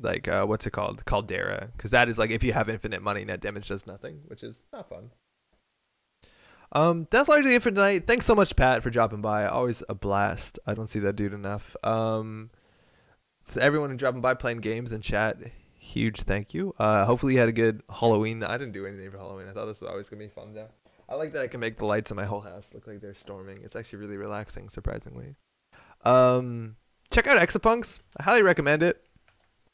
[SPEAKER 1] what's it called? Caldera. Because that is like if you have infinite money, net damage does nothing, which is not fun. That's largely it for tonight. Thanks so much, Pat, for dropping by. Always a blast. I don't see that dude enough. To everyone who dropping by playing games and chat, huge thank you. Hopefully you had a good Halloween. I didn't do anything for Halloween. I thought this was always gonna be fun though. I like that I can make the lights in my whole house look like they're storming. It's actually really relaxing, surprisingly. Check out Exapunks. I highly recommend it.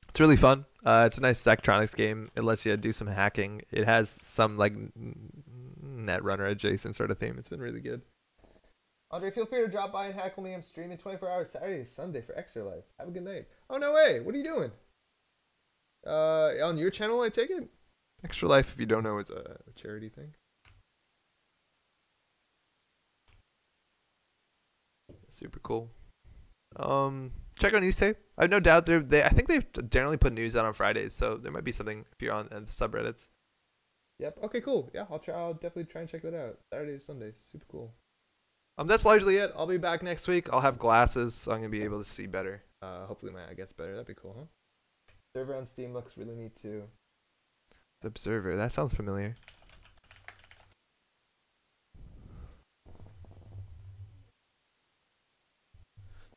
[SPEAKER 1] It's really fun. It's a nice Zachtronics game. It lets you do some hacking. It has some like Netrunner adjacent sort of theme. It's been really good. Andre, feel free to drop by and heckle me. I'm streaming 24 hours Saturday and Sunday for Extra Life. Have a good night. Oh, no way. What are you doing? On your channel, I take it? Extra Life, if you don't know, is a charity thing. Super cool. Check out Nisei. I have no doubt I think they generally put news out on Fridays, so there might be something if you're on the subreddits. Yep. Okay, cool. Yeah, I'll definitely try and check that out. Saturday to Sunday. Super cool. That's largely it. I'll be back next week. I'll have glasses, so I'm gonna be able to see better. Hopefully my eye gets better. That'd be cool, huh? Server on Steam looks really neat too. The Observer. That sounds familiar.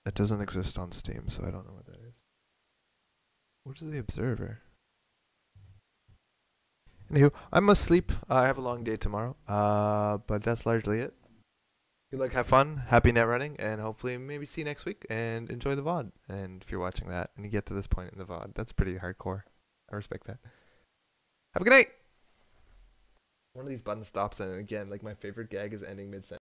[SPEAKER 1] That doesn't exist on Steam, so I don't know what that is. What is the Observer? Anywho, I must sleep. I have a long day tomorrow. But that's largely it. Good luck, have fun, happy net running, and hopefully maybe see you next week and enjoy the VOD. And if you're watching that and you get to this point in the VOD, that's pretty hardcore. I respect that. Have a good night. One of these buttons stops, and again, like my favorite gag is ending mid-sentence.